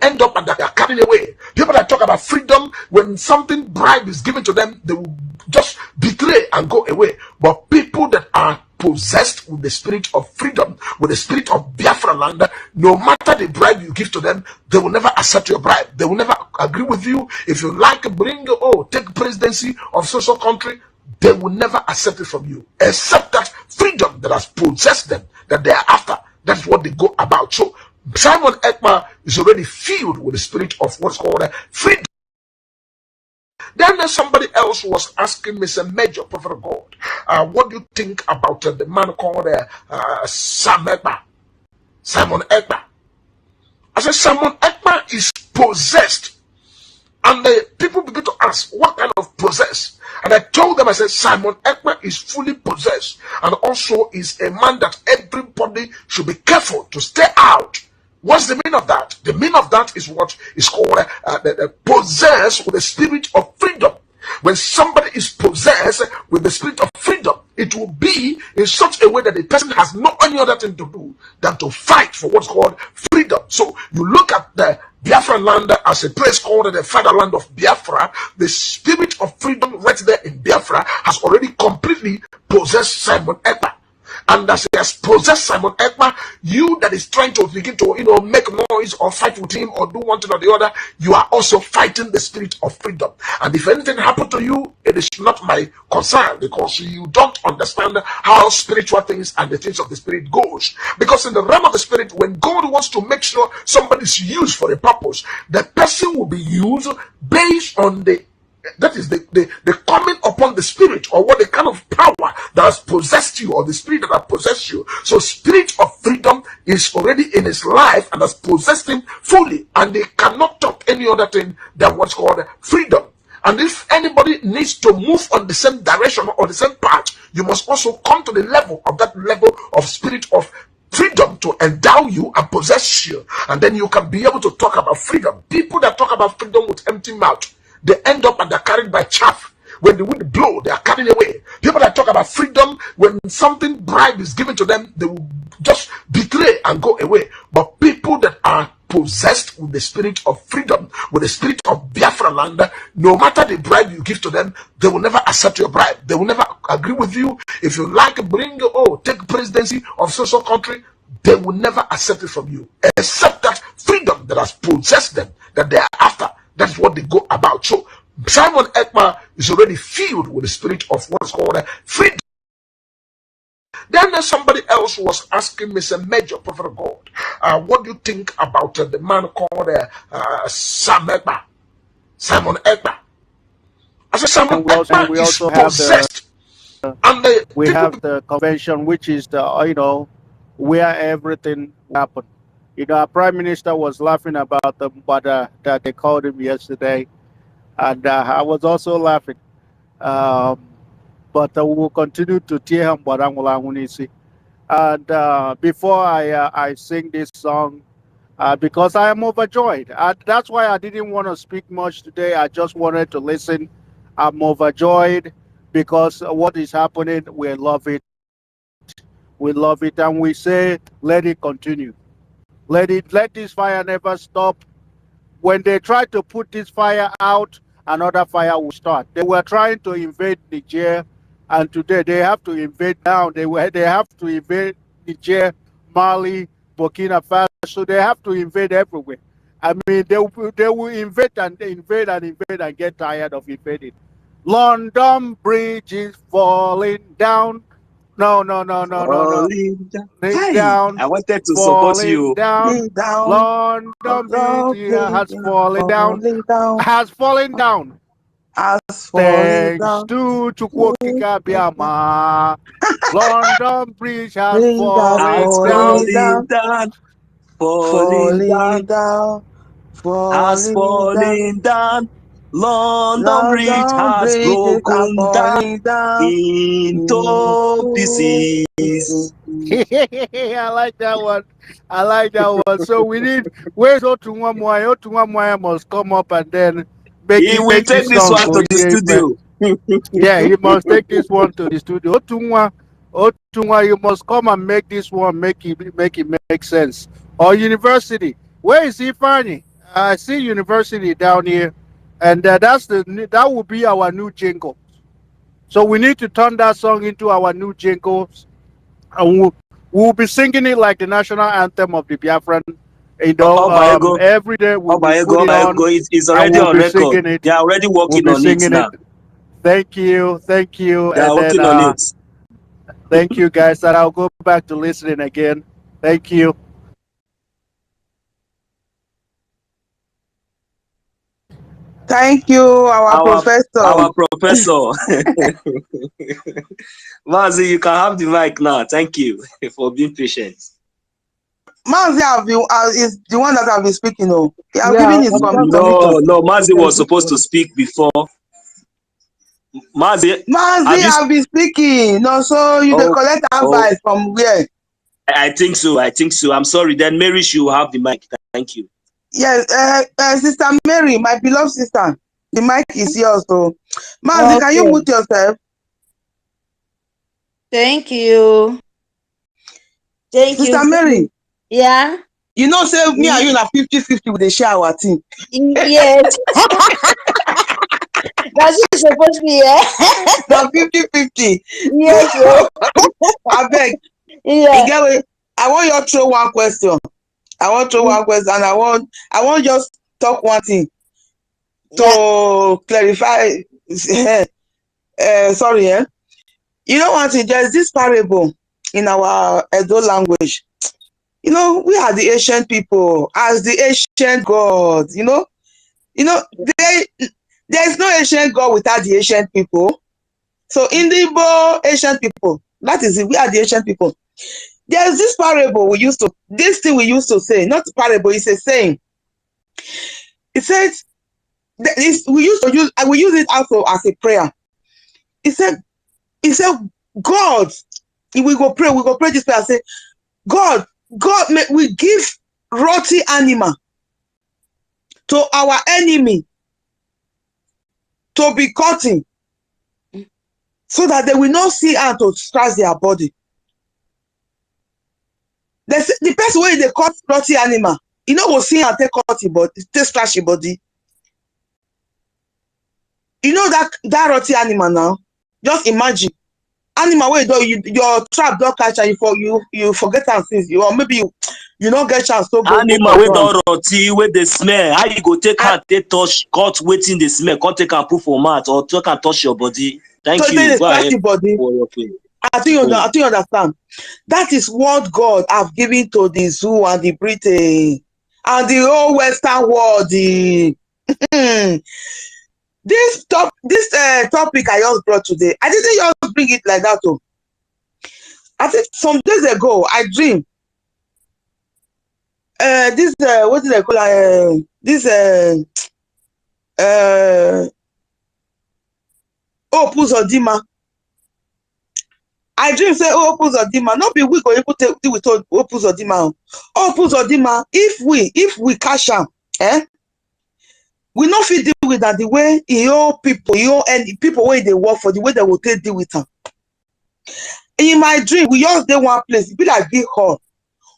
end up and they are carried away. People that talk about freedom, when something bribe is given to them, they will just betray and go away. But people that are possessed with the spirit of freedom, with the spirit of Biafra land, no matter the bribe you give to them, they will never accept your bribe. They will never agree with you. If you like, take presidency of social country, they will never accept it from you, except that freedom that has possessed them, that they are after. That's what they go about. So Simon Ekpa is already filled with the spirit of what's called freedom. Then somebody else was asking me, a major prophet of God, what do you think about the man called Simon Ekpa? I said, Simon Ekpa is possessed. And the people begin to ask, what kind of possessed? And I told them, I said, Simon Ekpa is fully possessed, and also is a man that everybody should be careful to stay out. What's the meaning of that? The meaning of that is what is called the possessed with the spirit of freedom. When somebody is possessed with the spirit of freedom, it will be in such a way that the person has no any other thing to do than to fight for what's called freedom. So you look at the Biafra land as a place called the fatherland of Biafra. The spirit of freedom right there in Biafra has already completely possessed Simon Ekpa. And as he has possessed Simon Ekpa, you that is trying to begin to make noise or fight with him or do one thing or the other, you are also fighting the spirit of freedom. And if anything happened to you, it is not my concern, because you don't understand how spiritual things and the things of the spirit goes. Because in the realm of the spirit, when God wants to make sure somebody is used for a purpose, the person will be used based on the coming upon the spirit, or what the kind of power that has possessed you, or the spirit that has possessed you. So spirit of freedom is already in his life and has possessed him fully, and they cannot talk any other thing than what's called freedom. And if anybody needs to move on the same direction or the same path, you must also come to the level of that level of spirit of freedom to endow you and possess you, and then you can be able to talk about freedom. People that talk about freedom with empty mouth, they end up and they're carried by chaff. When the wind blows, they are carried away. People that talk about freedom, when something bribe is given to them, they will just betray and go away. But people that are possessed with the spirit of freedom, with the spirit of Biafra land, no matter the bribe you give to them, they will never accept your bribe. They will never agree with you. If you like, take presidency of social country, they will never accept it from you, except that freedom that has possessed them, that they are after. That's what they go about. So Simon Ekpa is already filled with the spirit of what's called freedom. Then somebody else was asking me, a major prophet of God, what do you think about the man called Simon Ekpa? I said, Simon Ekpa is possessed. We have the convention, which is the where everything happened. Our prime minister was laughing about them, but that they called him yesterday, and I was also laughing. But we will continue to tear him. And before I sing this song, because I am overjoyed. That's why I didn't want to speak much today. I just wanted to listen. I'm overjoyed because what is happening, we love it. We love it, and we say, let it continue. Let this fire never stop. When they try to put this fire out, another fire will start. They were trying to invade Niger, and today they have to invade now. They have to invade Niger, Mali, Burkina Faso. So they have to invade everywhere. I mean, they will invade and invade and invade and get tired of invading. London Bridge is falling down. No. Hey, down. I wanted to support you. Down. London Bridge has fallen down. Has fallen down. Thanks to Chukwokika Biama. London Bridge has fallen down. Falling down. London Bridge has broken down into pieces. I like that one. So we need, where's Otunwamoya? Otunwamoya must come up and then he will take this one to the studio. Yeah, he must take this one to the studio. Otunwa, you must come and make this one make it make sense. Or university. Where is Ifani? I see university down here, and that will be our new jingle. So we need to turn that song into our new jingles, and we'll be singing it like the national anthem of the Biafran. Obaego, Every day we will put it on, it's and already we'll on be record. singing it. They are already We'll working be on it singing now. it. Thank you, They are and working on then it. thank you guys, and I'll go back to listening again. Thank you. Thank you, our professor. Our professor. Mazi, you can have the mic now. Thank you for being patient. Mazi is the one that I've been speaking of. He has given his submission. No, Mazi was supposed to speak before. Mazi, I've been speaking. No, so you collect advice from where? I think so. I'm sorry. Then Mary should have the mic. Thank you. Yes, Sister Mary, my beloved sister, the mic is yours. So, Mazi, can you mute yourself? Thank you. Thank Sister you. Mary. Yeah. You know, say me and you na 50-50 with the share our team. Yes. That's what it's supposed to be, Now 50-50. Yes. I beg. Yeah. I want you to throw one question. I want just talk one thing to clarify. Sorry, You know one thing, there's this parable in our Edo language. You know, we are the ancient people, as the ancient God, you know, there is no ancient God without the ancient people. So in the Igbo ancient people, that is it, we are the ancient people. There's this parable we used to say, not parable, it's a saying. It says, we use it also as a prayer. It said, God, we go pray this prayer and say, God, we give rotty animal to our enemy to be cutting so that they will not see how to scratch their body. The best way they cut rotty animal, you know, will see and take cut your body, take scratch your body. You know that rotty animal now, just imagine. Animal where your trap don't catch and you forget and since you, or maybe you don't get chance to go. Animal wey don rotty, wey dey smell, how you go take hand take touch cut wetin dey smell, come take am put for mouth or take am touch your body? Thank you. Go ahead. I think you understand. That is what God have given to the zoo and the Britain and the whole Western world. This topic I just brought today, I didn't just bring it like that. Oh, I think some days ago I dreamed. This what did I call Opus Odima. I dream say Opus Odima. Not be we go able to deal with Opus Odima. Opus Odima. If we cash am, we not fit deal with that the way people where they work for, the way they will take deal with them. In my dream, we just dey one place, it be like big hall.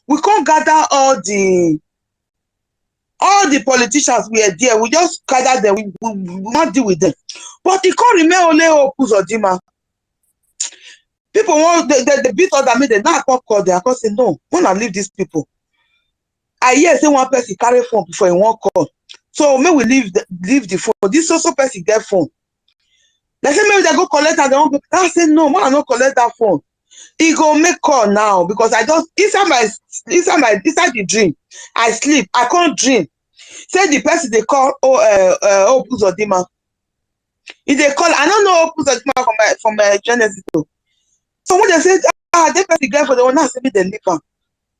We can't gather all the politicians we are there. We just gather them. We not deal with them. But it can't remain only Opus Odima. People want the beat other me. They not call them. I say no. Wanna leave these people. I hear say one person carry phone before he won't call. So may we leave the phone. This also person get phone. They say maybe they go collect and they won't go. I say no. Man, I not collect that phone. He go make call now because I just inside the dream. I sleep. I can't dream. Say the person they call Opus Odima. If they call, I don't know Opus Odima from Genesis. So when they say that person get for the one, say me they leave am.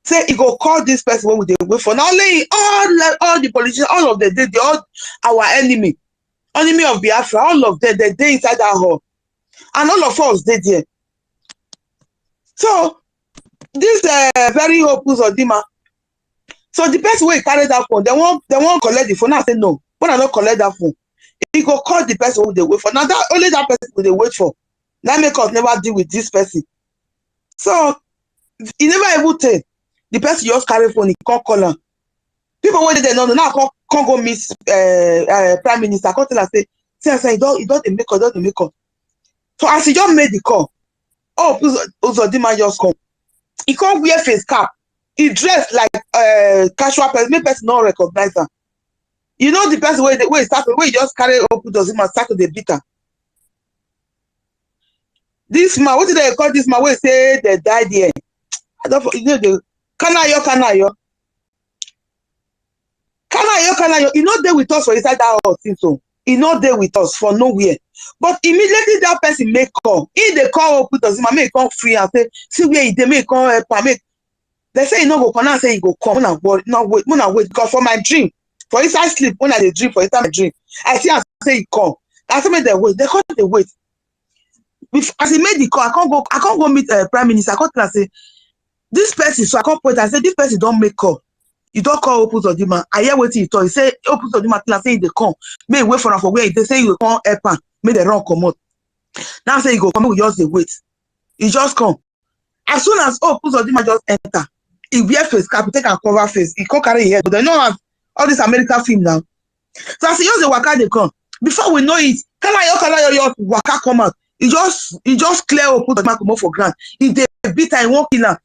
Say he go call this person when we dey wait for. Not only all the politicians, all of them, they all our enemy of Biafra, all of them, they inside that hall, and all of us they there. So this very Opus Odima. So the person wey carry that phone, they won't collect the phone. I say no, when I don't collect that phone, he go call the person who they wait for. Now that only that person who they wait for. That make us never deal with this person. So he never able to. The person just carry phone, he can't call her. People when they know now can't go meet prime minister. Can't tell her say he don't make call. So as he just made the call, Uzodinma just come. He can't wear face cap. He dressed like casual person. Make person not recognize him. You know the person where he start where he just carry Uzodinma start to the bitter. This man, what did they call this man? Where say they died here? I don't you know the Kanayo. He not there with us for inside that house, so he not there with us for nowhere. But immediately that person make call. If they call up with us, make come free and say, see where they make call make. They say he no go come and say he go come. When I wait, because for my dream, for inside sleep, when I dey dream, for inside my dream, I see and say he come. I say they wait. They can't they wait. As he made the call, I can't go meet prime minister. I can't tell her say this person. So I can't point. I say this person don't make call. You don't call Uzodinma. I hear what he told. He say Uzodinma tell say they come. May wait for him for where they say you come help him. May they run come out. Now say he go come. We just dey wait. He just come. As soon as Uzodinma just enter, he wear face cap. He take and cover face. He can't carry his head. But they know all this American film now. So as he just the waka they come. Before we know it, Kanayo waka come out. He just clear Uzodinma come out for ground. He dey beat her. He won't kill her.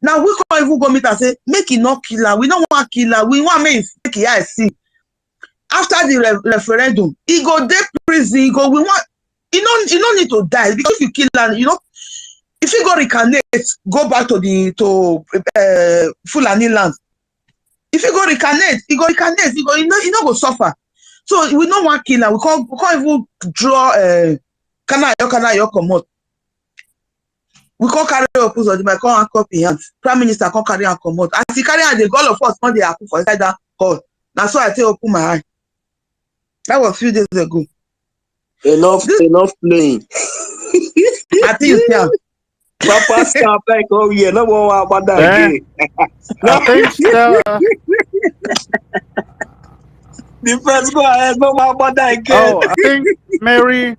Now we can't even go meet and say, make it not kill her. We don't want kill her. We want make it see. After the referendum, he go there prison. He go. We want. You don't need to die because if you kill her, you know. If you go reincarnate, go back to Fulani land. If you go reincarnate, he go reincarnate. He not go suffer. So we don't want kill her. We can't even draw Kanayo come out. We can't carry up Uzodinma, can't copy hands. Prime Minister can't carry and come out. As he carry the goal of us, when they happen for inside that hall. That's why I tell open my eye. That was a few days ago. Enough playing. I think yeah. Papa stop like oh yeah, no more about that again. I think The first go ahead, no more about that again. I think Mary,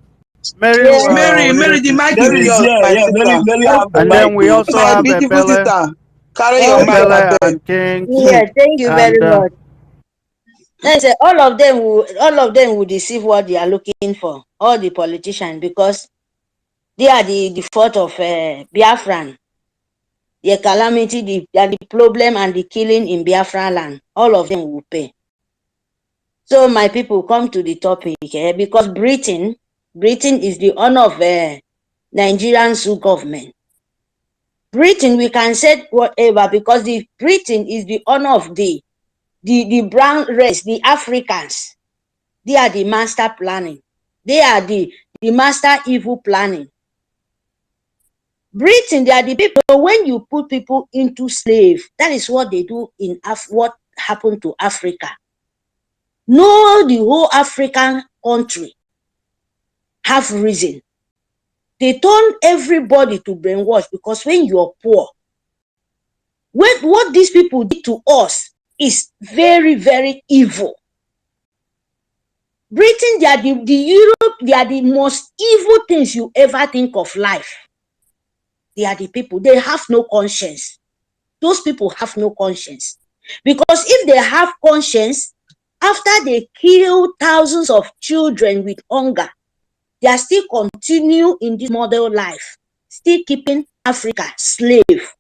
the mic is yours, my sister. Mary and then we also My have beautiful Bella, sister. Carry your mic, I beg. and King. Yeah, thank you very And, much. I say all of them will deceive what they are looking for, all the politicians, because they are the fault of Biafran. The calamity, the problem and the killing in Biafra land. All of them will pay. So my people, come to the topic here, because Britain is the honor of Nigerian government. Britain, we can say whatever, because the Britain is the honor of the brown race, the Africans. They are the master planning. They are the master evil planning. Britain, they are the people, when you put people into slave, that is what they do in what happened to Africa. No, the whole African country have reason. They turn everybody to brainwash, because when you're poor, what these people did to us is very, very evil. Britain, they are the Europe, they are the most evil things you ever think of life. They are the people, they have no conscience. Those people have no conscience. Because if they have conscience, after they kill thousands of children with hunger, they are still continue in this model life, still keeping Africa slave.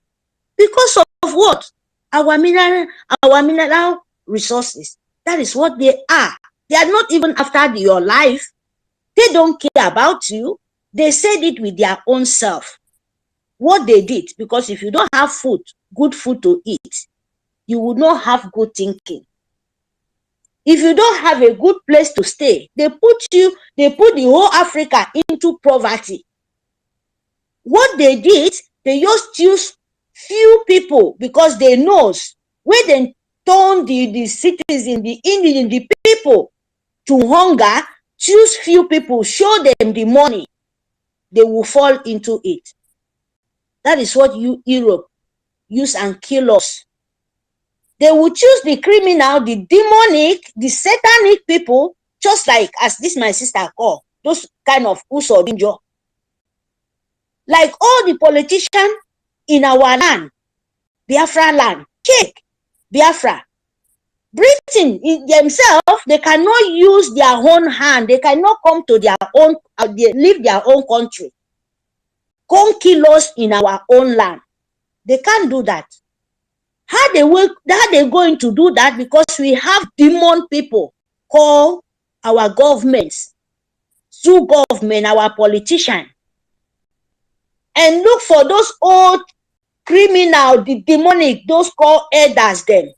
Because of what? Our mineral resources. That is what they are. They are not even after your life. They don't care about you. They said it with their own self. What they did, because if you don't have food, good food to eat, you will not have good thinking. If you don't have a good place to stay, they put the whole Africa into poverty. What they did, they just choose few people, because they know when they turn the citizens, the indigenous, the people to hunger, choose few people, show them the money, they will fall into it. That is what Europe use and kill us. They will choose the criminal, the demonic, the satanic people, just like as this my sister called, those kind of Usodinjo. Like all the politicians in our land, Biafra land, check Biafra. Britain in themselves, they cannot use their own hand. They cannot come to their own, leave their own country. Come kill us in our own land. They can't do that. How they going to do that? Because we have demon people call our governments, through government, our politicians. And look for those old criminal, the demonic, those called elders them.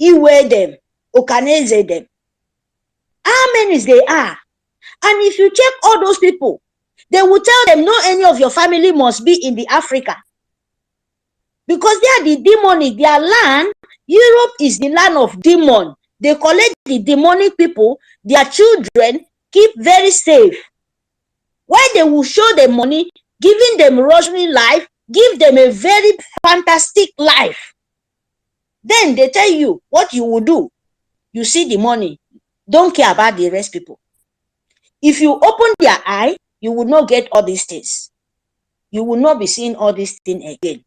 Iwe them, Okaneze them. How many they are? And if you check all those people, they will tell them, no, any of your family must be in the Africa. Because they are the demonic, their land, Europe is the land of demon. They collect the demonic people, their children, keep very safe. Why they will show them money, giving them rosary life, give them a very fantastic life. Then they tell you what you will do. You see the money. Don't care about the rest people. If you open their eye, you will not get all these things. You will not be seeing all these things again.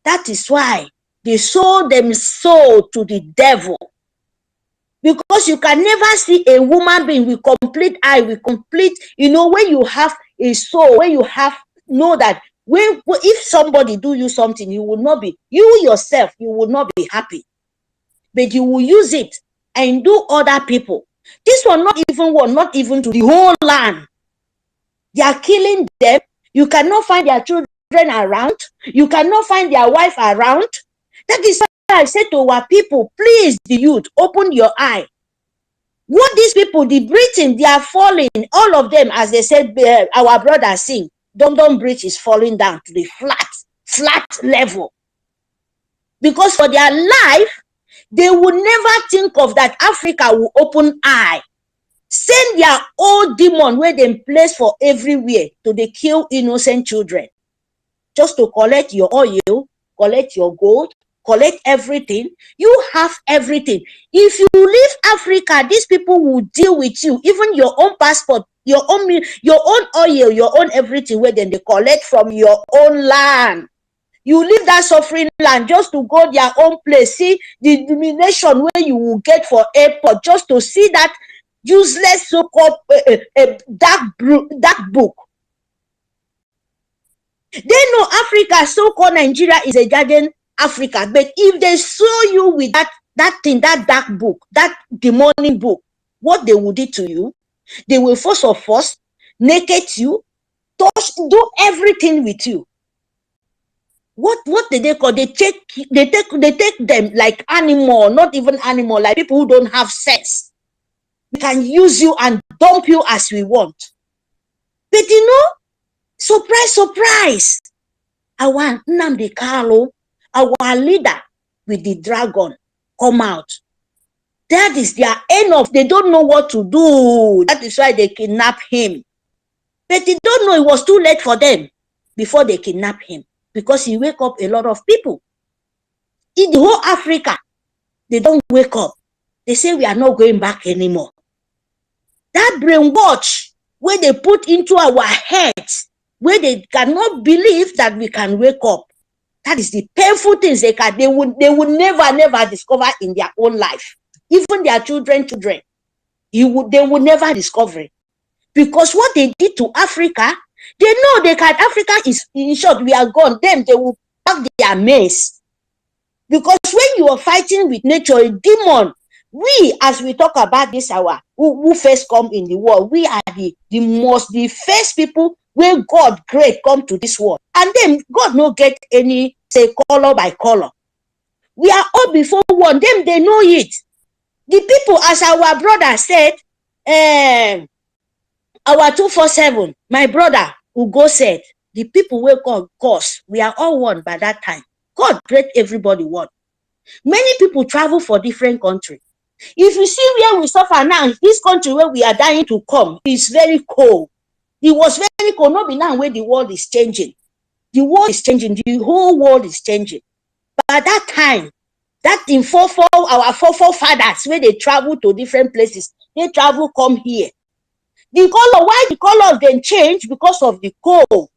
That is why they sold them soul to the devil. Because you can never see a woman being with complete eye, with complete, when you have a soul, when you have, know that if somebody do you something, you will not be, you yourself, you will not be happy. But you will use it and do other people. This one, not even to the whole land. They are killing them. You cannot find their children around. You cannot find their wife around. That is why I said to our people, please, the youth, open your eye. What these people, the Britain, they are falling, all of them, as they said, our brothers sing, Dom Bridge is falling down to the flat level. Because for their life, they would never think of that Africa will open eye. Send their old demon where they place for everywhere to they kill innocent children. Just to collect your oil, collect your gold, collect everything. You have everything. If you leave Africa, these people will deal with you. Even your own passport, your own oil, your own everything, where then they collect from your own land. You leave that suffering land just to go their own place. See the dissemination where you will get for airport, just to see that useless so-called dark book. They know Africa, so-called Nigeria, is a garden Africa. But if they show you with that thing, that dark book, that demonic book, what they will do to you, they will first of all naked you, touch, do everything with you. What did they call? They take them like animal, not even animal, like people who don't have sense. We can use you and dump you as we want. But surprise, our Nnamdi Kanu, our leader with the dragon, come out. That is their end of, they don't know what to do. That is why they kidnap him. But they don't know it was too late for them before they kidnap him. Because he wake up a lot of people. In the whole Africa, they don't wake up. They say we are not going back anymore. That brainwash where they put into our heads, where they cannot believe that we can wake up. That is the painful things they would never discover in their own life. Even their children, they would never discover it. Because what they did to Africa, they know Africa is, in short, we are gone. Then they will pack their mess. Because when you are fighting with nature, a demon, we, as we talk about this hour, who first come in the world, we are the first people where God great come to this world. And then God no get any, say, color by color. We are all before one. Them, they know it. The people, as our brother said, our 247, my brother Ugo said, the people where God cause, we are all one by that time. God create everybody one. Many people travel for different countries. If you see where we suffer now, this country where we are dying to come is very cold. It was very cold, not be now where the world is changing. The world is changing, the whole world is changing. But at that time, that in our forefathers, where they travel to different places, they travel come here. The color, why the colors then change? Because of the cold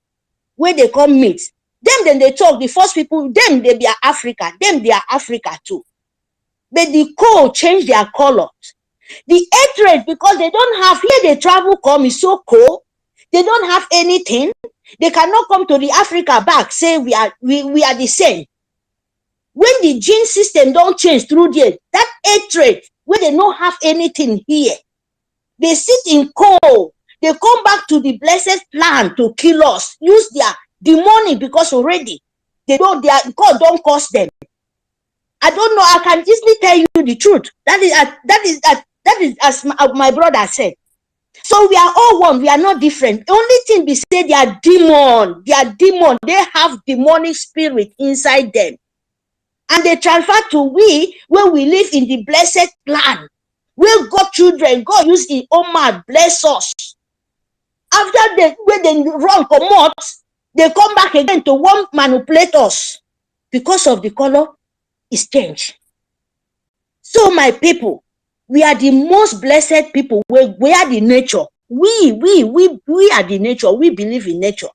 where they come meet. Them then they talk, the first people, them they be Africa, them they are Africa too. but the coal change their colors. The hatred, because they don't have, here they travel come, is so cold. They don't have anything. They cannot come to the Africa back, say we are the same. When the gene system don't change through there, that hatred, when they don't have anything here, they sit in cold. They come back to the blessed plan to kill us, use their demonic, because already God don't cause them. I don't know. I can easily tell you the truth. That is as my brother said. So we are all one. We are not different. The only thing we say, they are demon. They are demon. They have demonic spirit inside them, and they transfer to we when we live in the blessed plan. Where God children, God use His own mouth bless us. After when they run come out, they come back again to one manipulate us because of the color is changed. So my people, we are the most blessed people. We are the nature. We are the nature. We believe in nature.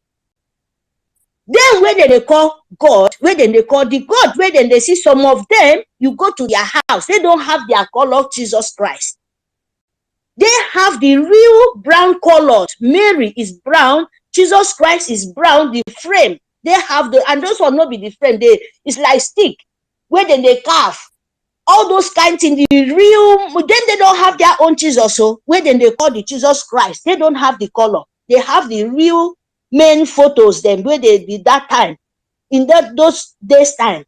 Then when they call God, when they call the God, when they see some of them, you go to their house, they don't have their color Jesus Christ. They have the real brown color. Mary is brown, Jesus Christ is brown, the frame. They have and those will not be the frame. It's like stick, where they carve. All those kinds in the real, then they don't have their own Jesus. So where then they call the Jesus Christ, they don't have the color. They have the real main photos then where they did that time, in those days time.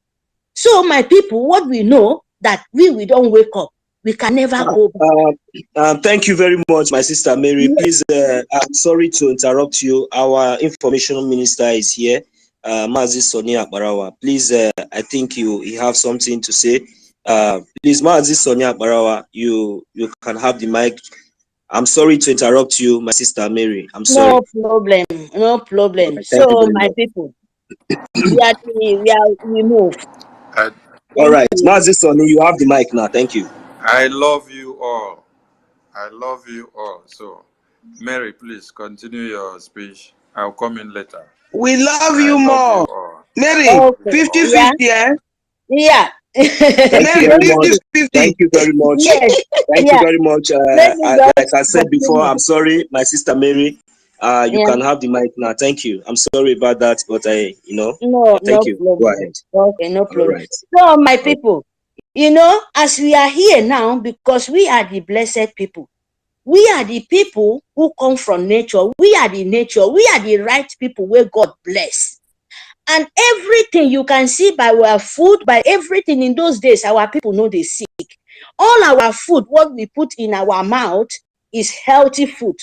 So my people, what we know that we don't wake up, we can never go back. Thank you very much, my sister Mary. Please, I'm sorry to interrupt you. Our information minister is here, Mazi Sonia Barawa. Please, I think you have something to say. Please, Mazi Sonia Barawa, you can have the mic. I'm sorry to interrupt you, my sister Mary. I'm sorry. No problem. Right, so my people, we are removed. All right, Mazi Sonia, you have the mic now. Thank you. I love you all. I love you all. So, Mary, please continue your speech. I'll come in later. We love you more. Mary, 50-50, yeah. Yeah. Thank you very much. Thank you very much. Yes. Thank you very much. Like I said before, I'm sorry, my sister Mary. You can have the mic now. Thank you. I'm sorry about that, but thank you. Problem. Go ahead. Okay, no problem. Right. So my people, as we are here now, because we are the blessed people. We are the people who come from nature. We are the nature. We are the right people where God bless. And everything you can see by our food, by everything in those days, our people know they sick. All our food, what we put in our mouth is healthy food.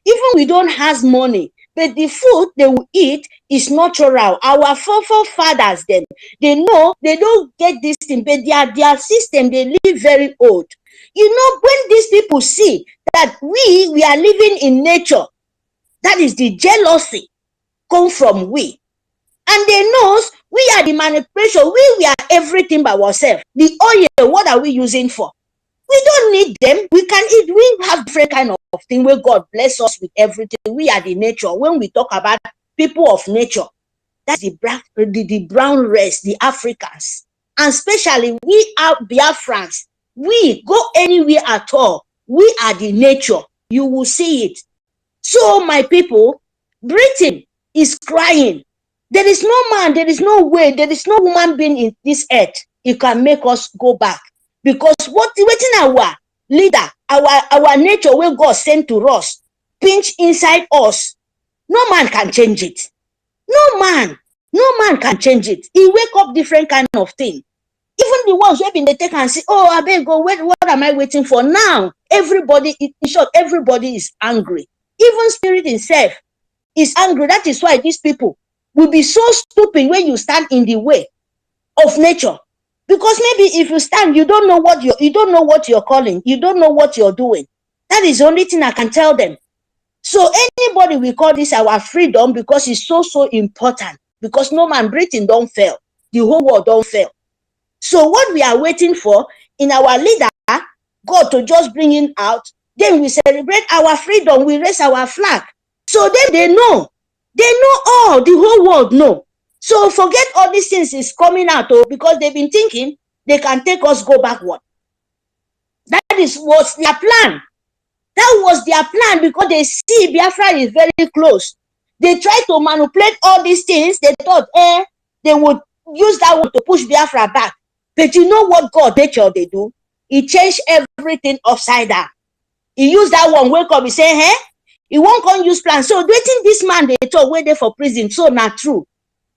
Even we don't have money, but the food they will eat is natural. Our forefathers, then, they know they don't get this thing, but their system, they live very old. When these people see that we are living in nature, that is the jealousy come from we. And they know we are the manipulation. We are everything by ourselves. The oil, what are we using for? We don't need them. We can eat. We have different kind of thing where God bless us with everything. We are the nature. When we talk about people of nature, that's the brown race, the Africans. And especially we are Biafrans. We go anywhere at all. We are the nature. You will see it. So my people, Britain is crying. There is no man, there is no way, there is no woman being in this earth. It can make us go back. Because within our leader, our nature where God sent to us, pinch inside us, no man can change it. No man can change it. He wake up different kind of thing. Even the ones who have been they take and say, oh, I beg go, what am I waiting for now? Everybody, in short, everybody is angry. Even spirit itself is angry. That is why these people will be so stupid when you stand in the way of nature. Because maybe if you stand, you don't know what you're calling. You don't know what you're doing. That is the only thing I can tell them. So anybody we call this our freedom because it's so important. Because no man, Britain don't fail. The whole world don't fail. So what we are waiting for in our leader, God to just bring him out, then we celebrate our freedom, we raise our flag. So then they know all, the whole world know. So forget all these things is coming out because they've been thinking they can take us go backward. was their plan. That was their plan because they see Biafra is very close. They try to manipulate all these things. They thought, they would use that one to push Biafra back. But you know what God nature they do? He changed everything upside down. He used that one, wake up, he say, he won't come use plan. So waiting this man they told wait there for prison. So not true.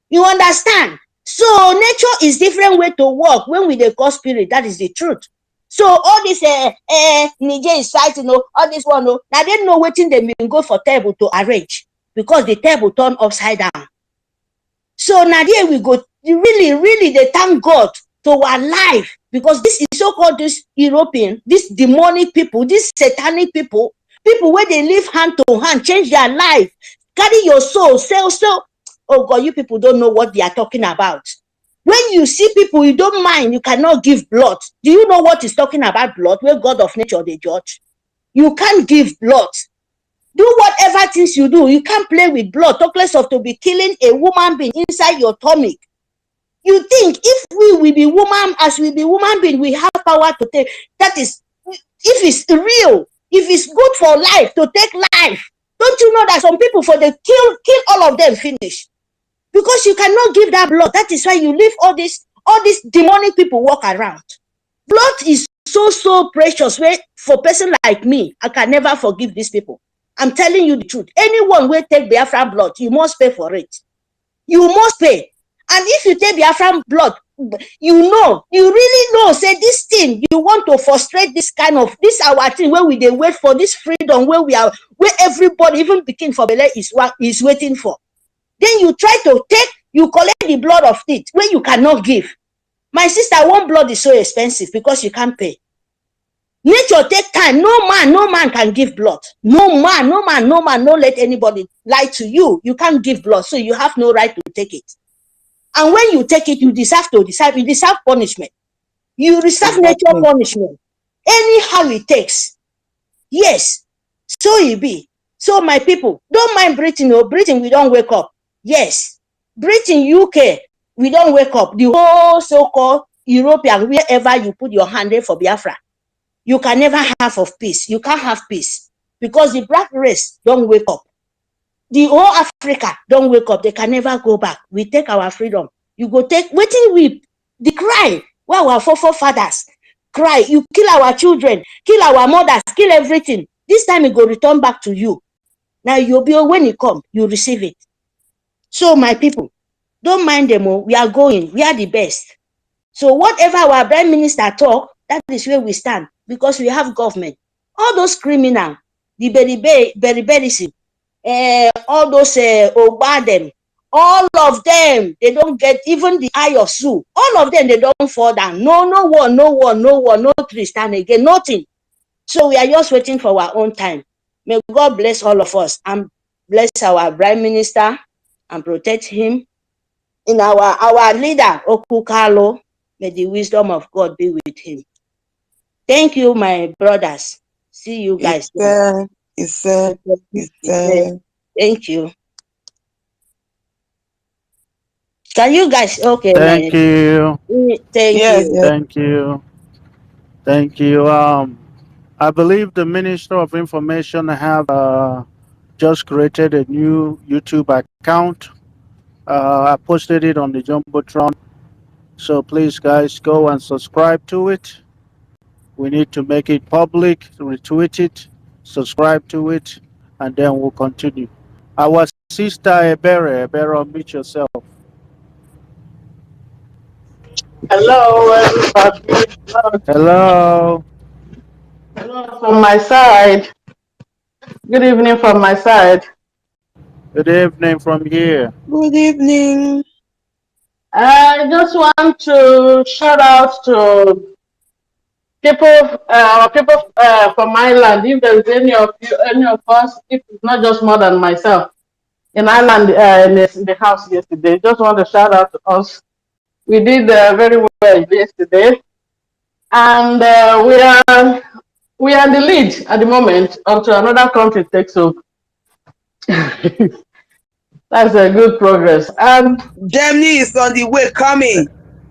You understand? So nature is different way to work when we dey call spirit. That is the truth. So all this Niger is fighting, all this one, now they know waiting they been go for table to arrange because the table turned upside down. So now there we go. Really, they thank God to our life because this is so-called this European, this demonic people, this satanic people where they live hand to hand, change their life, carry your soul, sell. Oh God, you people don't know what they are talking about. When you see people, you don't mind, you cannot give blood. Do you know what is talking about blood? Where God of nature they judge. You can't give blood. Do whatever things you do. You can't play with blood. Talk less of to be killing a woman being inside your tummy. You think if we will be woman, as we be woman being, we have power to take. That is, if it's real, if it's good for life, to take life. Don't you know that some people for the kill all of them finish? Because you cannot give that blood. That is why you leave all these demonic people walk around. Blood is so precious. Where for a person like me, I can never forgive these people. I'm telling you the truth. Anyone will take Biafra blood, you must pay for it. You must pay. And if you take Biafra blood, you really know, say this thing, you want to frustrate this kind of, this our thing where we they wait for this freedom, where everybody, even begin for Bele is waiting for. Then you try to you collect the blood of it where you cannot give. My sister, one blood is so expensive because you can't pay. Nature take time. No man can give blood. No man, don't let anybody lie to you. You can't give blood, so you have no right to take it. And when you take it, you deserve punishment. You deserve nature punishment. Anyhow it takes. Yes. So it be. So my people, don't mind Britain. Britain, we don't wake up. Yes. Britain, UK, we don't wake up. The whole so-called European, wherever you put your hand there for Biafra, you can never have of peace. You can't have peace. Because the black race don't wake up. The whole Africa don't wake up. They can never go back. We take our freedom. You go take, waiting weep, the cry, where our forefathers cry. You kill our children, kill our mothers, kill everything. This time it go return back to you. Now you'll be, when it come, you receive it. So my people, don't mind them. We are going. We are the best. So whatever our prime minister talk, that is where we stand. Because we have government. All those criminals, the beriberisim, all those Obadem, all of them, they don't get even the eye of Sue. All of them, they don't fall down. No war, no tree stand again, nothing. So we are just waiting for our own time. May God bless all of us and bless our prime minister and protect him. In our leader, Okukalo, may the wisdom of God be with him. Thank you, my brothers. See you guys. It's said. Thank you. Can you guys, okay. Thank you. Thank you. Thank you. Thank you. I believe the Minister of Information have just created a new YouTube account. I posted it on the Jumbotron. So please, guys, go and subscribe to it. We need to make it public, retweet it, subscribe to it, and then we'll continue. Our sister Ebere, unmute yourself. Hello, everybody. Hello. Hello from my side. Good evening from my side. Good evening from here. Good evening. I just want to shout out to people, from Ireland. If there's any of you, any of us, if it's not just more than myself, in Ireland, in the house yesterday, just want to shout out to us. We did very well yesterday, and we are in the lead at the moment until another country takes over. That's a good progress. And Germany is on the way coming.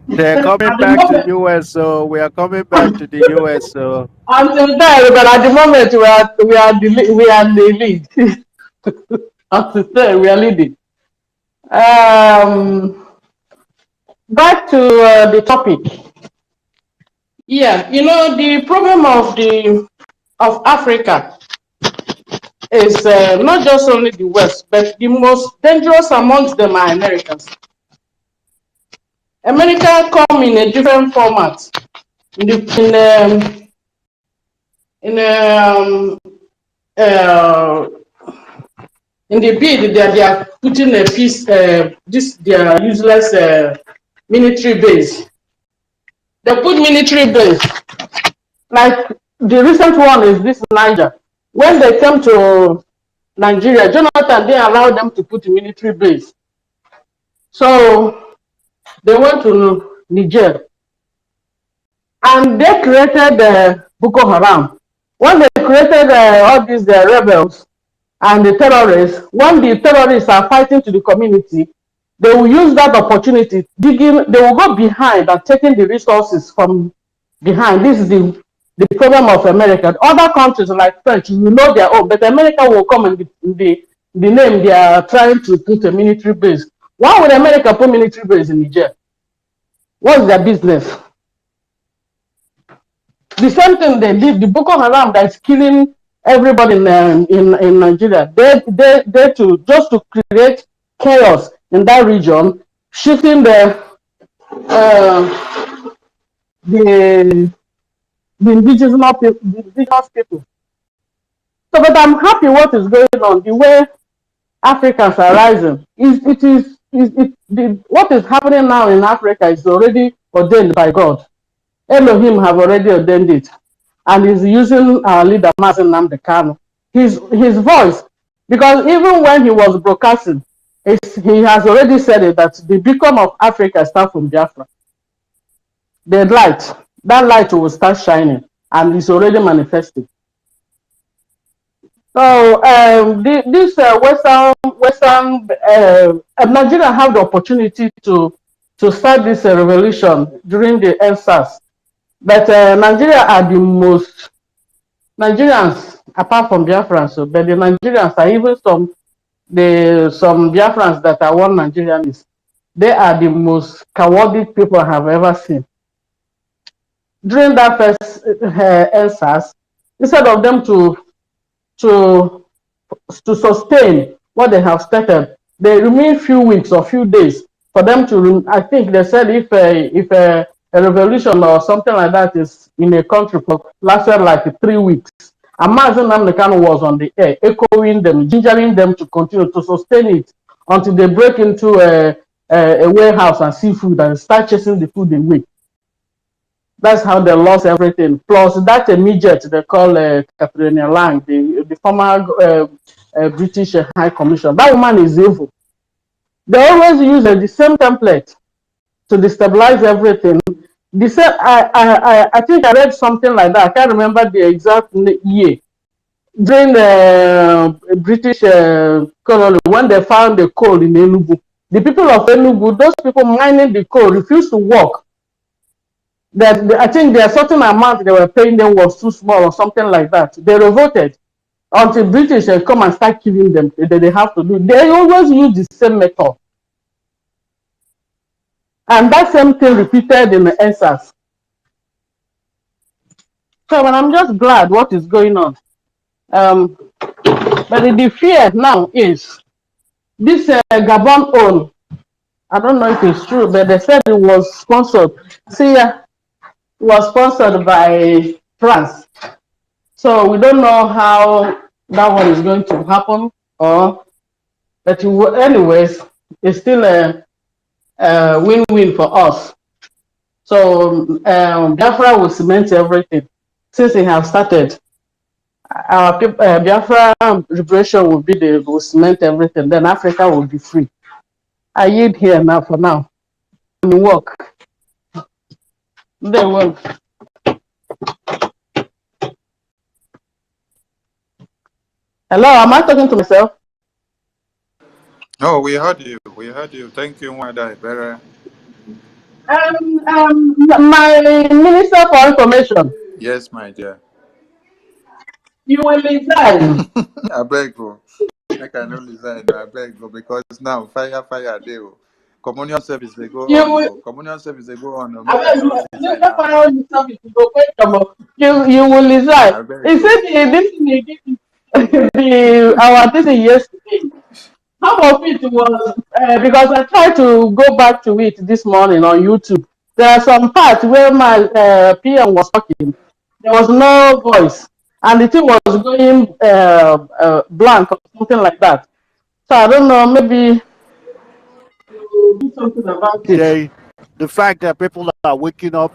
They're coming At the back to moment, US, so we are coming back to the US. So until then, but at the moment we are the lead. Until then, we are leading. Back to the topic. Yeah, the problem of Africa is not just only the West, but the most dangerous amongst them are Americans. America come in a different format. In the uh, in the bid, they are putting a piece this their useless military base. They put military base. Like the recent one is this Niger. When they came to Nigeria, Jonathan didn't allow them to put a military base. So they went to Niger and they created Boko Haram. When they created all these rebels and the terrorists, when the terrorists are fighting to the community, they will use that opportunity, they will go behind and taking the resources from behind. This is the problem of America. Other countries like French, their own, but America will come and the name they are trying to put a military base. Why would America put military base in Niger? What's their business? The same thing they did, the Boko Haram that is killing everybody in Nigeria. They to just to create chaos in that region, shifting the indigenous people. So, but I'm happy what is going on. The way Africans are rising what is happening now in Africa is already ordained by God. Elohim have already ordained it, and is using our leader Mazen Nnamdi Kanu. His voice, because even when he was broadcasting, he has already said it that the beacon of Africa starts from Biafra. That light will start shining, and it's already manifesting. So this Western Nigeria have the opportunity to start this revolution during the EndSARS, but Nigeria are the most Nigerians apart from Biafrans. So, but the Nigerians are even some Biafrans that are one Nigerians. They are the most cowardly people I have ever seen. During that first EndSARS, instead of them to sustain what they have started, they remain few weeks or few days for them to. I think they said if a revolution or something like that is in a country for lasted like 3 weeks, and Mazen Nnamdi Kanu was on the air, echoing them, gingering them to continue to sustain it until they break into a warehouse and see food and start chasing the food away. That's how they lost everything. Plus that midget they call Catherine Lang, the former British High Commissioner. That woman is evil. They always use the same template to destabilize everything. I think I read something like that. I can't remember the exact year. During the British colony, when they found the coal in Enugu, the people of Enugu, those people mining the coal, refused to work. I think the certain amount they were paying them was too small or something like that. They revolted until British come and start killing them. They have to do. They always use the same method, and that same thing repeated in the EndSARS. So, but I'm just glad what is going on. But the fear now is this Gabon own. I don't know if it's true, but they said it was sponsored. Was sponsored by France. So we don't know how that one is going to happen, but anyways, it's still a win-win for us. So Biafra will cement everything. Since it has started, our Biafra liberation will cement everything. Then Africa will be free. I yield here now for now. Work. They will. Hello, am I talking to myself? Oh, we heard you. We heard you. Thank you, Mwada Ibere. My Minister for Information, Yes, my dear. you will resign. I beg you. I can only resign. I beg you because now fire dey. Oh. Communion service they go You on. will. Oh. Communion service they go on. Oh. I Make I mean, no you resign just now. find yourself if you go wait you will resign. I beg He you. said this thing he did our thing yesterday. Half of it was because I tried to go back to it this morning on YouTube. There are some parts where my PM was talking. There was no voice, and the thing was going blank or something like that. So I don't know. Maybe you do something about it. The fact that people are waking up.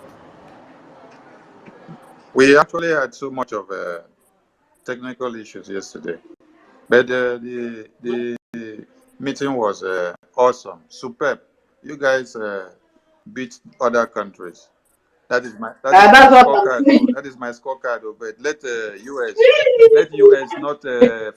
We actually had so much of technical issues yesterday, but the meeting was awesome, superb. You guys beat other countries. That is my That's what I'm scorecard. Oh. saying. That is my scorecard. Oh. But let US not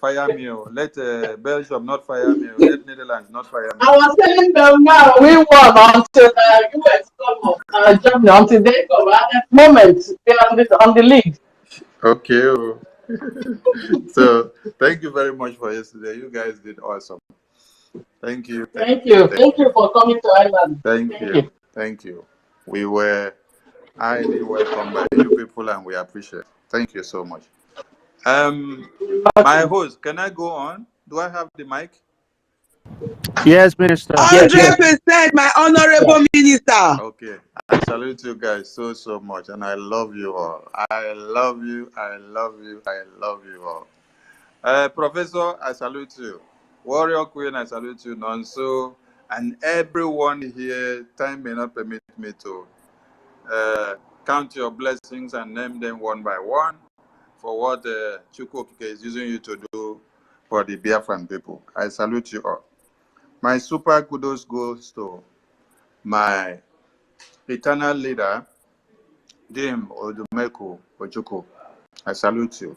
fire me. Oh. Let Belgium not fire me. Oh. Let Netherlands not fire me. I was telling them now we won until US come up, Germany until they come. At that moment, they are on the lead. Okay. Oh. So thank you very much for yesterday. You guys did awesome. Thank you. Thank you. Thank you for coming to Ireland. Thank Thank you. you. Thank you. We were highly welcomed by you people, and we appreciate it. Thank you so much. My host, can I go on? Do I have the mic? Yes, Minister. Yes, yes. 100%, my honorable minister. Okay. I salute you guys so much, and I love you all. I love you. I love you. I love you all. Professor, I salute you. Warrior Queen, I salute you. Nonso, and everyone here. Time may not permit me to count your blessings and name them one by one for what Chukwokike is using you to do for the Biafran people. I salute you all. My super kudos goes to my eternal leader, Dim Odumeku Ojukwu. I salute you.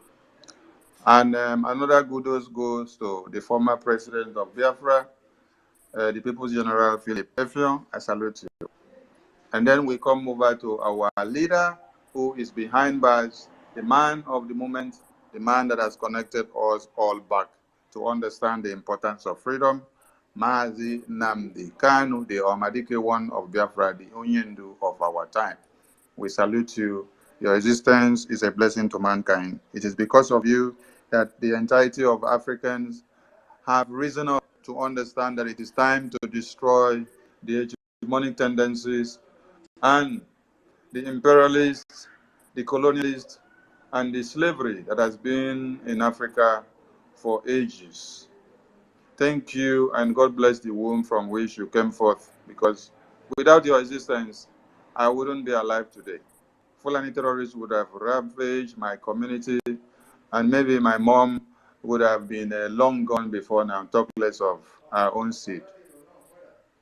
And another kudos goes to the former president of Biafra, the People's General Philip Effiong. I salute you. And then we come over to our leader, who is behind bars, the man of the moment, the man that has connected us all back to understand the importance of freedom, Mazi Nnamdi Kanu, the Omadike one of Biafra, the Onyendu of our time. We salute you. Your existence is a blessing to mankind. It is because of you that the entirety of Africans have risen up to understand that it is time to destroy the hegemonic tendencies and the imperialists, the colonialists, and the slavery that has been in Africa for ages. Thank you, and God bless the womb from which you came forth, because without your existence, I wouldn't be alive today. Fulani terrorists would have ravaged my community, and maybe my mom would have been long gone before now, talk less of our own seed.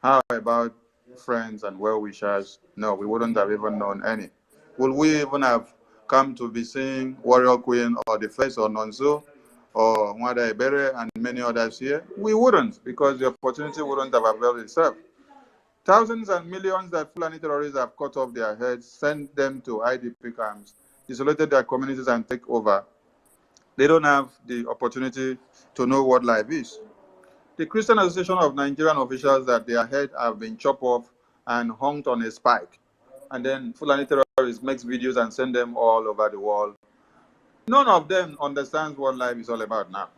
How about friends and well-wishers? No, we wouldn't have even known any. Would we even have come to be seeing Warrior Queen or The Face or Nonso or Mwada Ebere and many others here? We wouldn't, because the opportunity wouldn't have availed itself. Thousands and millions that Fulani terrorists have cut off their heads, sent them to IDP camps, isolated their communities and take over. They don't have the opportunity to know what life is. The Christian Association of Nigerian officials that their head have been chopped off and hung on a spike, and then Fulani terrorists makes videos and send them all over the world. None of them understands what life is all about now.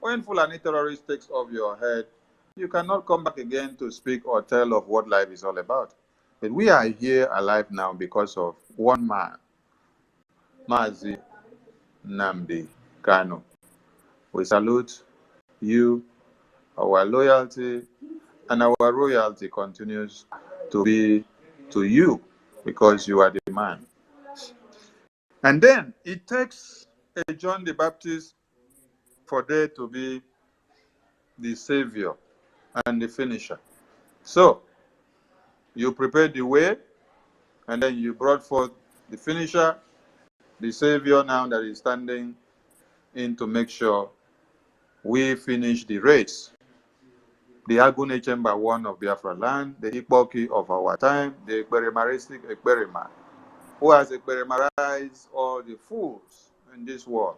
When Fulani terrorist takes off your head, you cannot come back again to speak or tell of what life is all about. But we are here alive now because of one man, Mazi Nnamdi Kanu. We salute you. Our loyalty and our royalty continues to be to you, because you are the man. And then it takes a John the Baptist for there to be the savior and the finisher. So you prepared the way, and then you brought forth the finisher, the savior now that is standing in to make sure we finish the race. the Agune Chamber 1 of Biafra land, the Ikpoki of our time, the Ekperimaristic Ekperima, who has experimentalized all the fools in this world.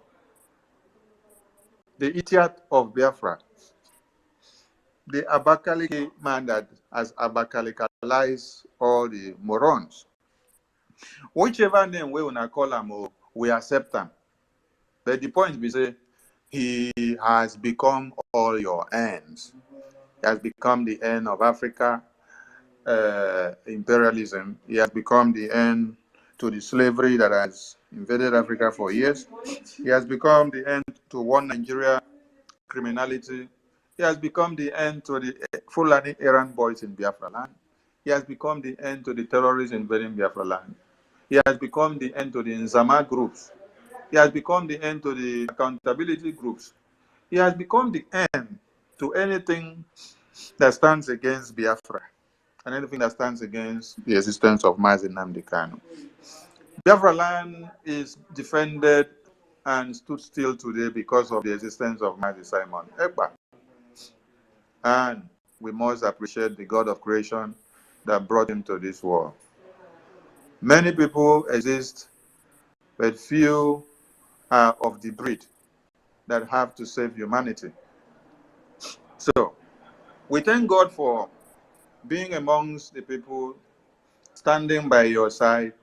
The idiot of Biafra, the Abakaliki man that has Abakalikalized all the morons. Whichever name we wanna call him, we accept him. But the point is, say, he has become all your ends. He has become the end of Africa imperialism. He has become the end to the slavery that has invaded Africa for years. He has become the end to one Nigeria criminality. He has become the end to the Fulani errand boys in Biafra land. He has become the end to the terrorists invading Biafra land. He has become the end to the Nzama groups. He has become the end to the accountability groups. He has become the end to anything that stands against Biafra and anything that stands against the existence of Mazi Nnamdi Kanu. Biafra land is defended and stood still today because of the existence of Mazi Simon Ekpa. And we must appreciate the God of creation that brought him to this world. Many people exist, but few are of the breed that have to save humanity. So, we thank God for being amongst the people standing by your side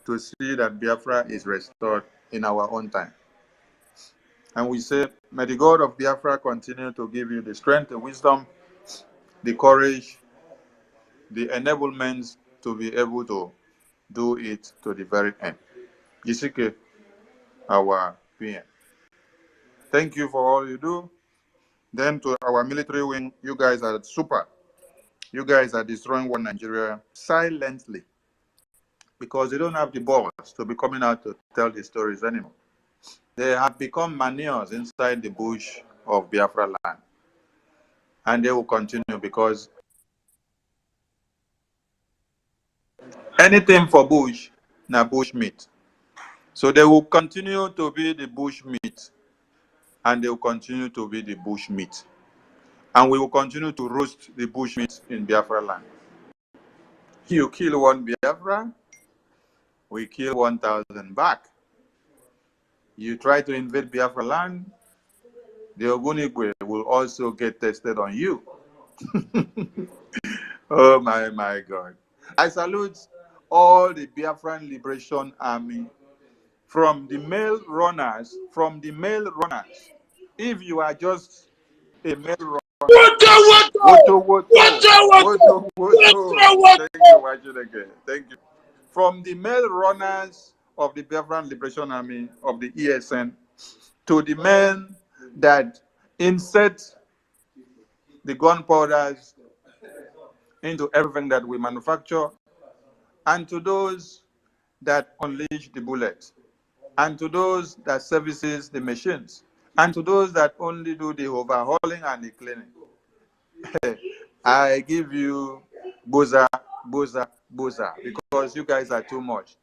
to see that Biafra is restored in our own time. And we say, may the God of Biafra continue to give you the strength, the wisdom, the courage, the enablements to be able to do it to the very end. Yisike, our PM. Thank you for all you do. Then to our military wing, you guys are super. You guys are destroying one Nigeria silently because they don't have the balls to be coming out to tell the stories anymore. They have become manures inside the bush of Biafra land. And they will continue because anything for bush, na bush meat. So they will continue to be the bush meat, and they will continue to be the bush meat. And we will continue to roast the bush meat in Biafra land. You kill one Biafra, we kill 1,000 back. You try to invade Biafra land, the Ogunigwe will also get tested on you. Oh my God. I salute all the Biafran Liberation Army from the male runners. If you are just a male runner, woto. Thank you, Wajuleke. Thank you. From the male runners of the Biafran Liberation Army of the ESN to the men that insert the gunpowders into everything that we manufacture, and to those that unleash the bullets, and to those that services the machines, and to those that only do the overhauling and the cleaning. I give you boza, because you guys are too much.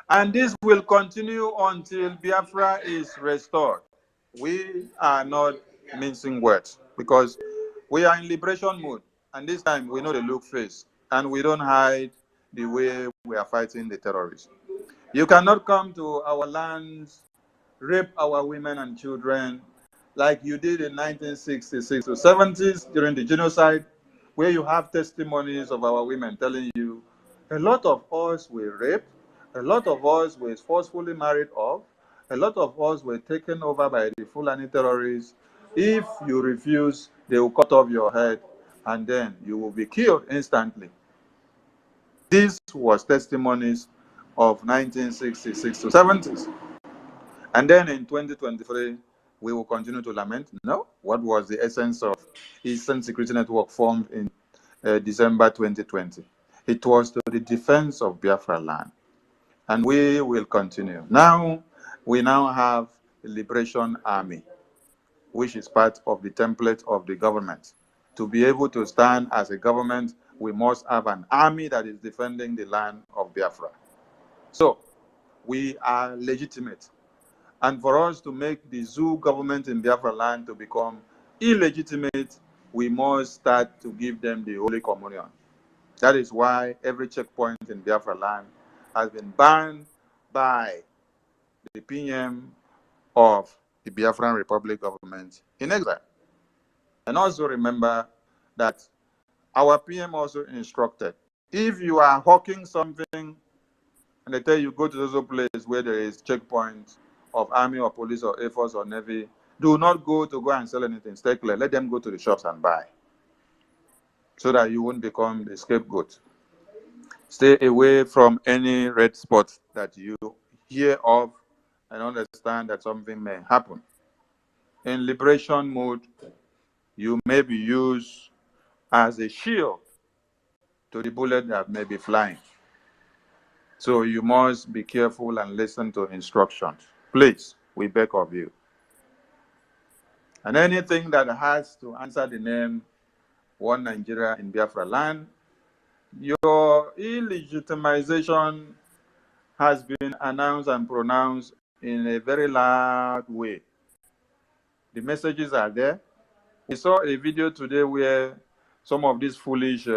And this will continue until Biafra is restored. We are not mincing words because we are in liberation mode. And this time we know the look face and we don't hide the way we are fighting the terrorists. You cannot come to our lands, rape our women and children like you did in 1966 to 70s during the genocide, where you have testimonies of our women telling you, a lot of us were raped, a lot of us were forcefully married off, a lot of us were taken over by the Fulani terrorists. If you refuse, they will cut off your head and then you will be killed instantly. This was testimonies of 1966 to 70s. And then in 2023, we will continue to lament. No, what was the essence of Eastern Security Network formed in December 2020? It was to the defense of Biafra land. And we will continue. Now, we now have the Liberation Army, which is part of the template of the government. To be able to stand as a government, we must have an army that is defending the land of Biafra. So, we are legitimate. And for us to make the zoo government in Biafra land to become illegitimate, we must start to give them the Holy Communion. That is why every checkpoint in Biafra land has been banned by the PM of the Biafran Republic government in exile. And also remember that our PM also instructed, if you are hawking something and they tell you go to those places where there is checkpoint of army or police or air force or navy, do not go and sell anything. Stay clear. Let them go to the shops and buy, so that you won't become the scapegoat. Stay away from any red spot that you hear of and understand that something may happen. In liberation mode, you may be used as a shield to the bullet that may be flying. So you must be careful and listen to instructions. Please, we beg of you. And anything that has to answer the name One Nigeria in Biafra land, your illegitimization has been announced and pronounced in a very loud way. The messages are there. We saw a video today where some of these foolish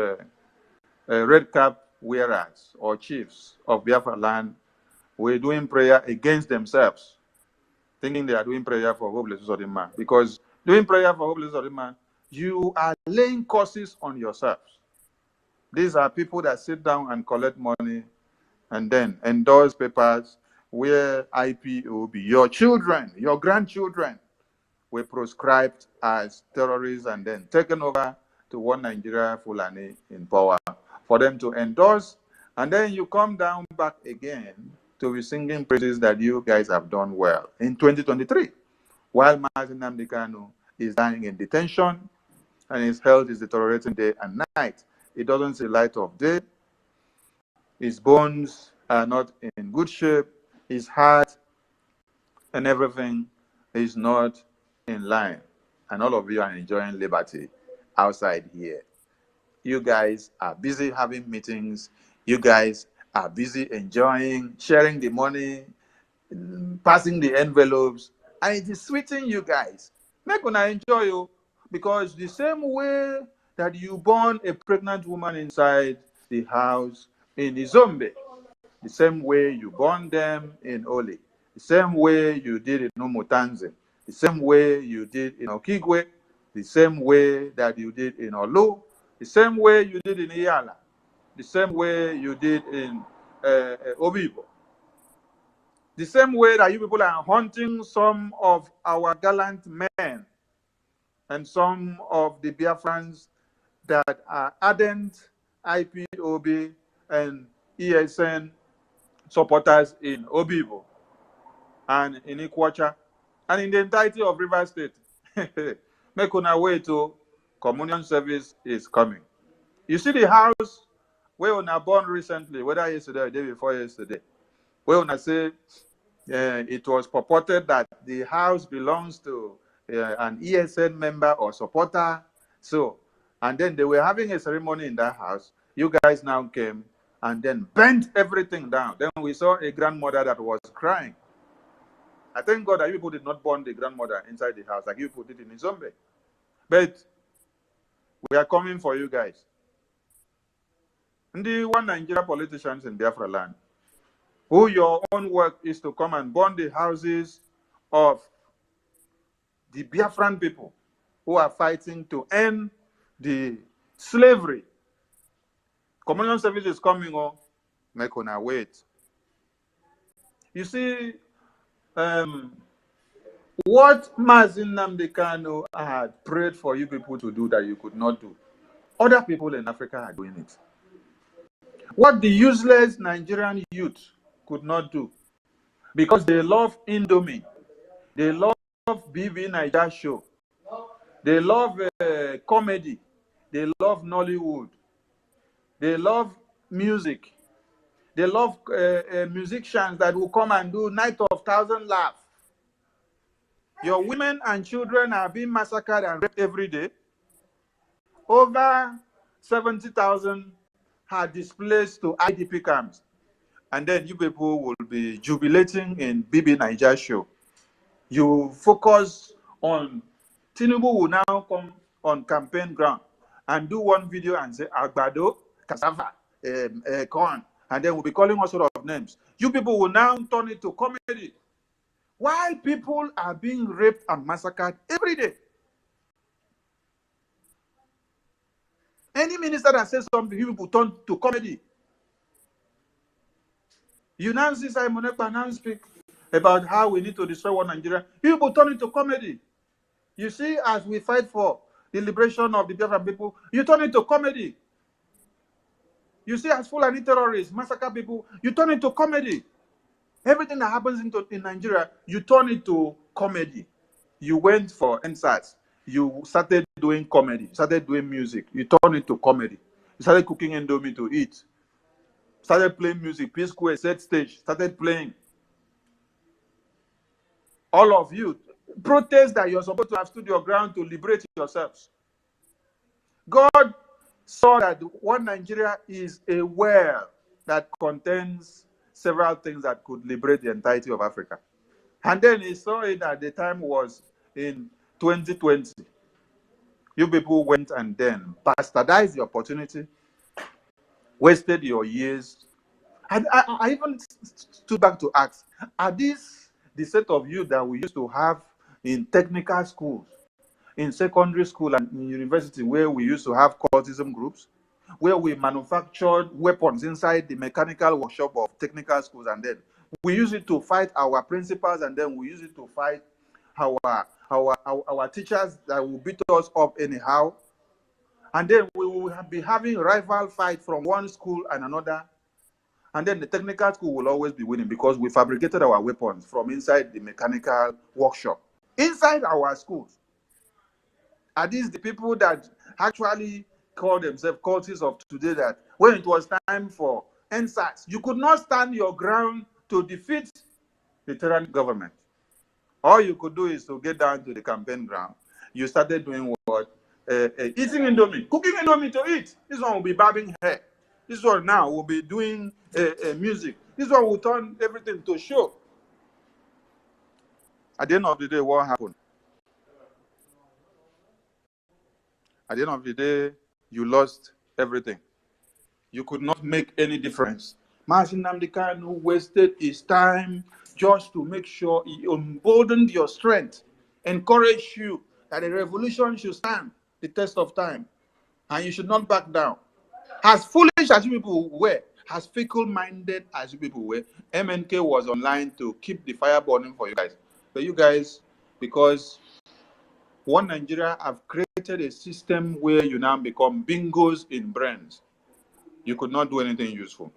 red cap wearers or chiefs of Biafra land were doing prayer against themselves, thinking they are doing prayer for hopeless Uzodinma. Because doing prayer for hopeless Uzodinma, you are laying curses on yourselves. These are people that sit down and collect money and then endorse papers where IPOB, your children, your grandchildren, were proscribed as terrorists and then taken over to One Nigeria Fulani in power for them to endorse. And then you come down back again to be singing praises that you guys have done well in 2023, while Martin Nnamdi Kanu is dying in detention and his health is deteriorating day and night. It doesn't see light of day. His bones are not in good shape. His heart and everything is not in line. And all of you are enjoying liberty outside here. You guys are busy having meetings. You guys are busy enjoying, sharing the money, passing the envelopes. And it is sweeting you guys. Make una enjoy you, because the same way that you born a pregnant woman inside the house in Izombe, the same way you born them in Oli, the same way you did in Umutanze, the same way you did in Okigwe, the same way that you did in Olu, the same way you did in Iyala, the same way you did in Obibo, the same way that you people are hunting some of our gallant men and some of the Biafrans that are ardent IPOB and ESN supporters in Obibo and in Ikwacha and in the entirety of River State. Make una way to communion service is coming. You see the house where una born recently, whether yesterday or the day before yesterday, where una say it was purported that the house belongs to an ESN member or supporter. So, and then they were having a ceremony in that house. You guys now came and then bent everything down. Then we saw a grandmother that was crying. I thank God that you people did not burn the grandmother inside the house like you put it in Izombe. But we are coming for you guys. And the One Nigeria politicians in Biafra land, who your own work is to come and burn the houses of the Biafran people who are fighting to end the slavery. Communion service is coming on. Make una wait. You see, what Mazi Nnamdi Kanu had prayed for you people to do that you could not do, other people in Africa are doing it. What the useless Nigerian youth could not do, because they love Indomie, they love Bbnaija show, they love comedy, they love Nollywood, they love music, they love musicians that will come and do Night of 1,000 Laughs. Your women and children are being massacred and raped every day. Over 70,000 are displaced to IDP camps. And then you people will be jubilating in Bbnaija show. You focus on Tinubu will now come on campaign ground and do one video and say Agbado, cassava, corn, and then we'll be calling all sort of names. You people will now turn it to comedy. While people are being raped and massacred every day. Any minister that says something, you people turn to comedy. You now see Simon Ekpa now speak about how we need to destroy one Nigeria. People turn it to comedy. You see, as we fight for the liberation of the Biafran people, you turn it to comedy. You see, as Fulani terrorists massacre people, you turn it to comedy. Everything that happens in Nigeria, you turn it to comedy. You went for NSAS. You started doing comedy. You started doing music. You turn it to comedy. You started cooking indomie to eat. Started playing music. P Square, set stage. Started playing. All of you protest that you're supposed to have stood your ground to liberate yourselves. God saw that one Nigeria is a well that contains several things that could liberate the entirety of Africa. And then he saw it at the time was in 2020. You people went and then bastardized the opportunity, wasted your years. And I even stood back to ask, are these the set of you that we used to have in technical schools, in secondary school and in university, where we used to have cultism groups, where we manufactured weapons inside the mechanical workshop of technical schools, and then we use it to fight our principals, and then we use it to fight our teachers that will beat us up anyhow. And then we will be having rival fight from one school and another. And then the technical school will always be winning because we fabricated our weapons from inside the mechanical workshop, inside our schools. Are these the people that actually call themselves cultists of today, that when it was time for NSAS, you could not stand your ground to defeat the tyrannic government? All you could do is to get down to the campaign ground. You started doing what? Eating indomie, cooking indomie to eat. This one will be bobbing hair. This one now will be doing music. This one will turn everything to show. At the end of the day, what happened? At the end of the day, you lost everything. You could not make any difference. Mazi Nnamdi Kanu wasted his time just to make sure he emboldened your strength, encouraged you that a revolution should stand the test of time, and you should not back down. As foolish as you people were, as fickle-minded as you people were, MNK was online to keep the fire burning for you guys. But you guys, because one Nigeria have created a system where you now become bingos in brains. You could not do anything useful.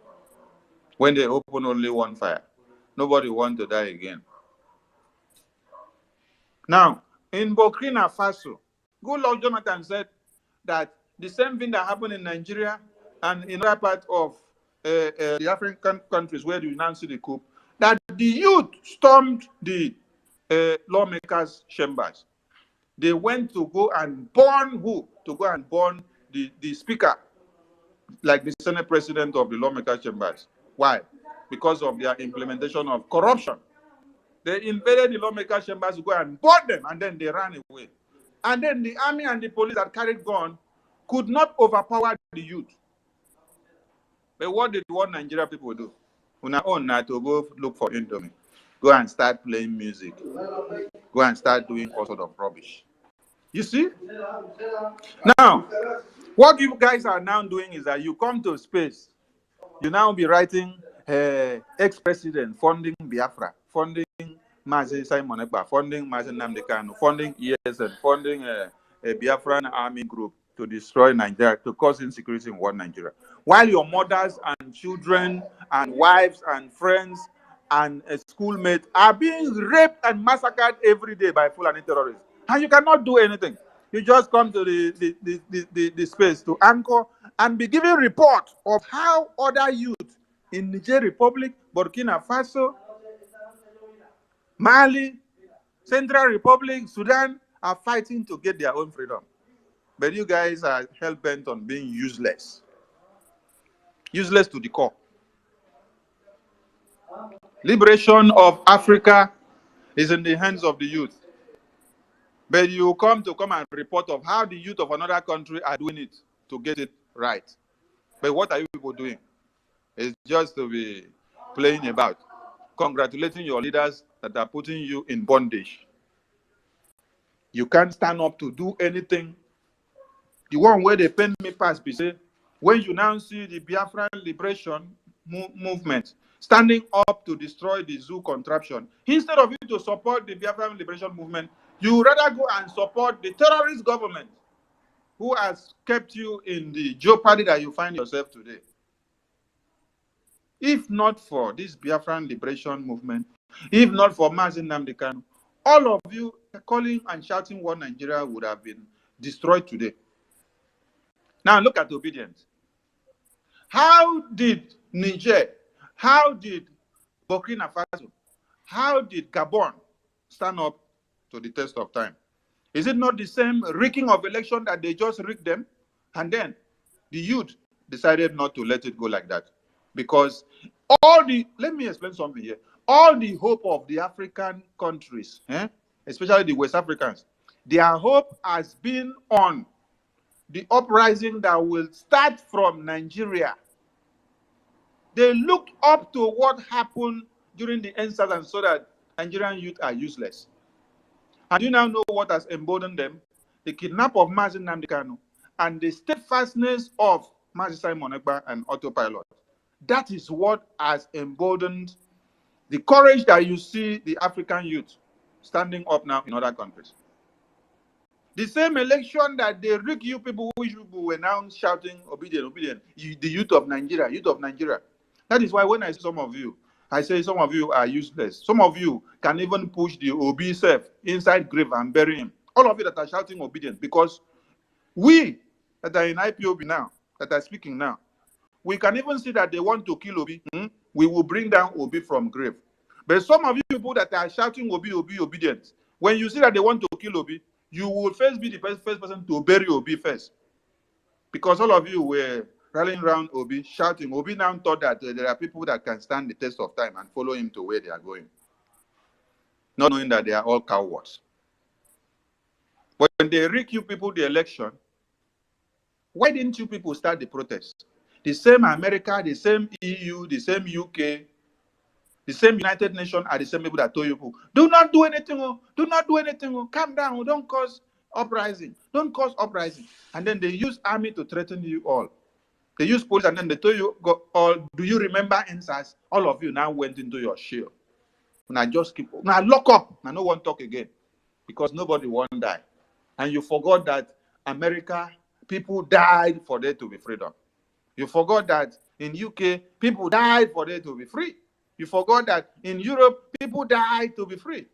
When they open only one fire, nobody wants to die again. Now, in Burkina Faso, Goodluck Jonathan said that the same thing that happened in Nigeria and in other parts of the African countries where you now see the coup, that the youth stormed the lawmakers' chambers. They went to go and burn who? To go and burn the speaker, like the Senate president of the lawmakers' chambers. Why? Because of their implementation of corruption. They invaded the lawmakers' chambers to go and burn them, and then they ran away. And then the army and the police that carried gun could not overpower the youth. But what did one Nigeria people do? Una own now to go look for indomie, go and start playing music, go and start doing all sort of rubbish. You see? Now, what you guys are now doing is that you come to space, you now be writing ex-president funding Biafra, funding Mazi Simon Ekpa, funding Mazi Nnamdi Kanu, funding ESN, funding a Biafran army group to destroy Nigeria, to cause insecurity in one Nigeria. While your mothers and children and wives and friends and schoolmates are being raped and massacred every day by Fulani terrorists. And you cannot do anything. You just come to the space to anchor and be giving report of how other youth in Niger Republic, Burkina Faso, Mali, Central Republic, Sudan are fighting to get their own freedom. But you guys are hell-bent on being useless. Useless to the core. Liberation of Africa is in the hands of the youth. But you come and report of how the youth of another country are doing it to get it right. But what are you people doing? It's just to be playing about, congratulating your leaders that are putting you in bondage. You can't stand up to do anything. The one where they pen me pass, be say, when you now see the Biafran liberation movement standing up to destroy the zoo contraption, instead of you to support the Biafran liberation movement, you rather go and support the terrorist government who has kept you in the jeopardy that you find yourself today. If not for this Biafran liberation movement, if not for Mazi Nnamdi Kanu, all of you calling and shouting one Nigeria would have been destroyed today. Now look at obedience. How did Niger, how did Burkina Faso, how did Gabon stand up to the test of time? Is it not the same rigging of election that they just rigged them? And then the youth decided not to let it go like that. Because let me explain something here. All the hope of the African countries, especially the West Africans, their hope has been on the uprising that will start from Nigeria. They looked up to what happened during the EndSARS and saw that Nigerian youth are useless. And you now know what has emboldened them? The kidnap of Mazi Nnamdi Kanu and the steadfastness of Mazi Simon Ekpa and Autopilot. That is what has emboldened the courage that you see the African youth standing up now in other countries. The same election that they rigged you people who were now shouting, obedient, obedient, the youth of Nigeria, youth of Nigeria. That is why when I see some of you, I say some of you are useless. Some of you can even push the Obi self inside grave and bury him. All of you that are shouting obedient, because we that are in IPOB now, that are speaking now, we can even see that they want to kill Obi. We will bring down Obi from grave. But some of you people that are shouting Obi, Obi, obedient, when you see that they want to kill Obi, you will first be the first person to bury Obi first. Because all of you were rallying around Obi, shouting. Obi now thought that there are people that can stand the test of time and follow him to where they are going, not knowing that they are all cowards. But when they rig you people the election, why didn't you people start the protest? The same America, the same EU, the same UK, the same United Nations are the same people that told you, do not do anything, do not do anything, calm down, don't cause uprising, don't cause uprising. And then they use army to threaten you all. They use police and then they told you, do you remember EndSARS? All of you now went into your shield. Now just keep, now lock up, now no one talk again, because nobody won't die. And you forgot that America, people died for there to be freedom. You forgot that in UK, people died for there to be free. You forgot that in Europe, people died to be free.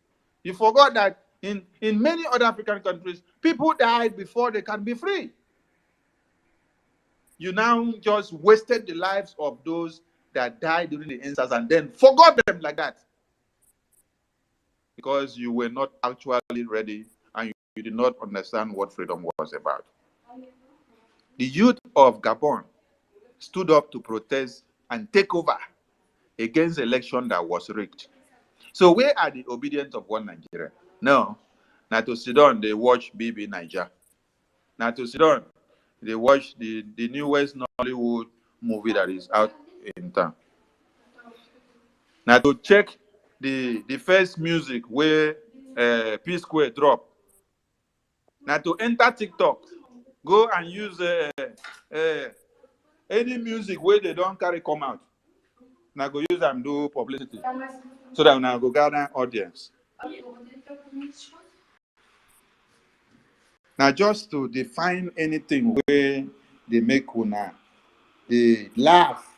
You forgot that in many other African countries, people died before they can be free. You now just wasted the lives of those that died during the EndSARS and then forgot them like that. Because you were not actually ready and you did not understand what freedom was about. The youth of Gabon stood up to protest and take over against the election that was rigged. So where are the obedience of one Nigeria? No. Now to sit down, they watch Bbnaija. Now to sit down, they watch the newest Nollywood movie that is out in town. Now to check the first music where P Square drop. Now to enter TikTok, go and use any music where they don't carry come out. Now go use them do publicity so that now go gather audience. Now just to define anything where they make una, they laugh,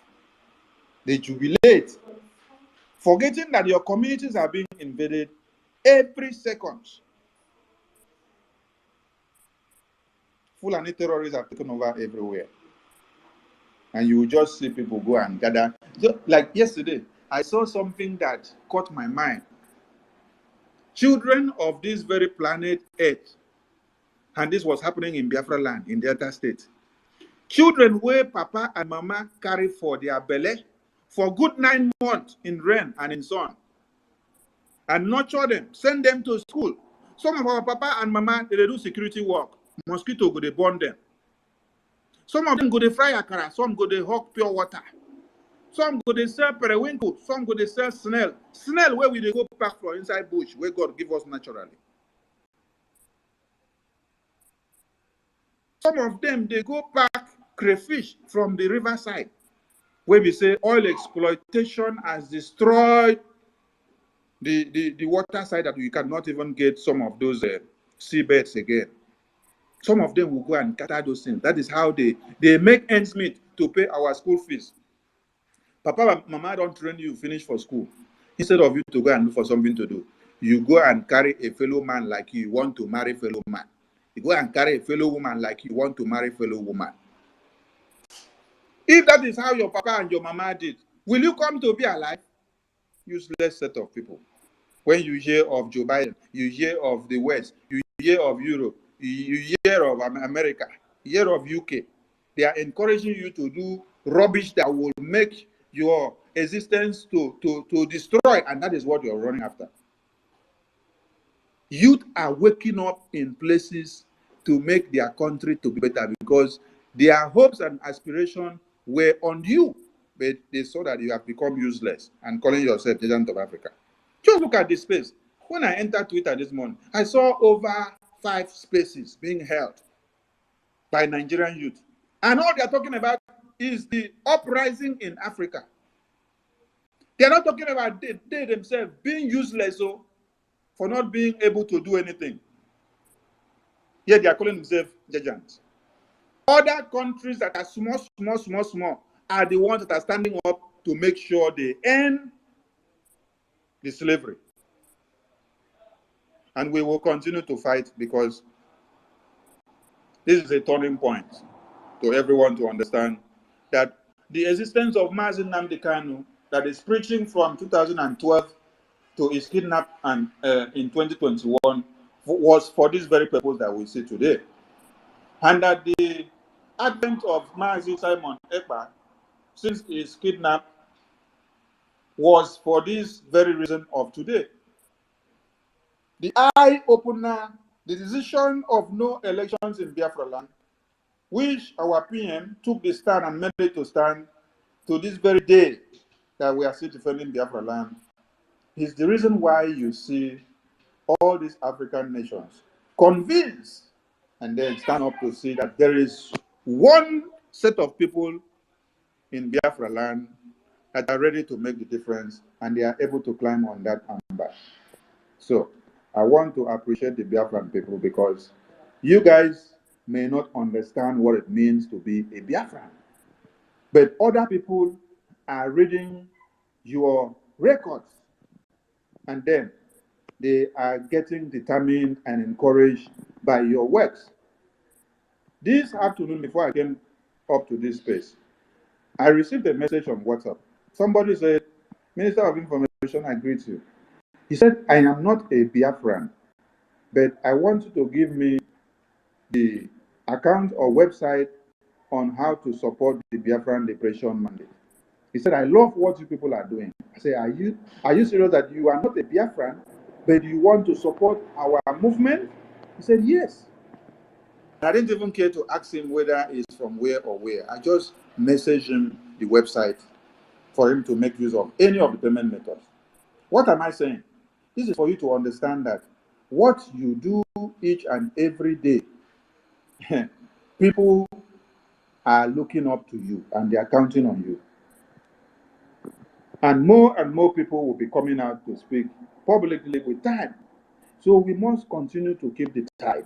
they jubilate, forgetting that your communities are being invaded every second. Fulani terrorists have taken over everywhere. And you will just see people go and gather. Just like yesterday, I saw something that caught my mind. Children of this very planet Earth, and this was happening in Biafra land, in Delta State. Children where Papa and Mama carry for their belly for good 9 months in rain and in sun, and nurture them, send them to school, Some of our papa and mama, they do security work. Mosquito go, they burn them. Some of them go, they fry akara. Some go, they hawk pure water. Some go, they sell periwinkle. Some go, they sell snail. Snail, where we they go back for inside bush, where God give us naturally. Some of them, they go back crayfish from the riverside, where we say oil exploitation has destroyed the water side that we cannot even get some of those seabeds again. Some of them will go and gather those things. That is how they make ends meet to pay our school fees. Papa and mama don't train you, finish for school. Instead of you to go and look for something to do, you go and carry a fellow man like you want to marry fellow man. You go and carry a fellow woman like you want to marry fellow woman. If that is how your papa and your mama did, will you come to be alive? Useless set of people. When you hear of Joe Biden, you hear of the West, you hear of Europe, you hear of America, you hear of UK. They are encouraging you to do rubbish that will make your existence to destroy, and that is what you're running after. Youth are waking up in places to make their country to be better because their hopes and aspirations were on you, but they saw that you have become useless and calling yourself President of Africa. Just look at this space. When I entered Twitter this morning, I saw over 5 spaces being held by Nigerian youth. And all they're talking about is the uprising in Africa. They're not talking about they themselves being useless for not being able to do anything. Yet they are calling themselves giants. Other countries that are small are the ones that are standing up to make sure they end the slavery. And we will continue to fight because this is a turning point to everyone to understand that the existence of Mazi Nnamdi Kanu that is preaching from 2012 to his kidnap and in 2021 was for this very purpose that we see today. And that the advent of Mazi Simon Ekpa since his kidnap was for this very reason of today. The eye-opener, the decision of no elections in Biafra land, which our PM took the stand and made it to stand to this very day that we are still defending Biafra land, is the reason why you see all these African nations convinced and then stand up to see that there is one set of people in Biafra land that are ready to make the difference and they are able to climb on that amber. So I want to appreciate the Biafran people because you guys may not understand what it means to be a Biafran, but other people are reading your records and then they are getting determined and encouraged by your works. This afternoon, before I came up to this space, I received a message on WhatsApp. Somebody said, Minister of Information, I greet you. He said, I am not a Biafran, but I want you to give me the account or website on how to support the Biafran Liberation Mandate. He said, I love what you people are doing. I said, are you serious that you are not a Biafran, but you want to support our movement? He said, yes. I didn't even care to ask him whether he's from where or where. I just messaged him the website for him to make use of any of the payment methods. What am I saying? This is for you to understand that what you do each and every day, people are looking up to you and they are counting on you. And more people will be coming out to speak publicly with time. So we must continue to keep the tide.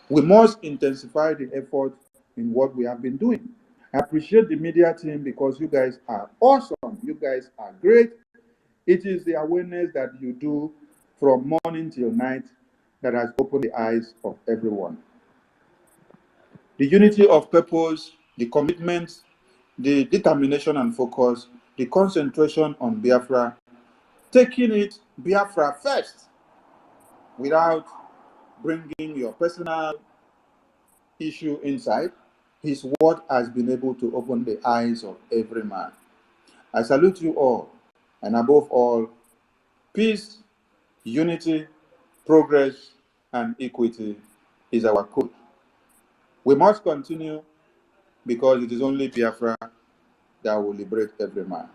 We must intensify the effort in what we have been doing. I appreciate the media team because you guys are awesome. You guys are great. It is the awareness that you do from morning till night that has opened the eyes of everyone. The unity of purpose, the commitment, the determination and focus, the concentration on Biafra, taking it Biafra first without bringing your personal issue inside, is what has been able to open the eyes of every man. I salute you all, and above all, peace, unity, progress, and equity is our code. We must continue because it is only Biafra that will liberate every man.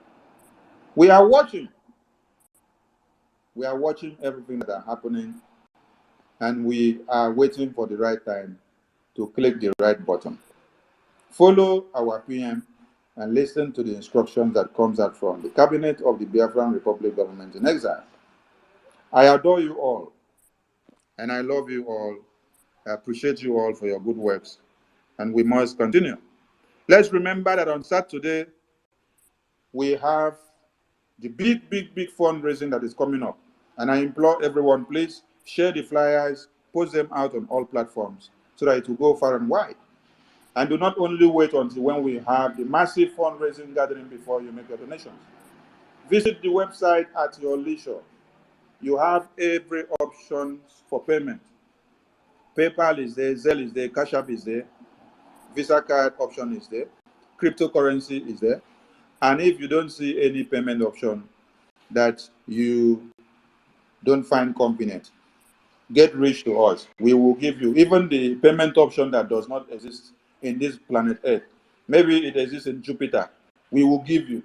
We are watching. We are watching everything that is happening, and we are waiting for the right time to click the right button. Follow our PM and listen to the instructions that comes out from the cabinet of the Biafran Republic government in exile. I adore you all, and I love you all. I appreciate you all for your good works, and we must continue. Let's remember that on Saturday, we have the big fundraising that is coming up. And I implore everyone, please share the flyers, post them out on all platforms so that it will go far and wide. And do not only wait until when we have the massive fundraising gathering before you make your donations. Visit the website at your leisure. You have every option for payment. PayPal is there, Zelle is there, Cash App is there, Visa card option is there, cryptocurrency is there. And if you don't see any payment option that you don't find convenient, get rich to us. We will give you even the payment option that does not exist in this planet Earth. Maybe it exists in Jupiter. We will give you.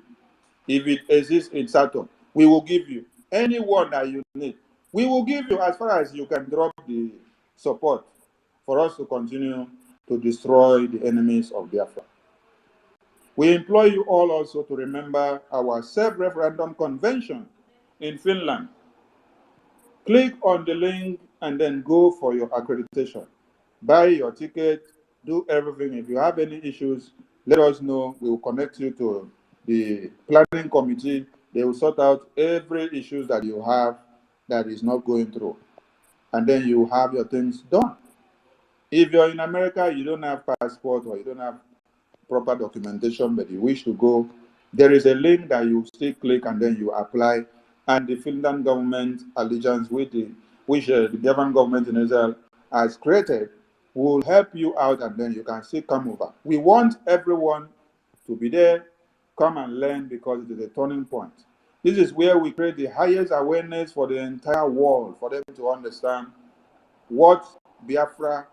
If it exists in Saturn, we will give you. Any one that you need, we will give you as far as you can drop the support for us to continue to destroy the enemies of Biafra. We implore you all also to remember our self-referendum convention in Finland. Click on the link and then go for your accreditation. Buy your ticket, do everything. If you have any issues, let us know. We will connect you to the planning committee. They will sort out every issue that you have that is not going through. And then you have your things done. If you're in America, you don't have passport or you don't have proper documentation, but you wish to go, there is a link that you still click and then you apply. And the Finland government allegiance with which the Gabon government in Israel has created will help you out, and then you can still come over. We want everyone to be there, come and learn, because it is a turning point. This is where we create the highest awareness for the entire world, for them to understand what Biafra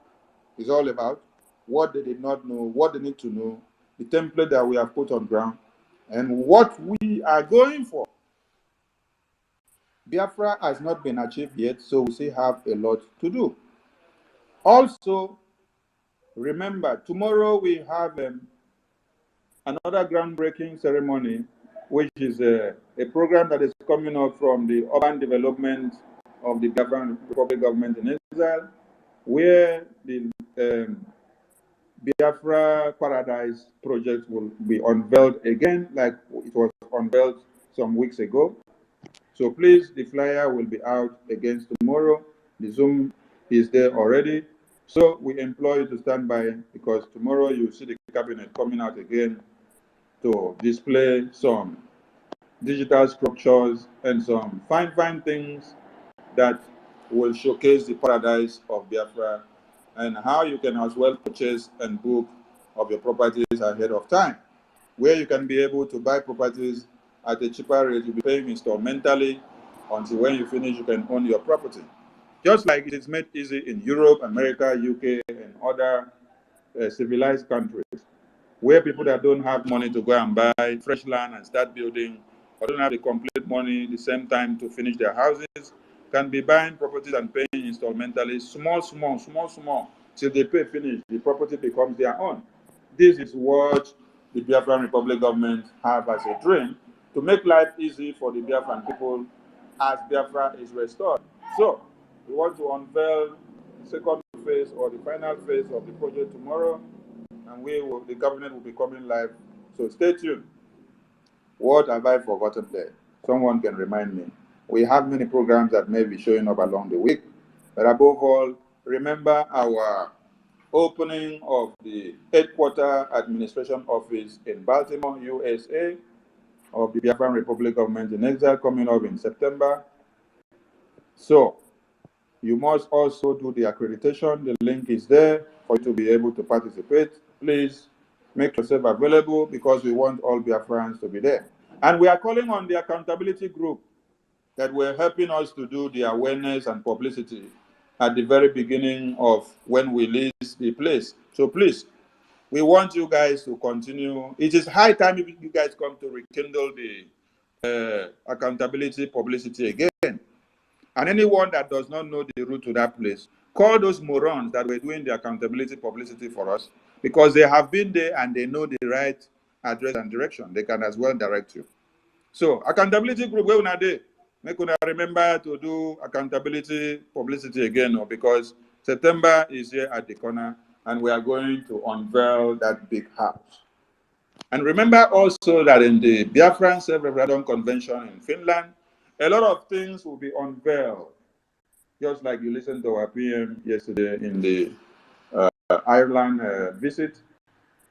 is all about, what they did not know, what they need to know, the template that we have put on ground, and what we are going for. Biafra has not been achieved yet, so we still have a lot to do. Also, remember, tomorrow we have another groundbreaking ceremony, which is a program that is coming up from the urban development of the Biafran Republic government in Israel, where the Biafra Paradise project will be unveiled again, like it was unveiled some weeks ago. So please, the flyer will be out again tomorrow. The Zoom is there already. So we implore you to stand by, because tomorrow you see the cabinet coming out again to display some digital structures and some fine things that will showcase the paradise of Biafra, and how you can as well purchase and book of your properties ahead of time, where you can be able to buy properties at a cheaper rate. You'll be paying instrumentally until when you finish, you can own your property. Just like it is made easy in Europe, America, UK, and other civilized countries, where people that don't have money to go and buy fresh land and start building, or don't have the complete money at the same time to finish their houses, can be buying properties and paying instrumentally, small, till they pay finish. The property becomes their own. This is what the Biafran Republic government have as a dream, to make life easy for the Biafran people as Biafra is restored. So, we want to unveil the second phase or the final phase of the project tomorrow, and the cabinet will be coming live. So stay tuned. What have I forgotten there? Someone can remind me. We have many programs that may be showing up along the week, but above all, remember our opening of the headquarter administration office in Baltimore, USA, of the Biafran Republic government in exile, coming up in September. So you must also do the accreditation. The link is there for you to be able to participate. Please make yourself available, because we want all Biafrans to be there. And we are calling on the accountability group that were helping us to do the awareness and publicity at the very beginning of when we lease the place. So please, we want you guys to continue. It is high time you guys come to rekindle the accountability publicity again. And anyone that does not know the route to that place, call those morons that were doing the accountability publicity for us, because they have been there and they know the right address and direction. They can as well direct you. So, accountability group, where una dey? Make una remember to do accountability publicity again, because September is here at the corner and we are going to unveil that big house. And remember also that in the Biafran Self-Referendum Convention in Finland, a lot of things will be unveiled. Just like you listened to our PM yesterday in the Ireland visit,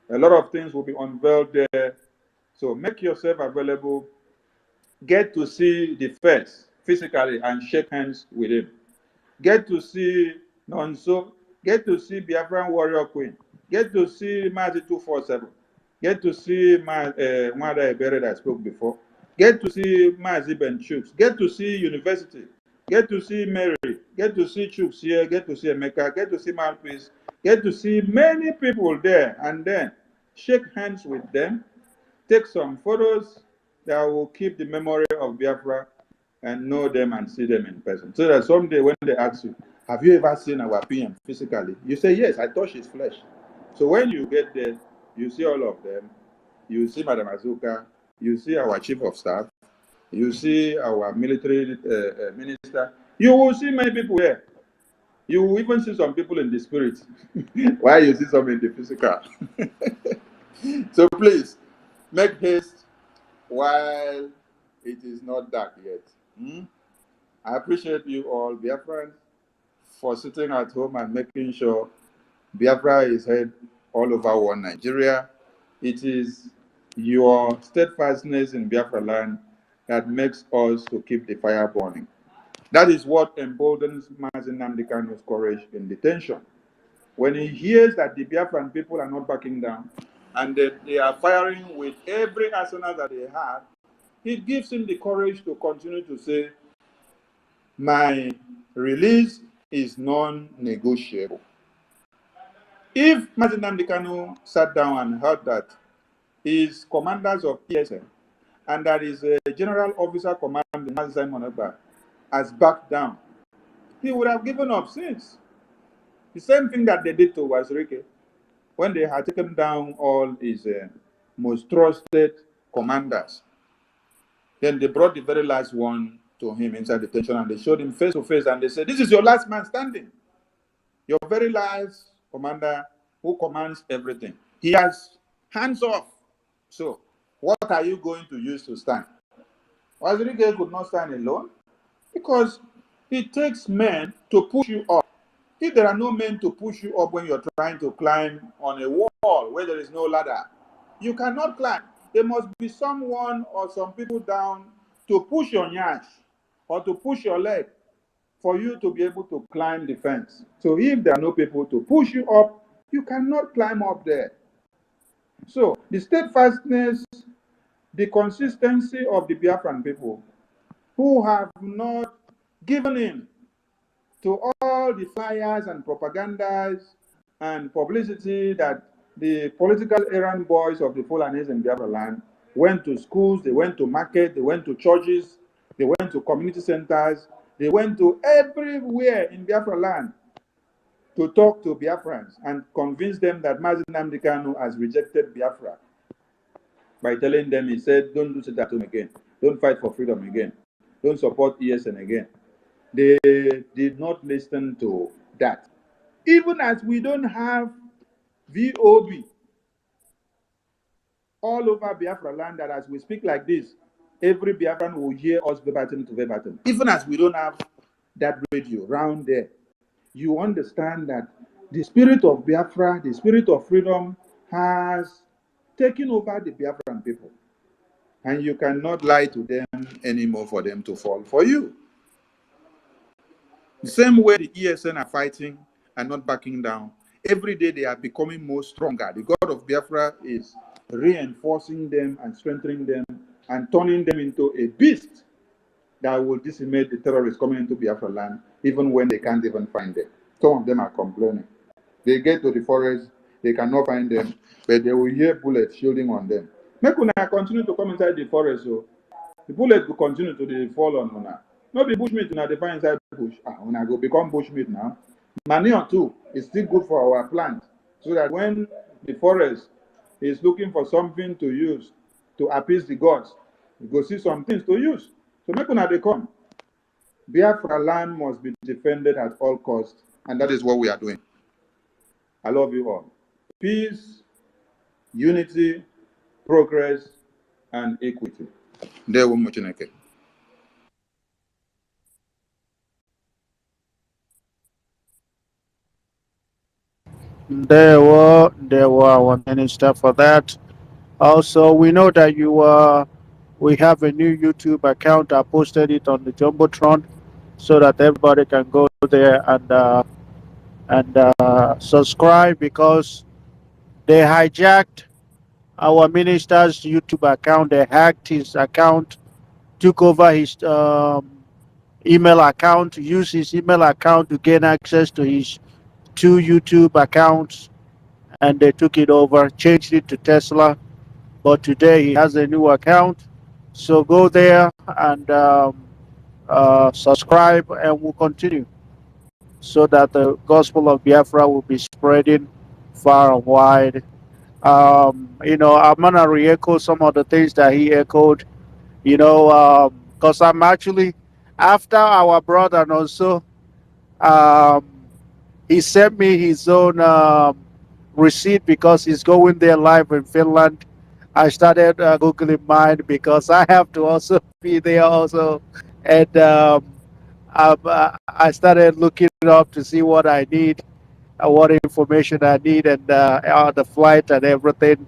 a lot of things will be unveiled there. So make yourself available. Get to see the face physically and shake hands with him. Get to see Nonso. Get to see Biafran Warrior Queen. Get to see Mazi 247. Get to see Mwada Ebere that I spoke before. Get to see Mazi Ben Chuks. Get to see University. Get to see Mary. Get to see Chuks here. Get to see Emeka. Get to see Malpeace. Get to see many people there, and then shake hands with them. Take some photos that will keep the memory of Biafra and know them and see them in person. So that someday when they ask you, have you ever seen our PM physically? You say, yes, I touch his flesh. So when you get there, you see all of them. You see Madam Azuka. You see our chief of staff. You see our military minister. You will see many people there. You will even see some people in the spirit, while you see some in the physical. So please, make haste while it is not dark yet. I appreciate you all, Biafrans, for sitting at home and making sure Biafra is heard all over one Nigeria. It is your steadfastness in Biafra land that makes us to keep the fire burning. That is what emboldens Mazi Nnamdi Kanu's courage in detention. When he hears that the Biafran people are not backing down and that they are firing with every arsenal that they have, it gives him the courage to continue to say, my release is non-negotiable. If Mazi Nnamdi Kanu sat down and heard that his commanders of ESN and that his general officer commanding Mazi Simon Ekpa has backed down, he would have given up since. The same thing that they did to Wazirike when they had taken down all his most trusted commanders. Then they brought the very last one to him inside detention and they showed him face to face and they said, this is your last man standing. Your very last commander who commands everything. He has hands off. So what are you going to use to stand? Wazirike could not stand alone because it takes men to push you up. If there are no men to push you up when you're trying to climb on a wall where there is no ladder, you cannot climb. There must be someone or some people down to push your nyash or to push your leg for you to be able to climb the fence. So if there are no people to push you up, you cannot climb up there. So the steadfastness, the consistency of the Biafran people who have not given in to all the flyers and propagandas and publicity that the political errand boys of the Fulanis in Biafra land went to schools, they went to market, they went to churches, they went to community centers, they went to everywhere in Biafra land to talk to Biafrans and convince them that Mazi Nnamdi Kanu has rejected Biafra by telling them, he said, don't do sit at home again, don't fight for freedom again, don't support ESN again. They did not listen to that. Even as we don't have VOB all over Biafra land, that as we speak like this, every Biafran will hear us verbatim to verbatim. Even as we don't have that radio round there, you understand that the spirit of Biafra, the spirit of freedom has taken over the Biafran people. And you cannot lie to them anymore for them to fall for you. The same way the ESN are fighting and not backing down, every day they are becoming more stronger. The God of Biafra is reinforcing them and strengthening them and turning them into a beast that will decimate the terrorists coming into Biafra land even when they can't even find them. Some of them are complaining. They get to the forest, they cannot find them, but they will hear bullets shooting on them. Make una continue to come inside the forest, so the bullet will continue to fall on una. No be bushmeat una dey find inside bush. Una go become bushmeat now. Manure too is still good for our plant, so that when the forest is looking for something to use to appease the gods, you go see some things to use. So make una dey come. Biafra land must be defended at all costs, and that is what we are doing. I love you all. Peace, unity, progress, and equity. Ndewo Chineke. There were our minister for that. Also, we know that we have a new YouTube account. I posted it on the Jumbotron so that everybody can go there and subscribe, because they hijacked our minister's YouTube account. They hacked his account, took over his email account, used his email account to gain access to his 2 YouTube accounts, and they took it over, changed it to Tesla. But today he has a new account. So go there and subscribe, and we'll continue so that the gospel of Biafra will be spreading far and wide. I'm going to re-echo some of the things that he echoed, because I'm actually, after our brother and also, he sent me his own receipt because he's going there live in Finland. I started Googling mine because I have to also be there also. And I started looking up to see what I need, what information I need, and the flight and everything.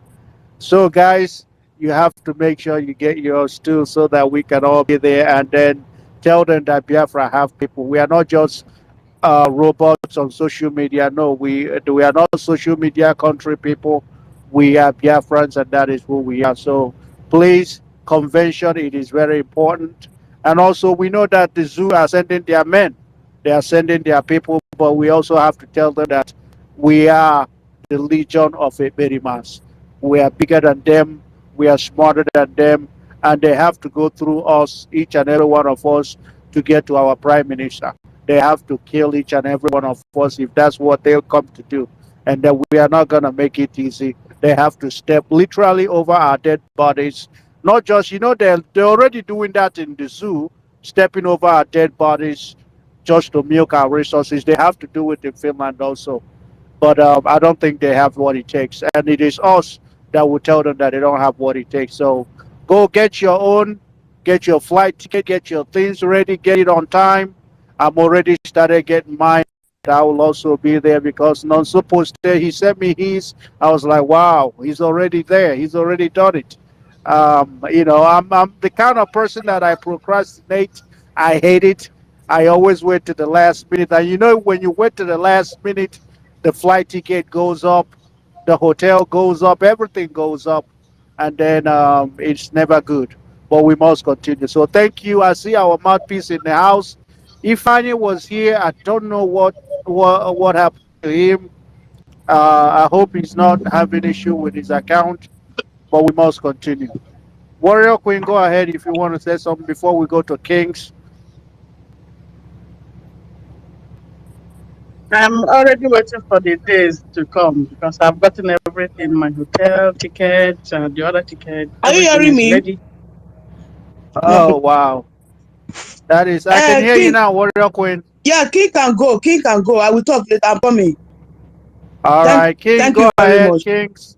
So, guys, you have to make sure you get yours too, so that we can all be there, and then tell them that Biafra have people. We are not just robots on social media. No, we are not social media country people. We are Biafrans, and that is who we are. So please, convention, it is very important. And also, we know that the zoo are sending their men, they are sending their people, but we also have to tell them that we are the legion of a Berimas. We are bigger than them, we are smarter than them, and they have to go through us, each and every one of us, to get to our prime minister. They have to kill each and every one of us if that's what they'll come to do. And then we are not going to make it easy. They have to step literally over our dead bodies. Not just, they're already doing that in the zoo, stepping over our dead bodies just to milk our resources. They have to do it in Finland also. But I don't think they have what it takes. And it is us that will tell them that they don't have what it takes. So go get your own, get your flight ticket, get your things ready, get it on time. I'm already started getting mine. I will also be there because Nonso posted. He sent me his. I was like, wow, he's already there. He's already done it. I'm the kind of person that I procrastinate. I hate it. I always wait to the last minute. And when you wait to the last minute, the flight ticket goes up, the hotel goes up, everything goes up, and then it's never good. But we must continue. So thank you. I see our mouthpiece in the house. Ifani was here. I don't know what happened to him. I hope he's not having issue with his account, but we must continue. Warrior Queen, go ahead if you want to say something before we go to Kings. I'm already waiting for the days to come because I've gotten everything, my hotel ticket and the other ticket. Are you hearing me? Ready. Oh, wow. That is, I can hear you now, Warrior Queen. Yeah, King can go. King can go. I will talk later. I'm coming. All right, King, thank go you very ahead, much. Kings.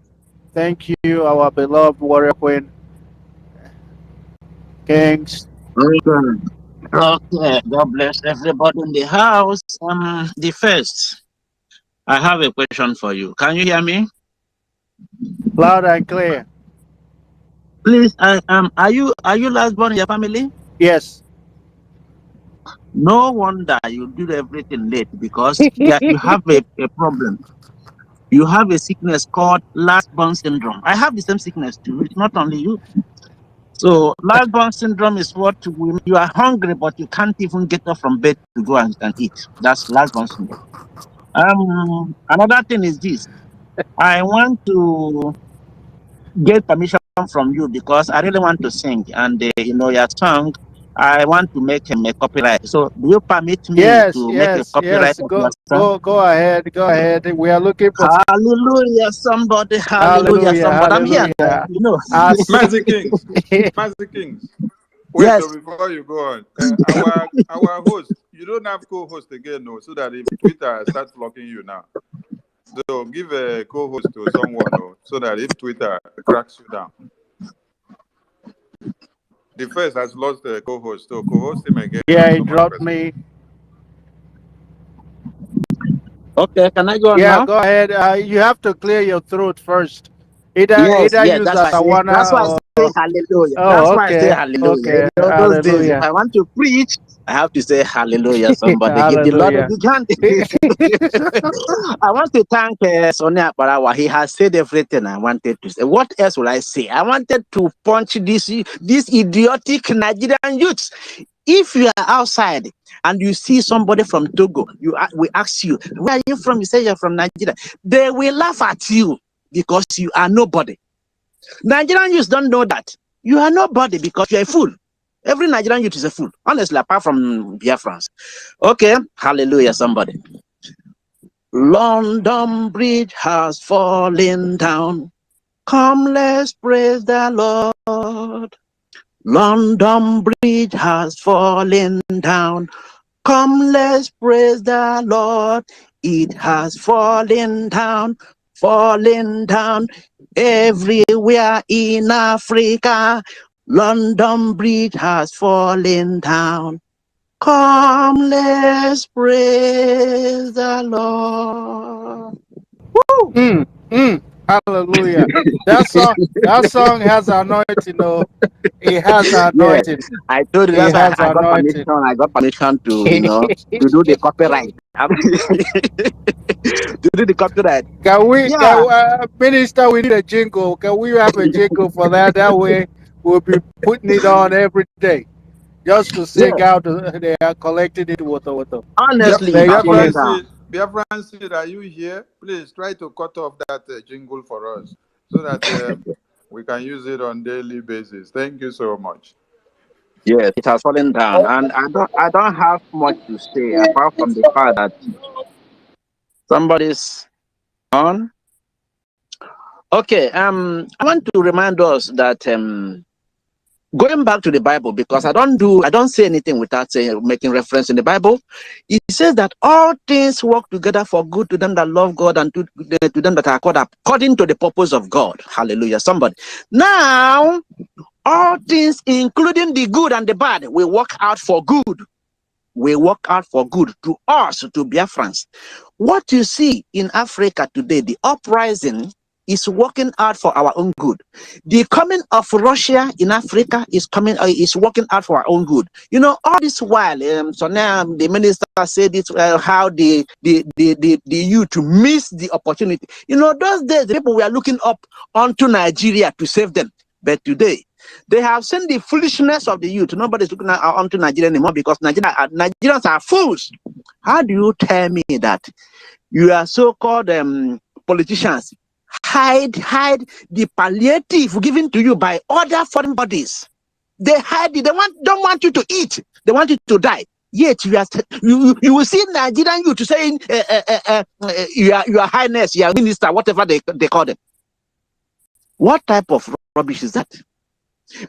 Thank you, our beloved Warrior Queen. Kings. Okay, God bless everybody in the house. The first, I have a question for you. Can you hear me? Loud and clear. Please, are you last born in your family? Yes. No wonder you do everything late because you have a problem. You have a sickness called last born syndrome. I have the same sickness too. It's not only you. So last born syndrome is what you are hungry, but you can't even get up from bed to go and eat. That's last born syndrome. Another thing is this. I want to get permission from you because I really want to sing, and your song, I want to make a copyright. So do you permit me Yes, to make a yes, copyright yes. of your song? Go ahead, go ahead. We are looking for Hallelujah, somebody, hallelujah, hallelujah, somebody. I'm here, hallelujah. As Master Kings, Master Kings. Wait, Yes. so before you go on, our host, you don't have co-host again, no, so that if Twitter starts blocking you now, so give a co-host to someone, no, so that if Twitter cracks you down. The first has lost a co-host, so co-host him again. yeah, And he some other dropped person. me. Okay, can I go on Yeah, now? go ahead. You have to clear your throat first. Yes, Either yes, use that's why I say, that's Awana why I or say hallelujah. That's oh, why I say okay, hallelujah. okay, Those days, if hallelujah, I want to preach, I have to say hallelujah. Somebody give the Lord a hallelujah. big hand. I want to thank Sonia Barawa. He has said everything I wanted to say. What else will I say? I wanted to punch these idiotic Nigerian youths. If you are outside and you see somebody from Togo, we ask you, where are you from? You say you're from Nigeria. They will laugh at you because you are nobody. Nigerian youths don't know that. You are nobody because you're a fool. Every Nigerian youth is a fool, honestly, apart from BIAFRAs. Okay, hallelujah, somebody. London Bridge has fallen down. Come, let's praise the Lord. London Bridge has fallen down. Come, let's praise the Lord. It has fallen down, everywhere in Africa. London Bridge has fallen down. Come, let's praise the Lord. Hallelujah. That song has anointing, though. It has Yeah, anointing. I told you It that's why has I got permission. anointing. I got permission to, to do the copyright. To do the copyright. Yeah. Minister, we need a jingle. Can we have a jingle for that? That way we'll be putting it on every day. Just to sing Yeah. out, they are collecting it with the. Honestly, it Thank has fallen you. down. Biafran Seed, are you here? Please try to cut off that jingle for us so that we can use it on daily basis. Thank you so much. Yes, it has fallen down, and I don't have much to say apart from the fact that somebody's on. Okay, I want to remind us that going back to the Bible, because I don't say anything without making reference in the Bible. It says that all things work together for good to them that love God and to them that are called according to the purpose of God. Hallelujah. Somebody. Now, all things, including the good and the bad, will work out for good. Will work out for good to us, to Biafrans. What you see in Africa today, the uprising, is working out for our own good. The coming of Russia in Africa is working out for our own good. All this while, so now the minister said it, how the youth miss the opportunity. Those days the people were looking up onto Nigeria to save them, but today they have seen the foolishness of the youth. Nobody's looking onto Nigeria anymore because Nigerians are fools. How do you tell me that you are so-called politicians hide the palliative given to you by other foreign bodies? They hide it. They don't want you to eat. They want you to die. Yet you will see Nigerian youth saying, your highness, your minister, whatever they call them. What type of rubbish is that?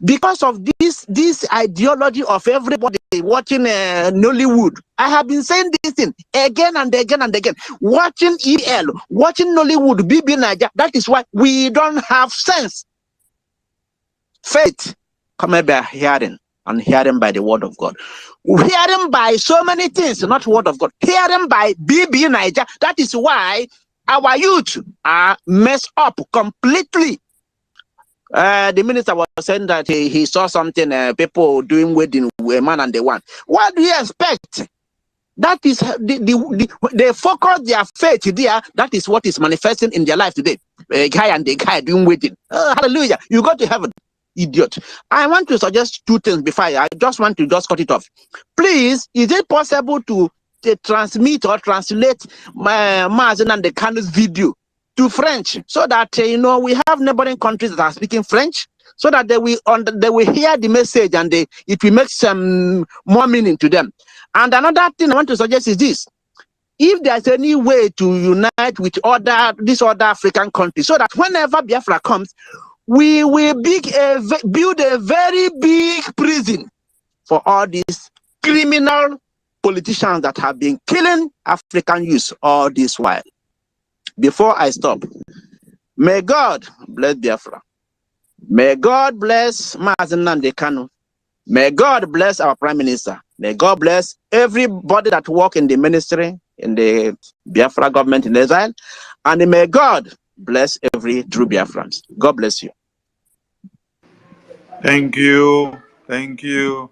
Because of this ideology of everybody watching Nollywood, I have been saying this thing again and again and again. Watching EL, watching Nollywood, Bbnaija. That is why we don't have sense. Faith come by hearing, and hearing by the word of God. Hearing by so many things, not word of God. Hearing by Bbnaija. That is why our youth are messed up completely. The minister was saying that he saw something, people doing wedding with a man and the one. What do you expect? That is they focus their faith there. That is what is manifesting in their life today. A guy and the guy doing wedding. Hallelujah! You go to heaven. idiot. I want to suggest two things before I just want to cut it off. Please, is it possible to transmit or translate Mazen and the Kanu's video to French so that we have neighboring countries that are speaking French, so that they will hear the message and it will make some more meaning to them. And another thing I want to suggest is this: if there's any way to unite with these other African countries, so that whenever Biafra comes, we will build a very big prison for all these criminal politicians that have been killing African youth all this while. Before I stop, may God bless Biafra. May God bless Mazen Nnamdi Kanu. May God bless our Prime Minister. May God bless everybody that work in the ministry, in the Biafra government in exile. And may God bless every true Biafrans. God bless you. Thank you. Thank you.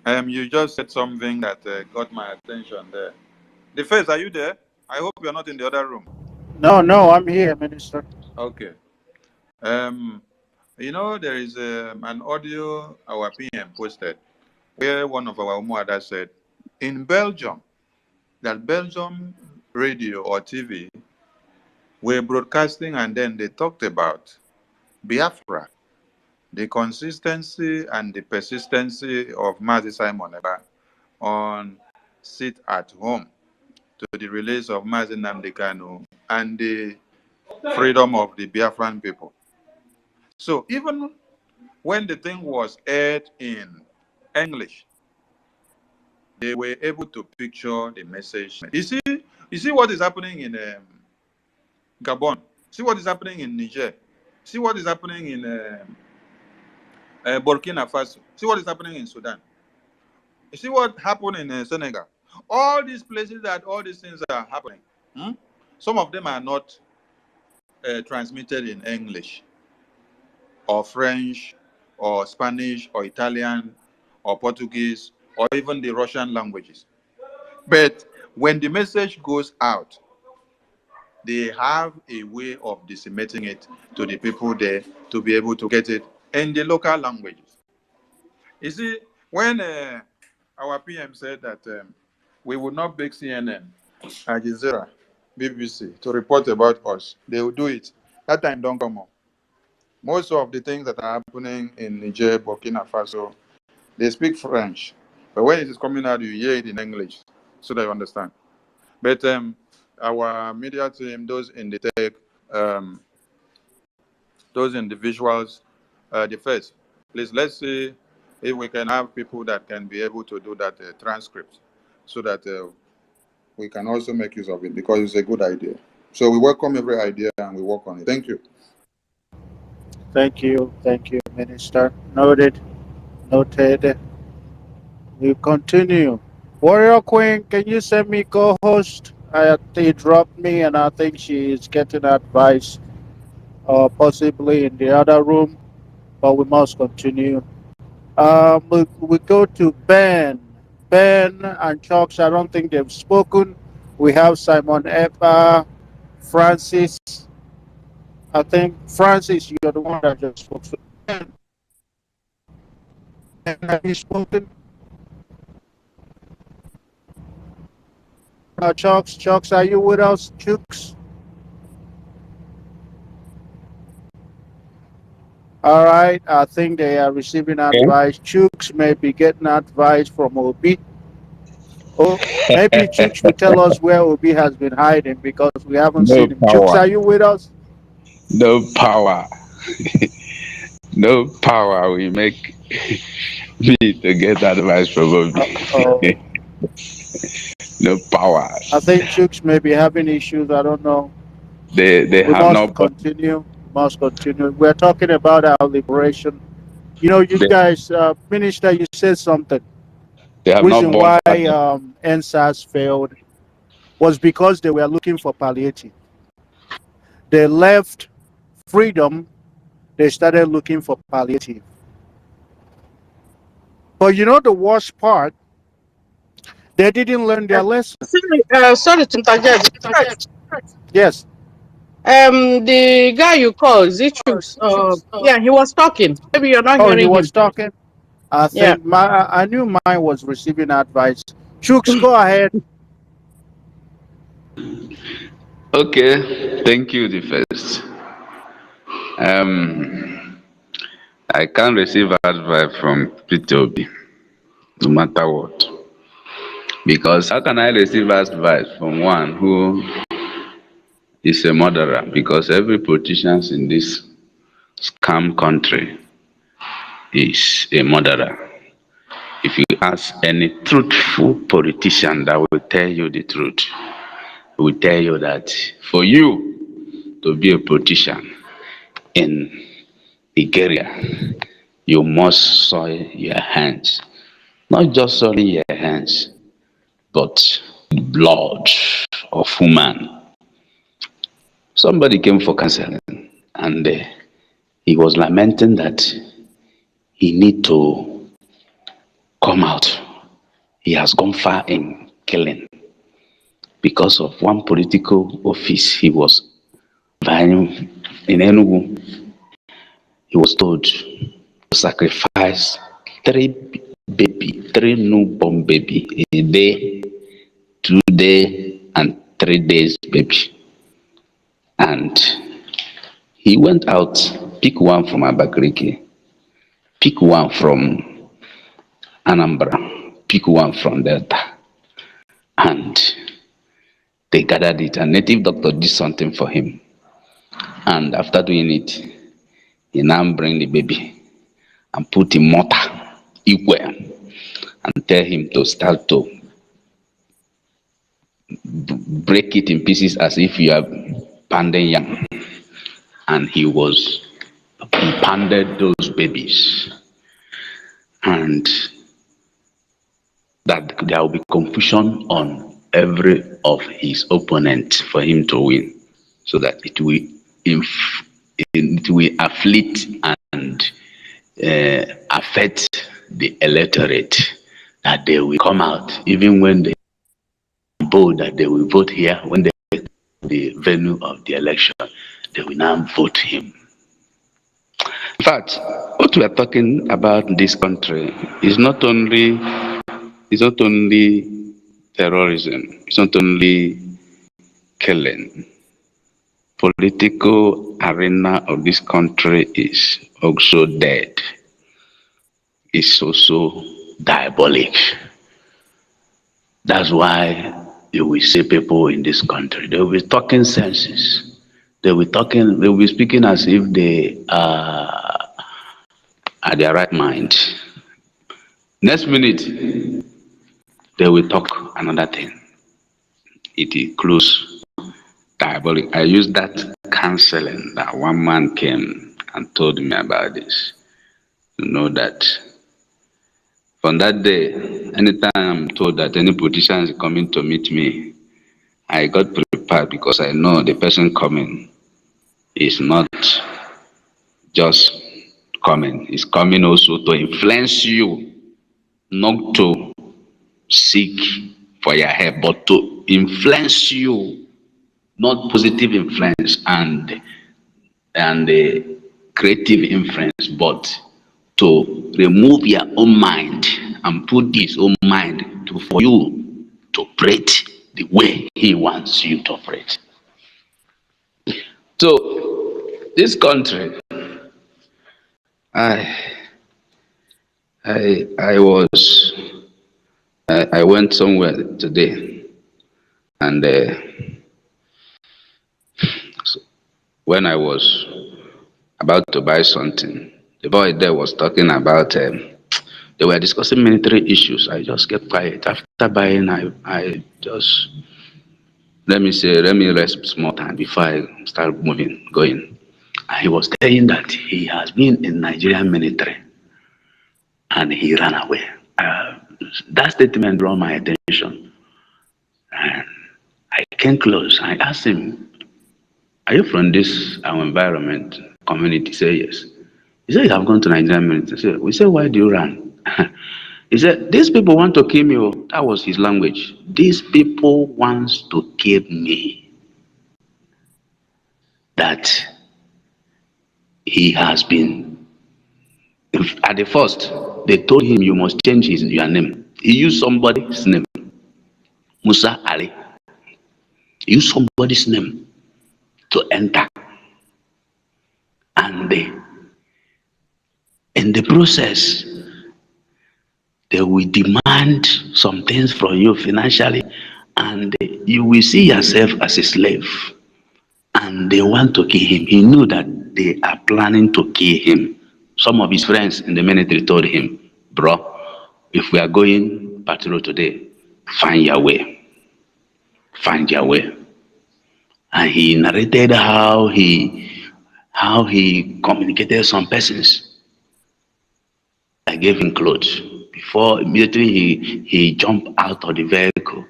You just said something that got my attention there. The face, are you there? I hope you're not in the other room. No, I'm here, Minister. Okay. There is an audio our PM posted where one of our Umuada said, in Belgium, that Belgium radio or TV were broadcasting, and then they talked about Biafra, the consistency and the persistency of Mazi Simon Eba on sit at home to the release of Mazi Nnamdi Kanu and the freedom of the Biafran people. So even when the thing was aired in English, they were able to picture the message. You see what is happening in Gabon. See what is happening in Niger. See what is happening in Burkina Faso. See what is happening in Sudan. You see what happened in Senegal. All these places that all these things are happening. Some of them are not transmitted in English or French or Spanish or Italian or Portuguese or even the Russian languages. But when the message goes out, they have a way of disseminating it to the people there to be able to get it in the local languages. You see, when our PM said that we would not beg CNN, Al Jazeera, BBC to report about us, they will do it. That time don't come on. Most of the things that are happening in Niger, Burkina Faso, they speak French. But when it is coming out, you hear it in English so that you understand. But our media team, those in the tech, those in the visuals, the first, please, let's see if we can have people that can be able to do that transcript so that we can also make use of it, because it's a good idea. So we welcome every idea and we work on it. Thank you. Thank you, Minister. Noted. We continue. Warrior Queen, can you send me co-host? They dropped me, and I think she is getting advice, possibly in the other room, but we must continue. We go to Ben and Chucks. I don't think they've spoken. We have Simon Epa, Francis. I think, Francis, you're the one that just spoke. So Ben, have you spoken? Chucks, are you with us? Chooks? All right, I think they are receiving advice. Chooks may be getting advice from Obi. Oh, maybe Chooks will tell us where Obi has been hiding, because we haven't seen him. Chooks, are you with us? No power. No power will make me to get advice from Obi. No power. I think Chooks may be having issues. I don't know. They have must continue. Must continue. We're talking about our liberation. You guys, Minister, you said something. The reason why NSAS failed was because they were looking for palliative. They left freedom. They started looking for palliative. But the worst part, they didn't learn their lesson. Sorry to interject. Yes. The guy you call, Zichus, yeah, he was talking. Maybe you're not Oh, he hearing him. was talking. I Yeah. think I knew mine was receiving advice. Chooks, go ahead. Okay, thank you, the first. I can't receive advice from P2B, no matter what. Because how can I receive advice from one who is a murderer? Because every politician in this scam country is a murderer. If you ask any truthful politician that will tell you the truth, will tell you that for you to be a politician in Nigeria, you must soil your hands. Not just soiling your hands, but blood of human. Somebody came for counseling and he was lamenting that he need to come out. He has gone far in killing because of one political office he was vying in Enugu. He was told to sacrifice three newborn baby, a day, 2 days, and 3 days baby. And he went out, pick one from Abakaliki, pick one from Anambra, pick one from Delta. And they gathered it. A native doctor did something for him. And after doing it, he now bring the baby and put in mortar, equal, and tell him to start to break it in pieces as if you are pounding yam. And he pounded those babies. And that there will be confusion on every of his opponents for him to win, so that it will afflict and affect the electorate, that they will come out even when they vote, that they will vote here. When they the venue of the election, they will now vote him. In fact, what we are talking about in this country is not only terrorism, it's not only killing. Political arena of this country is also dead. It's also diabolic. That's why you will see people in this country, they will be talking senses. They will be speaking as if they are at their right mind. Next minute, they will talk another thing. It includes diabolic. I used that counseling that one man came and told me about this. To know that from that day, anytime I'm told that any politician is coming to meet me, I got prepared, because I know the person coming is not just coming. It's coming also to influence you, not to seek for your help, but to influence you, not positive influence and the creative influence, but to remove your own mind and put his own mind for you to operate the way he wants you to operate. So this country, I went somewhere today, and when I was about to buy something, the boy there was talking about, they were discussing military issues. I just kept quiet. After buying, I just, let me rest small time before I start going. And he was saying that he has been in Nigerian military and he ran away. That statement drew my attention. And I came close. I asked him, "Are you from this our environment community?" He said, "Yes." He said, "You have gone to Nigerian military." We said, "Why do you run?" He said, "These people want to kill me." Oh, that was his language. "These people want to kill me." that he has been, at the first, they told him you must change your name. He used somebody's name, Musa Ali. He used somebody's name to enter. And in the process, they will demand some things from you financially, and you will see yourself as a slave. And they want to kill him. He knew that they are planning to kill him. Some of his friends in the military told him, bro, if we are going patrol today, find your way. Find your way. And he narrated how he communicated some persons. I gave him clothes. Before immediately he jumped out of the vehicle,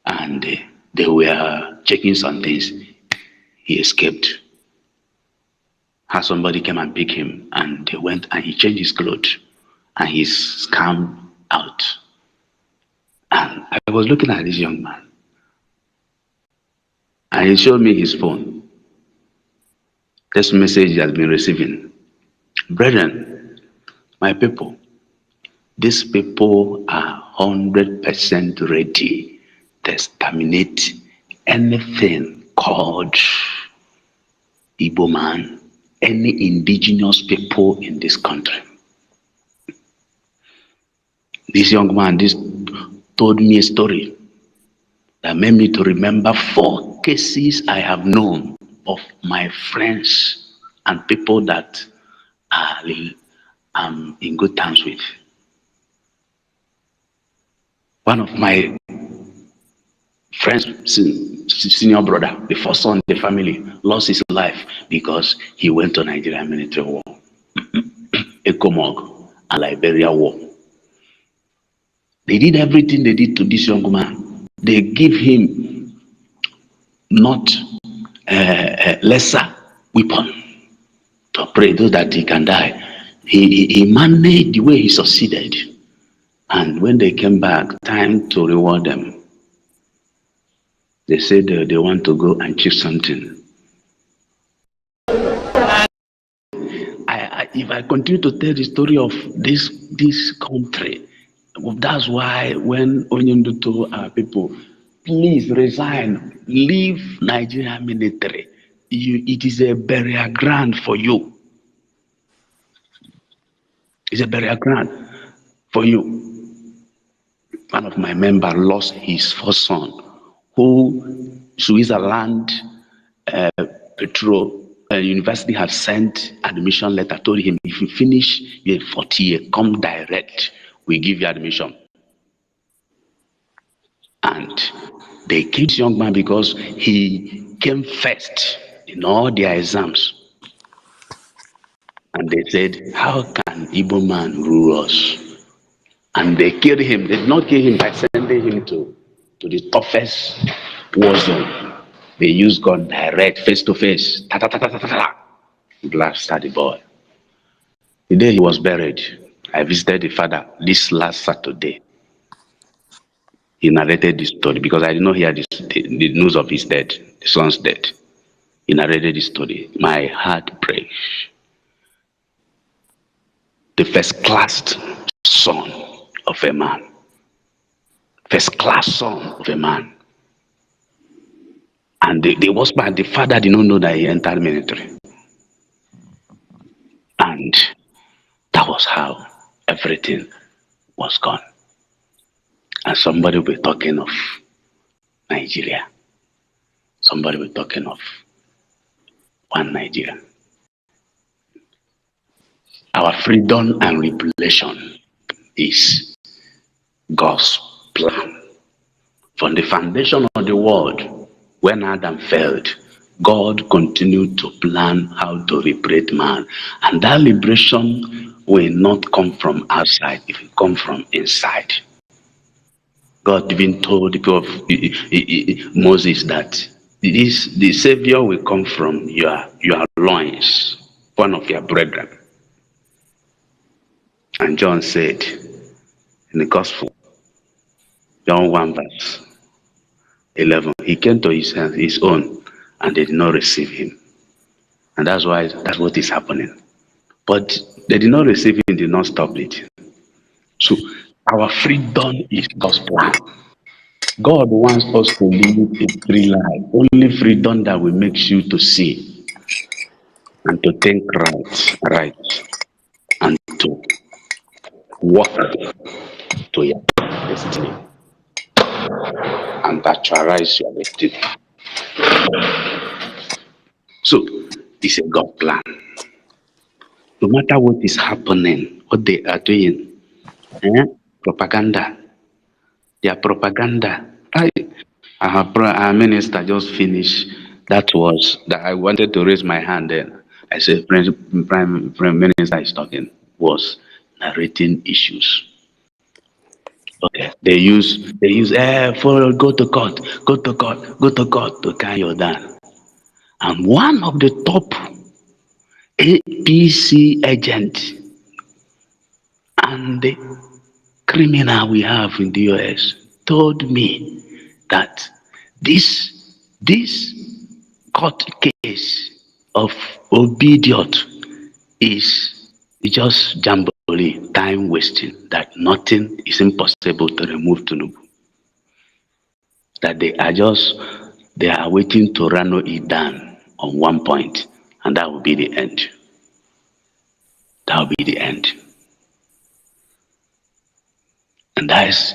and they were checking some things. He escaped. How somebody came and picked him, and they went and he changed his clothes, and he scammed out. And I was looking at this young man, and he showed me his phone. This message he has been receiving. Brethren, my people, these people are 100% ready to exterminate anything called Igbo man, any indigenous people in this country. This young man told me a story that made me to remember 4 cases I have known of my friends and people that I'm in good terms with. One of my friends, senior brother, the first son in the family, lost his life because he went to Nigerian military war, Ecomog and Liberia war. They did everything they did to this young man. They give him not a lesser weapon to pray so that he can die. He managed the way he succeeded. And when they came back, time to reward them. They said they want to go and choose something. If I continue to tell the story of this country, that's why when Onyendu told our people, please resign, leave Nigeria military. It is a burial ground for you. It's a burial ground for you. One of my members lost his first son, who Switzerland University had sent admission letter, told him, if you finish your 40 year, come direct, we give you admission. And they killed this young man because he came first in all their exams. And they said, how can Igbo man rule us? And they killed him. They did not kill him by sending him to the toughest war zone. They used gun direct, face to face. Blasted the boy. The day he was buried, I visited the father this last Saturday. He narrated this story because I did not hear the news of his death, the son's death. He narrated this story. My heart breaks. The first class son of a man. First class son of a man. And the father did not know that he entered military. And that was how everything was gone. And somebody will be talking of Nigeria. Somebody will be talking of one Nigeria. Our freedom and liberation is God's plan. From the foundation of the world, when Adam failed, God continued to plan how to liberate man. And that liberation will not come from outside, it will come from inside. God even told the people of Moses that the Savior will come from your loins, one of your brethren. And John said in the Gospel, John 1 verse 11, he came to his own and they did not receive him. And that's what is happening. But they did not receive it, did not stop it. So our freedom is God's plan. God wants us to live a free life. Only freedom that will make you to see and to think right, and to walk to your destiny and actualize your destiny. So it's a God plan. No matter what is happening, what they are doing, propaganda, their propaganda. Our minister just finished. That was that I wanted to raise my hand then. I said, Prime Minister is talking, was narrating issues. Okay. They use go to court, go to court, go to court to carry you down. And one of the top APC agent and the criminal we have in the US told me that this court case of Obediot is just jamboree, time wasting, that nothing is impossible to remove Tinubu. That they are waiting to run it down on one point, and that will be the end. That will be the end. And that is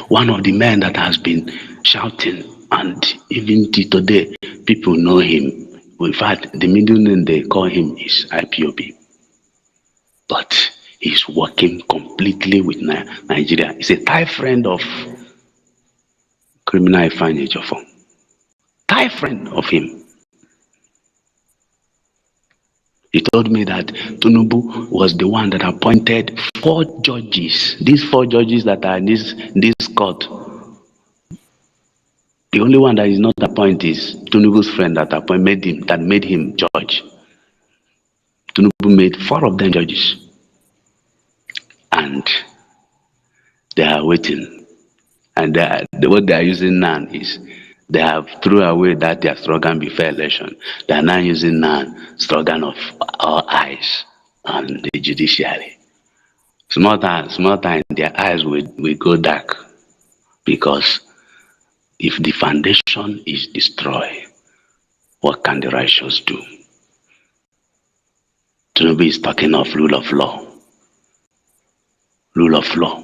one of the men that has been shouting, and even till today, people know him. In fact, the middle name they call him is IPOB. But he's working completely with Nigeria. He's a Thai friend of criminal Ifeanyi Ejiofor. Thai friend of him. He told me that Tinubu was the one that appointed 4 judges. These 4 judges that are in this court. The only one that is not appointed is Tinubu's friend that made him judge. Tinubu made 4 of them judges. And they are waiting. And what they are using now is they have threw away that their slogan before election. They are now using now slogan of all eyes on the judiciary. Small time, their eyes will go dark, because if the foundation is destroyed, what can the righteous do? Tinubu is talking of rule of law. Rule of law.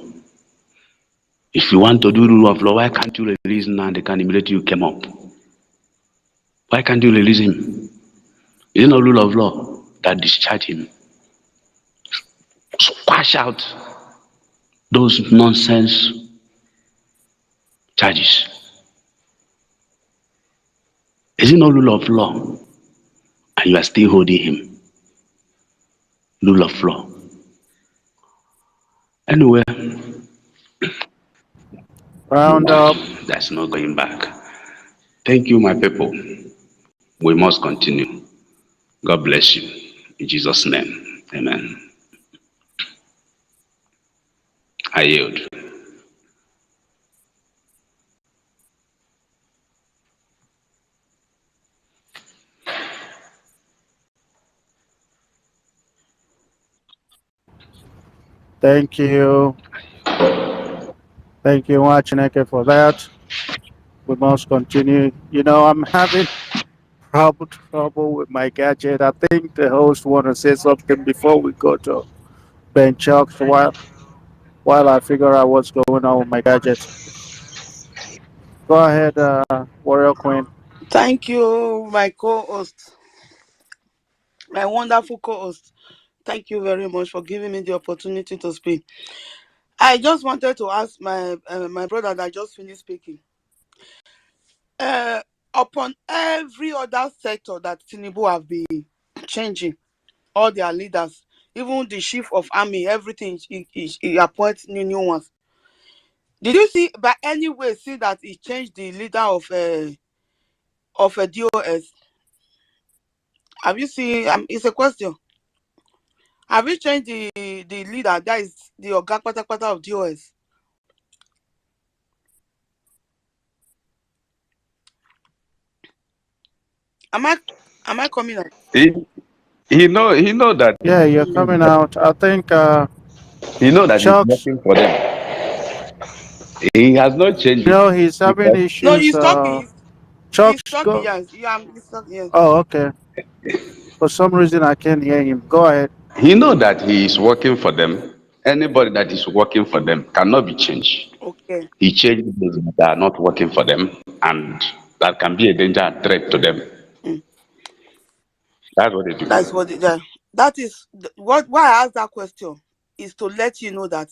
If you want to do rule of law, why can't you release now the candidate you came up? Why can't you release him? Is it not rule of law that discharge him? Squash out those nonsense charges. Is it not rule of law? And you are still holding him. Rule of law. Anyway, Round up. there's no going back. Thank you, my people. We must continue. God bless you. In Jesus' name, amen. I yield. Thank you. Thank you, Wachineke, for that. We must continue. You know, I'm having trouble with my gadget. I think the host want to say something before we go to Ben Chuck's while I figure out what's going on with my gadget. Go ahead, Warrior Queen. Thank you, my co-host, my wonderful co-host. Thank you very much for giving me the opportunity to speak. I just wanted to ask my brother that just finished speaking. Upon every other sector that Tinubu have been changing, all their leaders, even the chief of army, everything, he appoints new ones. Did you see by any way see that he changed the leader of a DOS? Have you seen? It's a question. Have you changed the leader? That is the Oga Patapata of DOS. Am Am I coming out? He know that Yeah, you're coming out. I think he know that he's Chuck's, working for them. He has not changed you it know, he's having because No, issues. he's talking. He's Chuck's talking. go. Yes. Yeah, he's talking. Yes. Oh, okay. For some reason, I can't hear him. Go ahead. he know that he is working for them. Anybody that is working for them cannot be changed. Okay. He changed those that are not working for them, and that can be a danger and threat to them. Mm. That's what it That's is. what. That is what. Why I asked that question is to let you know that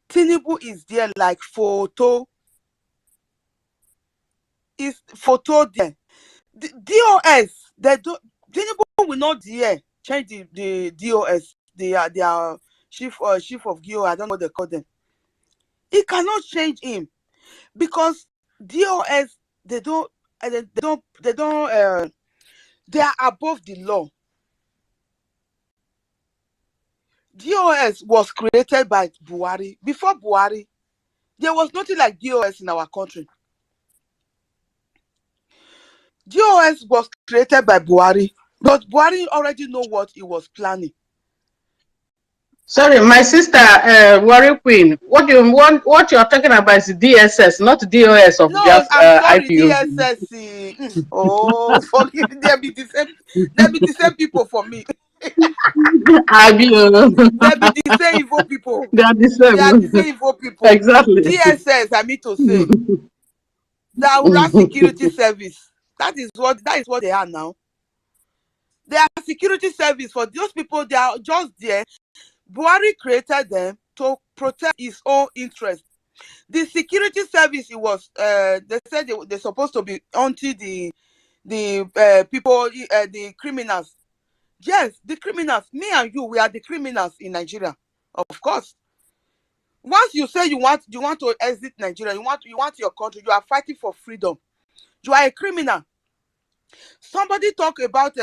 Tinubu is there like photo. Is photo there? DOS. They do. Tinubu will not there change the DOS. They are chief of GO. I don't know what they call them. He cannot change him because DOS they don't they are above the law. DOS was created by Buhari. Before Buhari, there was nothing like DOS in our country. DOS was created by Buhari, but Buhari already know what he was planning. Sorry, my sister, Warrior Queen. What you want? What you're talking about is DSS, not DOS of No, I'm sorry, IPOB. DSS. Oh, forgive me. There be the same people for me. IPO. There be the same evil people. They are the They are the same. same evil people. Exactly. DSS, I mean to say, that security service. That is what they are now. They are security service for those people. They are just there. Buhari created them to protect his own interest. The security service, it was they said they're supposed to be until the people, the criminals. Yes, the criminals. Me and you, we are the criminals in Nigeria, of course. Once you say you want to exit Nigeria, you want your country, you are fighting for freedom. You are a criminal. Somebody talk about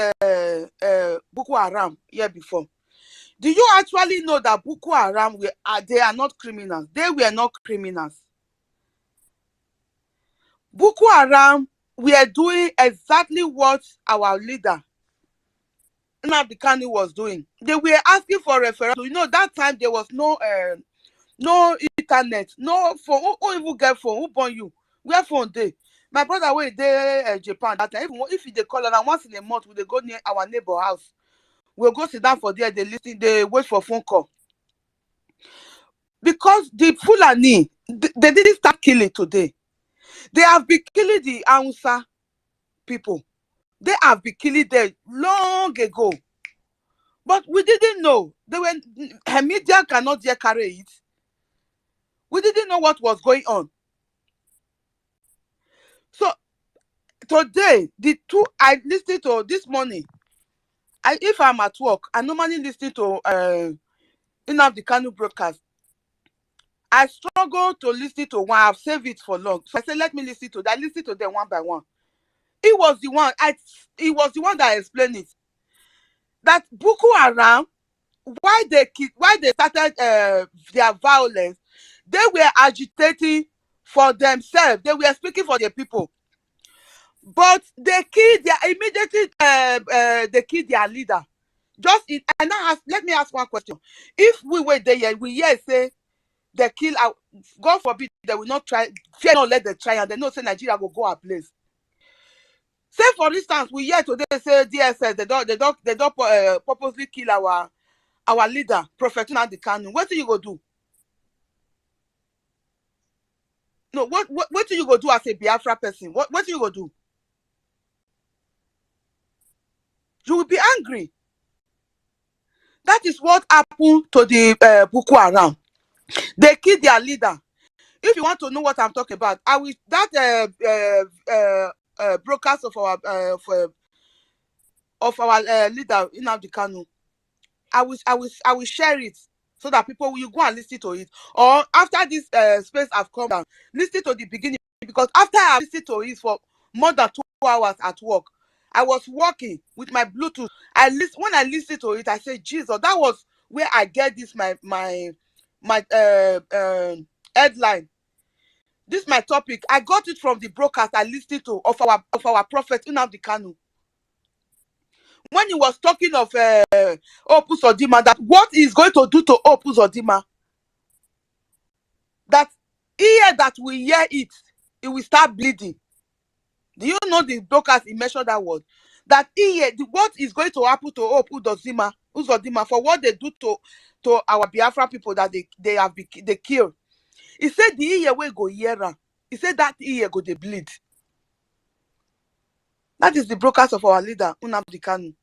Boko Haram here before. Do you actually know that Boko Haram they are not criminals? They were not criminals. Boko Haram were doing exactly what our leader Nnamdi Kanu was doing. They were asking for referendum. You know, that time there was no internet, no phone. Who even get phone? Who born you? Where phone dey? My brother wey dey Japan that time. Even if they call and once in a month, we dey go near our neighbor house. We'll go sit down for there. They listen. They wait for phone call. Because the Fulani, they didn't start killing today. They have been killing the Hausa people. They have been killing them long ago. But we didn't know. Her media cannot yet carry it. We didn't know what was going on. So today, the two I listened to this morning, if I'm at work, I normally listen to Nnamdi Kanu broadcast. I struggle to listen to one. I've saved it for long. So I said, let me listen to that. I listened to them one by one. He was the one that explained it. That Boko Haram, why they started their violence, they were agitating for themselves. They were speaking for their people. But they killed they killed their leader. Let me ask one question. If we were there, we say they kill out, God forbid they will not try, fear not let them try, and they know say Nigeria will go a place. Say for instance, we hear today say DSS they don't purposely kill our leader, Prophet Nnamdi Kanu. What do you go do? No, what do you go do as a Biafra person? What do you go do? You will be angry. That is what happened to the Boko Haram. They killed their leader. If you want to know what I'm talking about, I will broadcast of our leader Nnamdi Kanu. I will share it so that people will go and listen to it. Or after this space have come down, listen to the beginning, because after I listened to it for more than 2 hours at work, I was working with my Bluetooth. When I listened to it, I said, Jesus, that was where I get this my headline. This is my topic. I got it from the broadcast I listened to of our prophet Nnamdi Kanu. when he was talking of Opus Odima, that what he's going to do to Opus Odima, that ear that we hear it, it will start bleeding. Do you know the brokers he mentioned that word? That ear, what is going to happen to Opus Odima for what they do to our Biafra people that they kill. He said the ear will go here. He said that ear go they bleed. That is the brokers of our leader, Nnamdi Kanu.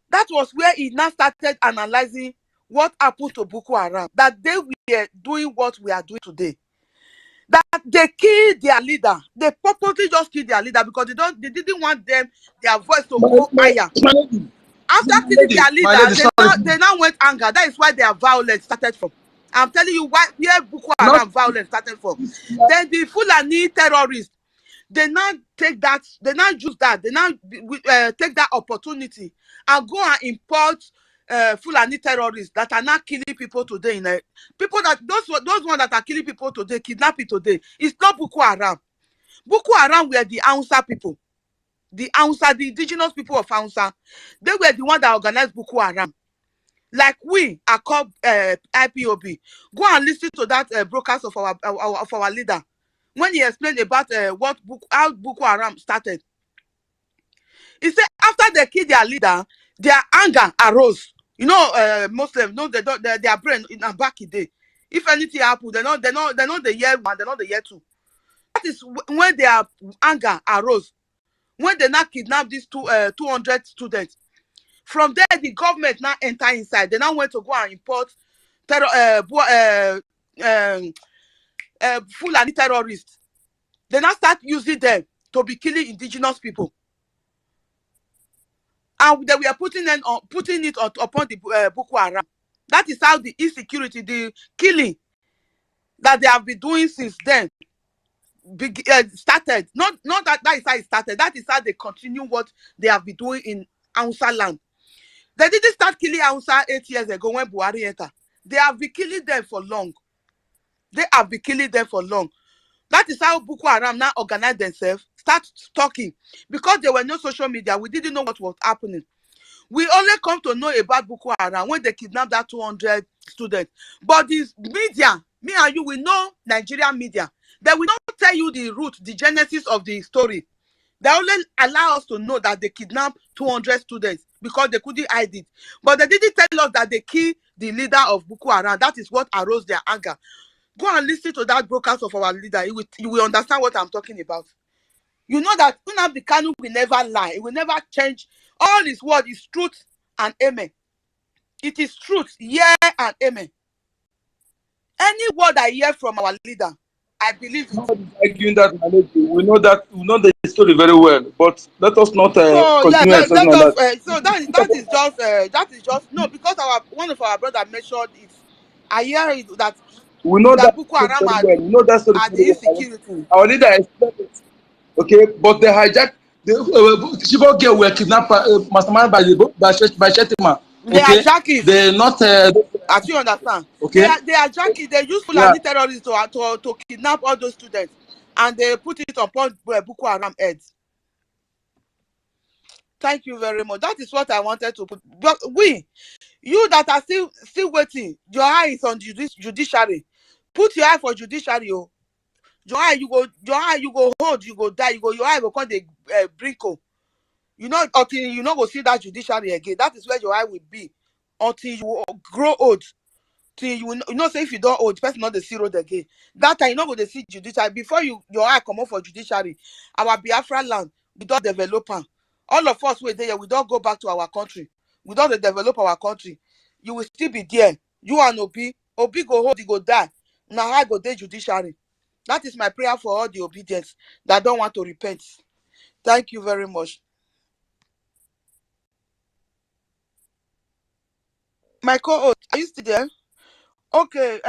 That was where he now started analyzing what happened to Boko Haram. That they were doing what we are doing today. That they killed their leader. They purposely just killed their leader because they didn't want their voice to go higher. After killing their leader, they now went anger. That is why their violence started from. I'm telling you where Boko Haram violence started from. Then the Fulani terrorists, they now take that, they now use that, they now take that opportunity and go and import Fulani terrorists that are now killing people today. People that those ones that are killing people today, kidnapping today, it's not Boko Haram. Boko Haram were the Hausa people, the indigenous people of Hausa. They were the ones that organized Boko Haram. Like we are called IPOB. Go and listen to that broadcast of our leader when he explained about how Boko Haram started. He said after they killed their leader, their anger arose. You know, Muslims, no, their brain in back in the day. If anything happened, they're not the year one, they're not the year two. That is when their anger arose. When they now kidnapped these 200 students. From there, the government now enter inside. They now went to go and import Fulani terrorists. They now start using them to be killing indigenous people. And they were putting it upon the Boko Haram. That is how the insecurity, the killing that they have been doing since then started. Not that is how it started. That is how they continue what they have been doing in Hausa land. They didn't start killing Hausa 8 years ago when Buhari entered. They have been killing them for long. They have been killing them for long. That is how Boko Haram now organized themselves, start talking. Because there were no social media, we didn't know what was happening. We only come to know about Boko Haram when they kidnapped that 200 students. But this media, me and you, we know Nigerian media. They will not tell you the root, the genesis of the story. They only allow us to know that they kidnapped 200 students because they couldn't hide it. But they didn't tell us that they killed the leader of Boko Haram. That is what arose their anger. Go and listen to that broadcast of our leader. You will understand what I'm talking about. You know that Nnamdi Kanu will never lie. It will never change. All his word is truth and amen. It is truth, yeah, and amen. Any word I hear from our leader, I believe it. Arguing that we know the story very well, but let us not so continue. So that is just no, because one of our brothers mentioned it. I hear it that we know that Boko Haram we know that story are the insecurity. Our leader explained it. Okay, but they hijacked the Chibok girl were kidnapped mastermind by Shetima. They are jackies. They're not. As you understand, okay, they are jackies. They use Fulani terrorists to kidnap all those students, and they put it upon Boko Haram heads. Thank you very much. That is what I wanted to put. But you that are still waiting, your eye is on judiciary. Put your eye for judiciary. Oh. Your eye you go hold, you go die, your eye will come the brinkle. You know, until you not go see that judiciary again. That is where your eye will be until you grow old. Till you know, say if you don't old, the person not the zero again. That time you not go to see judiciary before your eye come up for judiciary. Our Biafra land, we don't develop. All of us were there, we don't go back to our country. We don't develop our country. You will still be there. You and Obi go hold, you go die. Now I go there judiciary. That is my prayer for all the obedience that don't want to repent. Thank you very much. My co-host, are you still there? Okay,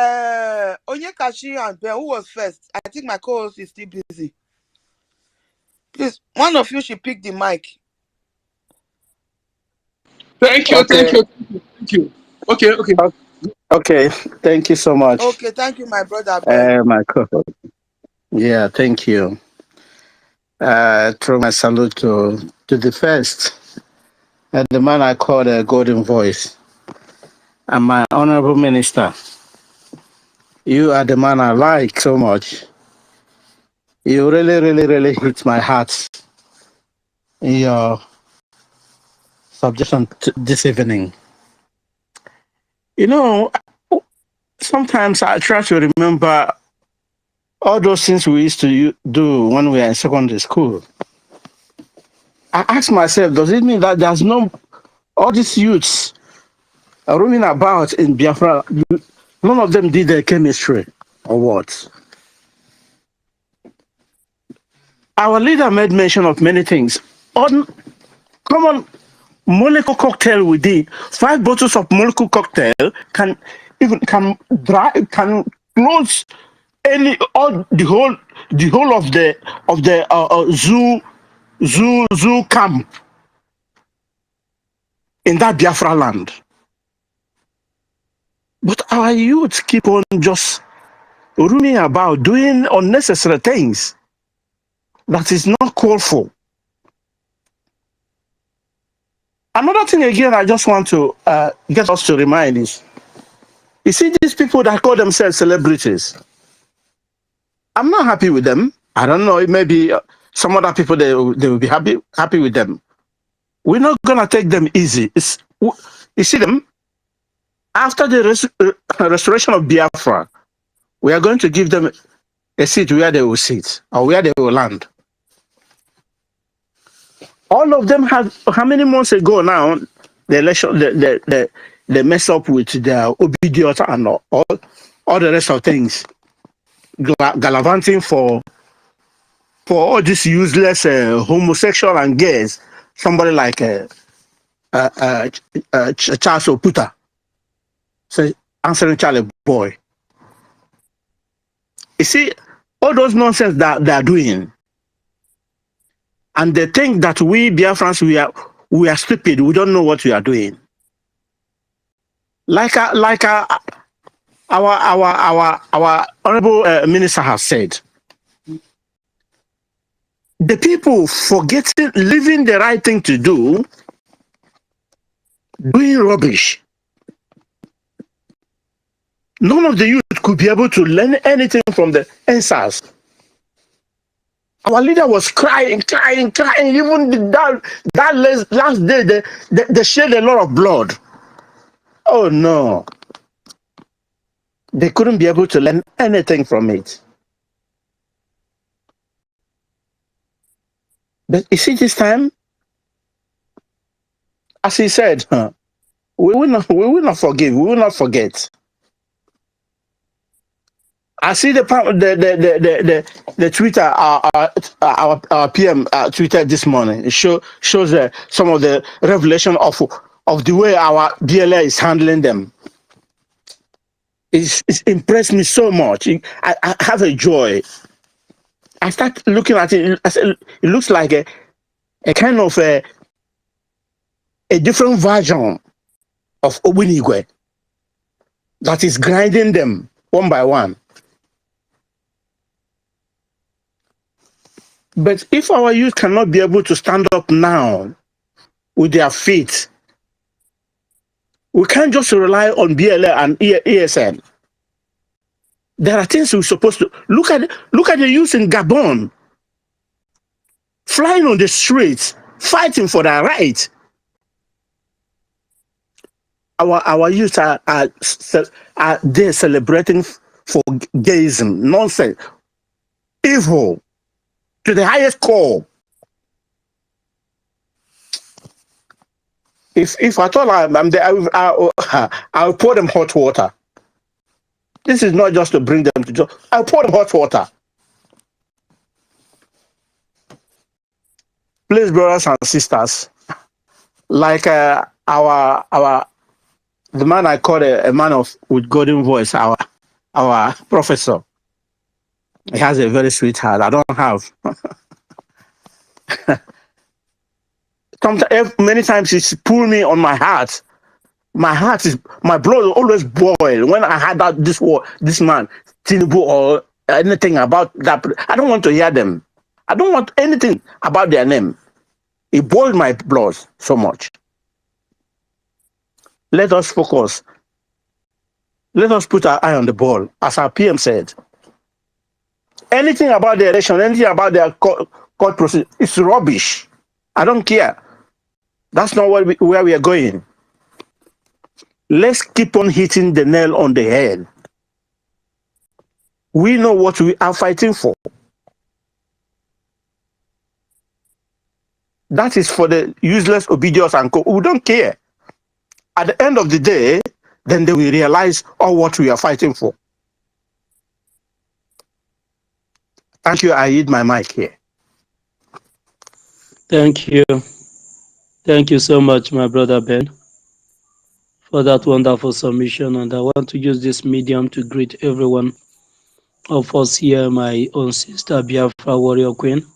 Onyekachi and Ben, who was first? I think my co-host is still busy. Please, one of you should pick the mic. Thank you. Okay, thank you so much. Okay, thank you, my brother Ben. My co-host. Yeah, thank you. Throw my salute to the first. the man I call the golden voice, and my honorable minister. You are the man I like so much. You really, really, really hit my heart in your subject this evening. You know, sometimes I try to remember all those things we used to do when we were in secondary school. I ask myself, does it mean that there's no, all these youths roaming about in Biafra, none of them did their chemistry or what? Our leader made mention of many things. On common molecule cocktail we did, 5 bottles of molecule cocktail can close the whole of the zoo camp in that Biafra land. But our youth keep on just roaming about doing unnecessary things that is not called for. Another thing again I just want to get us to remind is, you see these people that call themselves celebrities, I'm not happy with them. I don't know, maybe some other people, they will be happy with them. We're not gonna take them easy. You see them, after the restoration of Biafra, we are going to give them a seat where they will sit or where they will land. All of them have, how many months ago now, the election, they mess up with their obedience and all the rest of things, gallivanting for all these useless homosexual and gays. Somebody like Charles Oputa, so answering Charlie Boy. You see, all those nonsense that they are doing, and they think that we Biafrans, we are stupid. We don't know what we are doing. Like our honorable minister has said, the people forgetting, leaving the right thing to do, doing rubbish. None of the youth could be able to learn anything from the answers. Our leader was crying. Even that last day, they shed a lot of blood. Oh no. They couldn't be able to learn anything from it. But you see, this time, as he said, we will not forgive, we will not forget. I see the Twitter, our PM Twitter this morning. It shows some of the revelation of the way our BLA is handling them. It's impressed me so much. I have a joy. I start looking at it. I said, it looks like a kind of a different version of Obinigwe that is grinding them one by one. But if our youth cannot be able to stand up now with their feet, we can't just rely on BLA and ESN. There are things we're supposed to look at. Look at the youth in Gabon, flying on the streets, fighting for their rights. Our youth are there celebrating for gayism, nonsense, evil to the highest core. If I told I'm there, I'll pour them hot water. This is not just to bring them to joy. I'll pour them hot water. Please, brothers and sisters, like the man I call a man with golden voice, our professor. He has a very sweet heart. I don't have. Many times he's pulled me on my heart. My blood always boil when I had this man, Tinubu, or anything about that. I don't want to hear them. I don't want anything about their name. It boiled my blood so much. Let us focus. Let us put our eye on the ball, as our PM said. Anything about the election, anything about their court process, it's rubbish. I don't care. That's not where we are going. Let's keep on hitting the nail on the head. We know what we are fighting for. That is for the useless, obedience, and we don't care. At the end of the day, then they will realize all what we are fighting for. Thank you. I yield my mic here. Thank you. Thank you so much, my brother Ben, for that wonderful submission. And I want to use this medium to greet everyone of us here, my own sister Biafra Warrior Queen,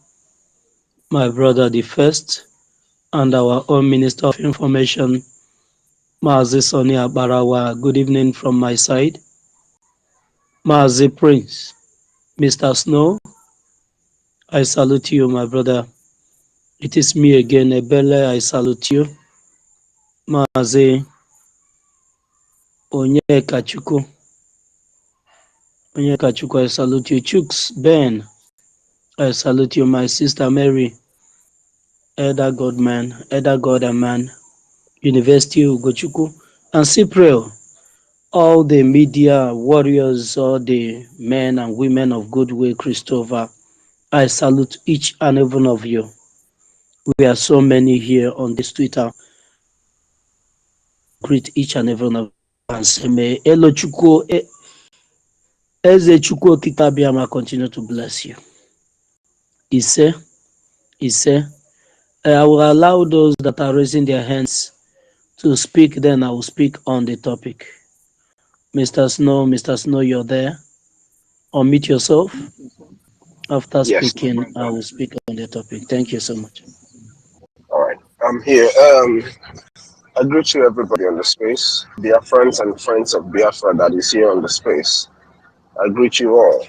my brother the First, and our own Minister of Information, Mazi Sonia Barawa. Good evening from my side. Mazi Prince, Mr. Snow, I salute you, my brother. It is me again, Ebele, I salute you. Mazi Onyekachukwu, I salute you. Chooks, Ben, I salute you. My sister Mary, Elder Godman, Elder God and Man, University Ugochukwu, and Cypriel, all the media warriors, all the men and women of goodwill, Christopher, I salute each and every one of you. We are so many here on this Twitter. Greet each and every one of you and say, may Eze Chukwu Okike Abiyama continue to bless you. He said, I will allow those that are raising their hands to speak, then I will speak on the topic. Mr. Snow, you're there. Unmute yourself. After Yes, speaking, I will speak on the topic. Thank you so much. all right. I'm here. I greet you, everybody on the space, Biafrans and friends of Biafra that is here on the space. I greet you all.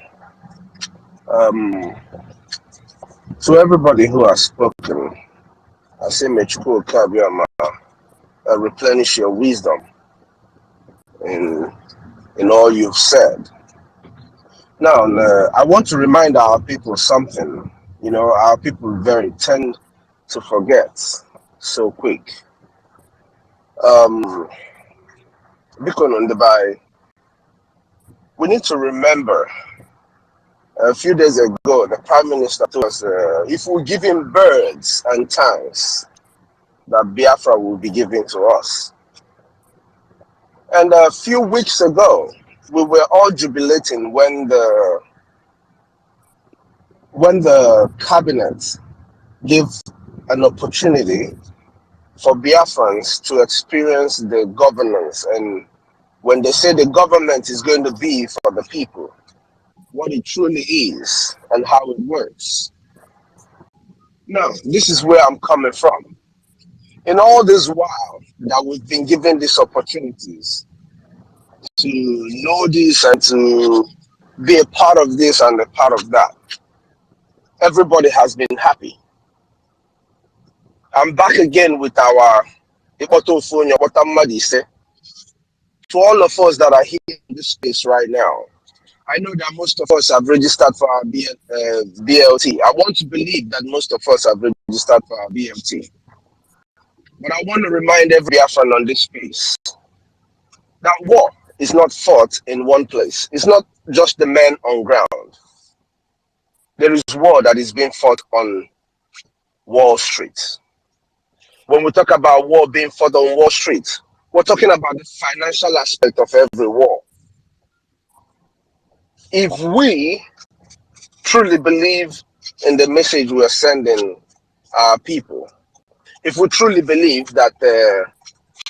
To everybody who has spoken, I say, may Chukwu Kabiyama replenish your wisdom in all you've said. Now, I want to remind our people something. You know, our people tend to forget so quick. Because on the by, we need to remember a few days ago, the Prime Minister told us if we give him birds and tanks, that Biafra will be given to us. And a few weeks ago, we were all jubilating when the cabinet gave an opportunity for Biafrans to experience the governance, and when they say the government is going to be for the people, what it truly is and how it works. Now, this is where I'm coming from. In all this while that we've been given these opportunities to know this and to be a part of this and a part of that, everybody has been happy. I'm back again with our to all of us that are here in this space right now. I know that most of us have registered for our BLT. I want to believe that most of us have registered for our BLT. But I want to remind every Biafran on this space that war is not fought in one place. It's not just the men on ground. There is war that is being fought on Wall Street. When we talk about war being fought on Wall Street, we're talking about the financial aspect of every war. If we truly believe in the message we are sending our people, if we truly believe that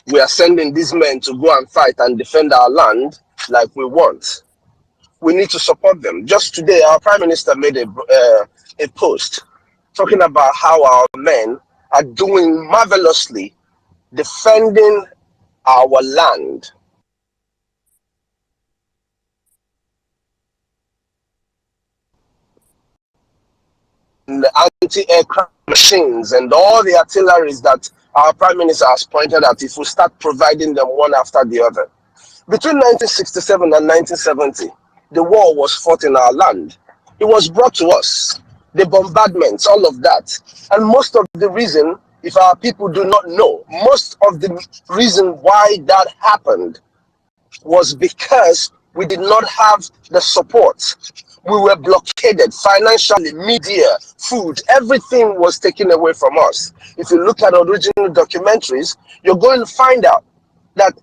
we are sending these men to go and fight and defend our land like we want, we need to support them. Just today, our Prime Minister made a post talking about how our men are doing marvelously defending our land. the anti-aircraft machines and all the artilleries that our Prime Minister has pointed at, if we start providing them one after the other. Between 1967 and 1970, the war was fought in our land. It was brought to us, the bombardments, all of that. And most of the reason, if our people do not know, most of the reason why that happened was because we did not have the support. We were blockaded financially, media, food, everything was taken away from us. If you look at original documentaries, you're going to find out that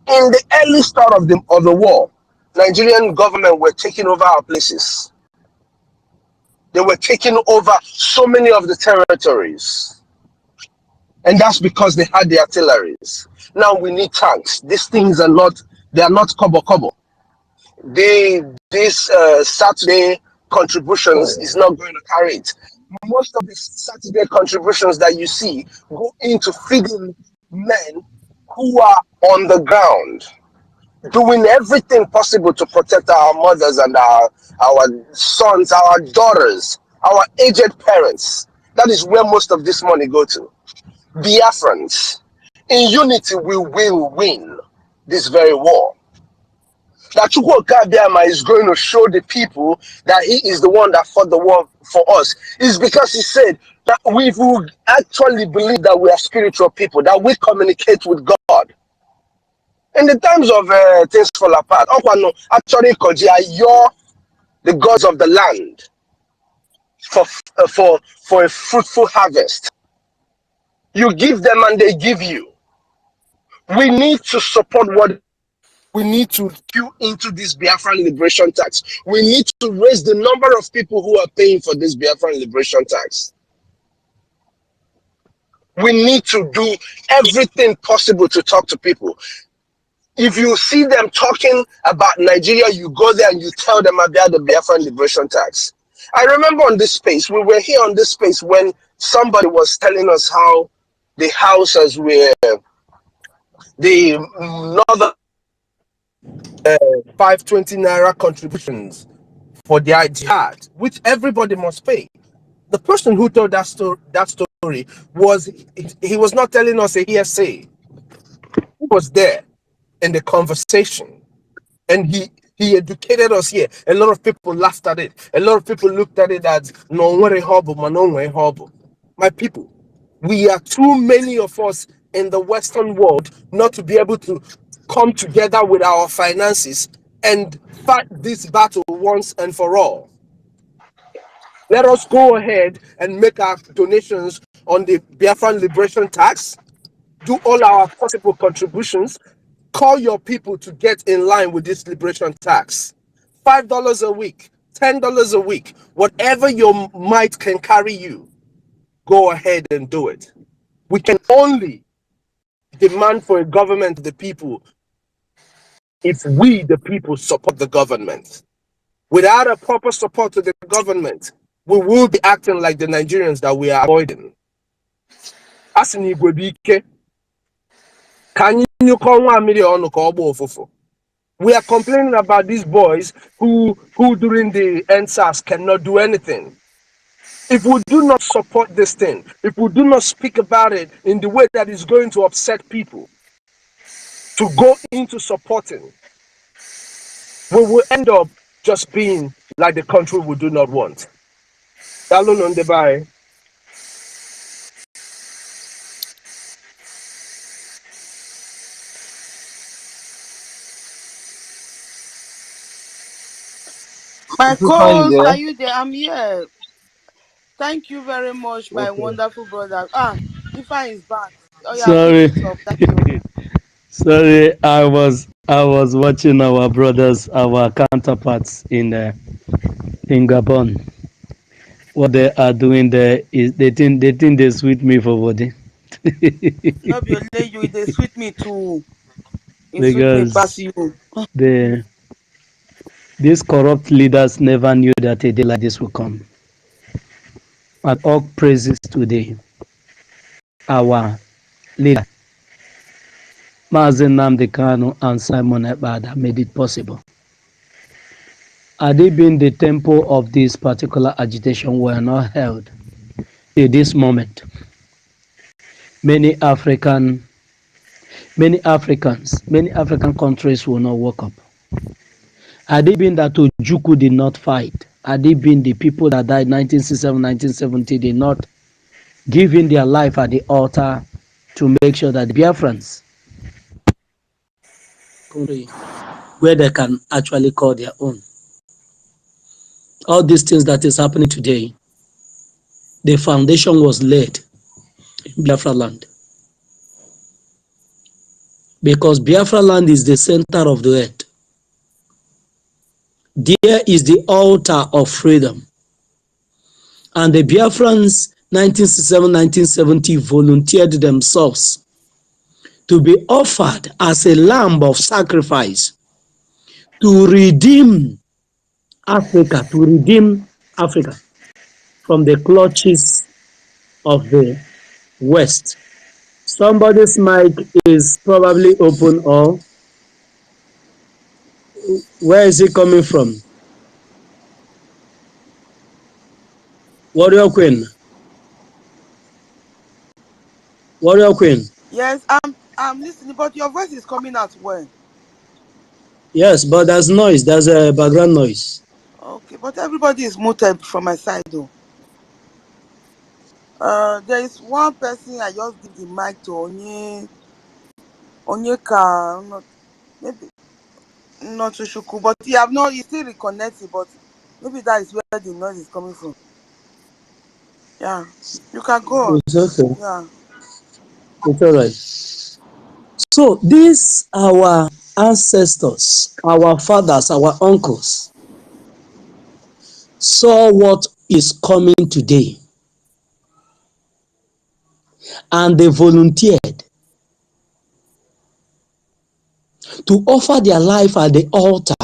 in the early start of the war, Nigerian government were taking over our places. They were taking over so many of the territories. And that's because they had the artilleries. Now we need tanks. These things are not, they are not kobo. This Saturday contributions is not going to carry it. Most of the Saturday contributions that you see go into feeding men who are on the ground, doing everything possible to protect our mothers and our sons, our daughters, our aged parents. That is where most of this money go to. Biafrans, in unity we will win this very war. That Chukwuka Abiyama is going to show the people that he is the one that fought the war for us is because he said that we will actually believe that we are spiritual people, that we communicate with God. In the times of things fall apart, actually, you're the gods of the land for a fruitful harvest. You give them and they give you. We need to support what we need to queue into this Biafran liberation tax. We need to raise the number of people who are paying for this Biafran liberation tax. We need to do everything possible to talk to people. If you see them talking about Nigeria, you go there and you tell them about the Biafran liberation tax. I remember on this space, we were here on this space when somebody was telling us how the houses were the northern 520 naira contributions for their jihad, which everybody must pay. The person who told that story was, he was not telling us a hearsay. He was there in the conversation, and he educated us here. A lot of people laughed at it. A lot of people looked at it as no worry horrible, horrible. My people, we are too many of us in the Western world not to be able to come together with our finances and fight this battle once and for all. Let us go ahead and make our donations on the Biafran Liberation Tax, do all our possible contributions, call your people to get in line with this liberation tax. $5 a week, $10 a week, whatever your might can carry you, go ahead and do it. We can only demand for a government of the people if we, the people, support the government. Without a proper support to the government, we will be acting like the Nigerians that we are avoiding. We are complaining about these boys who during the NSAS cannot do anything. If we do not support this thing, if we do not speak about it in the way that is going to upset people, to go into supporting, we will end up just being like the country we do not want. My co-host, are you there? I'm here. Thank you very much, my wonderful brother. Ifa is back. Oh yeah, Sorry. Thank you. Sorry, I was watching our brothers, our counterparts in Gabon. What they are doing there is they think they sweet me for body. No, you they sweet me too. Because these corrupt leaders never knew that a day like this will come. And all praises today, our leader, Mazen Nnamdi Kanu and Simon Ekpa, that made it possible. Had it been the tempo of this particular agitation were not held, till this moment, many African countries will not wake up. Had it been that Ojukwu did not fight, had it been the people that died 1967, 1970 did not give in their life at the altar to make sure that the Biafrans where they can actually call their own. All these things that is happening today, the foundation was laid in Biafra land. Because Biafra land is the center of the earth. There is the altar of freedom. And the Biafrans 1967, 1970 volunteered themselves to be offered as a lamb of sacrifice to redeem Africa, from the clutches of the West. Somebody's mic is probably open, or where is it coming from? Warrior Queen. Warrior Queen. Yes, I'm listening, but your voice is coming out well. Yes, but there's noise. There's a background noise. Okay, but everybody is muted from my side though. There is one person I just give the mic to, Onyeka, maybe not Shuku, but he still reconnected, but maybe that is where the noise is coming from. Yeah, you can go on. It's okay. Yeah. It's all right. So these our ancestors, our fathers, our uncles saw what is coming today, and they volunteered to offer their life at the altar,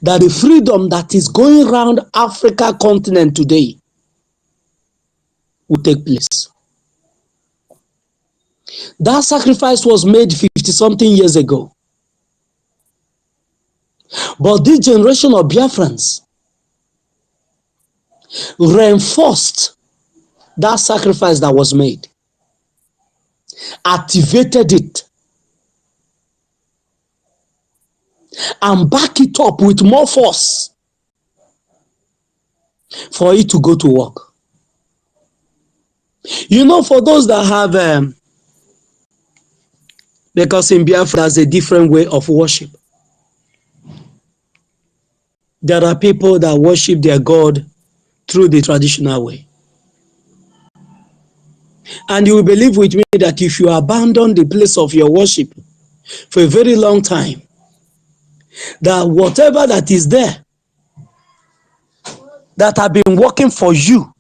that the freedom that is going around Africa continent today will take place. That sacrifice was made 50-something years ago. But this generation of Biafrans reinforced that sacrifice that was made, activated it, and back it up with more force for it to go to work. You know, for those that have, because in Biafra there's a different way of worship. There are people that worship their God through the traditional way. And you will believe with me that if you abandon the place of your worship for a very long time, that whatever that is there that have been working for you,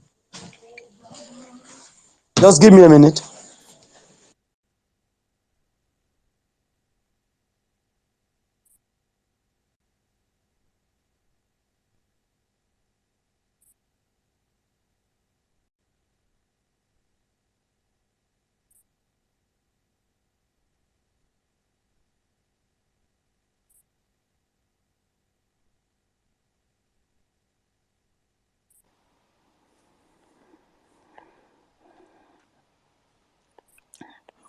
just give me a minute.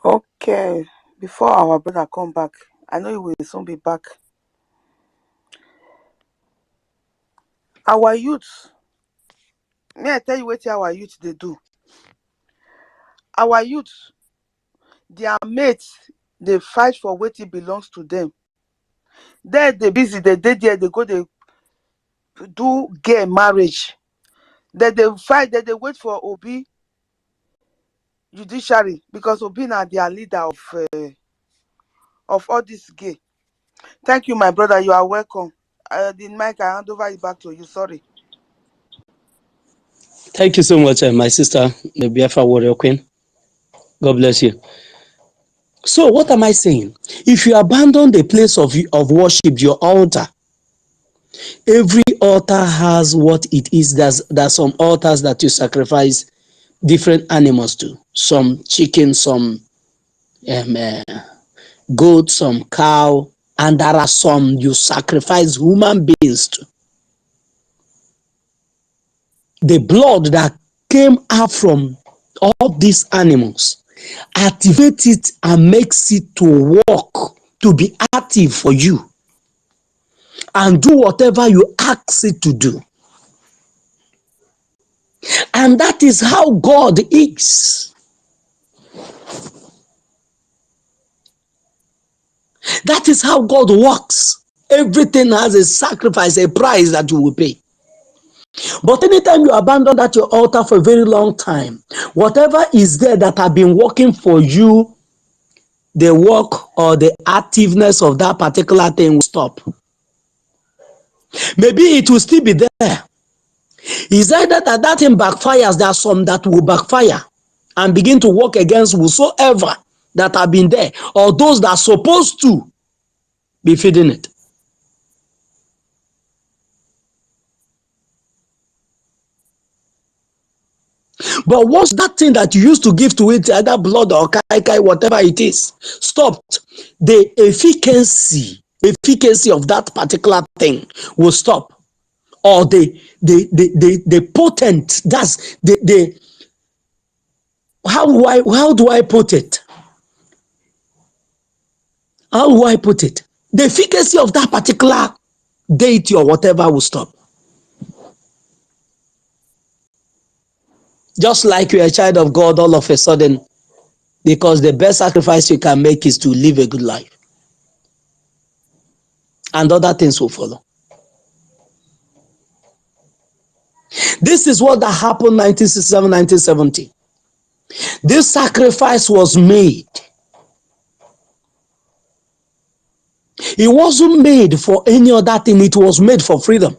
Okay. Before our brother come back, I know he will soon be back. Our youth, may I tell you what our youth they do? Our youth, their mates, they fight for what it belongs to them. They busy, they there, they go, they do gay marriage. They fight, they wait for Obi judiciary, because Obi now their leader of all this gay. Thank you, my brother. You are welcome. The mic, I hand over it back to you. Sorry. Thank you so much, my sister, the Biafra warrior queen. God bless you. So what am I saying? If you abandon the place of worship, your altar, every altar has what it is. There's some altars that you sacrifice different animals to. Some chicken, some goat, some cow, and there are some you sacrifice human beings to. the blood that came out from all these animals, activate it and makes it to work, to be active for you, and do whatever you ask it to do. And that is how God is. That is how God works. Everything has a sacrifice, a price that you will pay. But anytime you abandon that your altar for a very long time, whatever is there that have been working for you, the work or the activeness of that particular thing will stop. Maybe it will still be there. Is either that thing backfires, there are some that will backfire and begin to work against whosoever that have been there, or those that are supposed to be feeding it. But once that thing that you used to give to it, either blood or kai, whatever it is, stopped, the efficacy of that particular thing will stop. Or the potent, that's the how do I put it? How do I put it? The efficacy of that particular deity or whatever will stop. Just like you're a child of God, all of a sudden, because the best sacrifice you can make is to live a good life. And other things will follow. This is what that happened 1967, 1970. This sacrifice was made. It wasn't made for any other thing. It was made for freedom.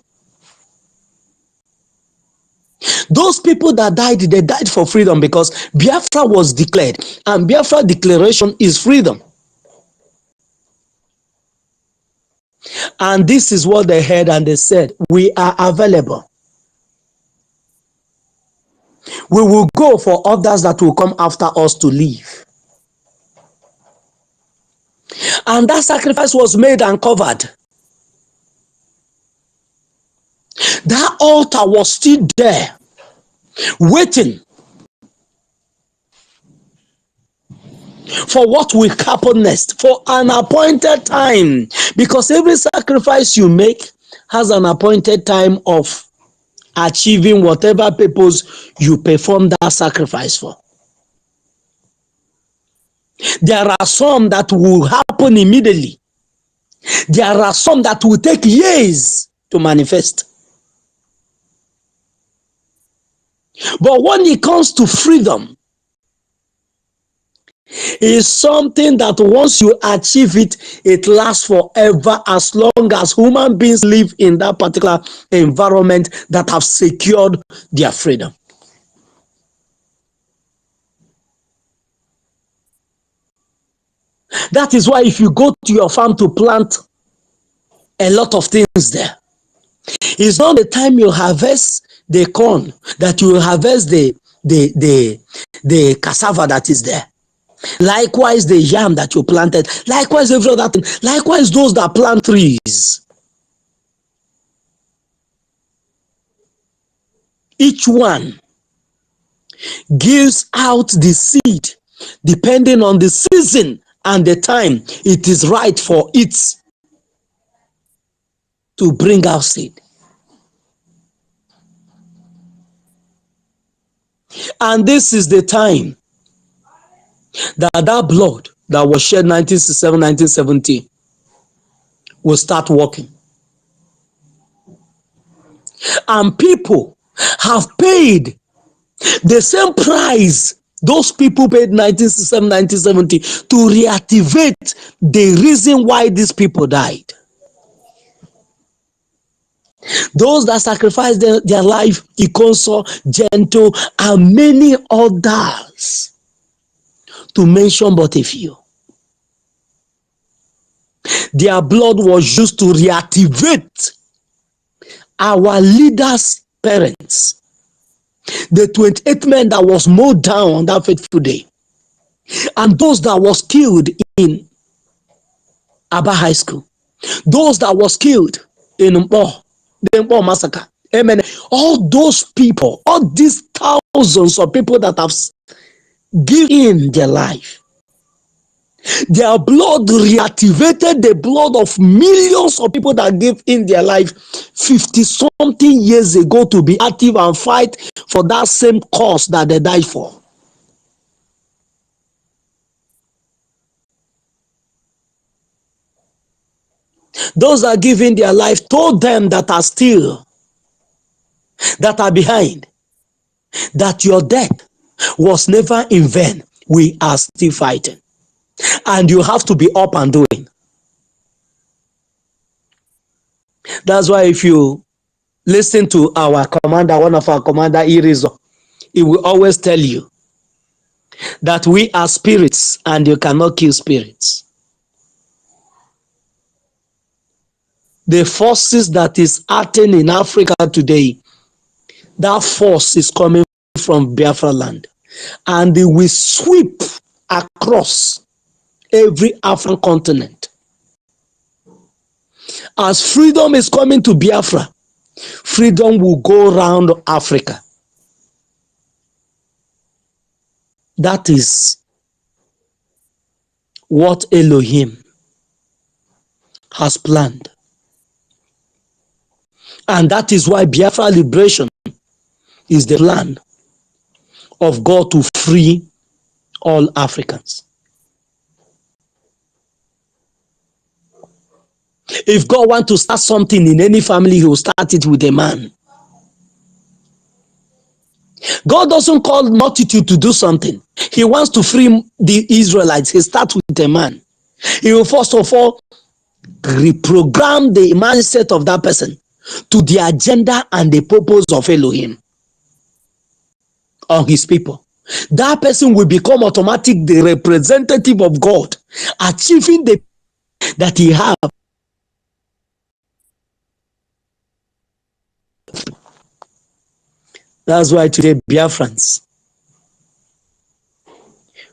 Those people that died, they died for freedom because Biafra was declared. And Biafra declaration is freedom. And this is what they heard, and they said, we are available. We will go for others that will come after us to leave. And that sacrifice was made and covered. That altar was still there, waiting for what will happen next, for an appointed time. Because every sacrifice you make has an appointed time of achieving whatever purpose you perform that sacrifice for. There are some that will happen immediately. There are some that will take years to manifest. But when it comes to freedom, it's something that once you achieve it, it lasts forever, as long as human beings live in that particular environment that have secured their freedom. That is why if you go to your farm to plant a lot of things there, it's not the time you harvest the corn that you will harvest the cassava that is there. Likewise, the yam that you planted. Likewise, every other thing. Likewise, those that plant trees. Each one gives out the seed depending on the season and the time it is right for it to bring out seed. And this is the time that blood that was shed 1967, 1970 will start working. And people have paid the same price those people paid 1967, 1970 to reactivate the reason why these people died. Those that sacrificed their life, Ikonso, Gento, and many others, to mention but a few. Their blood was used to reactivate our leaders' parents. The 28 men that was mowed down on that fateful day, and those that was killed in Aba High School, those that was killed in the Mpo massacre, Amen. All those people, all these thousands of people that have given their life, their blood reactivated the blood of millions of people that gave in their life 50 something years ago to be active and fight for that same cause that they died for. Those that give in their life told them that are still, that are behind, that your death was never in vain. We are still fighting. And you have to be up and doing. That's why if you listen to our commander, one of our commander, Irizo, he will always tell you that we are spirits and you cannot kill spirits. The forces that is acting in Africa today, that force is coming from Biafra land. And they will sweep across every African continent. As freedom is coming to Biafra, freedom will go around Africa. That is what Elohim has planned. And that is why Biafra liberation is the plan of God to free all Africans. If God wants to start something in any family, he will start it with a man. God doesn't call multitude to do something. He wants to free the Israelites. He starts with a man. He will first of all reprogram the mindset of that person to the agenda and the purpose of Elohim on his people. That person will become automatic the representative of God, achieving the that he have. That's why today, Biafrans,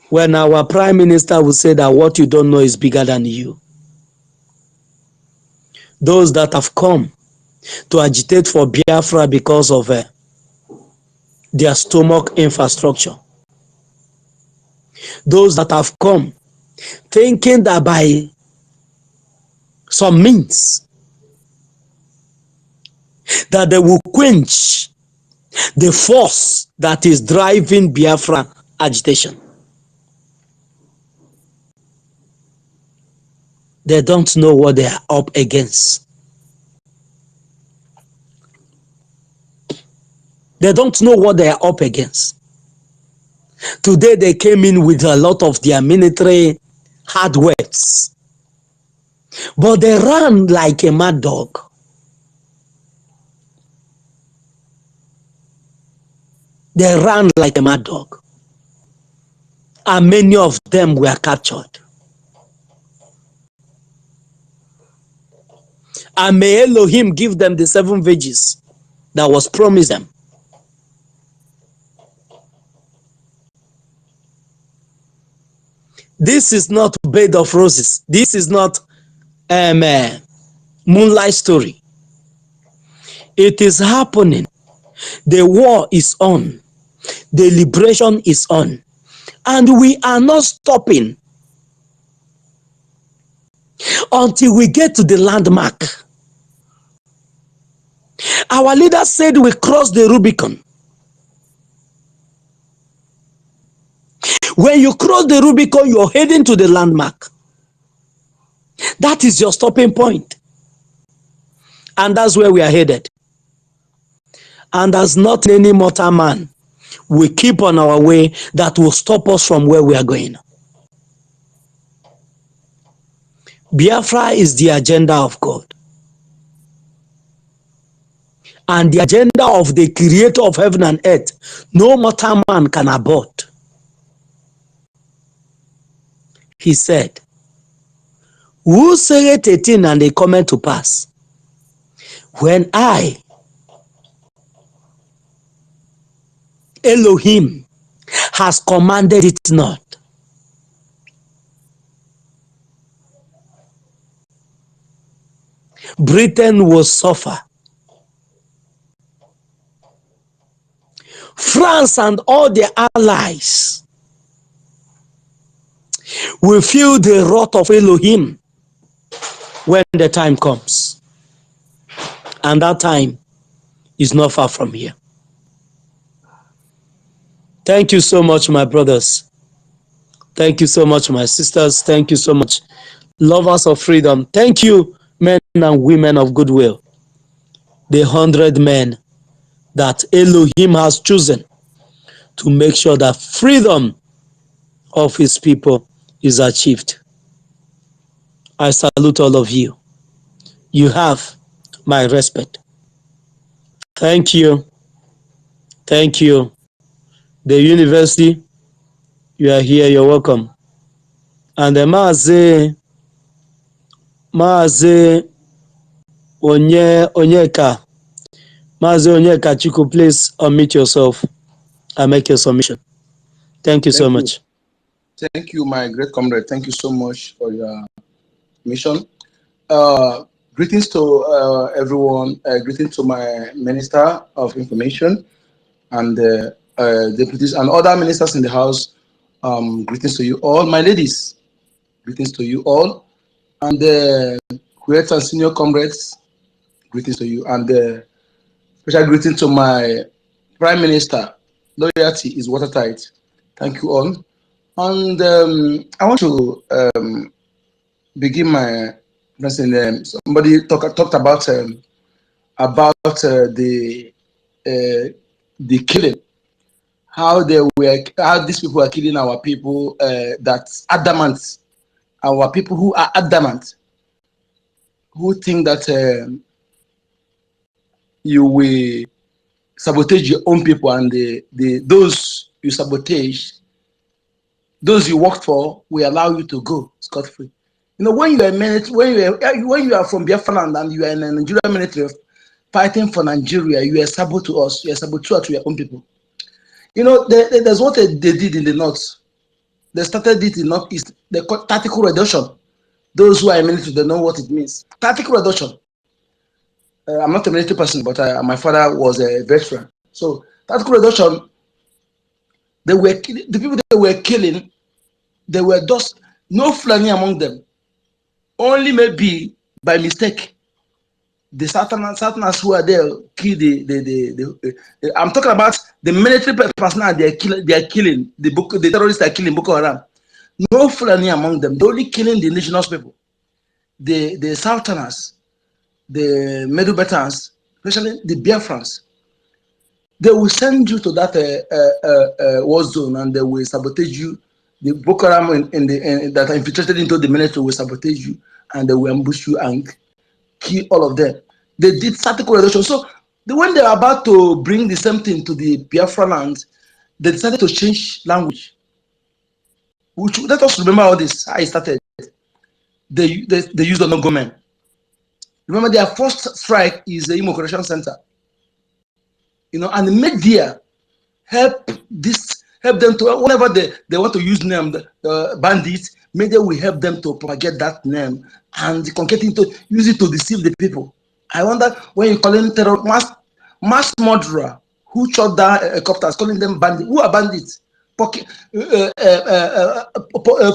when our prime minister will say that what you don't know is bigger than you, those that have come to agitate for Biafra because of their stomach infrastructure, those that have come thinking that by some means that they will quench the force that is driving Biafra agitation. They don't know what they are up against. They don't know what they are up against. Today they came in with a lot of their military hard words, but they ran like a mad dog. They ran like a mad dog. And many of them were captured. And may Elohim give them the 7 virgins that was promised them. This is not bed of roses. This is not moonlight story. It is happening. The war is on. The liberation is on. And we are not stopping until we get to the landmark. Our leader said we crossed the Rubicon. When you cross the Rubicon, you're heading to the landmark. That is your stopping point. And that's where we are headed. And there's not any mortal man we keep on our way that will stop us from where we are going. Biafra is the agenda of God. And the agenda of the creator of heaven and earth, no mortal man can abort. He said, who saith a thing and it cometh to pass, when I, Elohim, has commanded it not? Britain will suffer. France and all their allies will feel the wrath of Elohim when the time comes. And that time is not far from here. Thank you so much, my brothers. Thank you so much, my sisters. Thank you so much, lovers of freedom. Thank you, men and women of goodwill. The 100 men that Elohim has chosen to make sure that freedom of his people is achieved. I salute all of you. You have my respect. Thank you. Thank you. The university, you are here, you're welcome. And the Maazị Onyeka, Chukwu, please unmute yourself and make your submission. Thank you so much. Thank you, my great comrade. Thank you so much for your mission. Greetings to everyone. Greetings to my Minister of Information and deputies and other ministers in the house. Greetings to you all. My ladies, greetings to you all. And great and senior comrades, greetings to you. And special greeting to my Prime Minister. Loyalty is watertight. Thank you all. And I want to begin my presentation. Somebody talked about the killing, how these people are killing our people. That's adamant, our people who are adamant, who think that you will sabotage your own people, and those you sabotage, those you worked for, will allow you to go scot-free. You know, when you are from Biafra land and you are in the Nigerian military fighting for Nigeria, you are saboteur to us, you are saboteur to your own people. You know, there's what they did in the north. They started it in the northeast. They call tactical reduction. Those who are in military, they know what it means. Tactical reduction. I'm not a military person, but my father was a veteran. So tactical reduction. The people they were killing, they were just no Fulani among them. Only maybe by mistake, the Southerners who are there kill I'm talking about the military personnel. They are killing the terrorists are killing Boko Haram. No Fulani among them. They're only killing the indigenous people, the Southerners, the Medubetans, especially the Biafrans. They will send you to that war zone and they will sabotage you. The Boko Haram that are infiltrated into the military will sabotage you and they will ambush you and kill all of them. They did tactical reduction. So when they are about to bring the same thing to the Biafra land, they decided to change language. Let us remember all this, how it started. They used the non-government. Remember, their first strike is the Imo Correction Center. You know, and the media help them to, whenever they want to use name, bandits, media will help them to propagate that name and use it to deceive the people. I wonder when you call them mass murderer who shot down helicopters, calling them bandits. Who are bandits?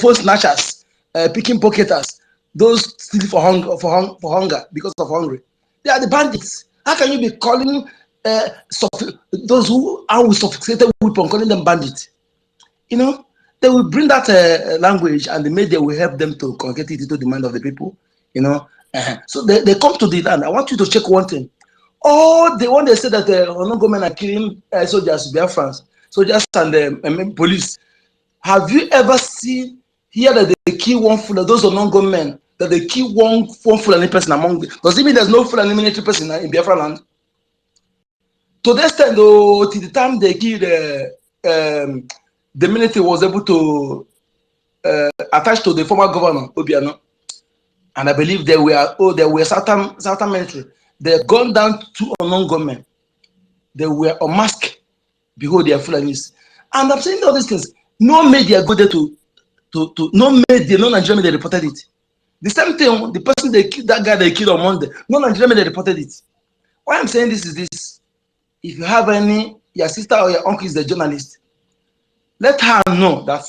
Phone snatchers, picking pocketers, those steal for hunger because of hunger. They are the bandits. How can you be calling those who are with sophisticated weapon, calling them bandits? You know, they will bring that language, and the media will help them to convert it into the mind of the people. You know, so they come to the land. I want you to check one thing. All the one they say that non-government are killing soldiers, Biafrans, soldiers and police. Have you ever seen here that they kill one Fulani? Those are non-government that they kill one Fulani person among them. Does it mean there's no Fulani military person in Biafra land? To the extent, though, till the time they killed the military was able to attach to the former governor Obiano, and I believe there were Southern military. They gone down to a non-government. They were unmasked. Behold, they are Fulanis. And I'm saying all these things. No media go there no media, no Nigerian media reported it. The same thing, the person that guy they killed on Monday, no Nigerian media reported it. Why I'm saying this is this. If you have any your sister or your uncle is a journalist, let her know that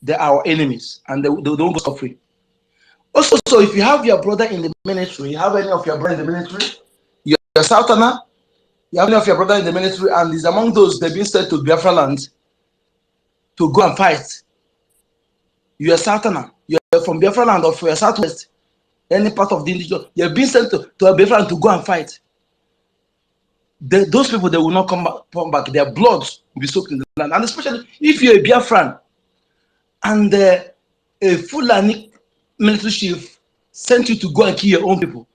they are our enemies and they don't go suffering. Also, so if you have your brother in the military, you have any of your brother in the military, you're a Southerner, you have any of your brother in the military, and is among those they've been sent to Biafra land to go and fight. You're a Southerner, you're from Biafra land or from your Southwest, any part of the indigenous, you're being sent to a Biafra land to go and fight. Those people, they will not come back. Their blood will be soaked in the land. And especially if you're a Biafran and a Fulani military chief sent you to go and kill your own people,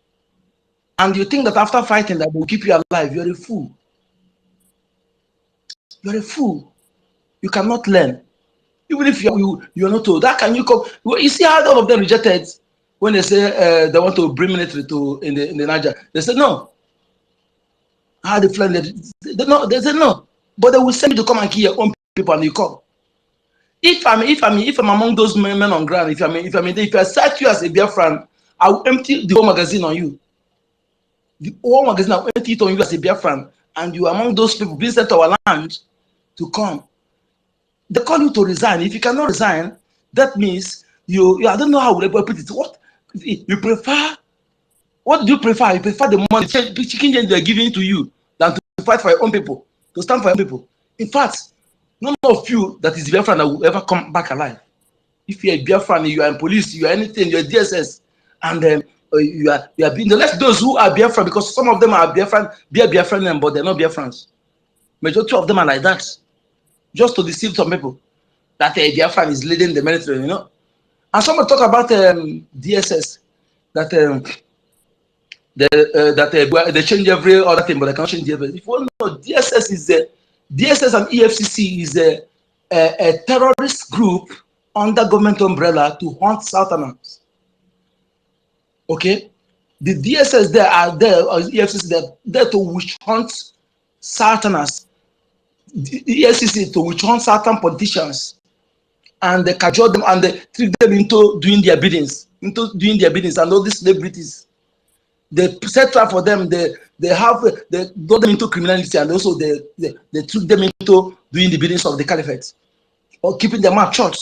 and you think that after fighting that will keep you alive, you're a fool. You're a fool. You cannot learn. Even if you're not told, that can you come? You see how all of them rejected when they say they want to bring military to in the Niger. They said no. How they fly? They said no. But they will send you to come and kill your own people, and you come. If I'm among those men on ground, if I cite you as a Biafran, I will empty the whole magazine on you. The whole magazine, I will empty it on you as a Biafran, and you are among those people being sent to our land to come. They call you to resign. If you cannot resign, that means you I don't know how we put it. What you prefer? What do you prefer? You prefer the money, chicken they're giving to you, than to fight for your own people, to stand for your own people. In fact, none of you that is Biafran that will ever come back alive. If you're a Biafran, you are in police, you are anything, you're DSS, and you are being the left those who are Biafran, because some of them are Biafran, Biafran, but they're not Biafrans. Majority of them are like that, just to deceive some people that a Biafran is leading the military, you know. And someone talk about DSS, that they change every other thing, but they cannot change everything. If you want to know, DSS and EFCC is a terrorist group under government umbrella to hunt Southerners. Okay, the DSS there are there, or EFCC they're there to witch hunt Southerners. The EFCC to witch hunt Southern politicians, and they cajole them and they trick them into doing their biddings, and all these celebrities. They set trap for them. They got them into criminality, and also they trick them into doing the biddings of the caliphate or keeping their mouth shut.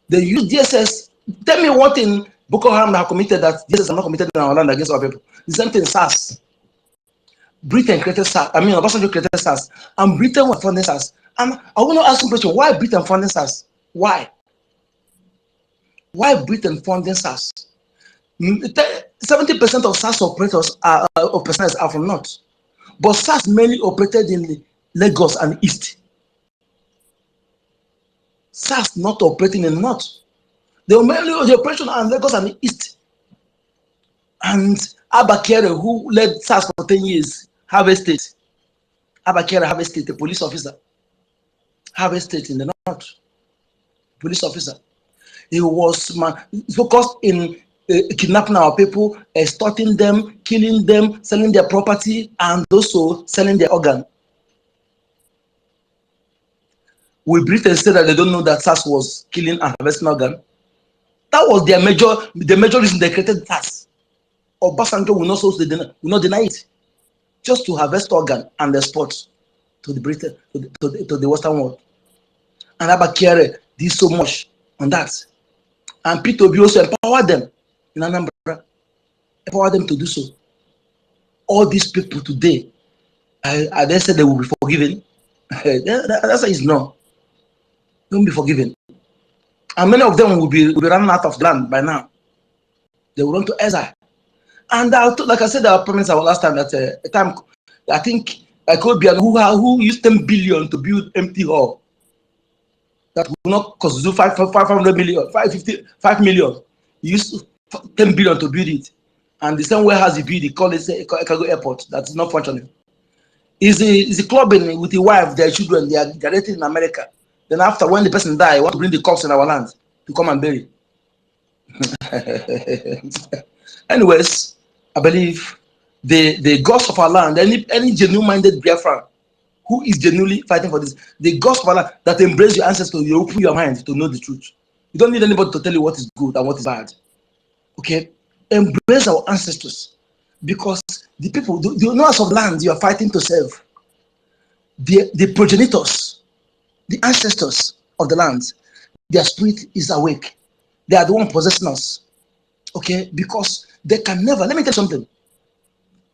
They use DSS. Tell me what in Boko Haram have committed that DSS are not committed in our land against our people. The same thing SARS. Britain created SARS. I mean, Obasanjo created SARS, and Britain was funding SARS. And I want to ask you a question: why Britain funding SARS? Why? Why Britain funding SARS? 70% of SARS operators are from North, but SARS mainly operated in Lagos and East. SARS not operating in North. They were mainly the operation in Lagos and East. And Abakere, who led SARS for 10 years, Harvest State. Abakere, Harvest State, the police officer. Harvest State in the North, police officer. He was focused in kidnapping our people, extorting them, killing them, selling their property, and also selling their organ. We Britain said that they don't know that SARS was killing and harvesting organ. That was the major reason they created SARS. Obasanjo will not deny it. Just to harvest organ and export to the Britain, to the Western world. And Abakere did so much on that. And Peter Obi also empowered them in Anambra, empowered them to do so. All these people today, they said they will be forgiven. That's why it's no. They won't be forgiven. And many of them will be running out of land by now. They will run to exile. And like I said, our promise our last time that I think I could be who used 10 billion to build empty hall that will not cost 500 million, 5 million. He used 10 billion to build it, and the same warehouse he built, he called it Chicago Airport. That is not functioning. Is a clubbing with the wife, their children. They are dating in America. Then after, when the person die, want to bring the corpse in our land to come and bury. Anyways, I believe the gods of our land, any genuine-minded Biafran who is genuinely fighting for this, the gods of our land that embrace your ancestors, you open your mind to know the truth. You don't need anybody to tell you what is good and what is bad. Okay, embrace our ancestors, because the people, the owners of land you are fighting to serve, the progenitors, the ancestors of the land, their spirit is awake. They are the one possessing us. Okay, because they can never. Let me tell you something.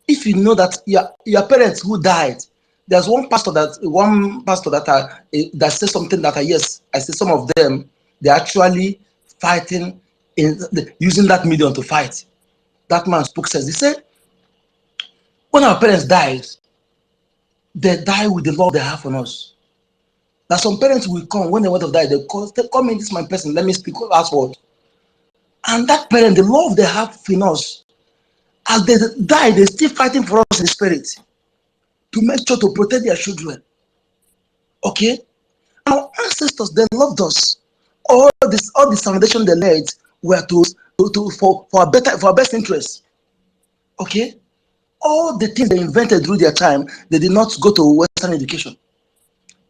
If you know that your parents who died, there's one pastor that that says something that yes, I see some of them, they're actually fighting using that medium to fight. That man spoke, says, he said, when our parents died, they die with the love they have for us. That some parents will come when they want to die, they come in, this is my person, let me speak last word. And that parent, the love they have in us, as they die, they're still fighting for us in the spirit to make sure to protect their children. Okay? Our ancestors, they loved us. All the foundation they laid were for our best interest. Okay? All the things they invented through their time, they did not go to Western education.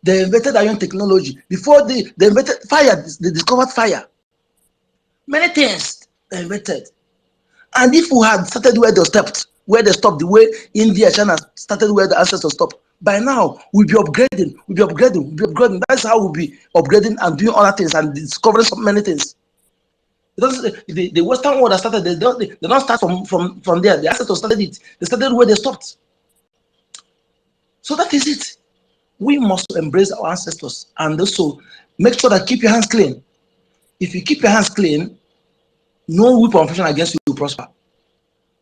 They invented iron technology. Before they invented fire, they discovered fire. Many things they invented. And if we had started where they stopped, the way India, China started where the ancestors stopped, by now we'll be upgrading. That's how we'll be upgrading and doing other things and discovering so many things. Because the Western world that started, they don't start from there. The ancestors started it. They started where they stopped. So that is it. We must embrace our ancestors and also make sure that keep your hands clean. If you keep your hands clean, no weapon function against you will prosper.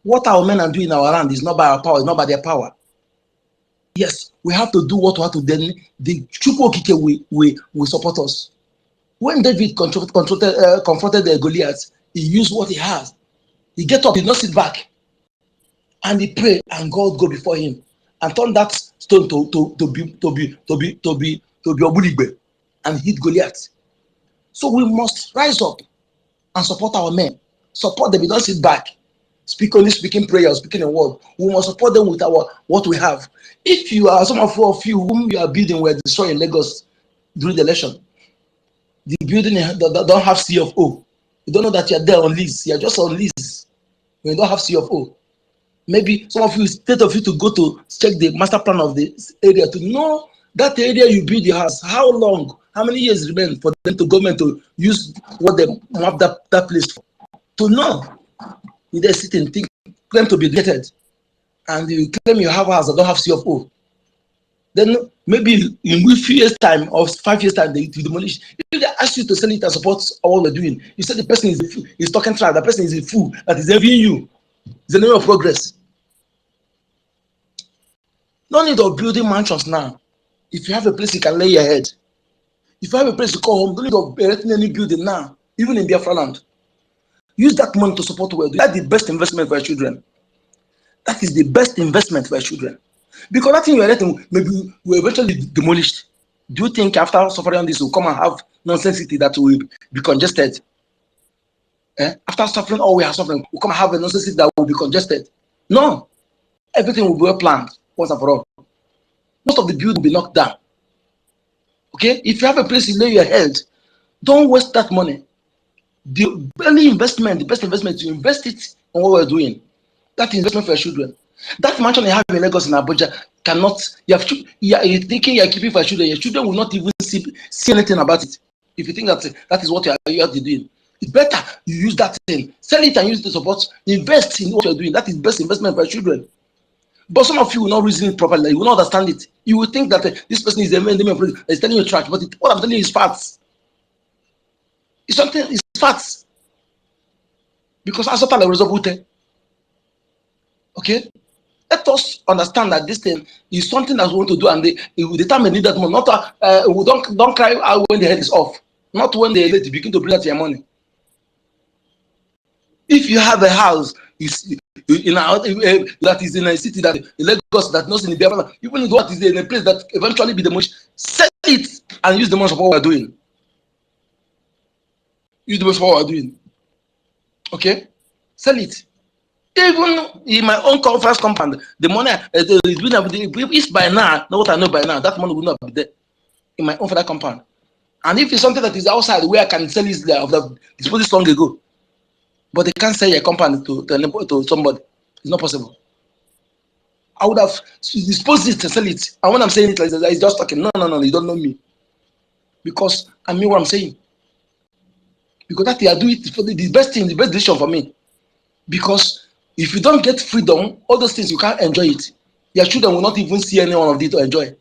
What our men are doing in our land is not by our power, it's not by their power. Yes, we have to do what we have to. Then the Chukwu will support us. When David confronted the Goliath, he used what he has. He get up, he did not sit back, and he prayed, and God go before him and turn that stone to be Obuligbe and hit Goliath. So we must rise up and support our men. Support them. We don't sit back. Speaking prayer, speaking a word. We must support them with what we have. If you are some of you whom you are building were destroyed in Lagos during the election, the building don't have CFO. You don't know that you're there on lease. You're just on lease. You don't have CFO. Maybe some of you, instead of you to go to check the master plan of the area to know that area you build your house, how long, how many years remain for them to government to use what they map that place for. To know. You there sit and think, claim to be dated, and you claim you have a house that don't have CFO. Then maybe in a few years' time or 5 years' time, they demolish. If they ask you to sell it and support all we're doing, you say the person is talking trash, the person is a fool that is envying you. It's the name of progress. No need of building mansions now. If you have a place you can lay your head, if you have a place to call home, don't need of erecting any building now, even in Biafra land. Use that money to support well. That's the best investment for your children. That is the best investment for your children. Because that thing you're letting maybe will eventually be demolished. Do you think after suffering this, we'll come and have nonsense city that will be congested? After suffering all we are suffering, we'll come and have a nonsense city that will be congested? No. Everything will be well planned once and for all. Most of the buildings will be knocked down. Okay? If you have a place you lay your head, don't waste that money. The best investment to invest it on what we're doing. That investment for your children. That mansion you have in Lagos and Abuja cannot. You're thinking you're keeping for your children will not even see anything about it. If you think that is what you have to do, it's better you use that thing, sell it and use it to support. Invest in what you're doing. That is best investment for your children. But some of you will not reason it properly. You will not understand it. You will think that this person is telling you trash, but what I'm telling you is facts. It's facts. Because as a result, okay, let us understand that this thing is something that we want to do, and the time they need that money. Not we don't cry out when the head is off. Not when they begin to bring out your money. If you have a house that is in a city that in Lagos that not in the Biafra, even though that is in a place that eventually be demolished, sell it and use the money for what we're doing. Use the money for what we're doing. Okay, sell it. Even in my own conference compound, the money is by now. Know what I know by now? That money will not be there in my own father compound. And if it's something that is outside where I can sell it there, of the disposed long ago, but they can't sell your compound to somebody. It's not possible. I would have disposed it to sell it. And when I'm saying it like that, it's just talking. No, you don't know me. Because I mean what I'm saying. Because that I do it for the best thing, the best decision for me. Because if you don't get freedom, all those things, you can't enjoy it. Your children will not even see any one of these to enjoy.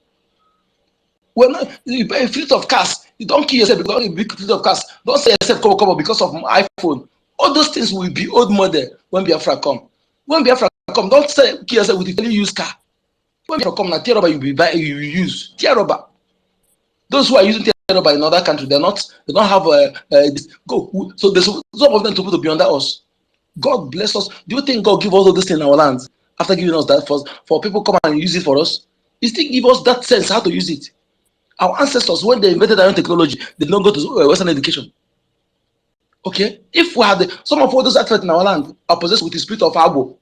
When you pay a fleet of cars, you don't kill yourself because you big fleet of cars. Don't say yourself come because of iPhone. All those things will be old model when Biafra come. When Biafra come, don't say kill yourself with a fully used car. When Biafra come, now tear rubber you will use tear rubber. Those who are using tear rubber in other countries, they don't have this. Go. So there's some of them to be under us. God bless us. Do you think God give us all this in our lands after giving us that for people come and use it for us? He still give us that sense how to use it. Our ancestors, when they invented their own technology, they did not go to Western education. Okay? If we had some of all those artifacts in our land are possessed with the spirit of Agbo.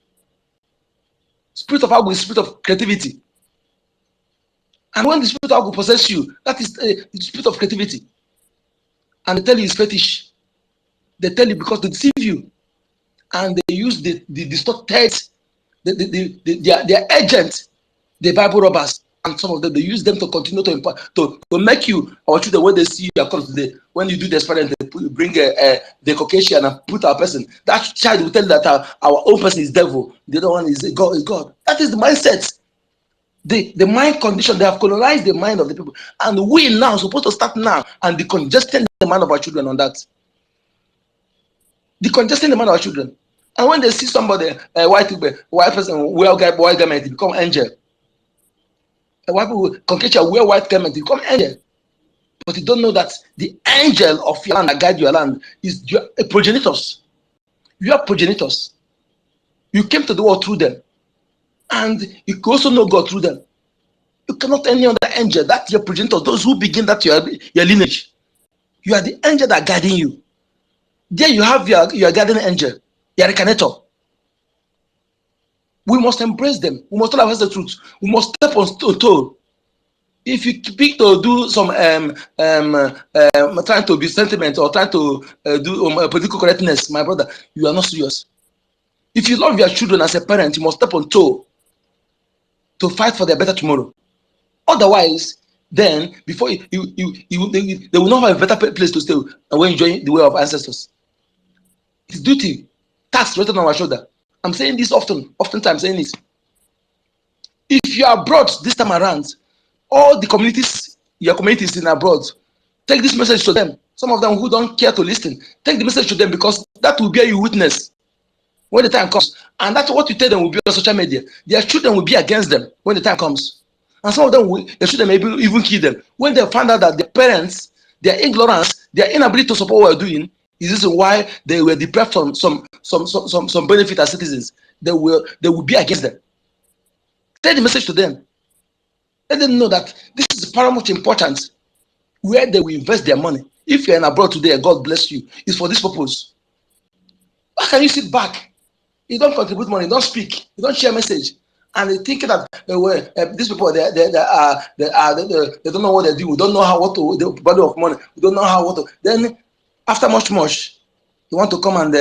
Spirit of Agbo is spirit of creativity. And when the spirit of Agbo possesses you, that is the spirit of creativity. And they tell you it's fetish. They tell you because they deceive you. And they use the distorted, their agent, the Bible robbers, and some of them, they use them to continue to make you, our children, when they see you across today, when you do the experiment, they bring the Caucasian and put our person, that child will tell you that our own person is devil, the other one is God. That is the mindset. The mind condition, they have colonized the mind of the people. And we now supposed to start now and decongesting the mind of our children on that. Decongesting the mind of our children. And when they see somebody, a white person, wear white garment, they become angel. A white people, Caucasian, wear white garment, they become angel. But you don't know that the angel of your land that guide your land is your progenitors. You are progenitors. You came to the world through them. And you also know God through them. You cannot any other angel. That's your progenitors, those who begin that your lineage. You are the angel that guiding you. There you have your guardian angel, your recanator. We must embrace them. We must tell ourselves the truth. We must step on toe. If you pick to do some trying to be sentiment or trying to do political correctness, my brother, you are not serious. If you love your children as a parent, you must step on toe to fight for their better tomorrow. Otherwise, then before they will not have a better place to stay when you join the way of ancestors. It's duty, task written on our shoulder. I'm saying this oftentimes saying this. If you are abroad this time around, all the communities, your communities in abroad, take this message to them. Some of them who don't care to listen, take the message to them because that will bear you witness when the time comes. And that's what you tell them will be on social media. Their children will be against them when the time comes. And some of them, their children may even kill them. When they find out that their parents, their ignorance, their inability to support what we're doing, is this why they were deprived from some benefit as citizens. They will be against them. Tell the message to them. Let them know that this is paramount importance where they will invest their money. If you're in abroad today and God bless you, it's for this purpose. How can you sit back? You don't contribute money, you don't speak, you don't share message, and they think that these people they don't know what they do. We don't know the value of money. We don't know how to. Then after much, you want to come and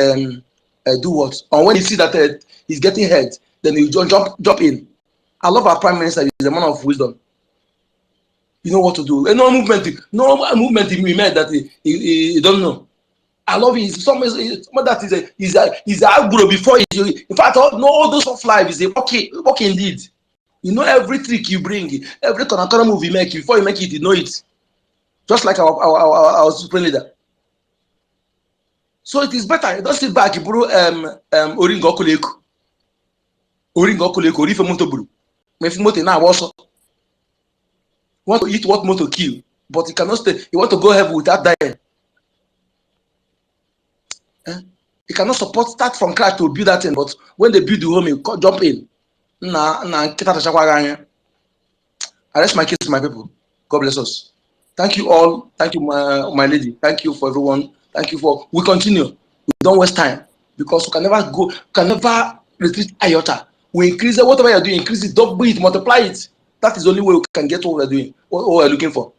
do what? And when you see that he's getting hurt, then you jump in. I love our Prime Minister. He's a man of wisdom. You know what to do. No movement he made that he don't know. I love him. Someone that is a agro before he. In fact, all those of life is a okay indeed. You know every trick you bring, every corner move you make. Before you make it, you know it. Just like our supreme leader. So it is better. Don't sit back. You bro Oringo Kuleku. Orife moto buru. If moto now also want to eat what moto kill, but you cannot stay. You want to go heaven without dying. You cannot start from scratch to build that thing, but when they build the home, you jump in. I rest my case, my people. God bless us. Thank you all. Thank you, my lady. Thank you for everyone. Thank you for. We continue. We don't waste time because we can never retreat iota. We increase it, whatever you're doing, increase it, double it, multiply it. That is the only way we can get what we're doing, what we're looking for.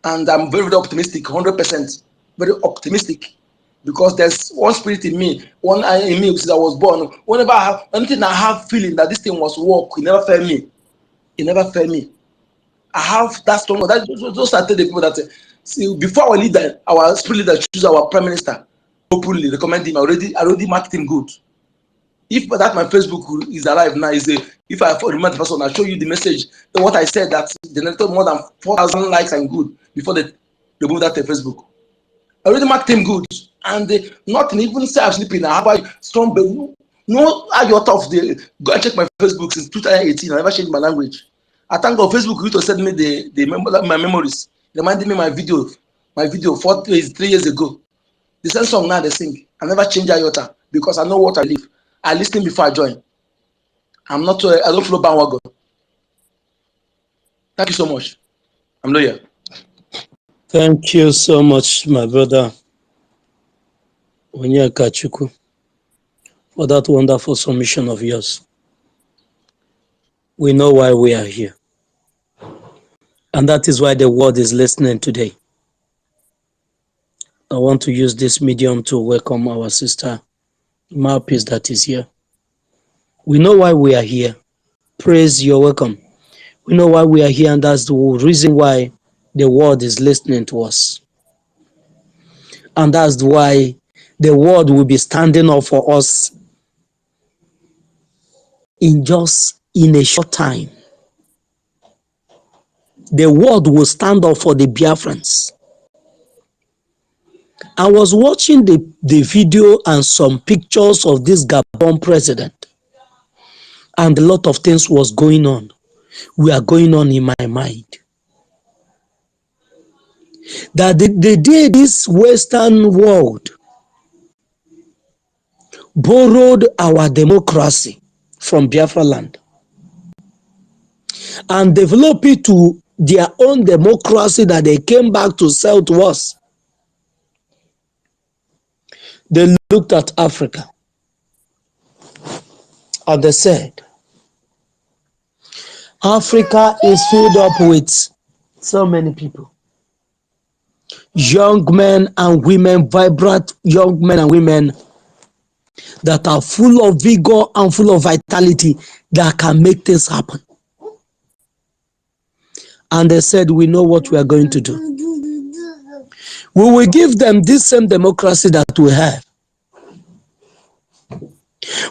And I'm very, very optimistic, 100%. Very optimistic because there's one spirit in me, one eye in me since I was born. Whenever I have anything, I have feeling that this thing was work. It never failed me. It never failed me. I have that strong. Those are the people that see before our leader, our spirit leader choose our prime minister openly recommend him. I already marked him good. If that my Facebook is alive now, if I remember the person, I'll show you the message. What I said that generated more than 4,000 likes and good before they remove that on Facebook. I already marked him good, and nothing even say I'm sleeping. I have a strong bed. No iota of the go and check my Facebook since 2018. I never changed my language. I thank God Facebook used to send me my memories, reminding me my video 3 years ago. The same song now they sing. I never change iota because I know what I live. I listen before I join. I don't follow bandwagon. Thank you so much. I'm loyal. Thank you so much, my brother Onyekachuku, for that wonderful submission of yours. We know why we are here. And that is why the world is listening today. I want to use this medium to welcome our sister, Mouthpiece, that is here. We know why we are here. Praise, you're welcome. We know why we are here, and that's the reason why the world is listening to us. And that's why the world will be standing up for us in a short time. The world will stand up for the Biafrans. I was watching the video and some pictures of this Gabon president, and a lot of things were going on in my mind. That the day this Western world borrowed our democracy from Biafra land and developed it to their own democracy that they came back to sell to us, they looked at Africa and they said, Africa is filled up with so many people. Young men and women, vibrant young men and women that are full of vigor and full of vitality that can make things happen. And they said, we know what we are going to do. We will give them this same democracy that we have.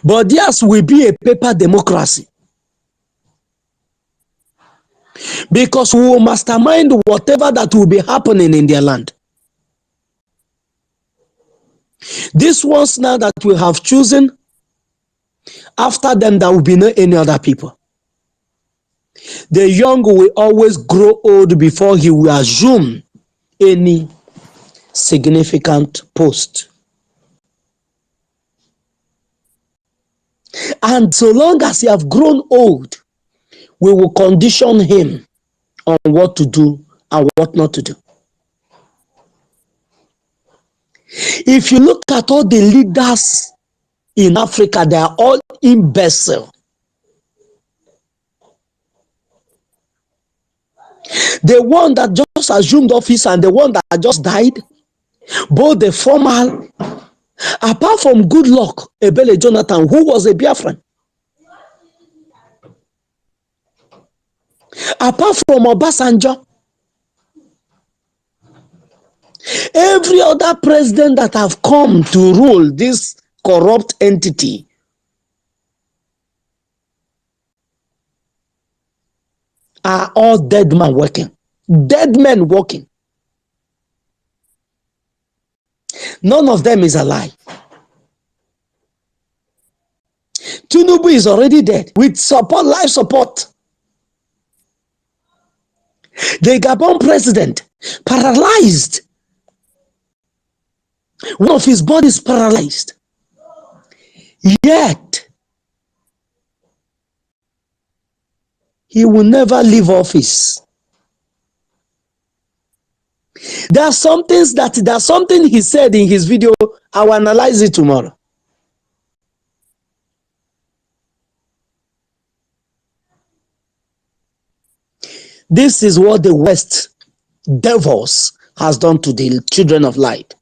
But theirs will be a paper democracy. Because we will mastermind whatever that will be happening in their land. These ones now that we have chosen, after them there will be no any other people. The young will always grow old before he will assume any significant post. And so long as he have grown old, we will condition him on what to do and what not to do. If you look at all the leaders in Africa, they are all imbecile. The one that just assumed office and the one that just died, both the former, apart from good luck, Ebele Jonathan, who was a Biafran, apart from Obasanjo, every other president that have come to rule this corrupt entity are all dead men working. Dead men working. None of them is alive. Tinubu is already dead with support, life support. The Gabon president, paralyzed. One of his bodies paralyzed. Yet, he will never leave office. There's something he said in his video. I will analyze it tomorrow. This is what the West devils has done to the children of light.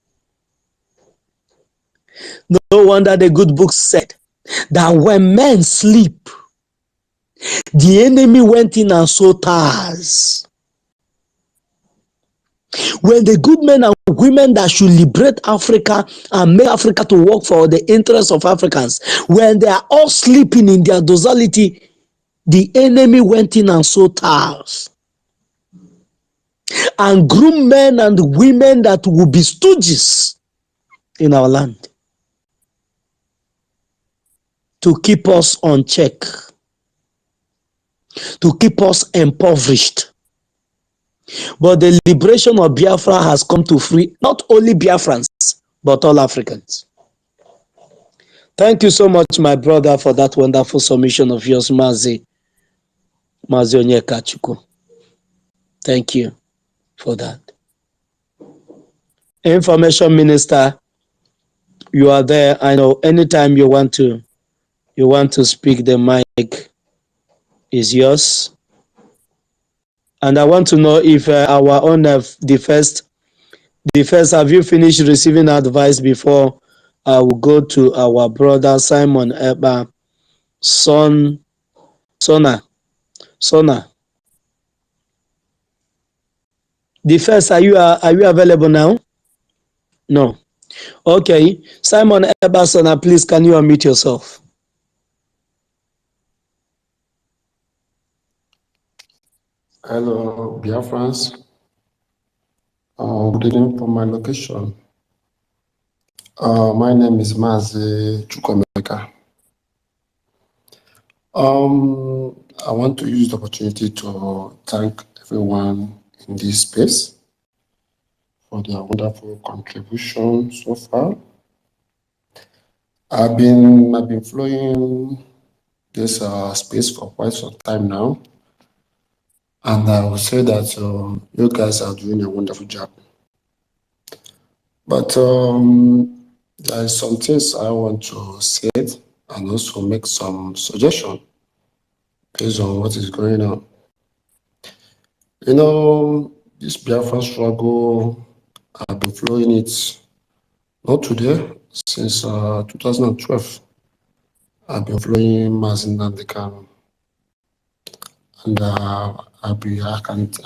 No wonder the good book said that when men sleep, the enemy went in and sowed tares. When the good men and women that should liberate Africa and make Africa to work for the interests of Africans, when they are all sleeping in their docility, the enemy went in and sowed tares and groomed men and women that will be stooges in our land to keep us on check, to keep us impoverished. But the liberation of Biafra has come to free not only Biafrans, but all Africans. Thank you so much, my brother, for that wonderful submission of yours, Mazi Onyekachuku. Thank you for that. Information Minister, you are there. I know anytime you want to speak, the mic is yours. And I want to know if our own the first, have you finished receiving advice before I will go to our brother Simon Eba Sona. The first, are you available now? No. Okay. Simon Eba Sona, please can you unmute yourself? Hello, Biafrans. Good evening from my location. My name is Mazi Chukwemeka. I want to use the opportunity to thank everyone in this space for their wonderful contribution so far. I've been following this space for quite some time now, and I will say that you guys are doing a wonderful job. But there are some things I want to say and also make some suggestions based on what is going on. You know, this Biafra struggle, I've been following it not today, since 2012. I've been following Mazin Nandekan, and I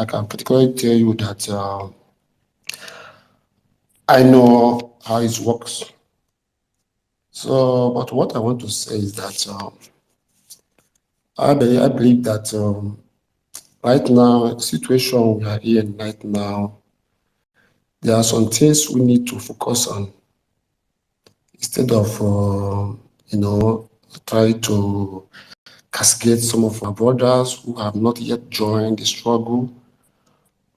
can particularly tell you that I know how it works. So, but what I want to say is that I believe that right now, situation we are in right now, there are some things we need to focus on instead of try to cascade some of our brothers who have not yet joined the struggle,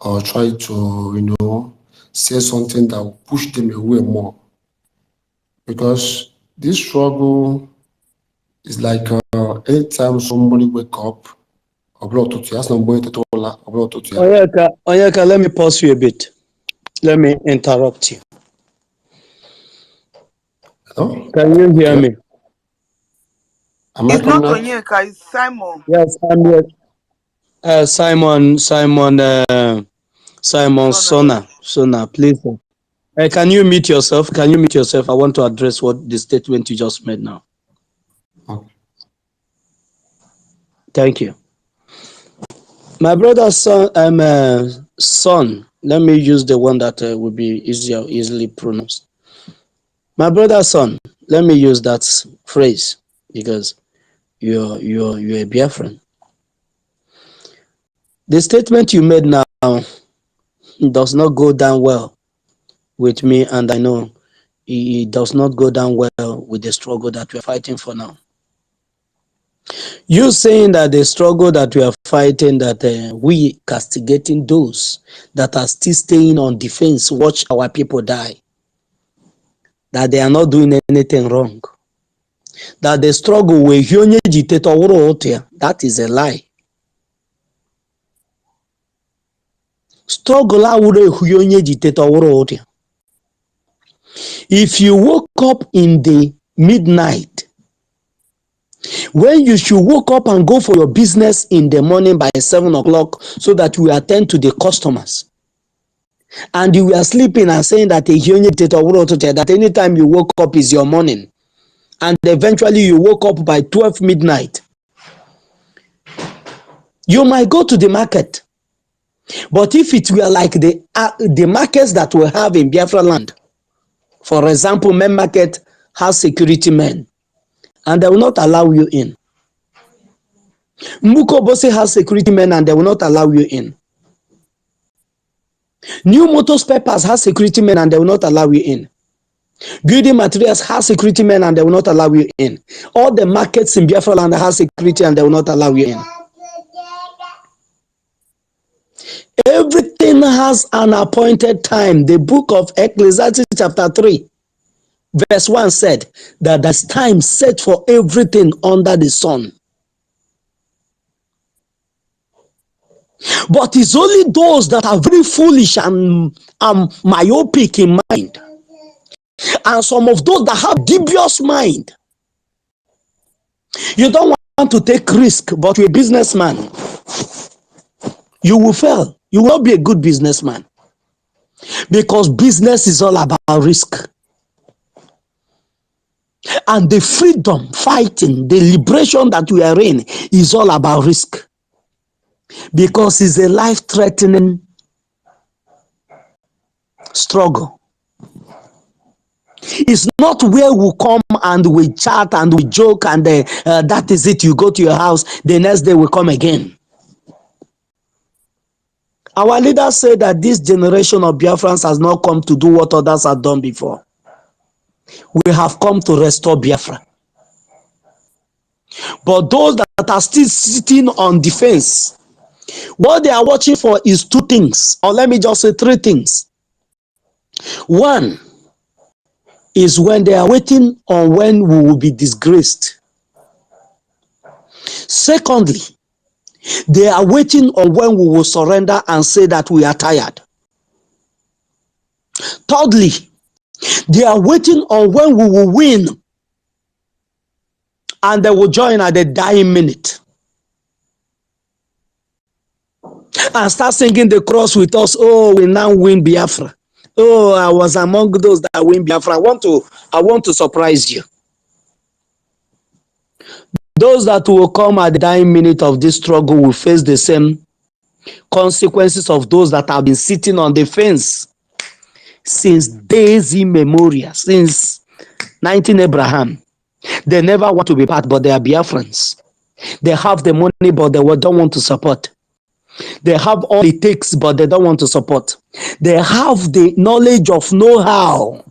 or try to say something that will push them away more. Because this struggle is like anytime somebody wake up, Onyeka, let me pause you a bit. Let me interrupt you. Hello? Can you hear me? Am I It's not coming out? Onyeka, it's Simon. Yes, I'm here. Simon Sona, please. Can you mute yourself? I want to address what the statement you just made now. Okay. Thank you. My brother's son, let me use the one that will be easily pronounced. My brother's son, let me use that phrase because you're a Biafran. The statement you made now does not go down well with me, and I know it does not go down well with the struggle that we are fighting for now. You saying that the struggle that we are fighting, that we castigating those that are still staying on defense, watch our people die, that they are not doing anything wrong, that the struggle with that is a lie. Struggle. If you woke up in the midnight, when you should wake up and go for your business in the morning by 7 o'clock so that we attend to the customers, and you were sleeping and saying that that anytime you woke up is your morning, and eventually you woke up by 12 midnight, you might go to the market. But if it were like the markets that we have in Biafra land, for example, men market has security men, and they will not allow you in. Mbukobose has security men, and they will not allow you in. New Motors Peppers has security men, and they will not allow you in. Building Materials has security men, and they will not allow you in. All the markets in Biafra land has security, and they will not allow you in. Everything has an appointed time. The book of Ecclesiastes chapter 3 verse 1 said that there's time set for everything under the sun. But it's only those that are very foolish and myopic in mind, and some of those that have dubious mind. You don't want to take risk, but you're a businessman. You will fail. You will not be a good businessman, because business is all about risk. And the freedom fighting, the liberation that we are in is all about risk, because it's a life-threatening struggle. It's not where we come and we chat and we joke and that is it. You go to your house, the next day we come again. Our leaders say that this generation of Biafrans has not come to do what others have done before. We have come to restore Biafra. But those that are still sitting on defense, what they are watching for is two things, or let me just say three things. One is when they are waiting on when we will be disgraced. Secondly, they are waiting on when we will surrender and say that we are tired. Thirdly, they are waiting on when we will win and they will join at the dying minute and start singing the cross with us. Oh, we now win Biafra. Oh, I was among those that win Biafra. I want to surprise you. Those that will come at the dying minute of this struggle will face the same consequences of those that have been sitting on the fence since days immemorial, since 19 Abraham. They never want to be part, but they are Biafrans. They have the money, but they don't want to support. They have all it takes, but they don't want to support. They have the knowledge of know-how.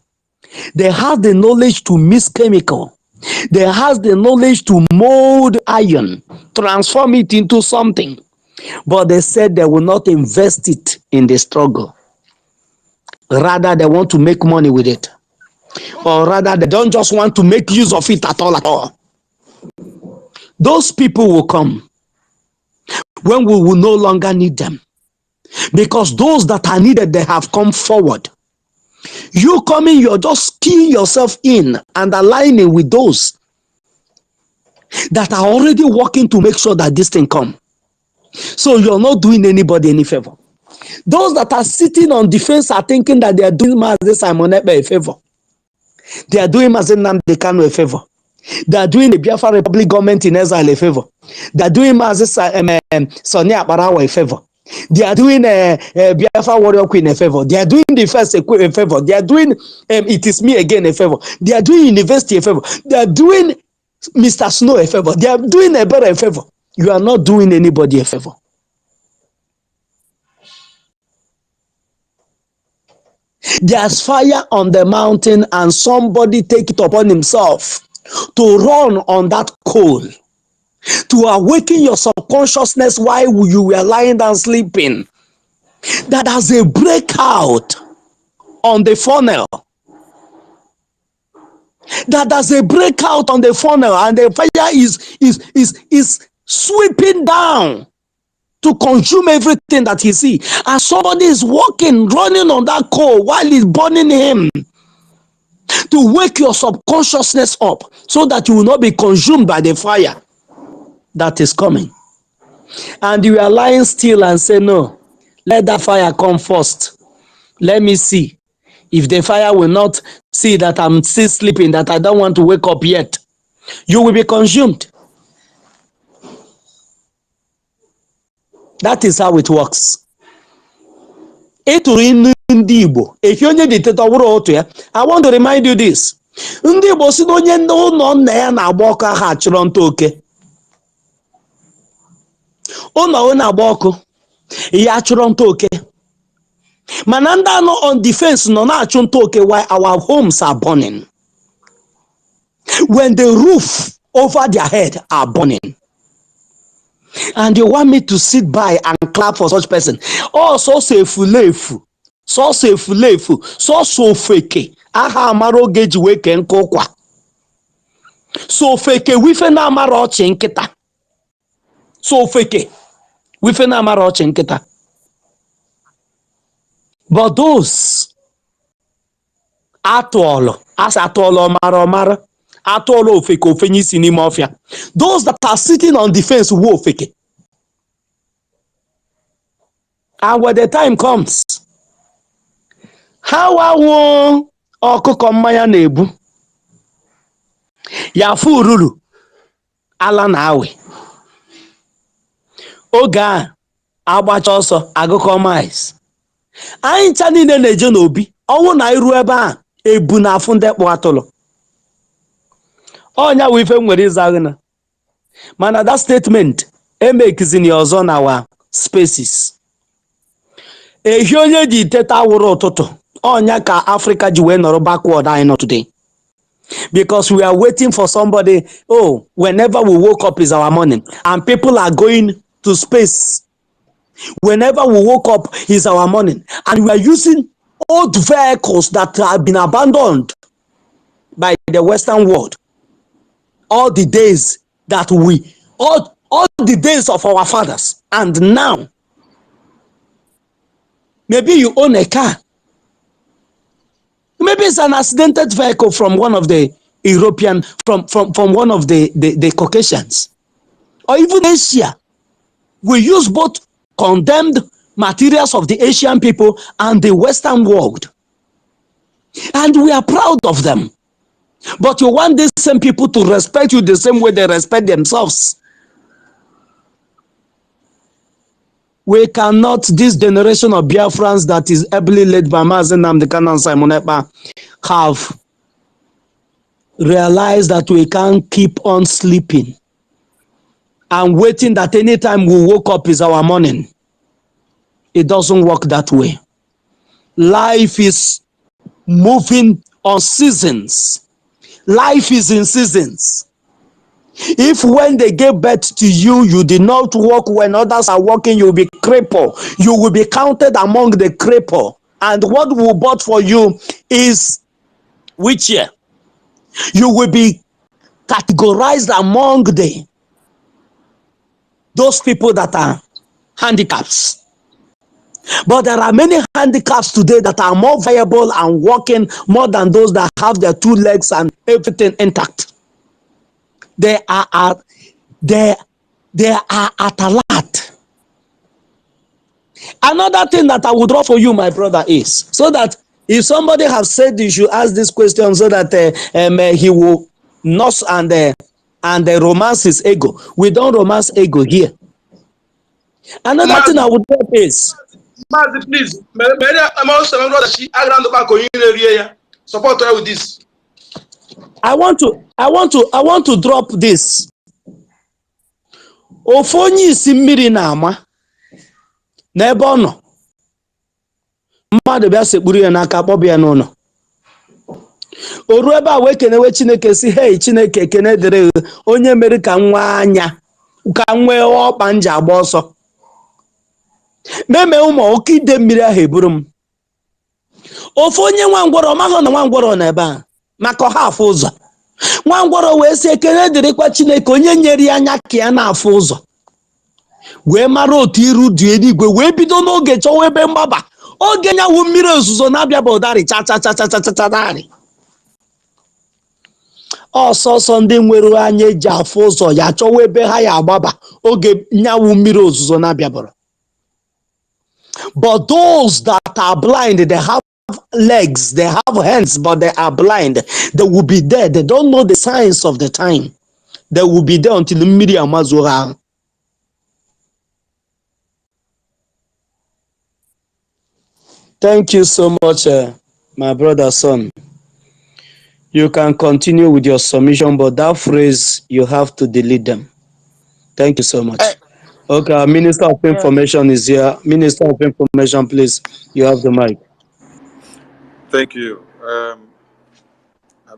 They have the knowledge to mix chemical. They have the knowledge to mold iron, transform it into something. But they said they will not invest it in the struggle. Rather, they want to make money with it. Or rather, they don't just want to make use of it at all. Those people will come when we will no longer need them. Because those that are needed, they have come forward. You coming, you're just keying yourself in and aligning with those that are already working to make sure that this thing come. So you're not doing anybody any favor. Those that are sitting on defense are thinking that they are doing Mazi Simon Ekpa a favor. They are doing Mazi Nnamdi Kanu a favor. They are doing the Biafra Republic government in exile a favor. They are doing Mazi Soni Akparawa a favor. They are doing Biafra Warrior Queen a favor. They are doing the first a favor. They are doing It Is Me Again a favor. They are doing University a favor. They are doing Mr. Snow a favor. They are doing Ebere a favor. You are not doing anybody a favor. There's fire on the mountain and somebody take it upon himself to run on that coal, to awaken your subconsciousness while you were lying down sleeping, that has a breakout on the funnel. That has a breakout on the funnel and the fire is sweeping down to consume everything that he see. And somebody is walking, running on that coal while it's burning him, to wake your subconsciousness up so that you will not be consumed by the fire that is coming. And you are lying still and say, no, let that fire come first. Let me see if the fire will not see that I'm still sleeping, that I don't want to wake up yet. You will be consumed. That is how it works. I want to remind you this. Ndị Igbo si na onye ndị ụlọ nna ya na-agba ọkụ aha achụrụ nta oke. Ụlọ na-agba ọkụ ya achụrụ nta oke. Mana ndị anọ on defense nọ na-achụ nta oke while our homes are burning. When the roof over their head are burning. And you want me to sit by and clap for such person? Oh, so sefulefu. So sefulefu. So fake. Aha amaro geji weke nkokwa. So fake wife na amaro ochi nkita. So fake wife na amaro ochi nkita. But those atolo, as atolo mara atolo fake ofenyi sini mafia. Those that are sitting on the fence wo fake. And when the time comes, how awo ọkụkọ mmanya na-ebu ya fu ruru ala na awe oge a agbacha ọsọ agụkọ miles anyị ncha niile na-eje n'obi ọnwụ na iru ebe a ebu na afụ ndị kpụ atụlụ ọnya wụ ife nwere ịza na mana that statement emekizini ọzọ na wa spaces ehi onye ji teta awụrụ ụtụtụ onya ka Africa ji wee nọrọ backward I know today because we are waiting for somebody. Oh, whenever we woke up is our morning, and people are going to space. Whenever we woke up is our morning, and we are using old vehicles that have been abandoned by the Western world. All the days that all the days of our fathers, and now maybe you own a car. Maybe it's an accidented vehicle from one of the European, from one of the Caucasians, or even Asia. We use both condemned materials of the Asian people and the Western world. And we are proud of them. But you want these same people to respect you the same way they respect themselves. We cannot, this generation of Biafrans that is ably led by Mazen Namdekan and Simon Ekpa, have realized that we can't keep on sleeping and waiting that anytime we woke up is our morning. It doesn't work that way. Life is moving on seasons. Life is in seasons. If when they gave birth to you, you did not walk when others are walking, you will be crippled. You will be counted among the crippled. And what will bought for you is which year? You will be categorized among those people that are handicaps. But there are many handicaps today that are more viable and working more than those that have their two legs and everything intact. They are at a lot. Another thing that I would draw for you, my brother, is so that if somebody has said you should ask this question so that he will nurse and romance his ego. We don't romance ego here. Another thing I would drop is, please, support her with this. I want to drop this. Ofonyi isi mmiri na ama n'ebe ọ nọ. Mmadụ bịa sekpuru ya n'aka kpọbụ ya n'ụlọ. O ruo ebe a wee kenewe Chineke si, hey Chineke ekene dịrị onye mere ka nwa anya ka nwee ọkpa nji agba ọsọ. Meme ụmụ oke ide mmiri ahụ eburu m. Ofu onye nwa ngwọrọ maghị na nwa ngwọrọ n'ebe a maka ọha afụ ụzọ. Nwa ngwọrọ wee sị ekene dịrịkwa Chineke onye nyere ya anya ka ya na-afụ ụzọ. Wee mara otu iru dị eluigwe wee bido n'oge chọwa ebe mgbaba. Oge nyawu mmiri ozuzo na-abịa bụ ụdarị cha. Ọsọsọ ndị nwere anya eji afụ ụzọ ya chọwa ebe ha ya agbaba oge nyawu mmiri ozuzo na-abịa bụrụ. But those that that are blind, they have legs, they have hands, but they are blind. They will be there. They don't know the signs of the time. They will be there until the media mazura. Thank you so much, my brother son. You can continue with your submission, but that phrase, you have to delete them. Thank you so much. Okay, our Minister of Information is here. Minister of Information, please, you have the mic. Thank you. I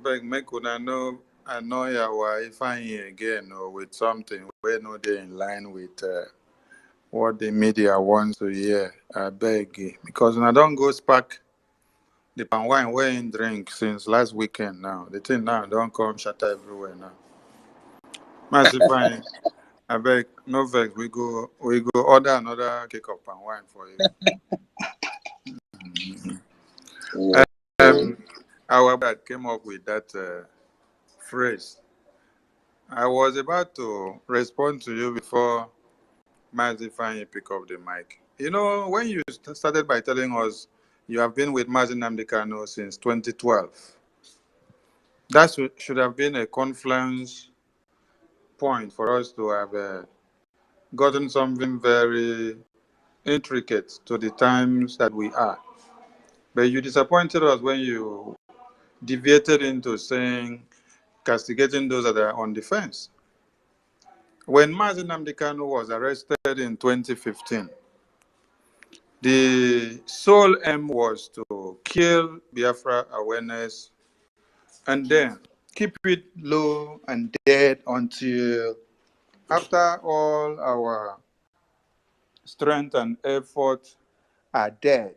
beg make una know annoy our Ifeanyi again or with something we know they in line with what the media wants to hear. I beg because when I don't go spark the pan wine we in drink since last weekend now. The thing now don't come shatter everywhere now. Massive fine. I beg no vex. We go order another cake of pan wine for you. Our dad came up with that phrase. I was about to respond to you before Mazi finally pick up the mic. You know, when you started by telling us you have been with Mazi Nnamdi Kanu since 2012, that should have been a confluence point for us to have gotten something very intricate to the times that we are. But you disappointed us when you deviated into saying castigating those that are on the fence. When Mazi Nnamdi Kanu was arrested in 2015, the sole aim was to kill Biafra awareness and then keep it low and dead until after all our strength and effort are dead.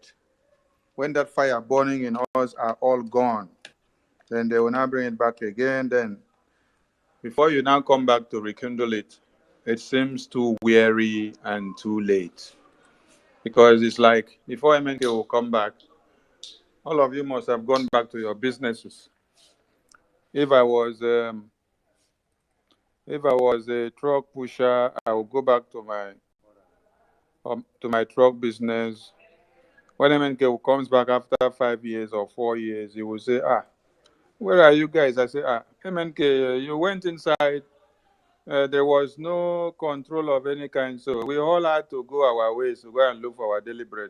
When that fire burning in us are all gone, then they will now bring it back again. Then before you now come back to rekindle it, it seems too weary and too late. Because it's like before MNK will come back, all of you must have gone back to your businesses. If I was a truck pusher, I would go back to my truck business. When MNK comes back after 5 years or 4 years, he will say, where are you guys? I say, MNK, you went inside. There was no control of any kind, so we all had to go our ways to go and look for our daily bread.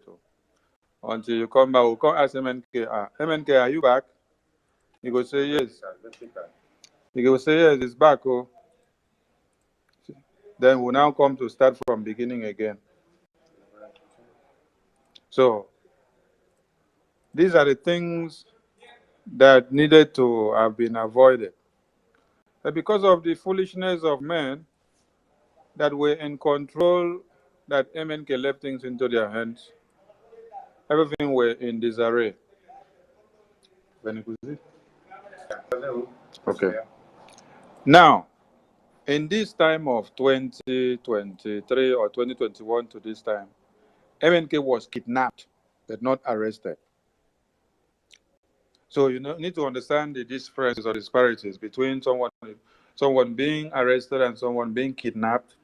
Until you come back, we'll come ask MNK, MNK, are you back? He go say, yes. He go say, yes, it's back. Oh. Then we'll now come to start from beginning again. So, these are the things that needed to have been avoided. But because of the foolishness of men that were in control, that MNK left things into their hands, everything were in disarray. Okay. Now, in this time of 2023 or 2021 to this time, MNK was kidnapped but not arrested. So you need to understand the differences or disparities between someone being arrested and someone being kidnapped,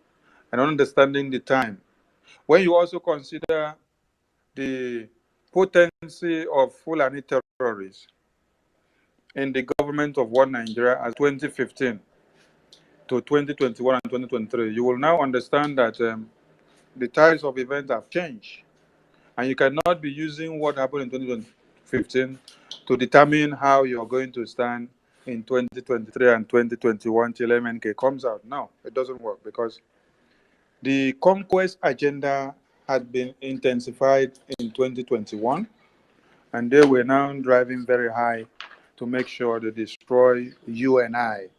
and understanding the time. When you also consider the potency of Fulani terrorists in the government of one Nigeria as 2015 to 2021 and 2023, you will now understand that the tides of events have changed. And you cannot be using what happened in 2015 to determine how you're going to stand in 2023 and 2021 till MNK comes out. No, it doesn't work because the conquest agenda had been intensified in 2021, and they were now driving very high to make sure they destroy you and I,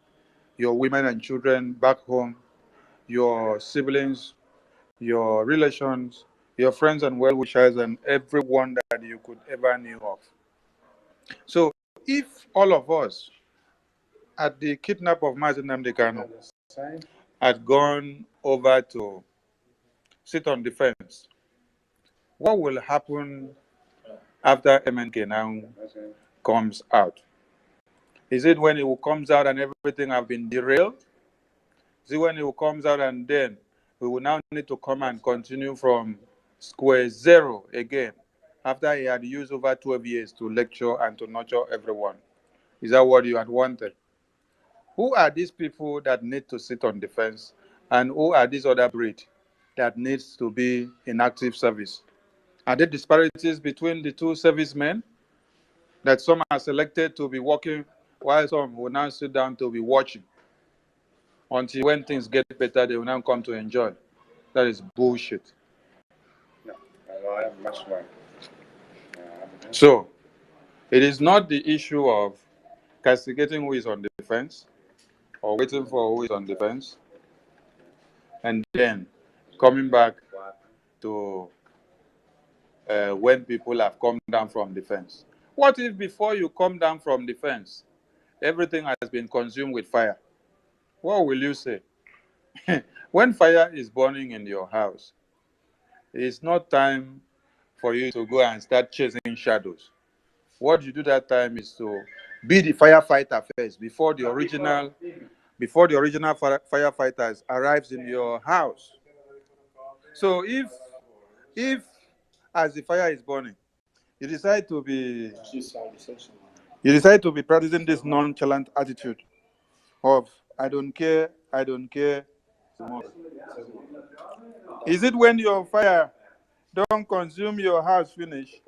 your women and children back home, your siblings, your relations, your friends and well-wishers, and everyone that you could ever knew of. So if all of us at the kidnap of Mazi Nnamdi Kanu had gone over to sit on the fence, what will happen after MNK now comes out? Is it when it comes out and everything have been derailed? Is it when it comes out and then we will now need to come and continue from square zero again? after he had used over 12 years to lecture and to nurture everyone? Is that what you had wanted? Who are these people that need to sit on the fence, and who are these other breed that needs to be in active service? Are there disparities between the two servicemen, that some are selected to be working while some will now sit down to be watching until when things get better they will now come to enjoy? That is bullshit. So it is not the issue of castigating who is on the fence or waiting for who is on the fence and then coming back to when people have come down from the fence. What if before you come down from the fence, everything has been consumed with fire? What will you say? When fire is burning in your house, it's not time for you to go and start chasing shadows. What you do that time is to be the firefighter first before the original firefighters arrives in your house. So if as the fire is burning, you decide to be practicing this nonchalant attitude of I don't care. Is it when your fire don't consume your house finish?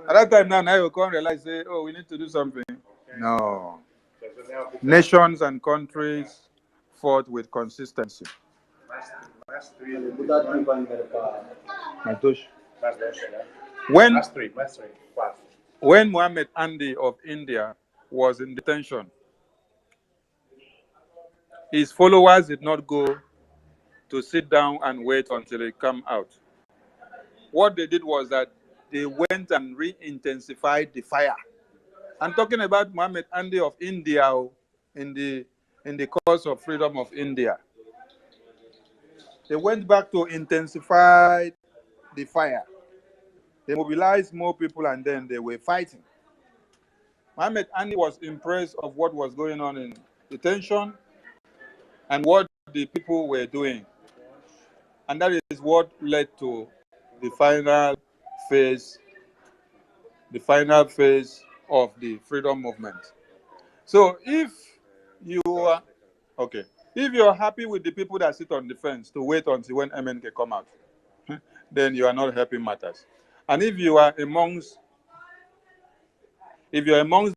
At that time now you can't realize, say, oh, we need to do something. No. Nations and countries fought with consistency. When Muhammad Ali of India was in detention, his followers did not go to sit down and wait until he come out. What they did was that they went and re-intensified the fire. I'm talking about Muhammad Ali of India in the cause of freedom of India. They went back to intensify the fire. They mobilized more people and then they were fighting. Muhammad Ali was impressed of what was going on in detention and what the people were doing. And that is what led to the final phase of the freedom movement. So if you're happy with the people that sit on the fence to wait until when MNK come out, then you are not helping matters. And if you're amongst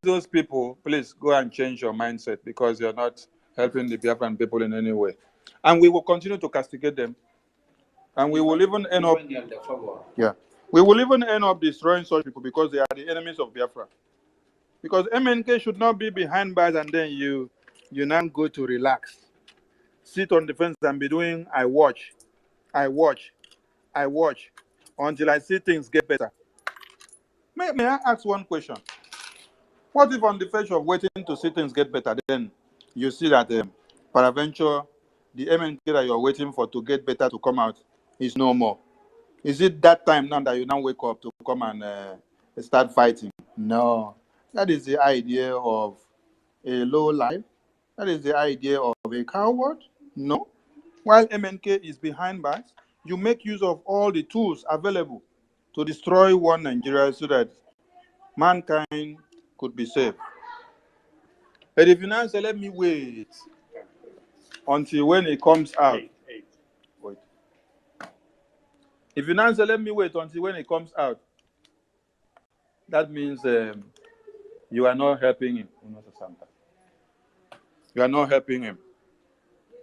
those people, please go and change your mindset, because you're not helping the Biafran people in any way. And we will continue to castigate them. And we will even end up destroying such people, because they are the enemies of Biafra. Because MNK should not be behind bars and then you now go to relax. Sit on the fence and be doing I watch until I see things get better. May I ask one question? What if on the verge of waiting to see things get better, then you see that peradventure, the MNK that you're waiting for to get better to come out is no more? Is it that time now that you now wake up to come and start fighting? No. That is the idea of a low life. That is the idea of a coward. No. While MNK is behind bars, you make use of all the tools available to destroy one Nigeria so that mankind could be saved. But if you now say, let me wait until when it comes out. Wait. If you now say, let me wait until when it comes out, that means you are not helping him. You are not helping him.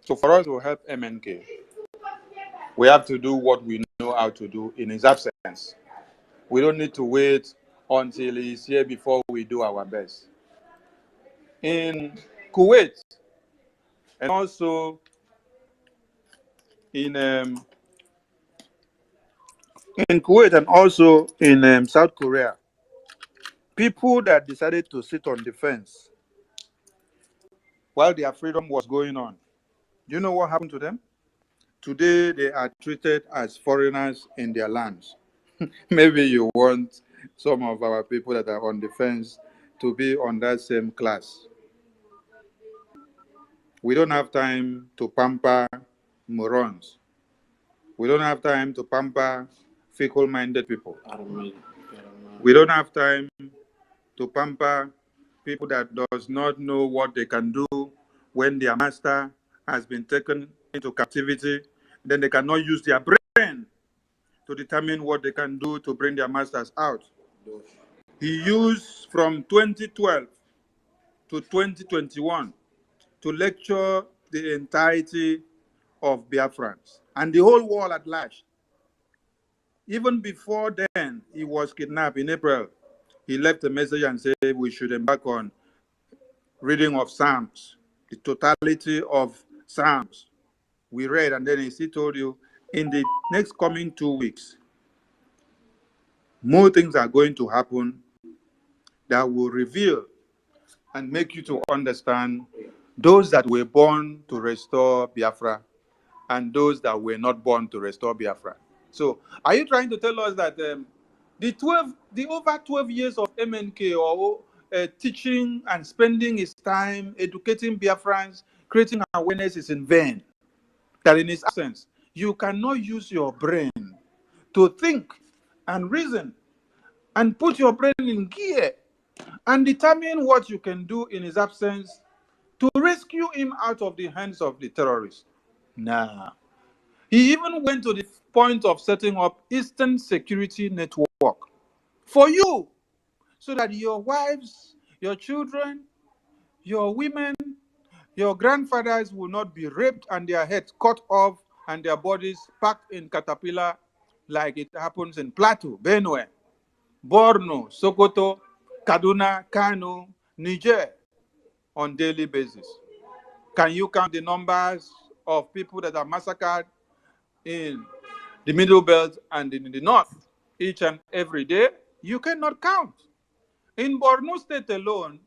So for us to help MNK, we have to do what we know how to do in his absence. We don't need to wait until he's here before we do our best. In Kuwait, and also in Kuwait and also in South Korea, people that decided to sit on the fence while their freedom was going on, do you know what happened to them? Today, they are treated as foreigners in their lands. Maybe you want some of our people that are on the fence to be on that same class. We don't have time to pamper morons. We don't have time to pamper fickle-minded people. We don't have time to pamper people that does not know what they can do when their master has been taken into captivity. Then they cannot use their brain to determine what they can do to bring their masters out. He used from 2012 to 2021 to lecture the entirety of Biafrans and the whole world at large. Even before then, he was kidnapped in April. He left a message and said we should embark on reading of Psalms, the totality of Psalms. We read, and then he told you, in the next coming 2 weeks, more things are going to happen that will reveal and make you to understand those that were born to restore Biafra and those that were not born to restore Biafra. So, are you trying to tell us that the over 12 years of MNK or teaching and spending his time educating Biafrans, creating awareness is in vain? That in his absence, you cannot use your brain to think and reason and put your brain in gear and determine what you can do in his absence to rescue him out of the hands of the terrorists. Nah. He even went to the point of setting up Eastern Security Network for you, so that your wives, your children, your women, your grandfathers will not be raped and their heads cut off and their bodies packed in caterpillar like it happens in Plateau, Benue, Borno, Sokoto, Kaduna, Kano, Niger on daily basis. Can you count the numbers of people that are massacred in the Middle Belt and in the North each and every day? You cannot count. In Borno State alone,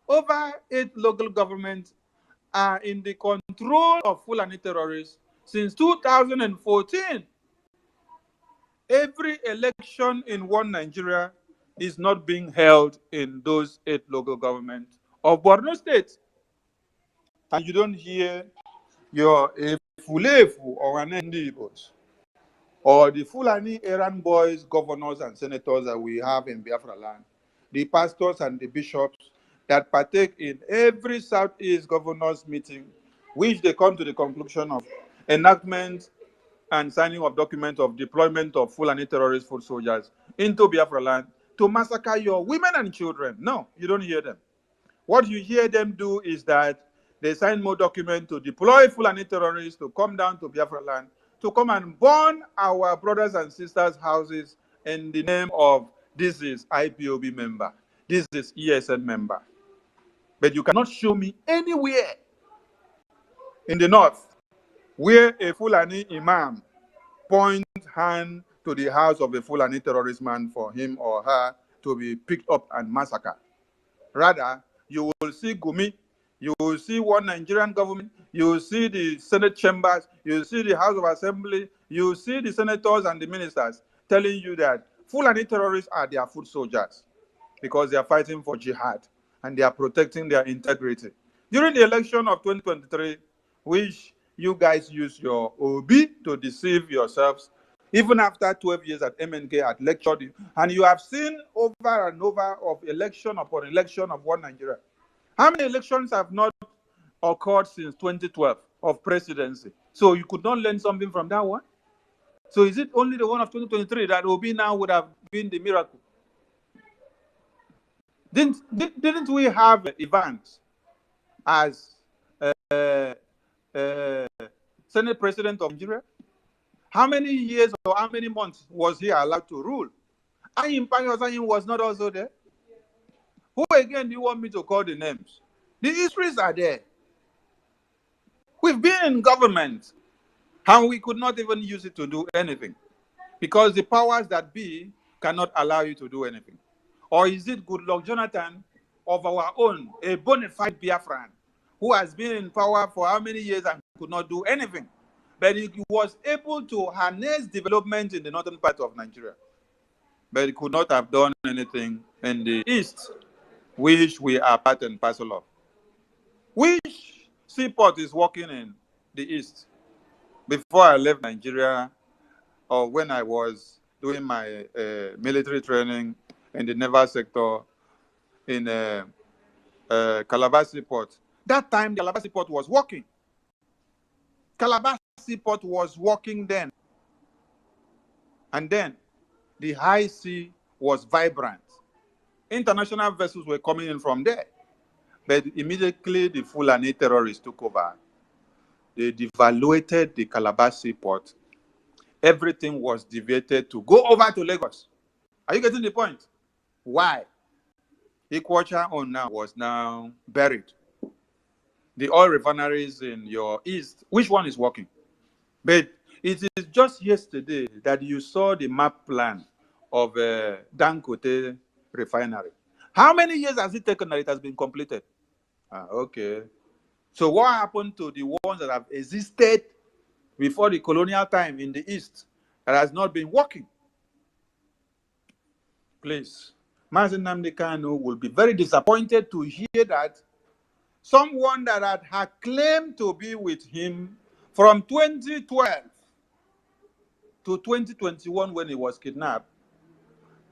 over 8 local governments are in the control of Fulani terrorists since 2014. Every election in one Nigeria is not being held in those 8 local governments of Borno State. And you don't hear your Efulefu or Anendibos or the Fulani errand boys, governors and senators that we have in Biafra land, the pastors and the bishops that partake in every Southeast governors meeting, which they come to the conclusion of enactment and signing of documents of deployment of Fulani terrorist foot soldiers into Biafra land to massacre your women and children. No, you don't hear them. What you hear them do is that they sign more documents to deploy Fulani terrorists to come down to Biafra land, to come and burn our brothers and sisters' houses in the name of this is IPOB member, this is ESN member. But you cannot show me anywhere in the north where a Fulani imam points hand to the house of a Fulani terrorist man for him or her to be picked up and massacred. Rather, you will see Gumi, you will see one Nigerian government, you will see the Senate chambers, you will see the House of Assembly, you will see the senators and the ministers telling you that Fulani terrorists are their foot soldiers because they are fighting for jihad and they are protecting their integrity. During the election of 2023, which you guys use your OB to deceive yourselves, even after 12 years at MNK had lectured you, and you have seen over and over of election upon election of one Nigeria. How many elections have not occurred since 2012 of presidency? So you could not learn something from that one? So is it only the one of 2023 that OB now would have been the miracle? Didn't we have Evans as Senate President of Nigeria? How many years or how many months was he allowed to rule? Ayim Panyosanyin was not also there. Who again do you want me to call the names? The histories are there. We've been in government and we could not even use it to do anything because the powers that be cannot allow you to do anything. Or is it Goodluck Jonathan of our own, a bona fide Biafran, who has been in power for how many years and could not do anything? But he was able to harness development in the northern part of Nigeria. But he could not have done anything in the east, which we are part and parcel of. Which seaport is working in the east? Before I left Nigeria, or when I was doing my military training in the naval sector in Calabar Seaport. That time, the Calabar Seaport was working. Calabar Seaport was working then. And then the high sea was vibrant. International vessels were coming in from there. But immediately the Fulani terrorists took over. They devaluated the Calabar Seaport. Everything was deviated to go over to Lagos. Are you getting the point? Why? Equator on now was now buried. The oil refineries in your east, which one is working? But it is just yesterday that you saw the map plan of Dangote refinery. How many years has it taken that it has been completed? Okay. So what happened to the ones that have existed before the colonial time in the east that has not been working? Please, Mazi Nnamdi Kanu will be very disappointed to hear that someone that had claimed to be with him from 2012 to 2021 when he was kidnapped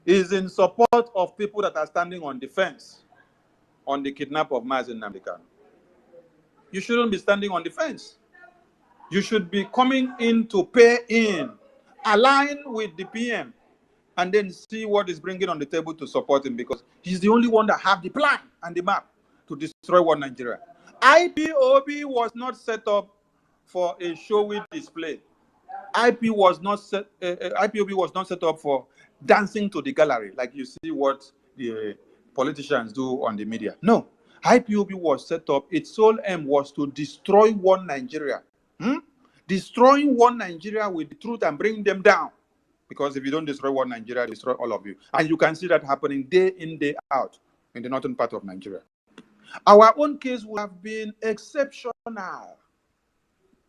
is in support of people that are standing on defense on the kidnap of Mazi Nnamdi Kanu. You shouldn't be standing on defense. You should be coming in to pay in, align with the PM, and then see what is bringing on the table to support him, because he's the only one that have the plan and the map to destroy one Nigeria. IPOB was not set up for a showy display. IPOB was not set up for dancing to the gallery, like you see what the politicians do on the media. No, IPOB was set up, its sole aim was to destroy one Nigeria. Destroying one Nigeria with the truth and bring them down. Because if you don't destroy one Nigeria, destroy all of you. And you can see that happening day in, day out in the northern part of Nigeria. Our own case would have been exceptional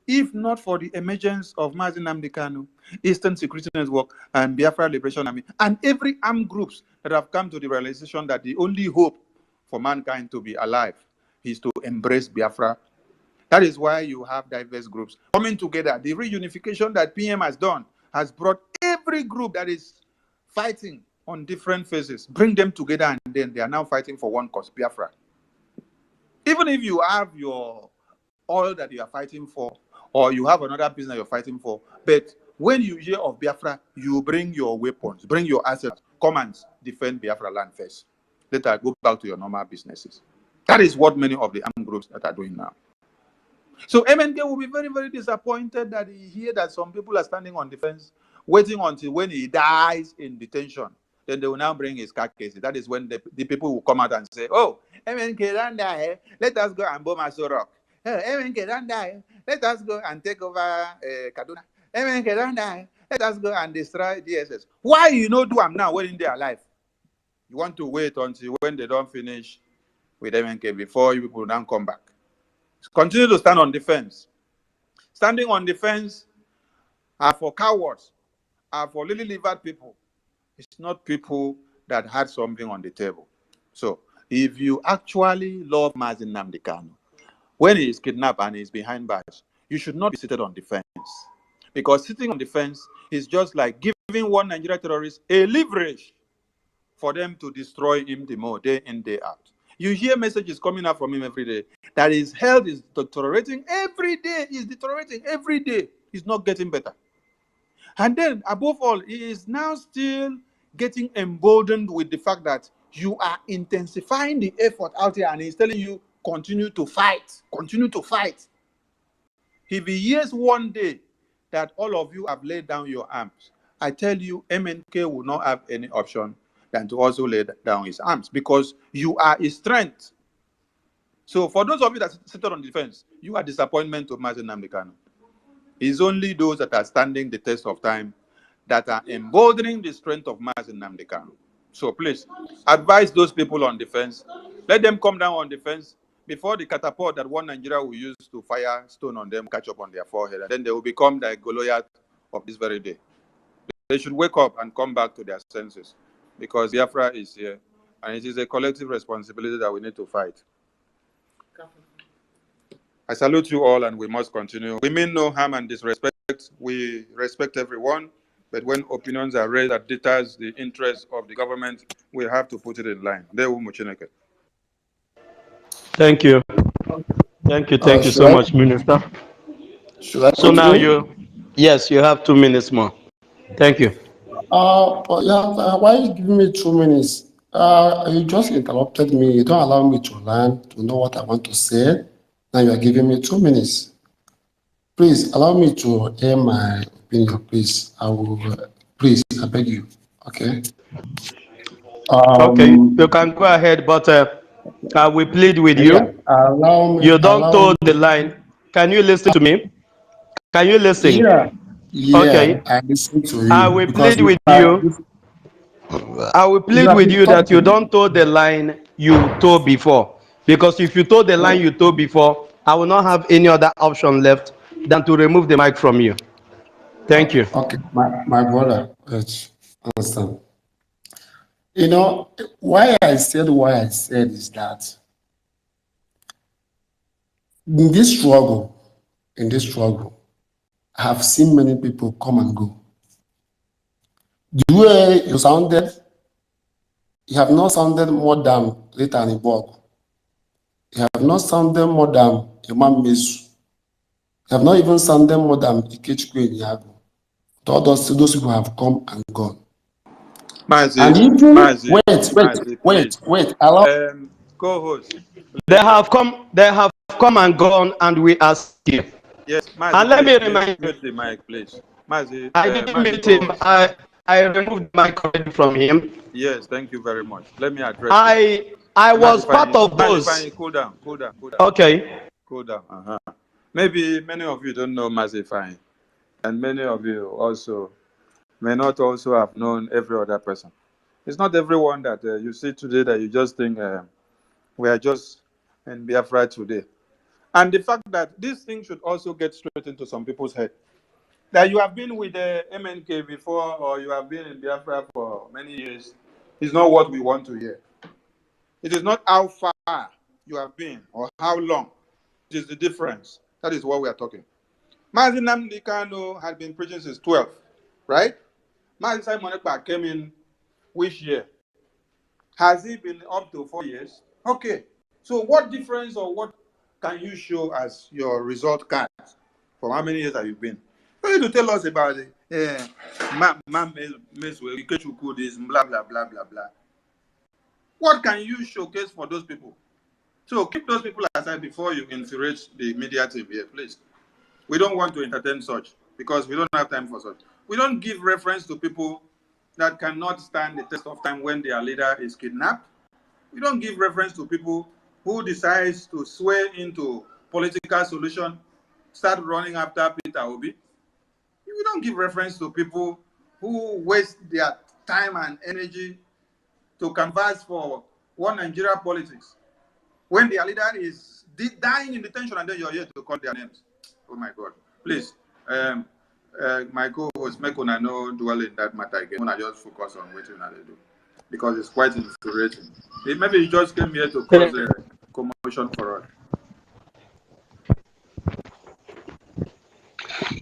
if not for the emergence of Mazi Nnamdi Kanu, Eastern Security Network, and Biafra Liberation Army, and every armed groups that have come to the realization that the only hope for mankind to be alive is to embrace Biafra. That is why you have diverse groups coming together. The reunification that PM has done has brought every group that is fighting on different phases, bring them together, and then they are now fighting for one cause, Biafra. Even if you have your oil that you are fighting for, or you have another business you're fighting for, but when you hear of Biafra, you bring your weapons, bring your assets, come and defend Biafra land first. Later, go back to your normal businesses. That is what many of the armed groups that are doing now. So MNK will be very, very disappointed that he hear that some people are standing on defense, waiting until when he dies in detention. Then they will now bring his car cases. That is when the people will come out and say, oh, MNK don't die. Let us go and bomb Aso. MNK don't die. Let us go and take over Kaduna. MNK don't die. Let us go and destroy DSS. Why you not do them now when they are alive? You want to wait until when they don't finish with MNK before you people now come back. Continue to stand on defense. Standing on defense are for cowards, are for lily-livered people. It's not people that had something on the table. So, if you actually love Mazi Nnamdi Kanu, when he is kidnapped and he is behind bars, you should not be seated on defense. Because sitting on defense is just like giving one Nigerian terrorist a leverage for them to destroy him the more, day in, day out. You hear messages coming out from him every day that his health is deteriorating every day. He's deteriorating every day. He's not getting better. And then, above all, he is now still getting emboldened with the fact that you are intensifying the effort out here, and he's telling you, continue to fight. Continue to fight. If he hears one day that all of you have laid down your arms, I tell you, MNK will not have any option than to also lay down his arms, because you are his strength. So for those of you that sit on defense, you are disappointment to Mazi Nnamdi Kanu. It's only those that are standing the test of time that are emboldening the strength of Mazi Nnamdi Kanu. So please, advise those people on defense. Let them come down on defense before the catapult that one Nigeria will use to fire stone on them catch up on their forehead. And then they will become the Goliath of this very day. They should wake up and come back to their senses, because Biafra is here, and it is a collective responsibility that we need to fight. I salute you all, and we must continue. We mean no harm and disrespect. We respect everyone. But when opinions are raised that deters the interests of the government, we have to put it in line. Thank you. Thank you Should so I much, Minister. should I So now continue? yes, you have 2 minutes more. Thank you. But yeah, why you giving me 2 minutes? You just interrupted me. You don't allow me to learn, to know what I want to say. Now you are giving me 2 minutes. Please allow me to air my opinion, please. I will, please, I beg you. Okay. Okay, you can go ahead, but I will plead with Yeah, you. You don't allow toe the me. line. Can you listen to me? Can you listen? Yeah, yeah, Okay. I listen to I you will because plead with you. I will you plead have with been you that you talking. don't toe the line you toe before. Because if you toe the line you toe before, I will not have any other option left than to remove the mic from you. Thank you. Okay, my brother, let's understand. You know, why I said is that in this struggle, I have seen many people come and go. The way you sounded, you have not sounded more than Rita Anibog. You have not sounded more than Imam Mesu. You have not even sounded more than Ikechukwu Enyago. All those people have come and gone. And even wait, allow. Co-host. They have come and gone, and we are here. Yes, And Mazi, let me please remind you, mute the mic, please. Mazi, I didn't Mazi, meet him. co-host. I removed the mic already from him. Yes, thank you very much. Let me address this. I was Mazi, part of those. cool down. Okay. Cool down. Maybe many of you don't know Mazi Fine, and many of you also may not also have known every other person. It's not everyone that you see today that you just think we are just in Biafra today. And the fact that this thing should also get straight into some people's head. That you have been with the MNK before or you have been in Biafra for many years is not what we want to hear. It is not how far you have been or how long. It is the difference. That is what we are talking. Mazi Nnamdi Kanu had been preaching since 12, right? Mazi Simon Ekpa came in which year? Has he been up to 4 years? Okay. So what difference or what can you show as your result card from how many years have you been? You need to tell us about it. Yeah, this blah blah blah blah blah. What can you showcase for those people? So keep those people aside before you infuriate the media team here, please. We don't want to entertain such because we don't have time for such. We don't give reference to people that cannot stand the test of time when their leader is kidnapped. We don't give reference to people who decides to sway into political solution, start running after Peter Obi. We don't give reference to people who waste their time and energy to canvass for one Nigeria politics when their leader is dying in detention and then you're here to call their names. Oh my God. Please, my co-host, make una no dwell in that matter again. Una just focus on what you do because it's quite infuriating. Maybe you just came here to cause a commotion for us.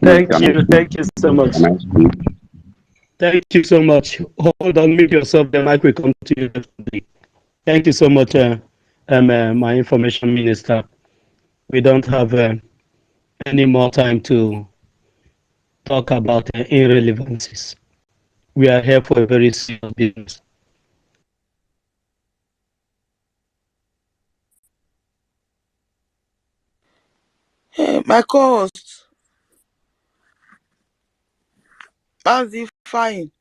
Thank you so much. Thank you so much. Hold on, mute yourself. The mic will come to you. Thank you so much, my information minister. We don't have any more time to talk about irrelevancies. We are here for a very serious business. Hey, my co-host, how's he fine?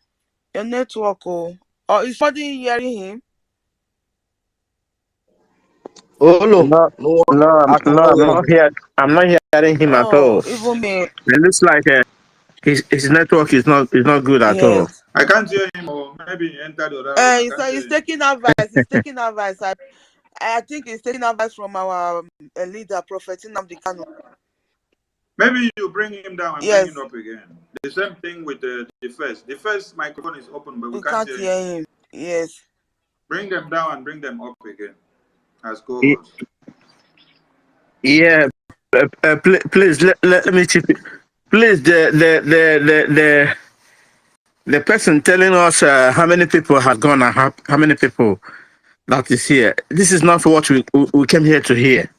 Your network, or is somebody hearing him? Oh No, I'm not hearing him at all. Oh, even me. It looks like his network is not good at all. Yes. I can't hear him, or maybe he entered the other room. I can't hear He's him. taking advice. He's taking advice. I think he's taking advice from our leader, Prophet Nnamdi Kanu. Maybe you bring him down and bring Yes. him up again. The same thing with the first. The first microphone is open, but we We can't can't hear hear him. him. Yes. Bring them down and bring them up again as co-hosts. Yeah, please let me chip in. Please The person telling us how many people have gone and how many people that is here. This is not what we came here to hear.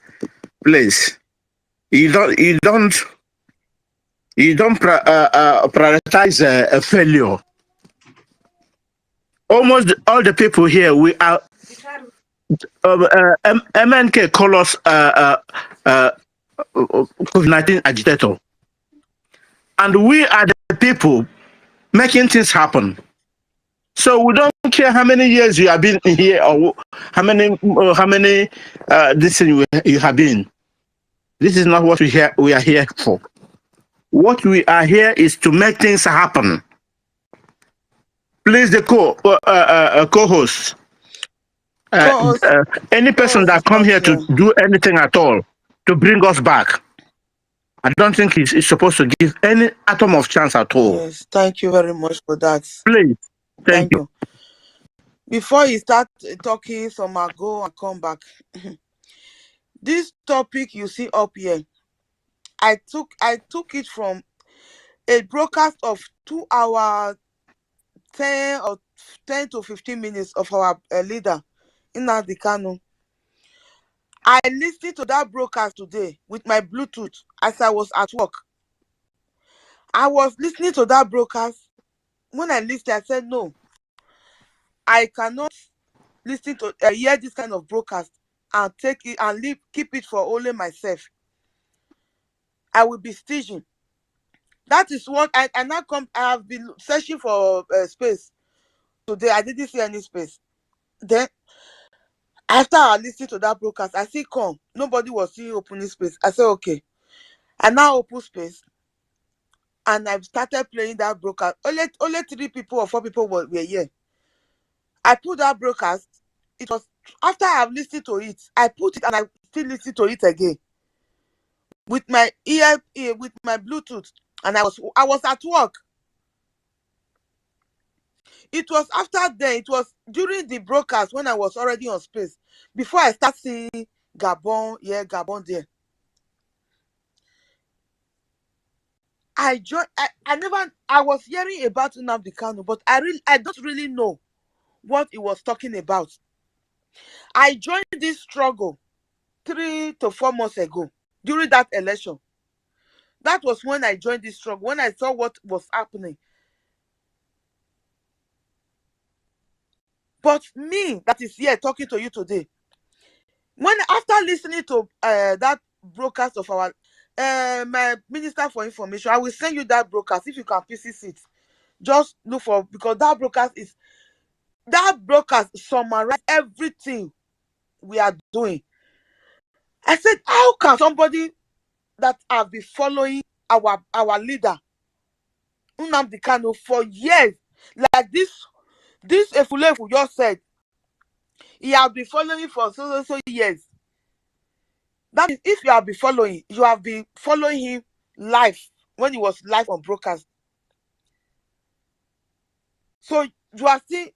Please, you don't prioritize a failure. Almost all the people here, we are MNK call us COVID-19 agitator, and we are the people making things happen. So we don't care how many years you have been here or how many this thing you have been. This is not what we are here for. What we are here is to make things happen. Please, the co-host, any person that come here to do anything at all to bring us back, I don't think he's supposed to give any atom of chance at all. Yes, thank you very much for that. Please, thank you. Before you start talking, some will go and come back. This topic you see up here, I took it from a broadcast of 2 hours, 10 to 15 minutes of our leader, Nnamdi Kanu. I listened to that broadcast today with my Bluetooth as I was at work. I was listening to that broadcast. When I listened, I said, no, I cannot listen to hear this kind of broadcast and take it and keep it for only myself. I will be staging. That is what I now come. I have been searching for space today. I didn't see any space. Then after I listened to that broadcast, I see come. Nobody was seeing opening space. I said, okay. I now open space, and I started playing that broadcast. Only 3 people or 4 people were here. I put that broadcast. It was after I have listened to it. I put it and I still listen to it again with my ear with my Bluetooth, and I was at work. It was after then. It was during the broadcast when I was already on space before I start seeing Gabon. Yeah, Gabon there. I was hearing about Nnamdi Kanu, but I don't really know what he was talking about. I joined this struggle 3 to 4 months ago during that election. That was when I joined this struggle, when I saw what was happening. But me that is here talking to you today, after listening to that broadcast of our my Minister for Information, I will send you that broadcast if you can pieces it. Just look for, because that broadcast summarizes everything we are doing. I said, how can somebody that have been following our leader Nnamdi Kanu for years, like this Efulefu just said, he has been following for so years. That is, if you have been following, you have been following him live when he was live on broadcast. So you are still.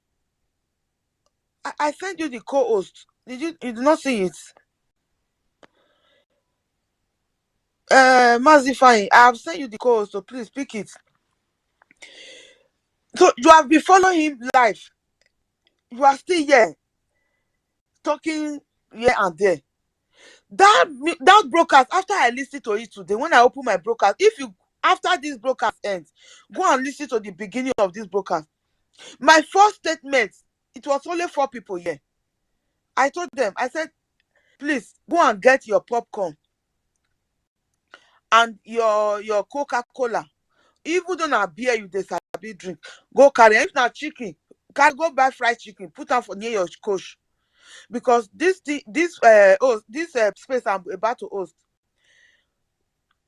I sent you the co-host. You did not see it? Mazifying, I have sent you the co-host, so please pick it. So you have been following him live. You are still here, talking here and there. That broadcast, after I listened to it today, when I open my broadcast, after this broadcast ends, go and listen to the beginning of this broadcast. My first statement, it was only 4 people here. I told them, I said, please go and get your popcorn and your Coca-Cola. Even though na beer you dey drink, go carry. If not chicken, go buy fried chicken, put am for near your coach. Because this space I'm about to host,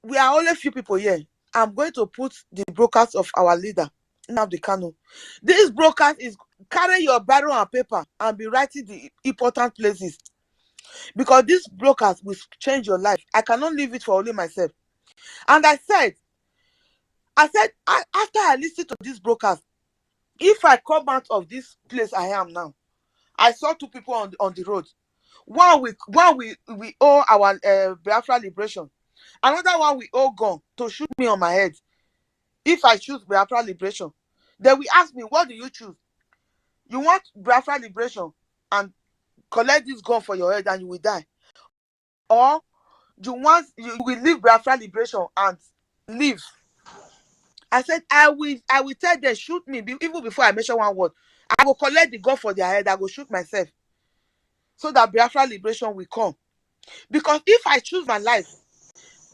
we are only few people here. I'm going to put the broadcast of our leader, Nnamdi Kanu. This broadcast is carry your barrel and paper and be writing the important places. Because this broadcast will change your life. I cannot leave it for only myself. And I said, after I listened to this broadcast, if I come out of this place I am now, I saw 2 people on the road. One we owe our Biafra liberation. Another one we owe gun to shoot me on my head if I choose Biafra liberation. They will ask me, what do you choose? You want Biafra liberation and collect this gun for your head and you will die, or you will leave Biafra liberation and live? I said, I will tell them, shoot me, even before I mention one word. I will collect the gun for their head. I will shoot myself so that Biafra liberation will come. Because if I choose my life,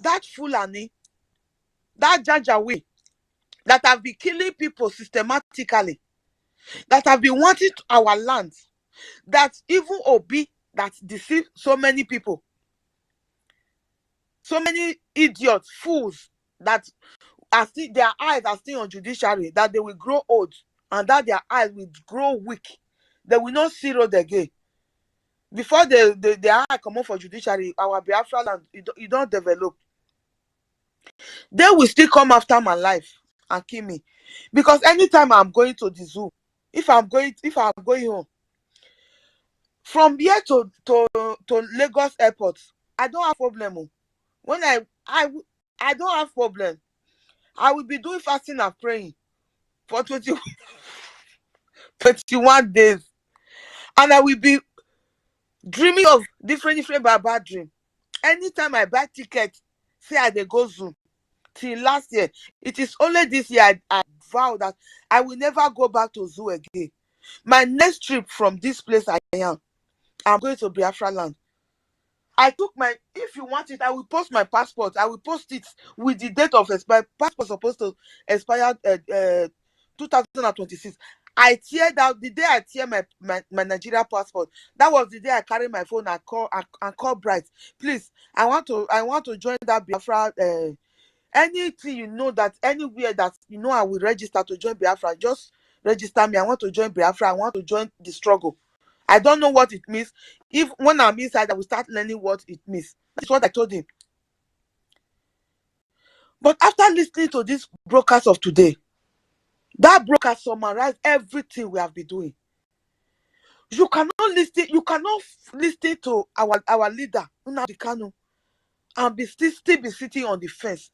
that Fulani, that Janjaweed, that have been killing people systematically, that have been wanting our land, that even Obi, that deceived so many people, so many idiots, fools, that are still, their eyes are still on judiciary, that they will grow old and that their eyes will grow weak. They will not see road again. Before their eye come out for judiciary, our Biafra land, it don't develop. They will still come after my life and kill me. Because anytime I'm going to the zoo, if I'm going home, from here to Lagos airport, I don't have problem. When I don't have problem. I will be doing fasting and praying for 21 days. And I will be dreaming of different Baba dream. Anytime I buy ticket, say I dey go Zoom. Till last year, it is only this year I vow that I will never go back to zoo again. My next trip from this place I'm going to Biafra land. I took if you want it, I will post my passport. I will post it with the date of expire. Passport supposed to expire 2026. I teared out the day I tear my Nigeria passport. That was the day I carry my phone and call Bright. Please, I want to join that Biafra. Anything you know that anywhere that you know I will register to join Biafra, just register me. I want to join Biafra. I want to join the struggle. I don't know what it means. If when I'm inside, I will start learning what it means. That's what I told him. But after listening to this broadcast of today, that broadcast summarized everything we have been doing. You cannot listen to our leader, Nnamdi Kanu, and still be sitting on the fence.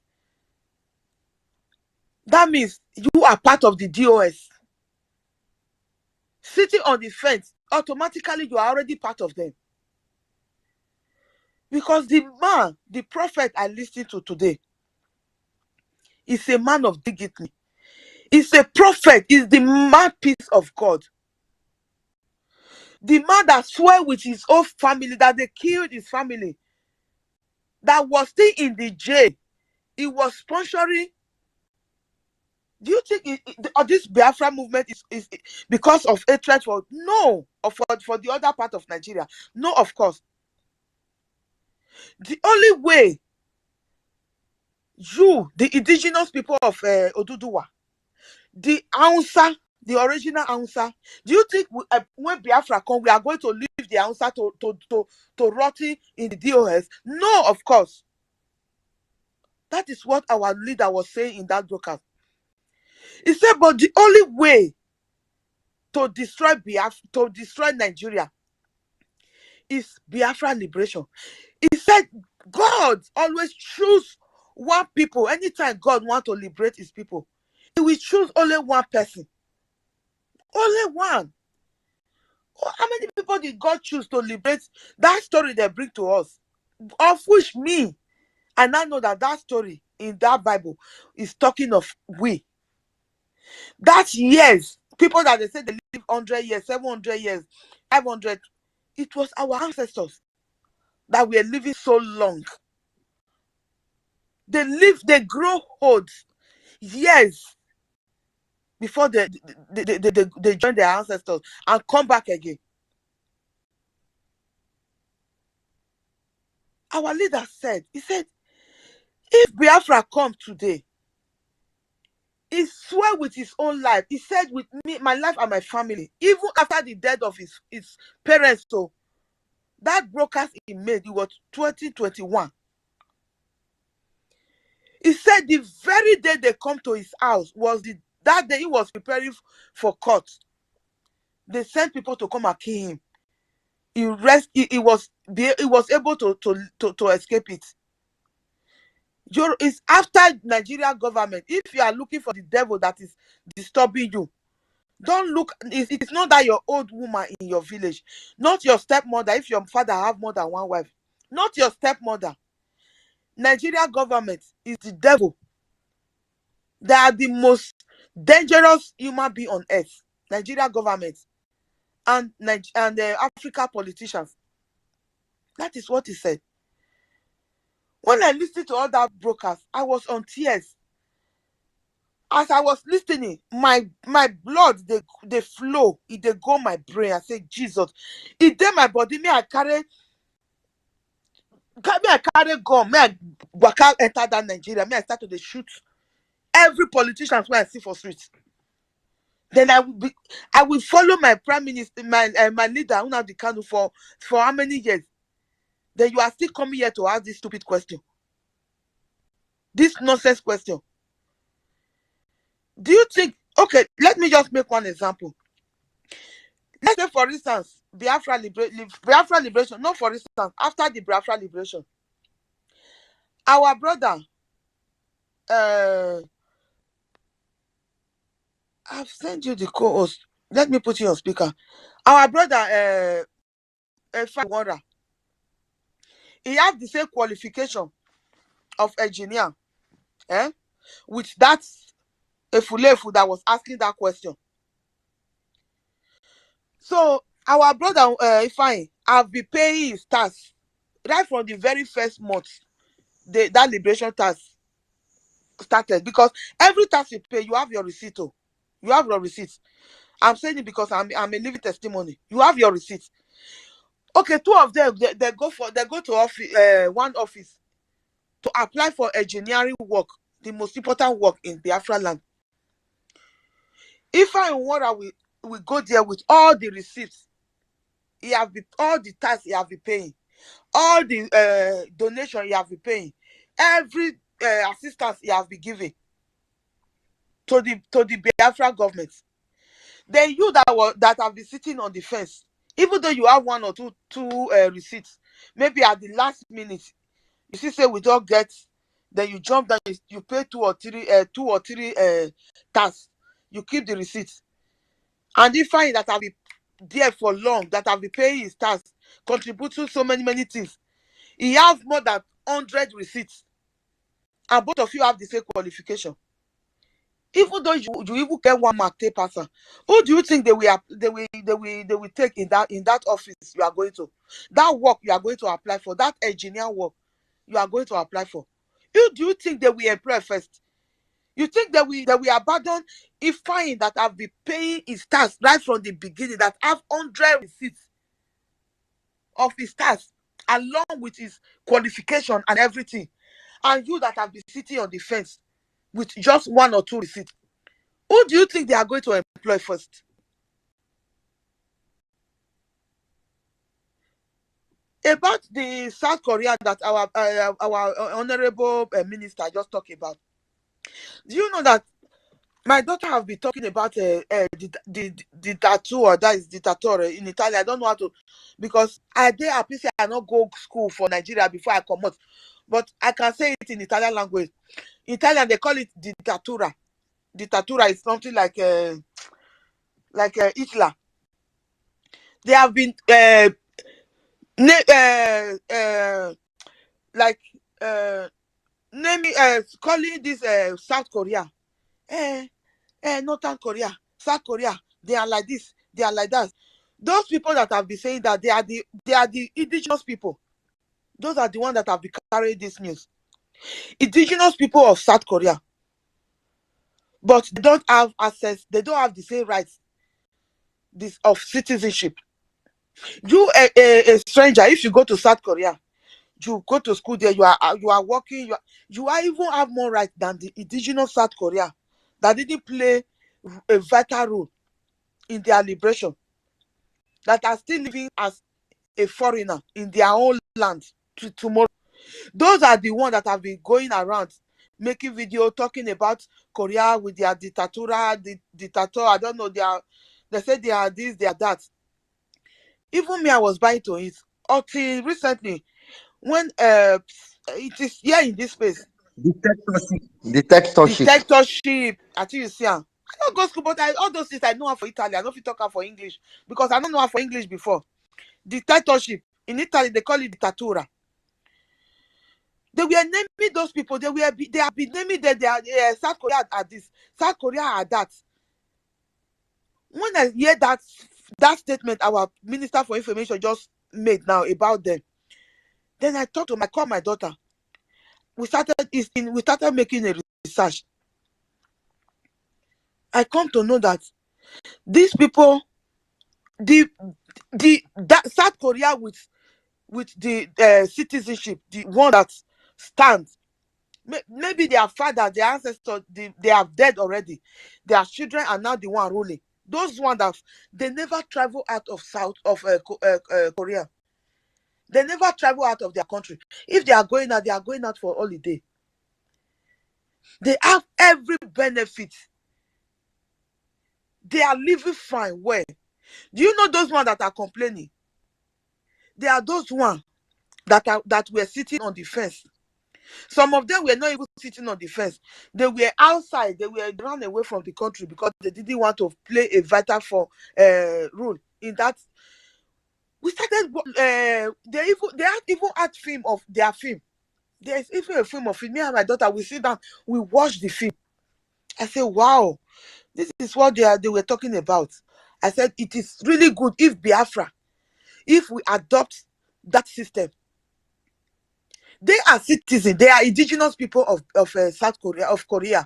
That means you are part of the DOS. Sitting on the fence, automatically you are already part of them. Because the prophet I listened to today, is a man of dignity. He's a prophet. He's the mouthpiece of God. The man that swore with his own family that they killed his family, that was still in the jail. He was sponsoring. Do you think this Biafra movement is because of hatred for for the other part of Nigeria? No, of course. The only way the indigenous people of Oduduwa, the Hausa, the original Hausa, do you think when Biafra come, we are going to leave the Hausa to rotting in the DOS? No, of course. That is what our leader was saying in that broadcast. He said, but the only way to destroy Nigeria is Biafra liberation. He said, God always choose one people. Anytime God wants to liberate his people, he will choose only one person. Only one. How many people did God choose to liberate? That story they bring to us, of which me, and I know that story in that Bible is talking of we. That years, people that they say they live 100 years, 700 years, 500, it was our ancestors that were living so long. They grow old years before they join their ancestors and come back again. Our leader said, he said, if Biafra come today, he swear with his own life. He said, with me, my life and my family, even after the death of his parents. So that broadcast he made, it was 2021. He said the very day they come to his house was that day he was preparing for court. They sent people to come and kill him. He was able to escape it. It's after Nigeria government. If you are looking for the devil that is disturbing you, don't look. It's not that your old woman in your village, not your stepmother. If your father have more than one wife, not your stepmother. Nigeria government is the devil. They are the most dangerous human being on earth. Nigeria government and Africa politicians. That is what he said. When I listened to all that brokers, I was on tears. As I was listening, my blood they flow, they go my brain. I say, Jesus, it did my body. Me I carry gun. Me I waka enter that Nigeria. Me I start to shoot every politician where I see for streets. Then I will follow my prime minister, my leader, Nnamdi Kanu for how many years? Then you are still coming here to ask this stupid question, this nonsense question. Do you think? Okay, let me just make one example. Let's say, for instance, Biafra liberation. No, for instance, after the Biafra liberation, our brother, I've sent you the co-host. Let me put you on speaker. Our brother, Fundraising, he have the same qualification of engineer, with that Efulefu that was asking that question. So our brother Ifeanyi have been paying his tax right from the very first month that liberation tax started, because every tax you pay, you have your receipt. Oh, you have your receipt. I'm saying it because I'm a living testimony. You have your receipt. Okay, two of them they go to office, one office to apply for engineering work, the most important work in Biafra land. If I will go there with all the receipts, all the tax he have been paying, all the donation he have been paying, every assistance he have been giving to the Biafra government. Then you that have been sitting on the fence, even though you have one or two receipts, maybe at the last minute you see say we don't get, then you jump down, you pay two or three tax, you keep the receipts. And if find that have been there for long, that have been paying his tax, contributing so many things, he have more than 100 receipts, and both of you have the same qualification. Even though you even get one mark take person, who do you think they will take in that office you are going to? That work you are going to apply for, that engineer work you are going to apply for. Who do you think they will employ first? You think that we abandon Ifeanyi that have been paying his tax right from the beginning, that have 100 receipts of his tax along with his qualification and everything, and you that have been sitting on the fence with just one or two receipts? Who do you think they are going to employ first? About the South Korea that our honorable minister just talked about, do you know that my daughter have been talking about the tattoo, or that is the tattoo in Italian? I don't know how to, because I not go school for Nigeria before I come out, but I can say it in Italian language. In Italian they call it dittatura. Dittatura is something like Hitler. They have been naming calling this South Korea, Northern Korea, South Korea, they are like this, they are like that. Those people that have been saying that they are the indigenous people, those are the ones that have been carrying this news. Indigenous people of South Korea, but they don't have access, they don't have the same rights of citizenship. You a stranger, if you go to South Korea, you go to school there, you are working, you are even have more rights than the indigenous South Korea that didn't play a vital role in their liberation, that are still living as a foreigner in their own land to tomorrow. Those are the ones that have been going around making video talking about Korea with their dictatura, dictator. I don't know, they say they are this, they are that. Even me, I was buying to it until recently when it is here in this space. Dictatorship. I think you see am. I don't go school, but all those things I know her for Italy. I don't fit talk her for English because I don't know her for English before. Dictatorship. In Italy, they call it dittatura. They were naming those people. They have been naming that they are South Korea are this, South Korea are that. When I hear that statement our Minister for Information just made now about them, then I call my daughter. We started making a research. I come to know that these people, that South Korea with the citizenship, the one that stands, maybe their father, their ancestors, they are dead already. Their children are now the one ruling. Those ones that they never travel out of Korea. They never travel out of their country. If they are going out, they are going out for holiday. They have every benefit. They are living fine. Where? Do you know those ones that are complaining? They are those ones that were sitting on the fence. Some of them were not even sitting on the fence. They were outside. They were run away from the country because they didn't want to play a vital role in that. We started. They even had film of their film. There's even a film of it. Me and my daughter, we sit down, we watch the film. I said, wow, this is what they were talking about. I said, it is really good if Biafra, if we adopt that system. They are citizens. They are indigenous people of South Korea.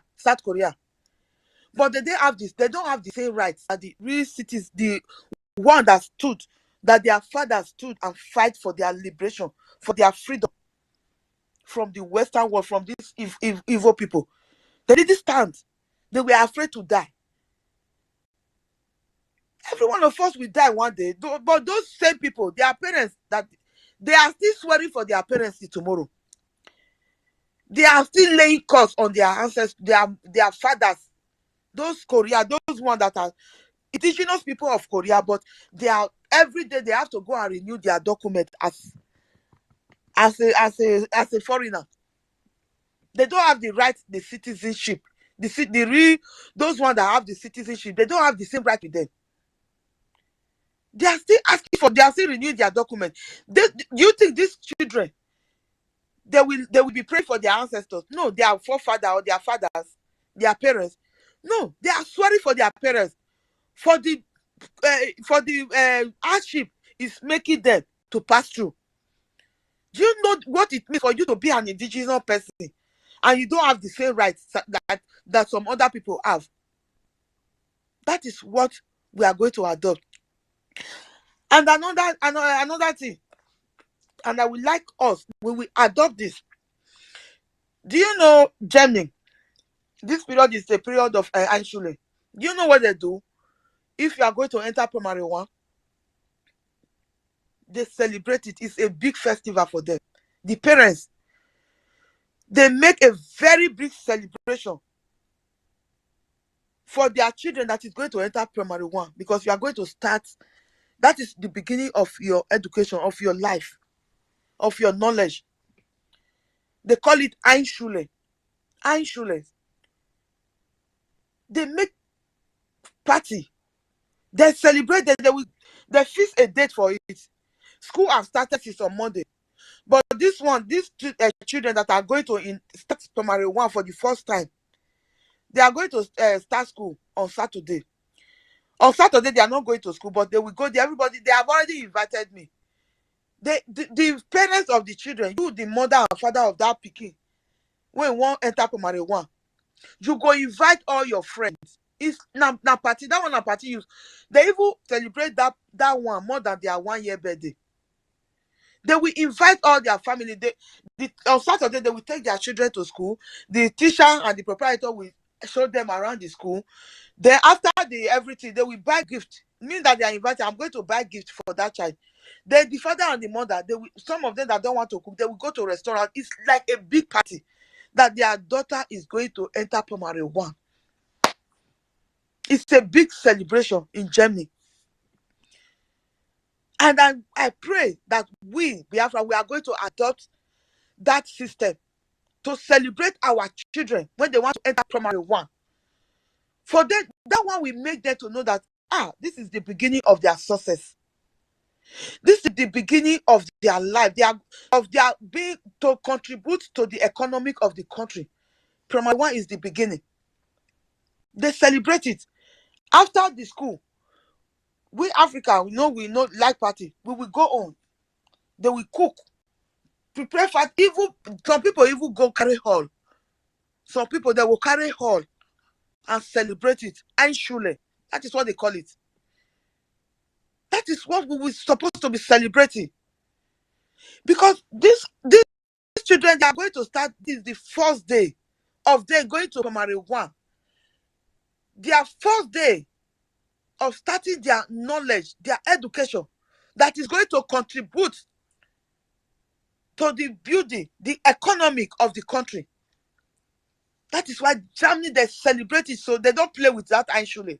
But they don't have this. They don't have the same rights as the real citizens, the one that their fathers stood and fight for their liberation, for their freedom from the Western world, from these evil people. They didn't stand. They were afraid to die. Every one of us will die one day. But those same people, their parents, that they are still swearing for their parents till tomorrow. They are still laying curse on their ancestors, their fathers. Those Korea, those ones that are indigenous people of Korea, but they are every day they have to go and renew their document as a foreigner. They don't have the right, the citizenship. Those ones that have the citizenship, they don't have the same right with them. They are still they are still renewing their document. Do you think these children, they will be praying for their ancestors? No, their forefathers or their fathers, their parents. No, they are swearing for their parents. For the hardship is making them to pass through. Do you know what it means for you to be an indigenous person and you don't have the same rights that some other people have? That is what we are going to adopt. And another thing, and I would like us, we will adopt this. Do you know Germany? This period is a period of Einschule. Do you know what they do? If you are going to enter primary one, they celebrate it. It's a big festival for them. The parents, they make a very big celebration for their children that is going to enter primary one, because you are going to start. That is the beginning of your education, of your life, of your knowledge. They call it Einschule. Einschule. They make party. They celebrate. They fix a date for it. School has started since on Monday. But these children that are going to start primary one for the first time, they are going to start school on Saturday. On Saturday, they are not going to school, but they will go there. Everybody, they have already invited me. The parents of the children, you, the mother and father of that pikin, when you want enter primary one, you go invite all your friends. It's na party. That one na party. They even celebrate that one more than their 1 year birthday. They will invite all their family. On Saturday, they will take their children to school. The teacher and the proprietor will show them around the school. Then after everything, they will buy gift. Mean that they are invited. I'm going to buy gift for that child. Then the father and the mother, some of them that don't want to cook, they will go to a restaurant. It's like a big party that their daughter is going to enter primary one. It's a big celebration in Germany. And I pray that we, Biafra, we are going to adopt that system to celebrate our children when they want to enter primary one. For them, that one will make them to know that, this is the beginning of their success. This is the beginning of their life, of their being to contribute to the economic of the country. Primary one is the beginning. They celebrate it. After the school, we Africa, we know like party. We will go on. They will cook, prepare for even some people even go carry hall. Some people they will carry hall and celebrate it. Einschule. That is what they call it. That is what we were supposed to be celebrating. Because these children, they are going to start, this is the first day of them going to primary one. Their first day of starting their knowledge, their education, that is going to contribute to the building, the economic of the country. That is why Germany, they celebrate it, so they don't play with that Einschule.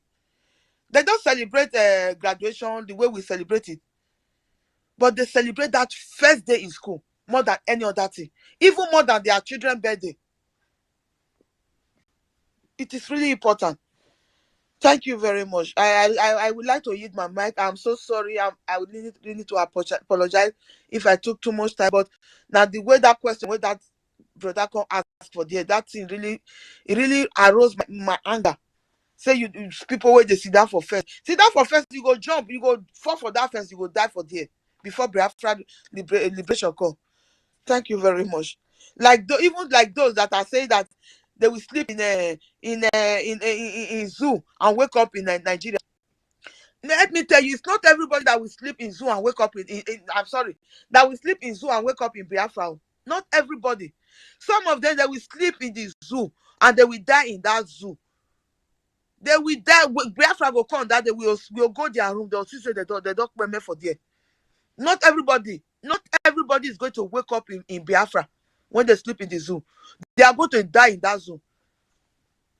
They don't celebrate graduation the way we celebrate it. But they celebrate that first day in school more than any other thing. Even more than their children's birthday. It is really important. Thank you very much. I would like to yield my mic. I'm so sorry. I would really need to apologize if I took too much time. But now the way that question, where that brother come ask for there, that thing really arose my anger. Say you people where they sit down for first. Sit down for first, you go jump, you go fall for that fence, you go die for there before BIAFRA liberation come. Thank you very much. Even like those that are saying that they will sleep in zoo and wake up in Nigeria. Let me tell you, it's not everybody that will sleep in zoo and wake up I'm sorry, that will sleep in zoo and wake up in Biafra. Not everybody. Some of them, they will sleep in the zoo and they will die in that zoo. They will die. Biafra will come that they will go their room. They'll see the dog for there. Not everybody is going to wake up in Biafra when they sleep in the zoo. They are going to die in that zoo.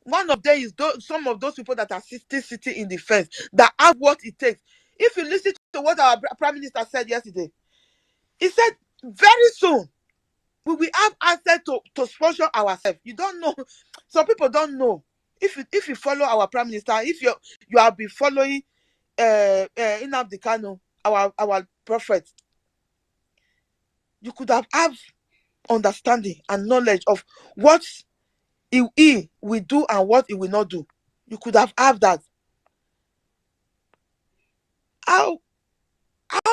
One of them is some of those people that are still sitting in the fence that have what it takes. If you listen to what our Prime Minister said yesterday, he said very soon we will have access to sponsor ourselves. You don't know. Some people don't know. If you follow our Prime Minister, if you have been following Nnamdi Kanu, our prophet, you could have understanding and knowledge of what he will do and what he will not do. You could have that. How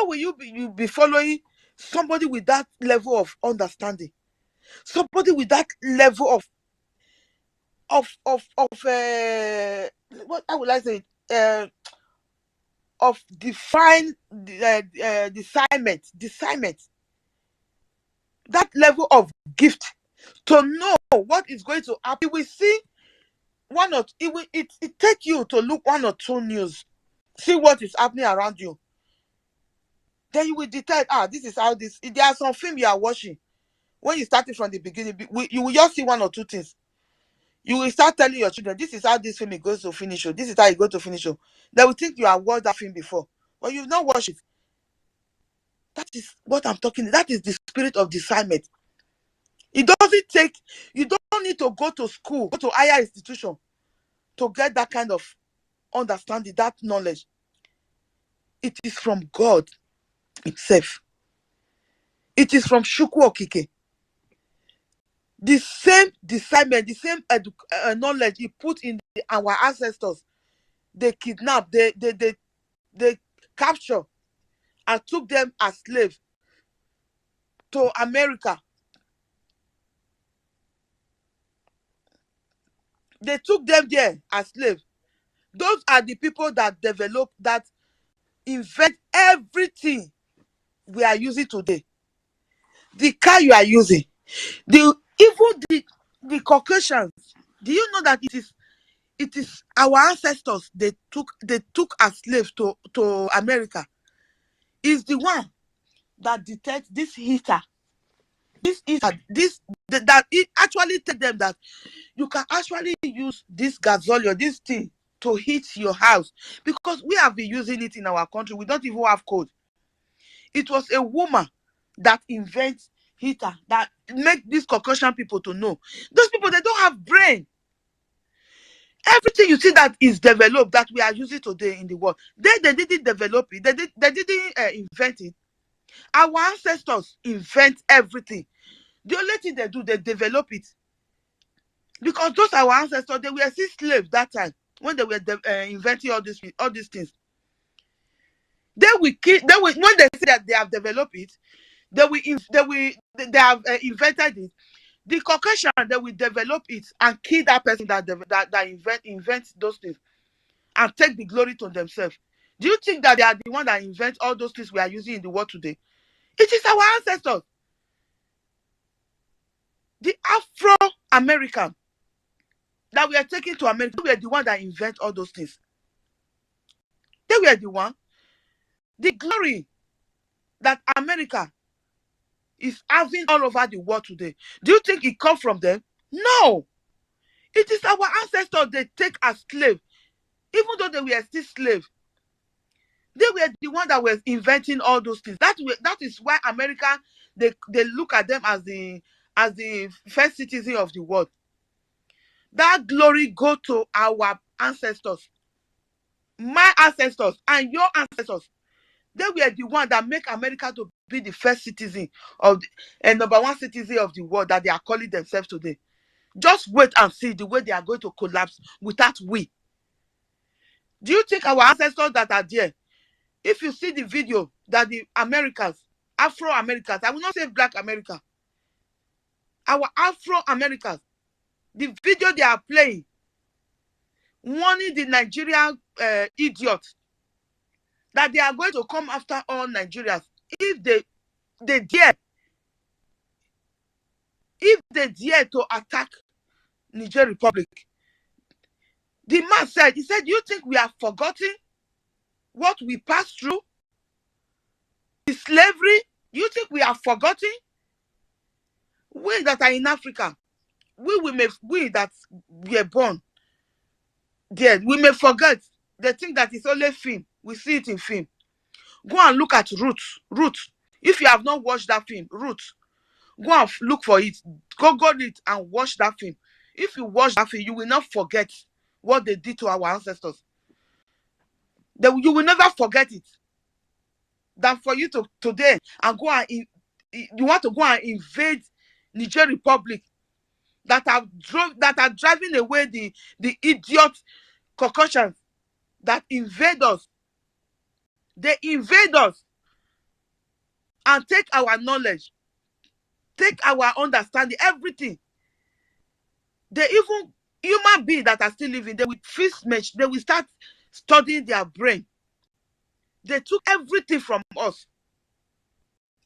will you be following somebody with that level of understanding? Somebody with that level of what I would like to say, of discernment. That level of gift to know what is going to happen. We see it take you to look 1 or 2 news, see what is happening around you. Then you will detect, this is how this. There are some film you are watching. When you started from the beginning, you will just see 1 or 2 things. You will start telling your children, this is how this film is going to finish. This is how it's going to finish. They will think you have watched that film before, but you've not watched it. That is what I'm talking about. That is the spirit of discernment. It doesn't take, you don't need to go to school, go to higher institution to get that kind of understanding, that knowledge. It is from God himself. It is from Chukwu Okike. The same discernment, the same knowledge he put in our ancestors. They kidnapped, they captured and took them as slaves to America. They took them there as slaves. Those are the people that develop, that invent everything we are using today. The car you are using, even the Caucasians. Do you know that it is our ancestors they took as slaves to America? Is the one that detects this heater. That it actually tell them that you can actually use this gasoline, this thing, to heat your house, because we have been using it in our country. We don't even have code. It was a woman that invents heater that make these Caucasian people to know. Those people, they don't have brain. Everything you see that is developed that we are using today in the world, they didn't develop it. They didn't invent it. Our ancestors invent everything. The only thing they do, they develop it. Because those our ancestors, they were still slaves that time when they were inventing all these things. They will kill. They will, when they say that they have developed it, they have invented it. The Caucasian, they will develop it and kill that person that invent those things and take the glory to themselves. Do you think that they are the one that invent all those things we are using in the world today? It is our ancestors. The Afro-American that we are taking to America, they were the one that invent all those things. They were the one. The glory that America is having all over the world today, do you think it comes from them? No. It is our ancestors they take as slave. Even though they were still slaves, they were the one that was inventing all those things. That is why America, they look at them as the first citizen of the world. That glory go to our ancestors, my ancestors and your ancestors. They were the one that make America to be the first citizen of and number one citizen of the world that they are calling themselves today. Just wait and see the way they are going to collapse without we. Do you think our ancestors that are there, if you see the video that the Americans, Afro-Americans, I will not say Black America, our Afro-Americans, the video they are playing, warning the Nigerian idiots that they are going to come after all Nigerians if they dare to attack Niger Republic. The man said, he said, you think we have forgotten what we passed through? The slavery? You think we have forgotten? We that are in Africa, we that were born there, we may forget. They think that it's only film. We see it in film. Go and look at Roots. If you have not watched that film, Roots, go and look for it. Google it and watch that film. If you watch that film, you will not forget what they did to our ancestors. You will never forget it. Than for you to today and go and you want to go and invade Niger Republic that are driving away the idiot Caucasians that invade us. They invade us and take our knowledge, take our understanding, everything. They even human beings that are still living, they will they will start studying their brain. They took everything from us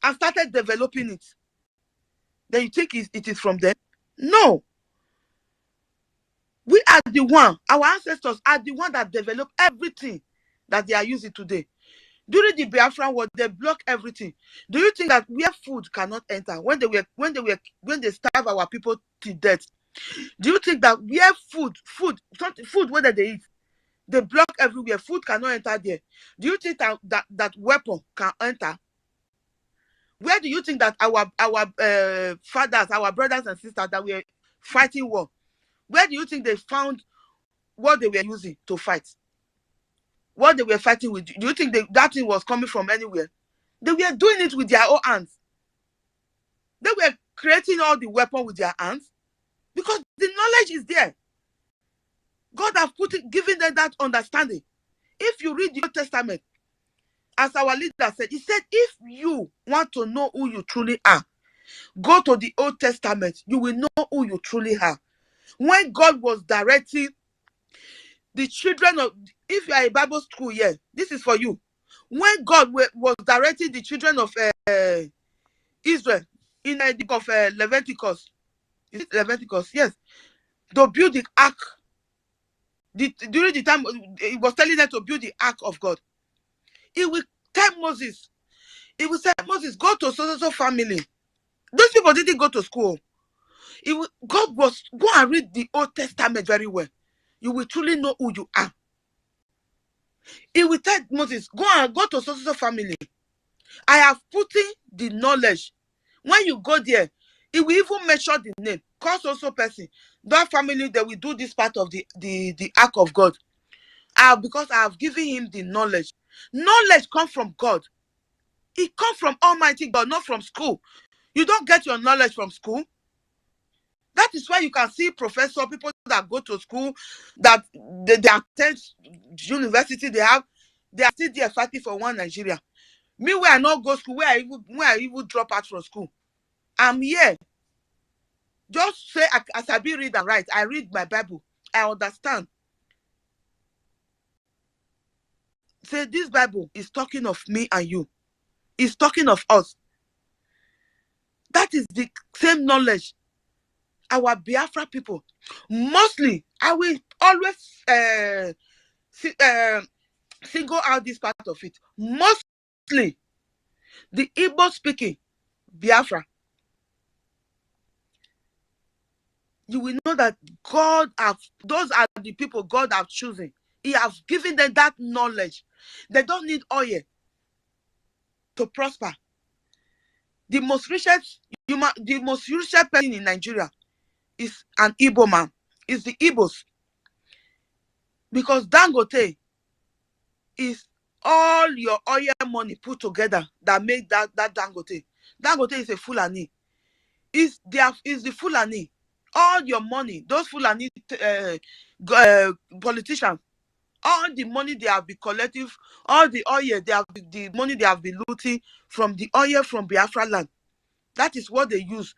and started developing it. Then you think it is from them? No. We are the one, our ancestors are the one that developed everything that they are using today. During the Biafran war, they blocked everything. Do you think that where food cannot enter, when they starve our people to death, do you think that where food, whether they eat, they block everywhere, food cannot enter there? Do you think that weapon can enter? Where do you think that our fathers, our brothers and sisters that were fighting war, where do you think they found what they were using to fight? What they were fighting with? Do you think that thing was coming from anywhere? They were doing it with their own hands. They were creating all the weapons with their hands because the knowledge is there. God has given them that understanding. If you read the Old Testament, as our leader said, he said, if you want to know who you truly are, go to the Old Testament. You will know who you truly are. When God was directing the children of, if you are a Bible school here, this is for you. When God was directing the children of Israel in the book of Leviticus, is it Leviticus? Yes, to build the ark. During the time, he was telling them to build the ark of God. He will tell Moses, he will say, Moses, go to so family. Those people didn't go to school. God was, go and read the Old Testament very well. You will truly know who you are. He will tell Moses, go to so family. I have put in the knowledge When you go there, it will even mention the name. Cause also person, that family, they will do this part of the ark of God. Because I have given him the knowledge. Knowledge comes from God. It comes from Almighty God, not from school. You don't get your knowledge from school. That is why you can see professors, people that go to school, that they attend university, they are still there fighting for one Nigeria. Me, where I not go school, where I even drop out from school. I'm here. Just say, as I be read and write, I read my Bible. I understand. Say, this Bible is talking of me and you. It's talking of us. That is the same knowledge our Biafra people. Mostly, I will always single out this part of it. Mostly, the Igbo speaking Biafra. You will know that those are the people God have chosen. He has given them that knowledge. They don't need oil to prosper. The most richest person in Nigeria is an Igbo man. It's the Igbos. Because Dangote is all your oil money put together that make that Dangote. Dangote is a Fulani. Is the Fulani. All your money, those Fulani politicians, all the money they have been collecting, all the oil the money they have been looting from the oil from Biafra land. That is what they use.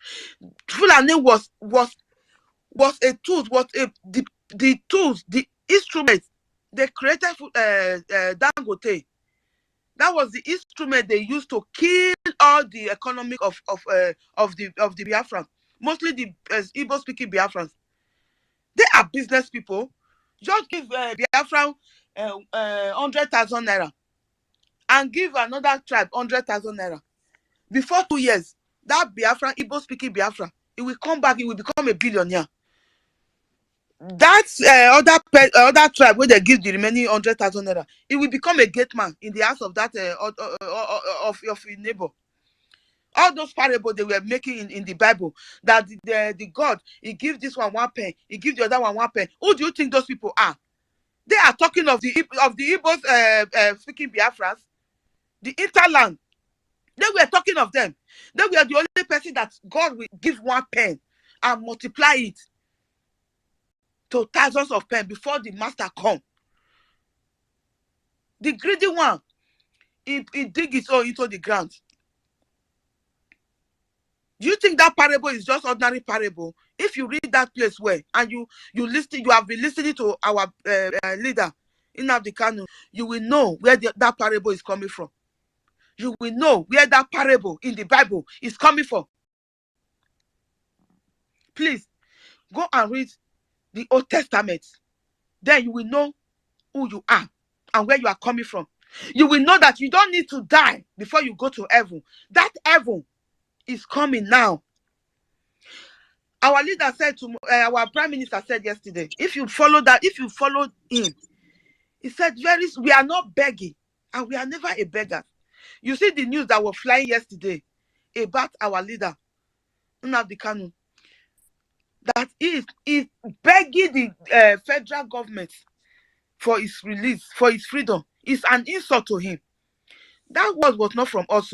Fulani was a tool, the tools, the instruments they created Dangote. That was the instrument they used to kill all the economic of the Biafrans, mostly the Igbo speaking Biafrans. They are business people. Just give Biafran 100,000 naira and give another tribe 100,000 naira. Before 2 years, that Biafran, Igbo speaking Biafra, it will come back, it will become a billionaire. That other tribe where they give the remaining 100,000 naira, it will become a gate man in the house of that of your neighbor. All those parables they were making in the Bible, that the God, he gives this one 1 pen, he gives the other one 1 pen. Who do you think those people are? They are talking of the Igbos speaking Biafrans, the interland. They were talking of them. They were the only person that God will give 1 pen and multiply it to thousands of pen before the master come. The greedy one, he dig his own into the ground. Do you think that parable is just ordinary parable? If you read that place well and you listen, you have been listening to our leader Nnamdi Kanu, you will know where that parable is coming from. You will know where that parable in the Bible is coming from. Please go and read the Old Testament. Then you will know who you are and where you are coming from. You will know that you don't need to die before you go to heaven. That heaven is coming now. Our leader said to our prime minister said yesterday, if you follow him, he said, we are not begging and we are never a beggar. You see the news that were flying yesterday about our leader, Nnamdi Kanu, that he is begging the federal government for his release, for his freedom. It's an insult to him. That word was not from us.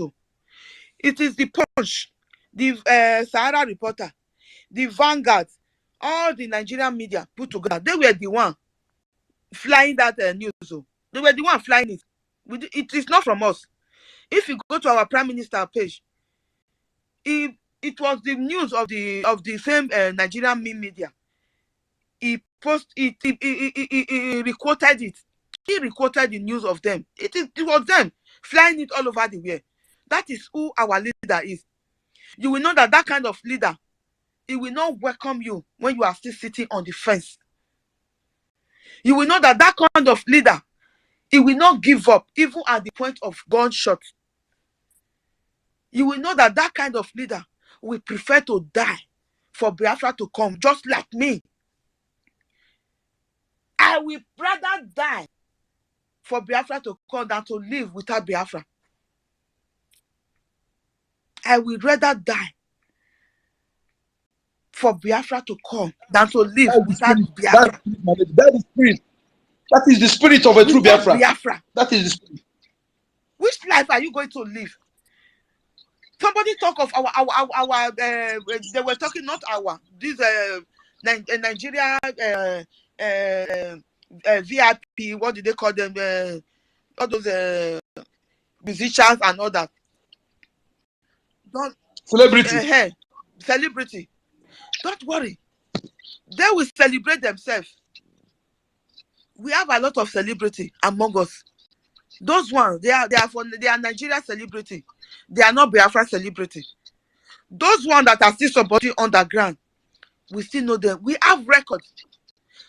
It is the Punch, the Sahara Reporter, the Vanguard, all the Nigerian media put together. They were the one flying that news. They were the one flying it. It is not from us. If you go to our prime minister page, it was the news of the same Nigerian media. He requoted it. He requoted the news of them. It was them flying it all over the world. That is who our leader is. You will know that kind of leader, he will not welcome you when you are still sitting on the fence. You will know that kind of leader, he will not give up even at the point of gunshot. You will know that kind of leader will prefer to die for Biafra to come, just like me. I will rather die for Biafra to come than to live without Biafra. I would rather die for Biafra to come than to live That's the without spirit. Biafra. That is spirit. That is the spirit of a true Without Biafra. Biafra. That is the spirit. Which life are you going to live? Somebody talk of our they were talking, not our, this Nigeria VIP, what do they call them? All those musicians and all that. Don't Celebrity. Celebrity. Don't worry. They will celebrate themselves. We have a lot of celebrity among us. Those ones, they are Nigeria celebrity. They are not Biafra celebrity. Those ones that are still supporting underground, we still know them. We have records.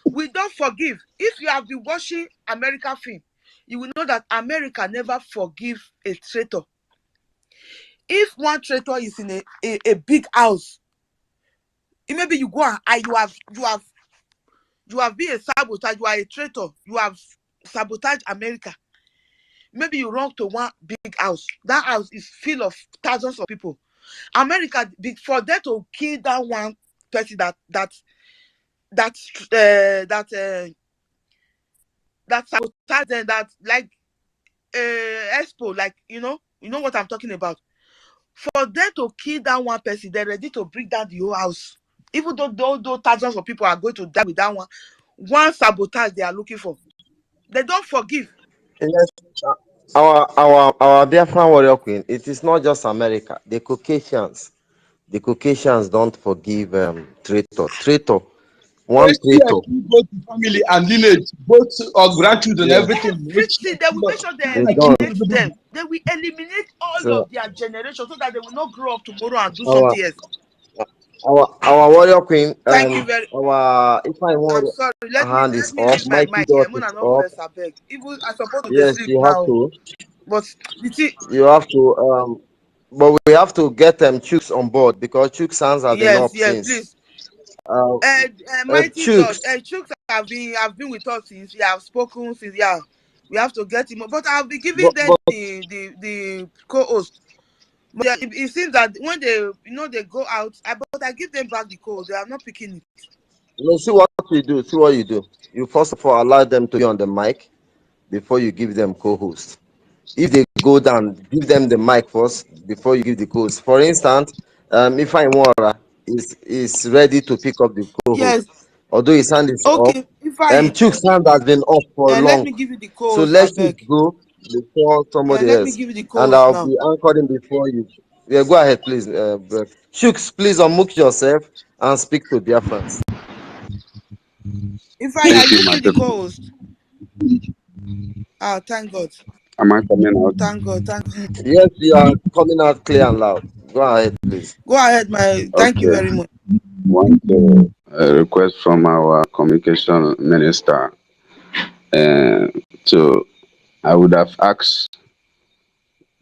We don't forgive. If you have been watching American film, you will know that America never forgive a traitor. If one traitor is in a big house, maybe you go and you have been a sabotage, you are a traitor, you have sabotaged America. Maybe you run to one big house. That house is full of thousands of people. America, for them to kill that one person that sabotage them, that like expo, like you know what I'm talking about. For them to kill that one person, they're ready to bring down the whole house. Even though thousands of people are going to die with that one sabotage they are looking for. They don't forgive. Yes, our Biafran warrior queen. It is not just America. The Caucasians don't forgive traitor. One They still traitor. kill both the family and lineage, both grandchildren, Yes, everything. Everything, they will make sure they they don't. eliminate them. They will eliminate all So of their generation so that they will not grow up tomorrow and do our something else. our warrior queen. Thank you very. Our if I I'm want sorry. Let hand me is up. leave my Mikey mic here. dot Mona is no up. verse, I beg. Even I supposed to dey Yes, sleep you have now, to. but you see, You have to. But we have to get Chooks on board because Chooks hands have been yes, up yes, since. please. Mighty God, Chooks. Chooks have been with us since. He have spoken since. Yeah, we have to get him. But I'll be giving them But the co-host. But yeah, it seems that when they go out, but I give them back the code. They are not picking it. no, see what you do. See what you do. You first of all allow them to be on the mic before you give them co-host. If they go down, give them the mic first before you give the co-host. For instance, if I want is ready to pick up the co-host, Yes. although his hand is up. Okay. If I Chuk's hand has been up for let long, me give you the so co-host, I let Chooks beg. go before Yeah, somebody let me else, give you the and co-host I'll now. be anchoring before you. Yeah, go ahead, please. Chooks, please unmute yourself and speak to Biafrans. If I Thank you, give you the madam. co-host. Ah, thank God. Am I coming out? Thank God. Thank God. Yes, you are coming out clear and loud. Go ahead, please. Go ahead, my thank you Okay. very much. Want to request from our communication minister to I would have asked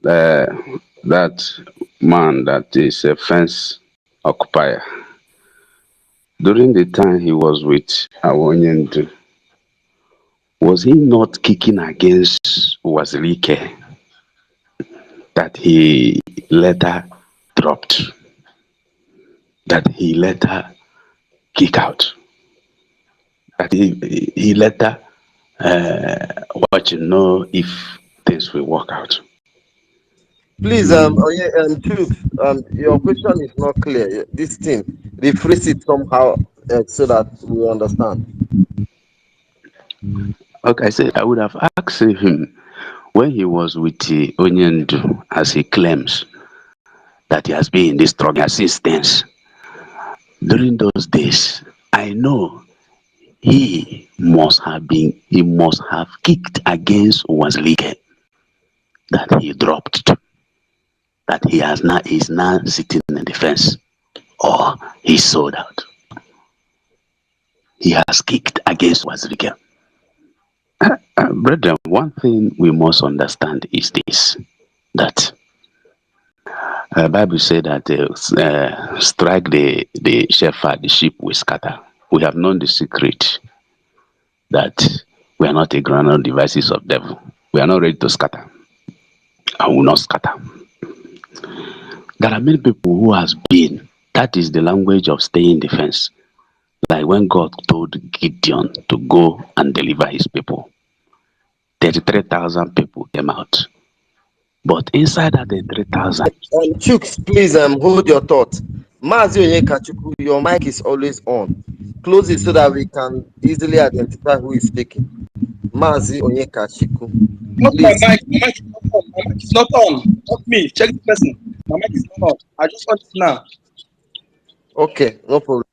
that man that is a fence occupier during the time he was with Awonyendu, was he not kicking against Wazirike that he later dropped, that he later kick out, that he later watch and know if things will work out? Please, Chooks, your question is not clear. This thing, rephrase it somehow so that we understand. Okay, I said I would have asked him when he was with Onyendu, as he claims that he has been in this struggle since then. During those days, I know he must have kicked against Wazlike that he dropped, that he's now sitting in the fence, or he sold out. He has kicked against Wazlike. Brethren, one thing we must understand is this, that the Bible said that strike the shepherd, the sheep will scatter. We have known the secret that we are not a ground devices of devil. We are not ready to scatter. I will not scatter. There are many people who has been, that is the language of staying defense. Like when God told Gideon to go and deliver his people, 33,000 people came out. But inside that 33,000, Chooks, please hold your thought. Mazi Onyekachuku, your mic is always on. Close it so that we can easily identify who is speaking. Mazi Onyekachuku, Not my please. mic. My mic is not on. My mic is not on. Not me. Check the person. My mic is not on. I just want it now. Okay, no problem.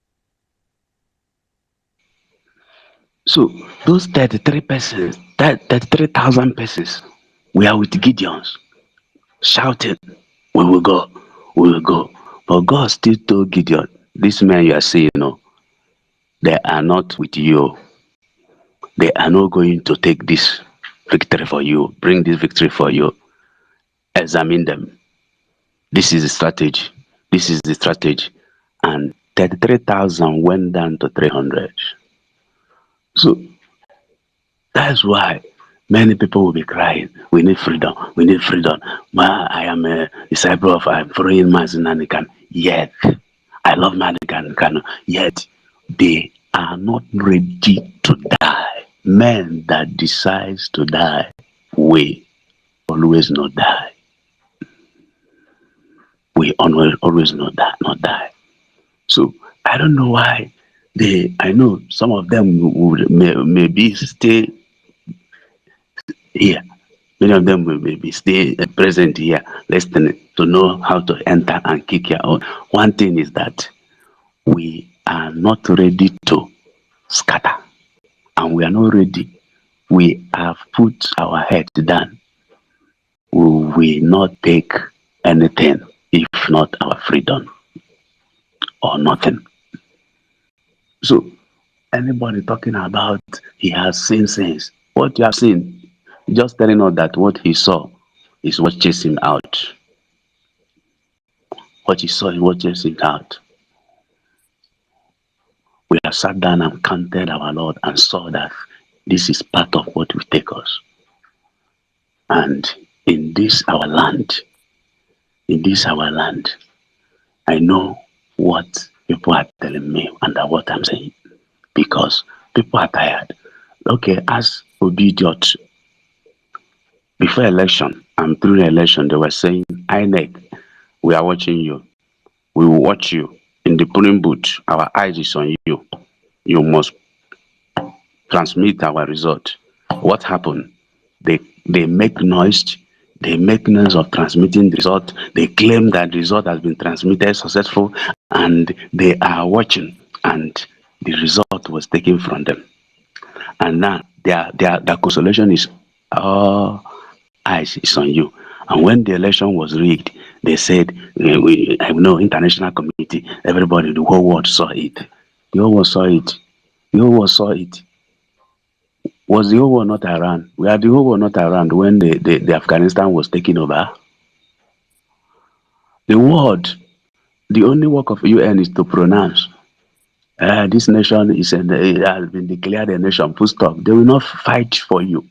so those 33 persons, that 33,000 persons, we are with Gideons, shouting, we will go, we will go. But God still told Gideon, these men you are seeing, they are not with you. They are not going to take this victory for you, bring this victory for you. Examine them. This is the strategy. This is the strategy. And 33,000 went down to 300. So that's why many people will be crying, we need freedom, we need freedom. I am a disciple of, I'm following Mazin. Yet, I love Manikan. Yet, they are not ready to die. Men that decides to die will always not die. We always not die. So I don't know why I know some of them would maybe stay here. Many of them will be stay present here, listening to know how to enter and kick your own. One thing is that we are not ready to scatter, and we are not ready. We have put our head down. We will not take anything if not our freedom or nothing. So anybody talking about he has seen things, what you have seen, just telling us that what he saw is what chased him out. What he saw is what chased him out. We have sat down and counted our Lord and saw that this is part of what will take us. And in this our land, I know what people are telling me and what I'm saying. Because people are tired. Okay, as Obidiot, before election and through the election, they were saying, INEC, we are watching you. We will watch you. In the polling booth, our eyes is on you. You must transmit our result. What happened? They make noise. They make noise of transmitting the result. They claim that the result has been transmitted successful, and they are watching, and the result was taken from them. And now their consolation is all eyes is on you. And when the election was rigged, they said, I know international community, everybody, the whole world saw it. The whole world saw it. The whole world saw it. Was the whole world not around? We had the whole world not around when the Afghanistan was taken over. The world, the only work of UN is to pronounce. This nation has been declared a nation, full stop. They will not fight for you.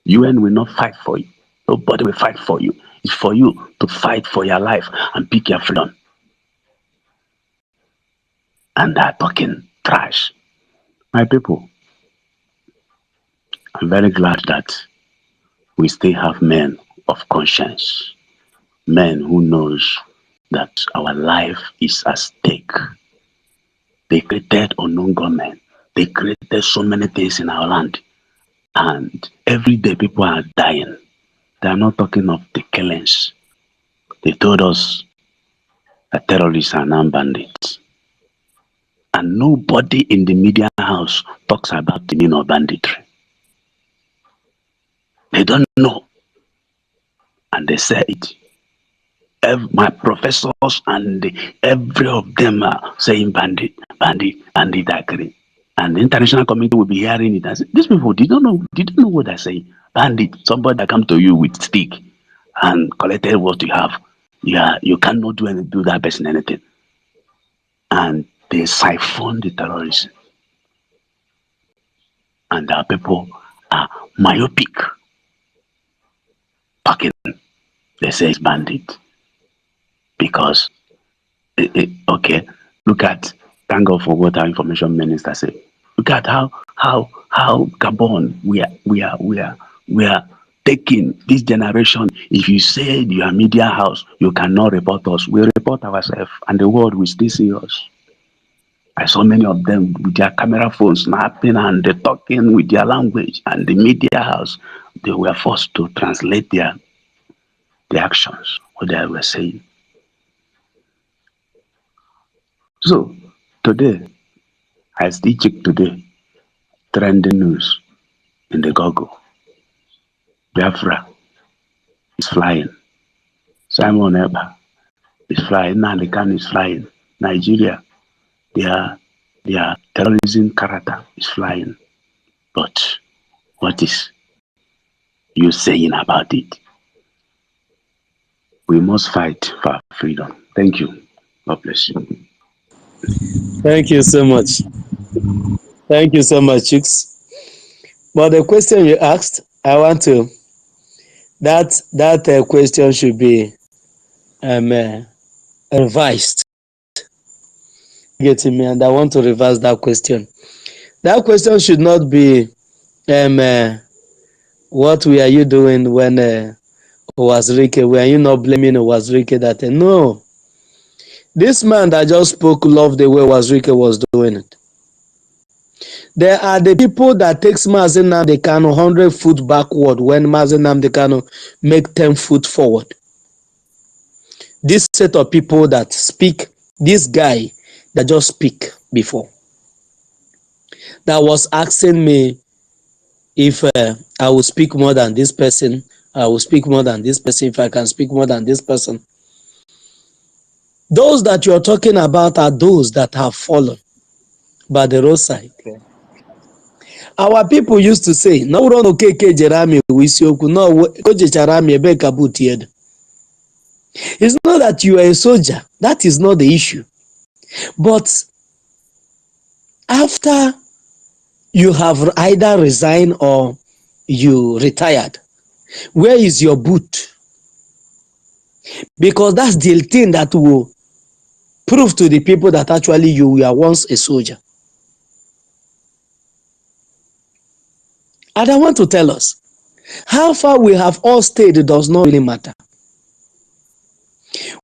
UN will not fight for you. Nobody will fight for you. It's for you to fight for your life and pick your freedom. And they're talking trash. My people, I'm very glad that we still have men of conscience, men who knows that our life is at stake. They created unknown government. They created so many things in our land. And every day people are dying. They are not talking of the killings. They told us that terrorists are now bandits. And nobody in the media house talks about the meaning of banditry. They don't know. And they say it. My professors and every of them are saying bandit, agree. And the international community will be hearing it and say, these people didn't know what they're saying. Bandit, somebody that come to you with stick and collected what you have. You cannot do that person anything. And they siphon the terrorists. And our people are myopic. Packing. They say it's bandit. because okay, look at, thank God for what our information minister said. Look at how Gabon we are taking this generation. If you say you are media house, you cannot report us. We report ourselves, and the world will still see us. I saw many of them with their camera phones snapping and they talking with their language, and the media house, they were forced to translate their actions, what they were saying. So today, I still check today, trending news in the Google. BIAFRA is flying. Simon Eba is flying. Nandekan is flying. Nigeria, their terrorism character is flying. But what is you saying about it? We must fight for our freedom. Thank you. God bless you. Thank you so much. Thank you so much, Chicks. But the question you asked, I want to, that question should be revised. Getting me, and I want to reverse that question. That question should not be what were you doing when Owazirike? Were you not blaming Owazirike that no? This man that just spoke loved the way Owazirike was doing it. There are the people that takes Mazi Nnamdi Kanu 100 foot backward when Mazi Nnamdi Kanu make 10 foot forward. This set of people that speak, this guy that just speak before, that was asking me if I will speak more than this person, I will speak more than this person, if I can speak more than this person. Those that you're talking about are those that have fallen by the roadside. Okay. Our people used to say, no, it's not that you are a soldier. That is not the issue. But after you have either resigned or you retired, where is your boot? Because that's the thing that will prove to the people that actually you were once a soldier. And I want to tell us, how far we have all stayed does not really matter.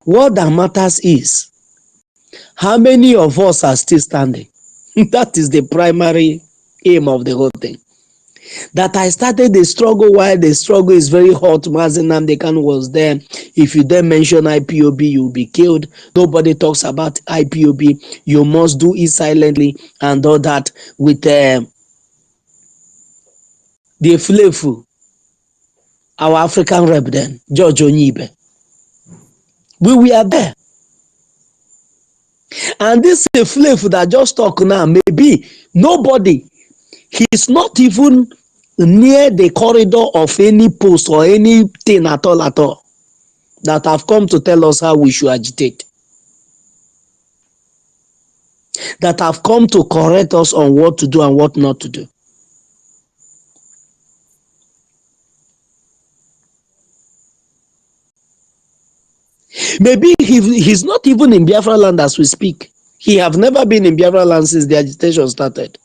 What that matters is, how many of us are still standing? That is the primary aim of the whole thing. That I started the struggle while the struggle is very hot. Mazi Nnamdi Kanu was there. If you then mention IPOB, you'll be killed. Nobody talks about IPOB. You must do it silently and all that with the Flefu, our African rep then, George Onyibe. We were there. And this Flefu that just talk now, maybe nobody, he's not even near the corridor of any post or anything at all that have come to tell us how we should agitate, that have come to correct us on what to do and what not to do. Maybe he's not even in Biafra land as we speak. He have never been in Biafra land since the agitation started.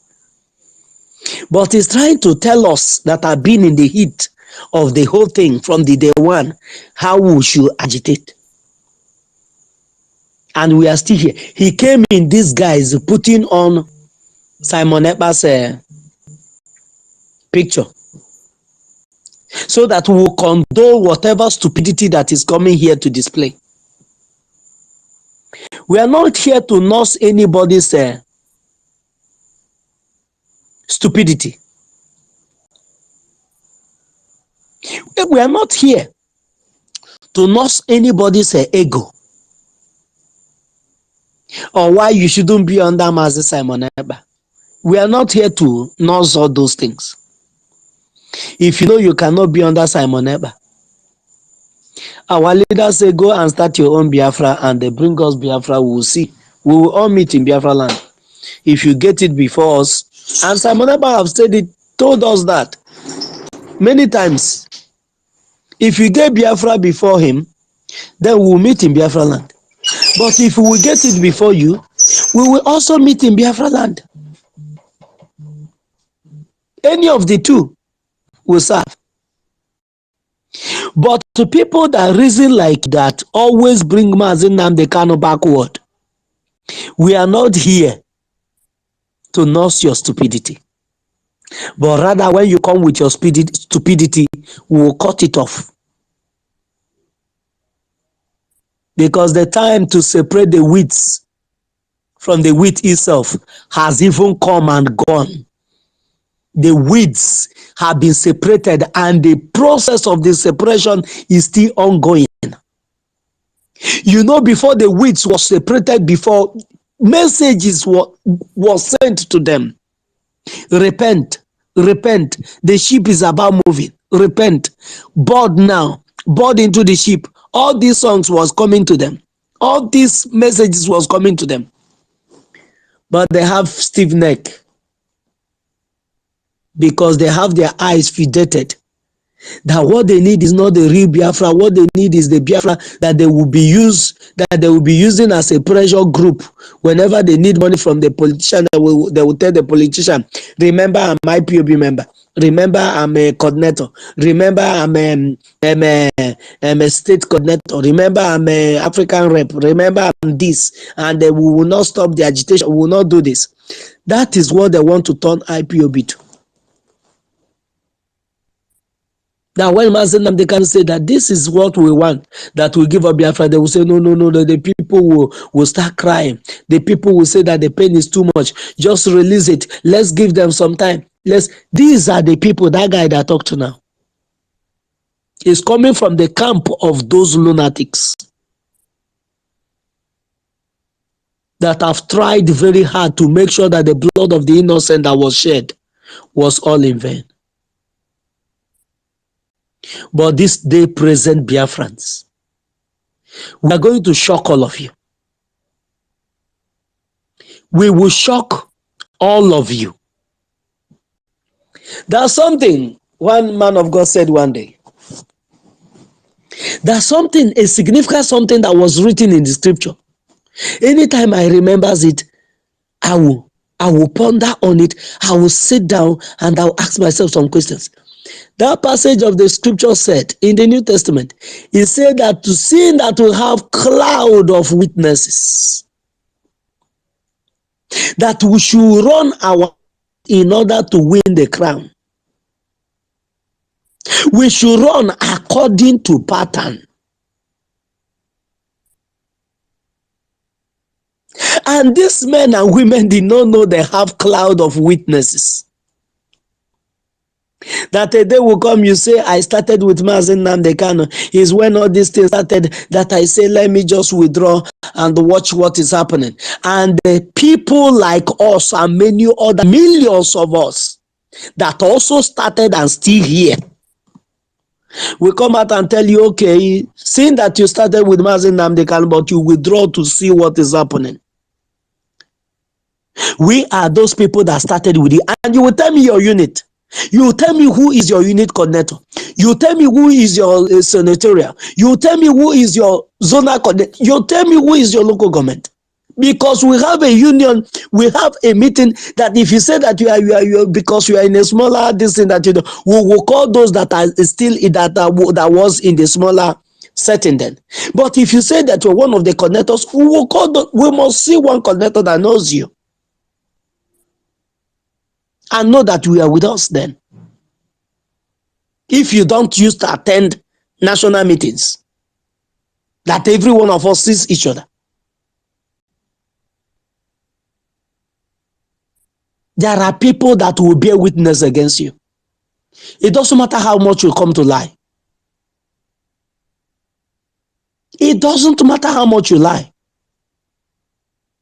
But he's trying to tell us that have been in the heat of the whole thing from the day one, how we should agitate. And we are still here. He came in disguise, putting on Simon Ekpa's picture, so that we will condone whatever stupidity that is coming here to display. We are not here to nurse anybody's stupidity. We are not here to nurse anybody's ego, or why you shouldn't be under Mazi Simon Ekpa. We are not here to nurse all those things. If you know you cannot be under Simon Ekpa, our leaders say go and start your own Biafra and they bring us Biafra, we will see. We will all meet in Biafra land. If you get it before us, and Simon Ekpa have said it, told us that many times. If you get Biafra before him, then we will meet in Biafra land. But if we get it before you, we will also meet in Biafra land. Any of the two will serve. But to people that reason like that always bring Mazi Nnamdi Kanu backward. We are not here to nurse your stupidity. But rather, when you come with your stupidity, we will cut it off. Because the time to separate the wheats from the wheat itself has even come and gone. The weeds have been separated and the process of the separation is still ongoing. You know, before the weeds was separated, before messages was sent to them. Repent, repent. The ship is about moving. Repent. Board now. Board into the ship. All these songs was coming to them. All these messages was coming to them. But they have stiff neck. Because they have their eyes fidated. That what they need is not the real Biafra. What they need is the Biafra that they will be using as a pressure group. Whenever they need money from the politician, they will tell the politician, remember I'm IPOB member. Remember I'm a coordinator. Remember I'm a state coordinator. Remember I'm a African rep. Remember I'm this. And we will not stop the agitation. We will not do this. That is what they want to turn IPOB to. Now, when Mazi Nnamdi Kanu say that this is what we want, that we give up Biafra, they will say, no, the people will start crying. The people will say that the pain is too much. Just release it. Let's give them some time. These are the people, that guy that I talked to now is coming from the camp of those lunatics that have tried very hard to make sure that the blood of the innocent that was shed was all in vain. But this day present Biafrans, we are going to shock all of you. We will shock all of you. There's something one man of God said one day. There's something, a significant something that was written in the scripture. Anytime I remember it, I will ponder on it. I will sit down and I will ask myself some questions. That passage of the scripture said in the New Testament, it said that to sin that will have cloud of witnesses, that we should run our in order to win the crown. We should run according to pattern. And these men and women did not know they have cloud of witnesses. That a day will come, you say, I started with Mazi Nnamdi Kanu. Is when all these things started that I say, let me just withdraw and watch what is happening. And the people like us and many other millions of us that also started and still here will come out and tell you, okay, seeing that you started with Mazi Nnamdi Kanu, but you withdraw to see what is happening. We are those people that started with you. And you will tell me your unit. You tell me who is your unit coordinator. You tell me who is your senatorial. You tell me who is your zonal coordinator. You tell me who is your local government. Because we have a union, we have a meeting that if you say that you are because you are in a smaller this thing that you know, we will call those that are still in that was in the smaller setting then. But if you say that you're one of the coordinators, we will call we must see one coordinator that knows you. And know that you are with us then. If you don't used to attend national meetings, that every one of us sees each other. There are people that will bear witness against you. It doesn't matter how much you come to lie. It doesn't matter how much you lie.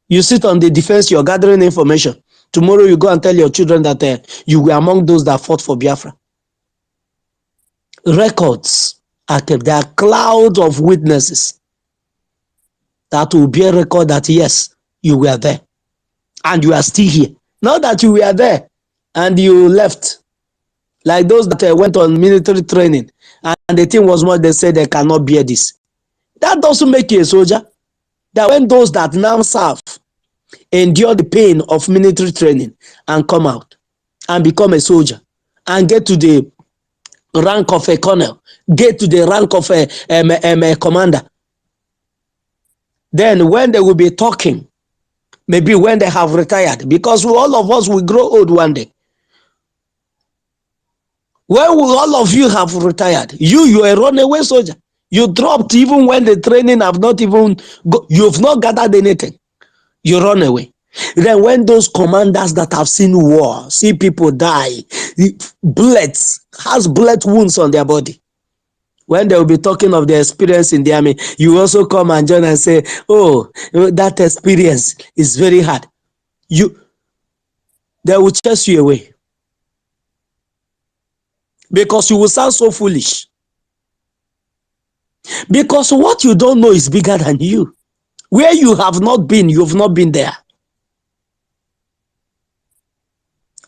You sit on the defense, you're gathering information. Tomorrow you go and tell your children that you were among those that fought for Biafra. Records are kept. There are clouds of witnesses that will bear record that yes, you were there and you are still here. Not that you were there and you left. Like those that went on military training and the thing was more, they said they cannot bear this. That doesn't make you a soldier. That when those that now serve endure the pain of military training and come out and become a soldier and get to the rank of a colonel, get to the rank of a commander, then when they will be talking, maybe when they have retired, because all of us will grow old one day. When will all of you have retired? You are a runaway soldier. You dropped even when the training have not even, you've not gathered anything. You run away. Then when those commanders that have seen war, see people die, bullets, has bullet wounds on their body. When they will be talking of their experience in the army, you also come and join and say, oh, that experience is very hard. They will chase you away. Because you will sound so foolish. Because what you don't know is bigger than you. Where you have not been, you've not been there.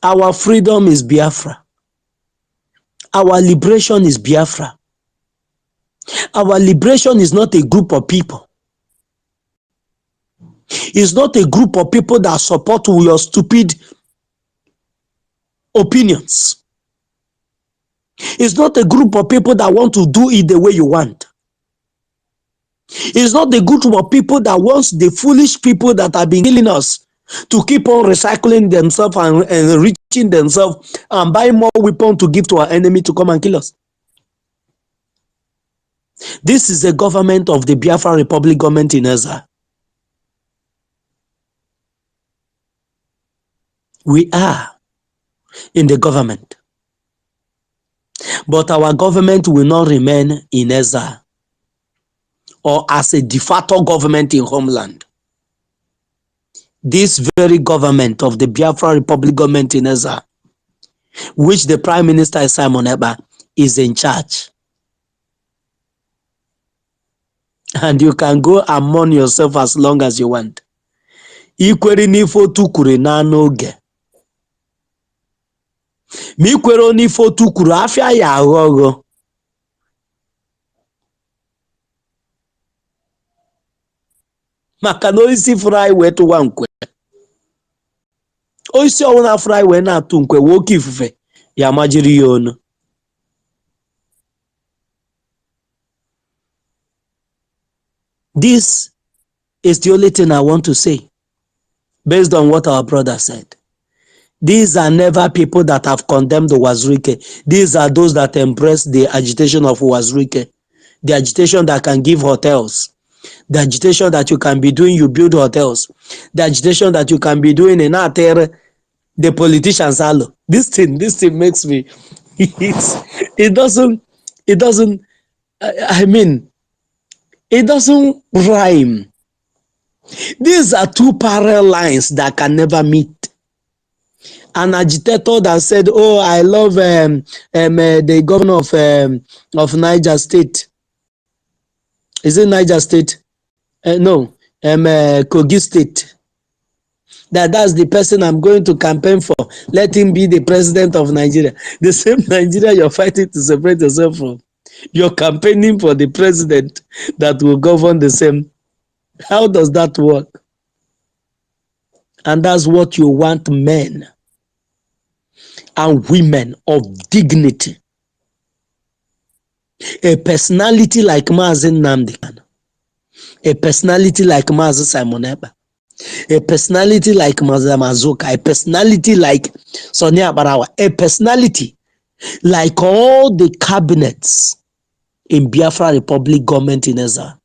Our freedom is Biafra. Our liberation is Biafra. Our liberation is not a group of people. It's not a group of people that support your stupid opinions. It's not a group of people that want to do it the way you want. It's not a group of people that wants the foolish people that have been killing us to keep on recycling themselves and enriching themselves and buy more weapons to give to our enemy to come and kill us. This is the government of the Biafra Republic government in Ezra. We are in the government. But our government will not remain in Ezra or as a de facto government in homeland. This very government of the Biafra Republic government in Ezra, which the Prime Minister is Simon Ekpa, is in charge. And you can go and mourn yourself as long as you want. Ikwere n'ifo tukuru na n'oge. Mi kwere n'ifo tukuru afia ya aghọghọ. Maka na oisi fry wee tụwa nkwe. Oisi ọwụna fry wee na-atụ nkwe woke ifufe ya majiri ya onu. This is the only thing I want to say based on what our brother said. These are never people that have condemned Wazirike. These are those that embrace the agitation of Wazirike. The agitation that can give hotels. The agitation that you can be doing, you build hotels. The agitation that you can be doing in Atere, the politicians. This thing makes me, it doesn't rhyme. These are two parallel lines that can never meet. An agitator that said, oh, I love the governor of Niger State. Is it Niger State? No, Kogi State. That's the person I'm going to campaign for. Let him be the president of Nigeria. The same Nigeria you're fighting to separate yourself from. You're campaigning for the president that will govern the same. How does that work? And that's what you want men and women of dignity. A personality like Mazi Nnamdi Kanu. A personality like Mazi Simon Ekpa. A personality like Mazi Mazuka. A personality like Sonia Barawa. A personality like all the cabinets in Biafra Republic government in Ezra.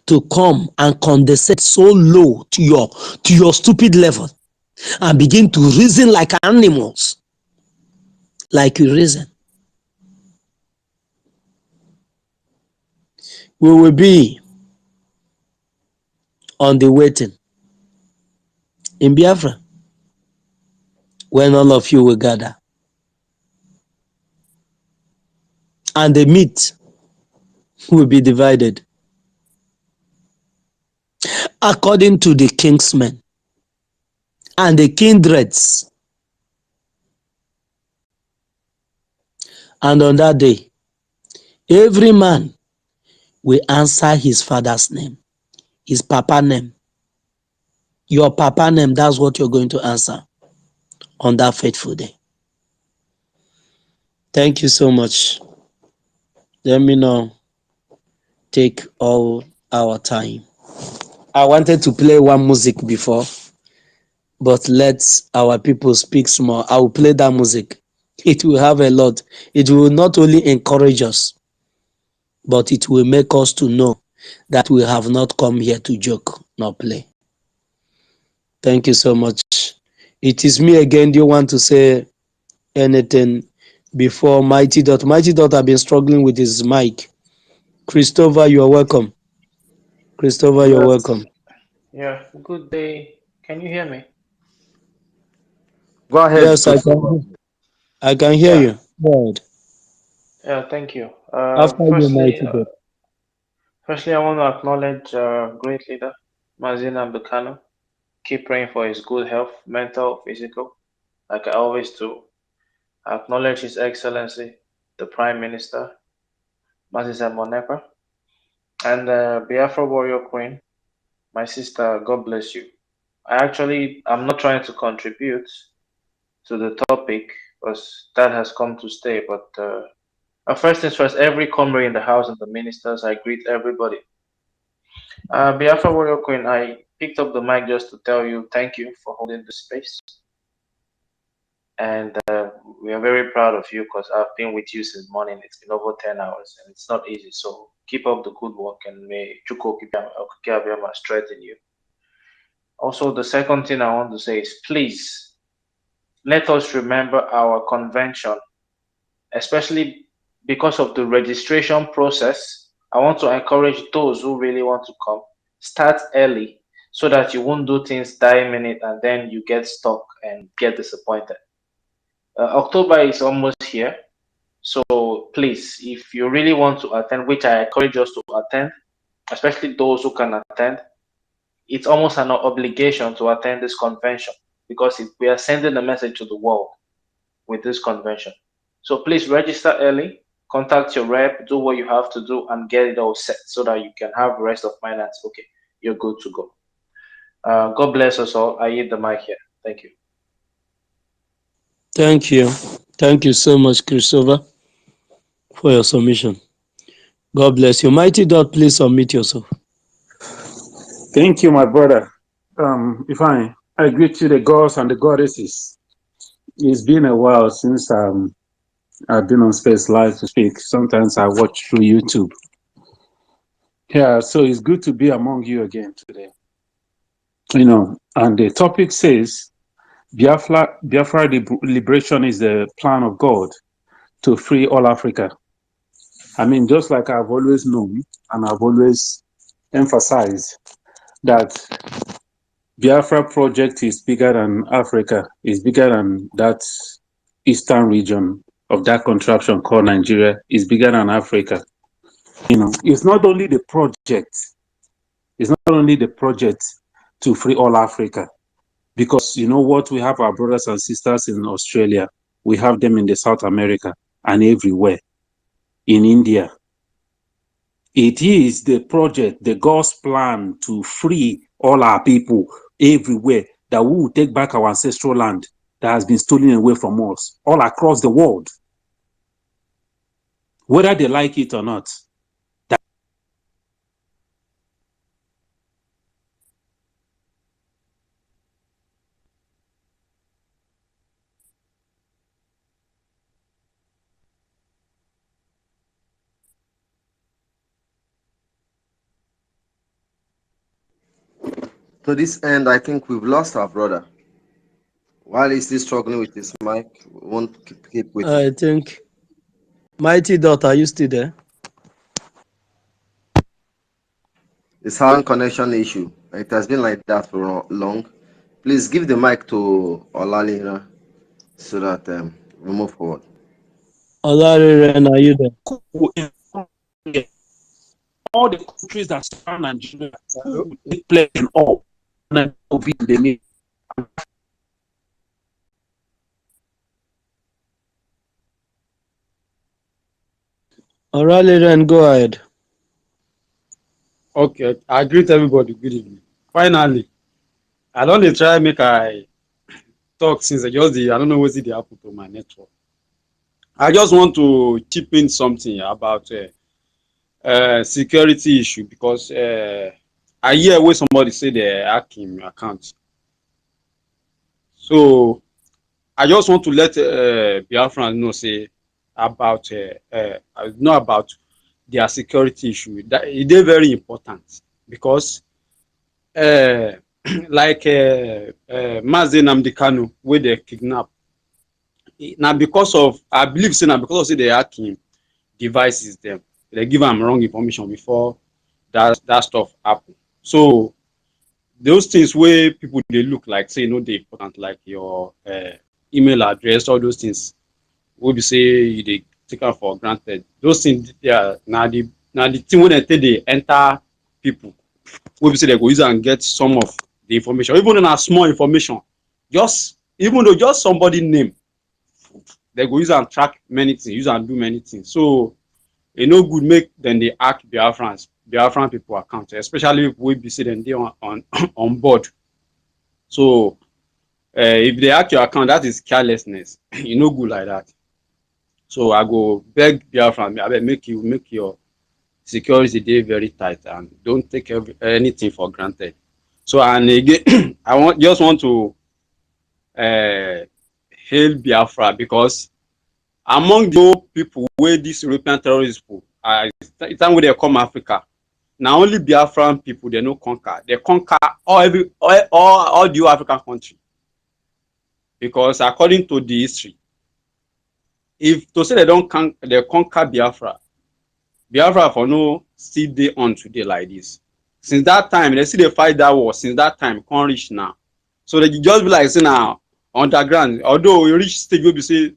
To come and condescend so low to your stupid level and begin to reason like animals, like you reason. We will be on the waiting in Biafra when all of you will gather. And the meat will be divided according to the kingsmen and the kindreds. And on that day, every man will answer his father's name, his papa name. Your papa name, that's what you're going to answer on that fateful day. Thank you so much. Let me now take all our time. I wanted to play one music before, but let our people speak small. I will play that music. It will have a lot. It will not only encourage us, but it will make us to know that we have not come here to joke nor play. Thank you so much. It is me again. Do you want to say anything before Mighty Dot? Mighty Dot have been struggling with his mic. Christopher, you are welcome. Christopher, you're Yes. welcome. Yeah. Good day. Can you hear me? Go ahead, Yes, Christopher. I can hear Yeah. you. Go ahead. Yeah. Thank you. After you, Mighty Dot. Firstly, I want to acknowledge great leader Mazina Mbekano. Keep praying for his good health, mental, physical, like I always do. I acknowledge His Excellency, the Prime Minister, Masisa Monepa, and Biafra Warrior Queen, my sister. God bless you. I'm not trying to contribute to the topic because that has come to stay. But first things first, every comrade in the house and the ministers, I greet everybody. Biafra Warrior Queen, I picked up the mic just to tell you thank you for holding the space. And we are very proud of you because I've been with you since morning. It's been over 10 hours and it's not easy. So keep up the good work and may Chuko Kibiyama strengthen you. Also, the second thing I want to say is please let us remember our convention, especially because of the registration process. I want to encourage those who really want to come, start early so that you won't do things die minute and then you get stuck and get disappointed. October is almost here. So please, if you really want to attend, which I encourage us to attend, especially those who can attend, it's almost an obligation to attend this convention because we are sending a message to the world with this convention. So please register early, contact your rep, do what you have to do, and get it all set so that you can have rest of mind and say, okay, you're good to go. God bless us all. I hit the mic here. Thank you. Thank you. Thank you so much, Christopher, for your submission. God bless you. Mighty Dot, please submit yourself. Thank you, my brother. If I greet you, the gods and the goddesses. It's been a while since I've been on Space Live to speak. Sometimes I watch through YouTube. Yeah, so it's good to be among you again today. You know, and the topic says Biafra liberation is the plan of God to free all Africa. I mean, just like I've always known and I've always emphasized that Biafra project is bigger than Africa, is bigger than that eastern region of that contraption called Nigeria, is bigger than Africa. You know, it's not only the project to free all Africa, because you know what, we have our brothers and sisters in Australia, we have them in the South America and everywhere, in India. It is the project, the God's plan to free all our people everywhere, that we will take back our ancestral land that has been stolen away from us all across the world, whether they like it or not. To this end, I think we've lost our brother. While he's still struggling with his mic, we won't keep waiting. I think, Mighty Dot, are you still there? It's having connection issue. It has been like that for long. Please give the mic to Olalina so that we move forward. Olariren, are you there? All the countries that surround Nigeria, who will take place in all, and will be the name. Olariren, go ahead. Okay, I greet everybody. Good evening. Finally, I don't dey try make I talk since I don't know what's the happen to my network. I just want to chip in something about security issue because I hear where somebody say they hack him account. So I just want to let Biafran know say about know about their security issue. That it is very important because like Mazi Nnamdi Kanu wey they kidnap. Now because of I believe say now because of say they hack him devices them, they give him wrong information before that stuff happen. So those things where people they look like say no they important like your email address, all those things will be say they take am for granted. Those things yeah now the thing when they enter people will be say they go use and get some of the information, even in a small information, just even though just somebody name, they go use and track many things, use and do many things. So it no good make then they hack Biafran people account, especially if we be say them they on board. So if they hack your account, that is carelessness. You no good like that. So I go beg Biafran, I beg make your security day very tight and don't take anything for granted. So and again, I just want to hail Biafra because among the people where these European terrorists people, time when they come Africa, now only Biafran people they no conquer. They conquer all the African country. Because according to the history, if to say they conquer Biafra for no still day on today like this. Since that time, they see they fight that war. Since that time, can't reach now. So they just be like say now underground. Although we reach stage where we say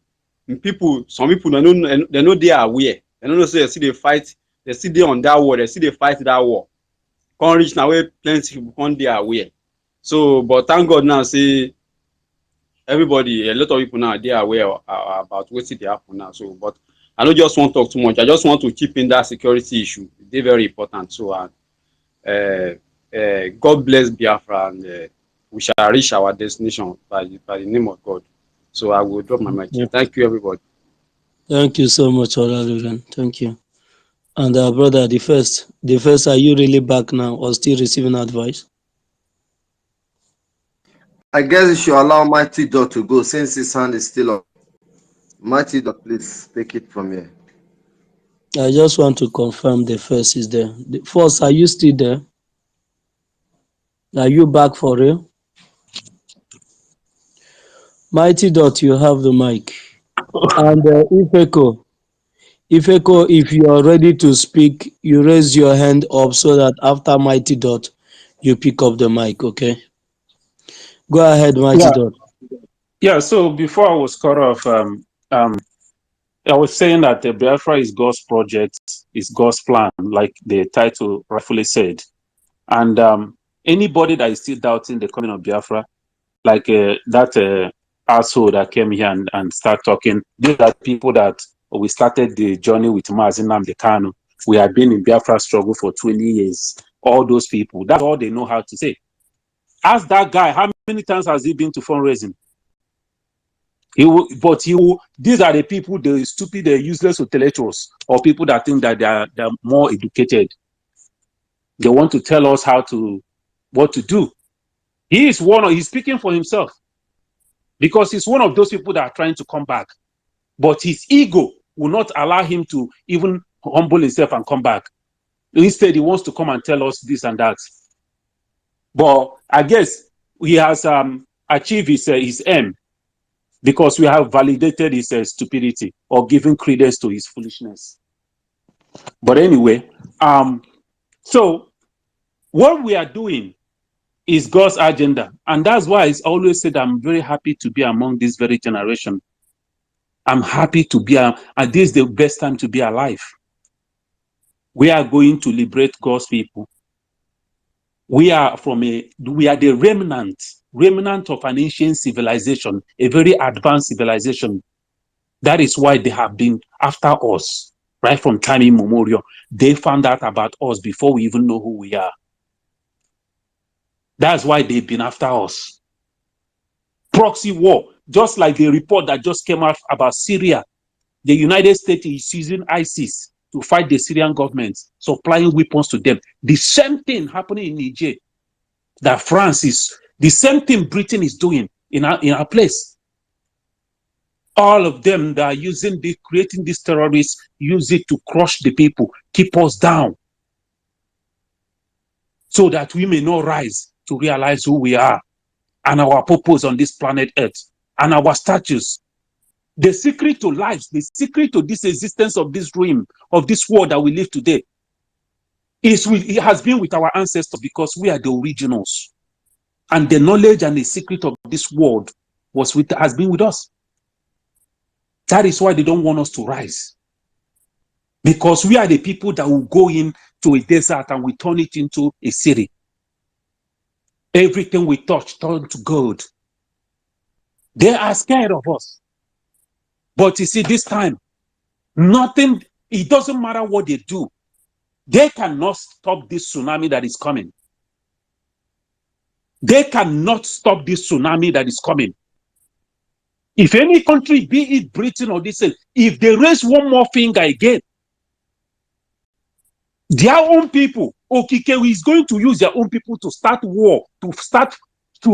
some people they know they are aware. They don't know say they see they fight. They see they on that war. They see they fight that war. Can't reach now where plenty people can't they are aware. So, but thank God now say everybody, a lot of people now they are aware about what they happen now. So, but I don't just want to talk too much. I just want to chip in that security issue. They're very important. So, God bless Biafra, and we shall reach our destination by the name of God. So, I will drop my mic. Yeah. Thank you, everybody. Thank you so much, Olalugan. Thank you. And brother, the first, are you really back now or still receiving advice? I guess you should allow Mighty Dot to go since his hand is still up. Mighty Dot, please take it from here. I just want to confirm the first is there. The first, are you still there? Are you back for real? Mighty Dot, you have the mic. And Ifeko, if you are ready to speak, you raise your hand up so that after Mighty Dot, you pick up the mic, okay? Go ahead, Mighty Dot. Yeah, so before I was cut off, I was saying that the Biafra is God's project, is God's plan, like the title rightfully said. And anybody that is still doubting the coming of Biafra, like that asshole that came here and start talking, these are people that we started the journey with Mazi Nnamdi Kanu. We have been in Biafra struggle for 20 years. All those people, that's all they know how to say. Ask that guy, how many times has he been to fundraising? These are the people, the stupid, the useless intellectuals, or people that think that they're more educated. They want to tell us what to do. He's speaking for himself because he's one of those people that are trying to come back. But his ego will not allow him to even humble himself and come back. Instead, he wants to come and tell us this and that. But I guess he has achieved his aim because we have validated his stupidity or given credence to his foolishness. But anyway, so what we are doing is God's agenda. And that's why I always said I'm very happy to be among this very generation. I'm happy to be, and this is the best time to be alive. We are going to liberate God's people. We are the remnant of an ancient civilization, a very advanced civilization. That is why they have been after us, right from time immemorial. They found out about us before we even know who we are. That's why they've been after us. Proxy war, just like the report that just came out about Syria. The United States is using ISIS to fight the Syrian government, supplying weapons to them. The same thing happening in Niger, that France is, the same thing Britain is doing in our place. All of them that are using the, creating these terrorists, use it to crush the people, keep us down, so that we may not rise to realize who we are and our purpose on this planet Earth and our status. The secret to life, the secret to this existence of this dream, of this world that we live today, it has been with our ancestors, because we are the originals. And the knowledge and the secret of this world has been with us. That is why they don't want us to rise. Because we are the people that will go into a desert and we turn it into a city. Everything we touch turns to gold. They are scared of us. But you see, this time, nothing, it doesn't matter what they do. They cannot stop this tsunami that is coming. They cannot stop this tsunami that is coming. If any country, be it Britain or this, if they raise one more finger again, their own people, Okike is going to use their own people to start war, to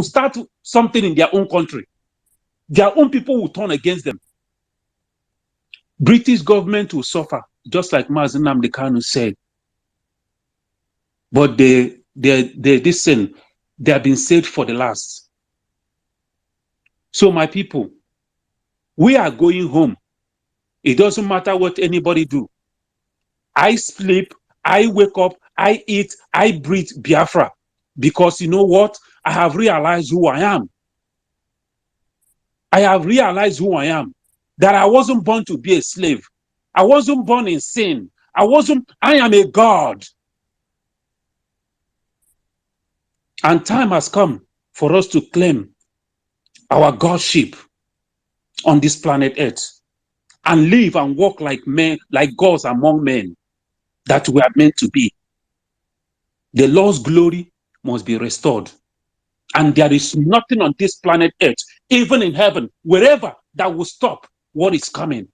start something in their own country. Their own people will turn against them. British government will suffer, just like Mazi Nnamdi Kanu said. But they have been saved for the last. So my people, we are going home. It doesn't matter what anybody do. I sleep, I wake up, I eat, I breathe Biafra. Because you know what? I have realized who I am. I have realized who I am. That I wasn't born to be a slave. I wasn't born in sin. I am a God. And time has come for us to claim our Godship on this planet Earth and live and walk like men, like gods among men that we are meant to be. The Lord's glory must be restored. And there is nothing on this planet Earth, even in heaven, wherever, that will stop what is coming.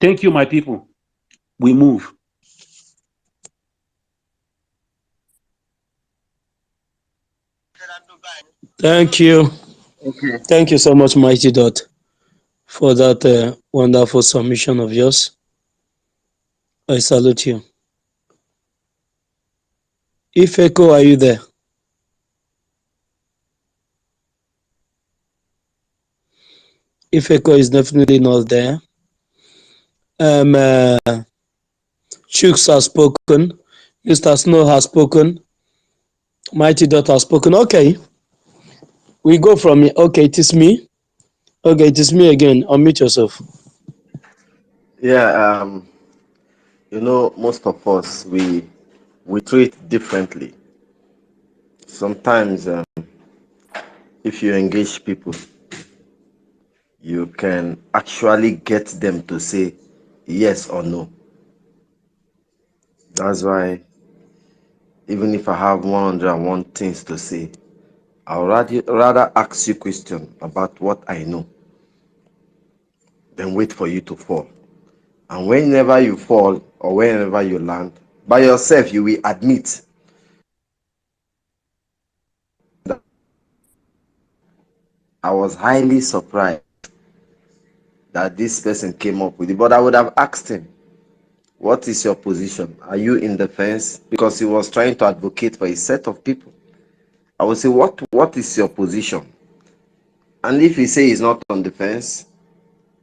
Thank you, my people. We move. Thank you. Okay. Thank you so much, Mighty Dot, for that wonderful submission of yours. I salute you. Ifeko, are you there? Ifeko is definitely not there. Chooks has spoken. Mr. Snow has spoken. Mighty Dot has spoken. Okay. We go from here. Okay, it is me. Okay, it is me again. Unmute yourself. Yeah, you know, most of us we treat differently. Sometimes, if you engage people, you can actually get them to say yes or no. That's why, even if I have 101 things to say, I'll rather ask you a question about what I know than wait for you to fall. And whenever you fall or whenever you land, by yourself, you will admit that I was highly surprised that this person came up with it. But I would have asked him, what is your position? Are you in the fence? Because he was trying to advocate for a set of people. I would say, what is your position? And if he say he's not on the fence,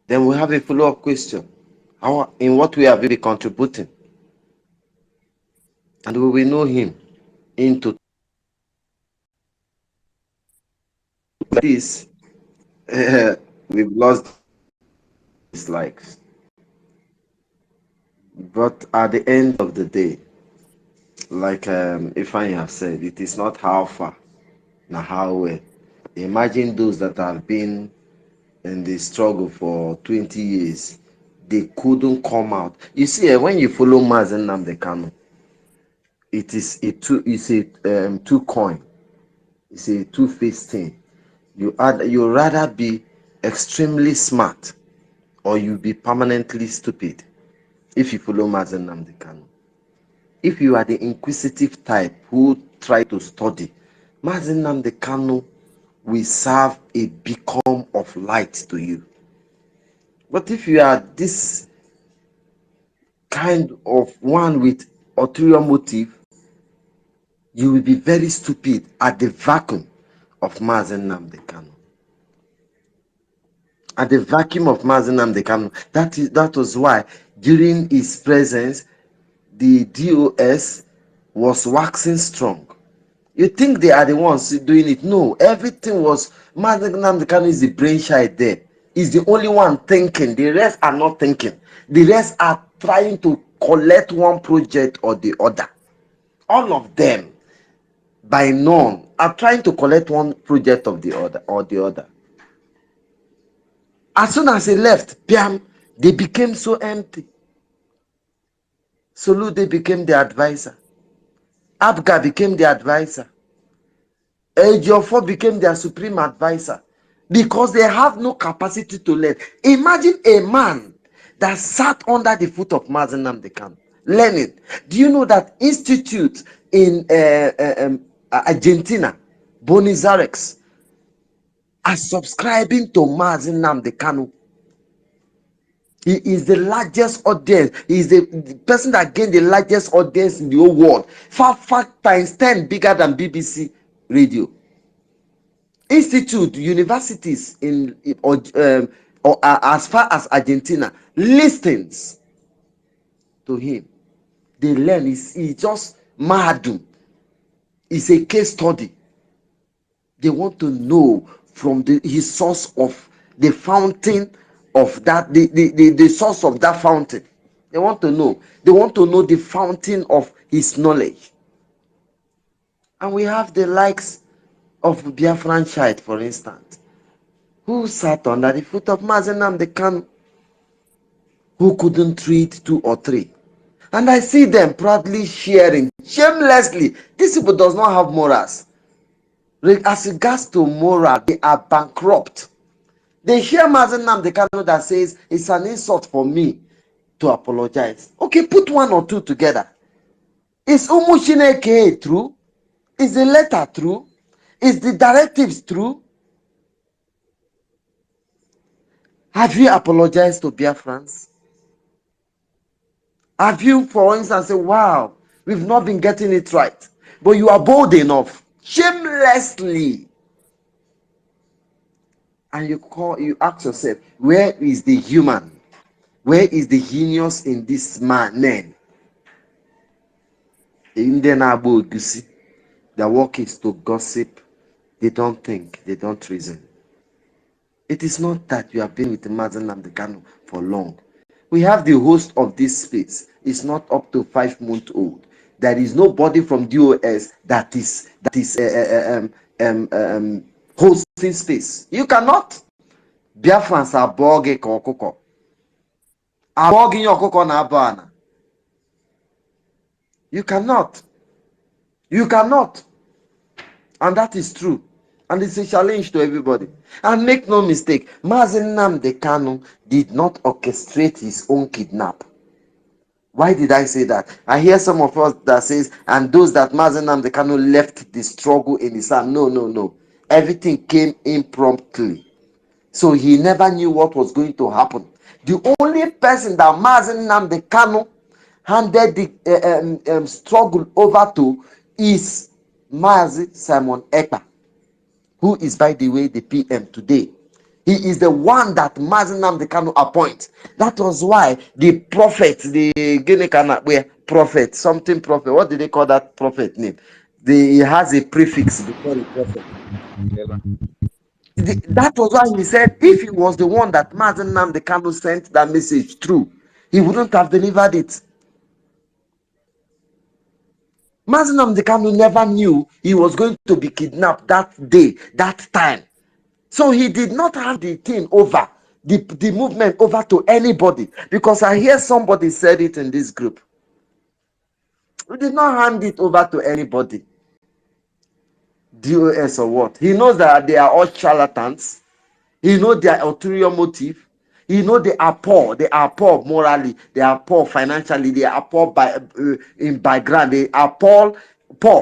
then we have a follow-up question. In what way have you been contributing? And we will know him into this. We've lost his likes. But at the end of the day, like Ifeanyi have said, it is not how far, now how well. Imagine those that have been in the struggle for 20 years. they couldn't come out. You see, when you follow Mazi Nnamdi Kanu, it is a two coin. It's a two-faced thing. You rather be extremely smart or you be permanently stupid if you follow Mazi Nnamdi Kanu. If you are the inquisitive type who try to study, Mazi Nnamdi Kanu will serve a beacon of light to you. But if you are this kind of one with ulterior motive, you will be very stupid at the vacuum of Mazi Nnamdi Kanu. At the vacuum of Mazi Nnamdi Kanu. That was why during his presence, the DOS was waxing strong. You think they are the ones doing it? No, everything was Mazi Nnamdi Kanu is the brainchild there. He's the only one thinking. The rest are not thinking. The rest are trying to collect one project or the other. All of them, by none, are trying to collect one project of the other. As soon as he left, Piam, they became so empty. Solude became the advisor. Abga became the advisor. Ejiofor became their supreme advisor because they have no capacity to learn. Imagine a man that sat under the foot of Mazi Nnamdi Kanu learning. Do you know that institute in Argentina, Buenos Aires, are subscribing to Mazi Nnamdi Kanu? He is the largest audience. He is the person that gained the largest audience in the whole world. Far times 10 bigger than BBC radio. Institute, universities or as far as Argentina listens to him. They learn. He's just mahadum. It's a case study. They want to know from his source of the fountain of that, the source of that fountain. They want to know. They want to know the fountain of his knowledge. And we have the likes of Biafran child, for instance, who sat under the foot of Mazi Nnamdi Kanu, who couldn't read 2 or 3. And I see them proudly sharing, shamelessly. These people does not have morals. As regards to moral, they are bankrupt. They share Mazi Nnamdi Kanu that says it's an insult for me to apologize. Okay, put 1 or 2 together. Is Umushineke true? Is the letter true? Is the directives true? Have you apologized to Biafrans? Have you, for instance, said, wow, we've not been getting it right, but you are bold enough, shamelessly, and you ask yourself, where is the human? Where is the genius in this man? In the their work is to gossip. They don't think, they don't reason. It is not that you have been with Mazi Nnamdi Kanu for long. We have the host of this space. It's not up to 5 months old. There is nobody from DOS that is hosting space. You cannot. Biafrans are bogging kokoko. Are bogging your koko na bana. You cannot. You cannot. And that is true. And it's a challenge to everybody. And make no mistake, Mazi Nnamdi Kanu did not orchestrate his own kidnap. Why did I say that? I hear some of us that says, and those that Mazi Nnamdi Kanu left the struggle in his hand. No. Everything came impromptu. So he never knew what was going to happen. The only person that Mazi Nnamdi Kanu handed the struggle over to is Mazi Simon Ekpa, who is, by the way, the PM today. He is the one that Mazi Nnamdi Kanu appoints. That was why the prophet, the Guinea prophet, something prophet, what did they call that prophet name? He has a prefix before the prophet. That was why he said, if he was the one that Mazi Nnamdi Kanu sent that message through, he wouldn't have delivered it. Mazi Nnamdi Kanu never knew he was going to be kidnapped that day, that time. So he did not have the thing over the movement over to anybody, because I hear somebody said it in this group. We did not hand it over to anybody. DOS or what? He knows that they are all charlatans. He knows their ulterior motive. He knows they are poor. They are poor morally. They are poor financially. They are poor by in background. They are poor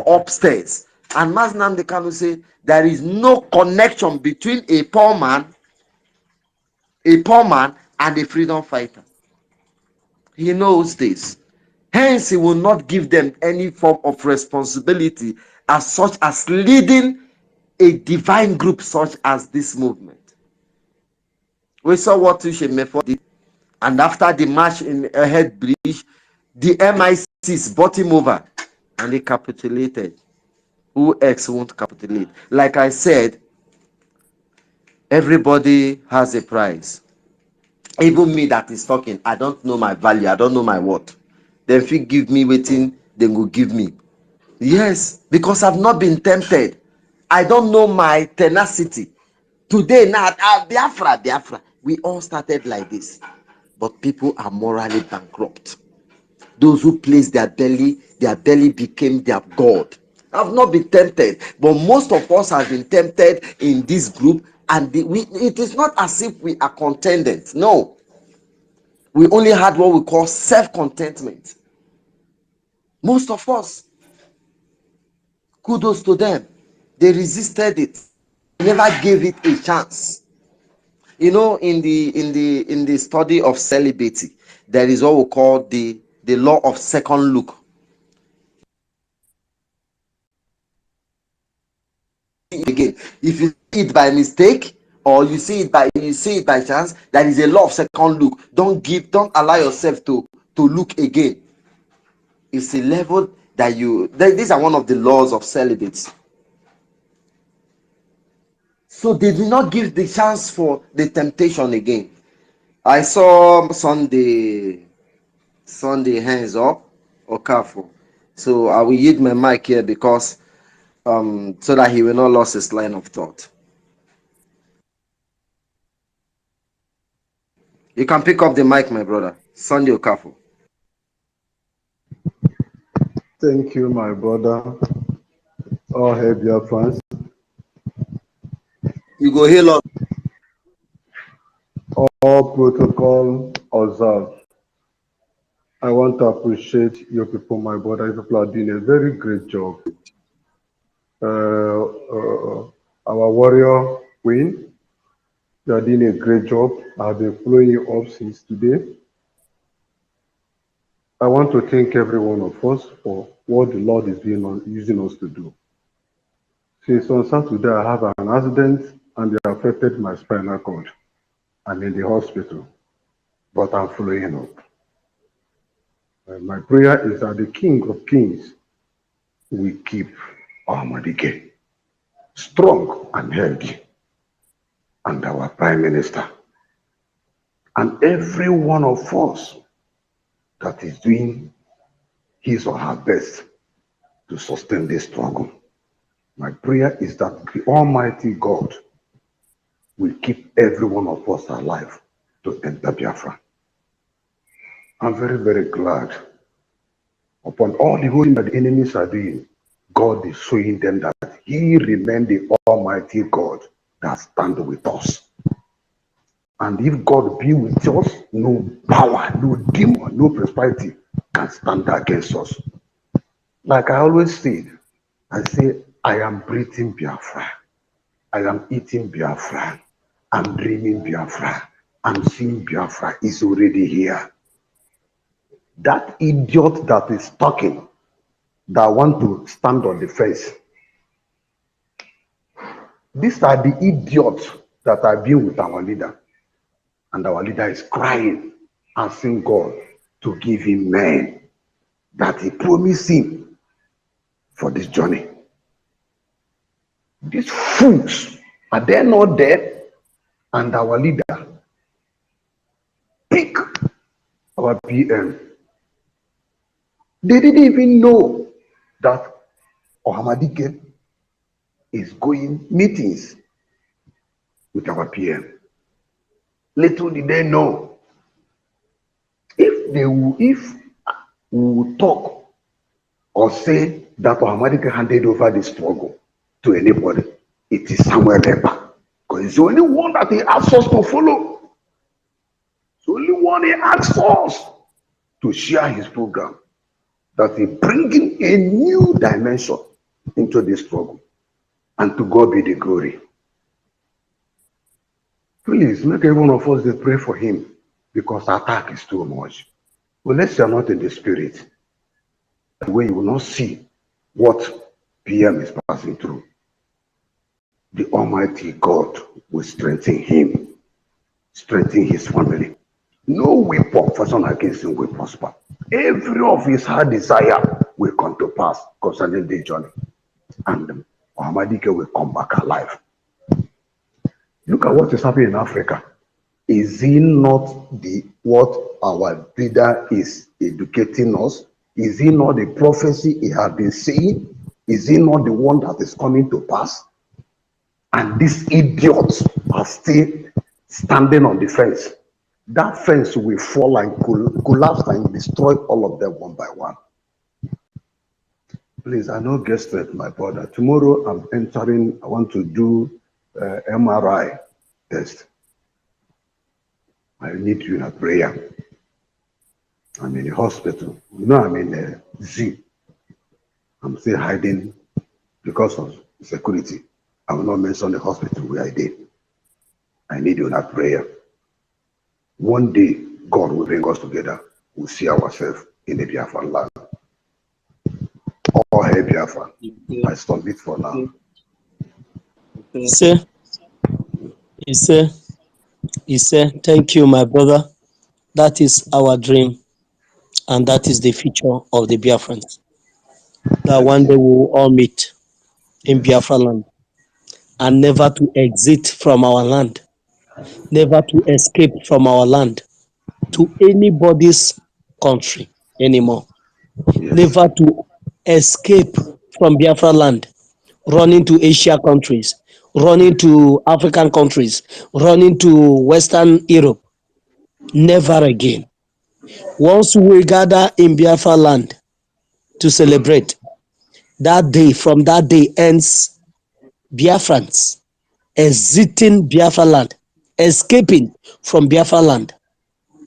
upstairs. And Mazi Nnamdi Kanu say there is no connection between a poor man and a freedom fighter. He knows this. Hence, he will not give them any form of responsibility as such as leading a divine group such as this movement. We saw what Tushemefo did, and after the march in Ahead Bridge, the MICs bought him over and he capitulated. Who else won't capitulate? Like I said, everybody has a price. Even me that is talking, I don't know my value, I don't know my worth. Then if you give me waiting, they will give me. Yes, because I've not been tempted. I don't know my tenacity. Today, now, Biafra, we all started like this. But people are morally bankrupt. Those who place their belly became their God. I've not been tempted, but most of us have been tempted in this group, and it is not as if we are contented. No. We only had what we call self-contentment. Most of us, kudos to them. They resisted it. They never gave it a chance. You know, in the study of celibacy, there is what we call the law of second look. Again, if you see it by mistake or you see it by chance, there is a law of second look. Don't allow yourself to look again. It's a level that these are one of the laws of celibacy. So they did not give the chance for the temptation again. I saw Sunday hands up or careful. So I will yield my mic here because so that he will not lose his line of thought. You can pick up the mic, my brother. Sunday Okafor. Thank you, my brother. All hail Biafrans. You go heal us. All protocol observed. I want to appreciate your people, my brother. You people are doing a very great job. Our warrior queen, you are doing a great job. I've been following you up since today. I want to thank every one of us for what the Lord is using us to do. Since on Saturday, I have an accident and it affected my spinal cord. I'm in the hospital, but I'm following up. My prayer is that the King of Kings will keep Ahmadike strong and healthy, and our Prime Minister, and every one of us that is doing his or her best to sustain this struggle. My prayer is that the Almighty God will keep every one of us alive to enter Biafra. I'm very, very glad upon all the holding that the enemies are doing. God is showing them that He remains the Almighty God that stands with us. And if God be with us, no power, no demon, no prosperity can stand against us. Like I always say, I am breathing Biafra. I am eating Biafra. I'm dreaming Biafra. I'm seeing Biafra is already here. That idiot that is talking, that want to stand on the fence. These are the idiots that have been with our leader. And our leader is crying, asking God to give him men that he promised him for this journey. These fools, are they not there? And our leader pick our PM. They didn't even know that Ahmadike is going meetings with our PM. Little did they know, if we will talk or say that Muhammad handed over the struggle to anybody, it is Samuel Eba. Because it's the only one that he asks us to follow. It's the only one he asks us to share his program. That he bringing a new dimension into this struggle. And to God be the glory. Please make every one of us to pray for him, because attack is too much. Unless you are not in the spirit, when you will not see what PM is passing through, the Almighty God will strengthen him, strengthen his family. No weapon fashioned against him will prosper. Every of his heart desire will come to pass concerning the journey. And Muhammadike will come back alive. Look at what is happening in Africa. Is he not what our leader is educating us? Is he not the prophecy he has been saying? Is he not the one that is coming to pass? And these idiots are still standing on the fence. That fence will fall and collapse and destroy all of them one by one. Please, I know get straight, my brother. Tomorrow I'm entering, I want to do MRI test. I need you in a prayer. I'm in the hospital. You know, I'm in a Z. I'm still hiding because of security. I will not mention the hospital where I did. I need you in a prayer. One day, God will bring us together. We'll see ourselves in the Biafra land. All hail Biafra. I stop it for now. Thank you, my brother. That is our dream, and that is the future of the Biafrans. That one day we will all meet in Biafra land, and never to exit from our land, never to escape from our land to anybody's country anymore, never to escape from Biafra land, running to Asia countries, running to African countries, running to Western Europe. Never again. Once we gather in Biafra land to celebrate, that day, from that day ends Biafrans exiting Biafra land, escaping from Biafra land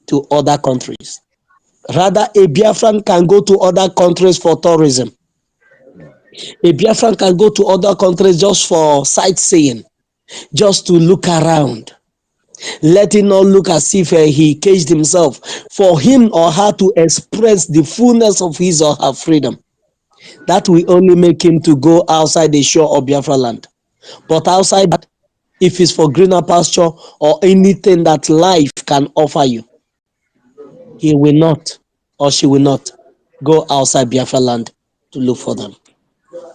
to other countries. Rather, a Biafran can go to other countries for tourism. A Biafran can go to other countries just for sightseeing, just to look around. Let him not look as if he caged himself, for him or her to express the fullness of his or her freedom. That will only make him to go outside the shore of Biafra land. But outside that, if it's for greener pasture or anything that life can offer you, he will not or she will not go outside Biafra land to look for them.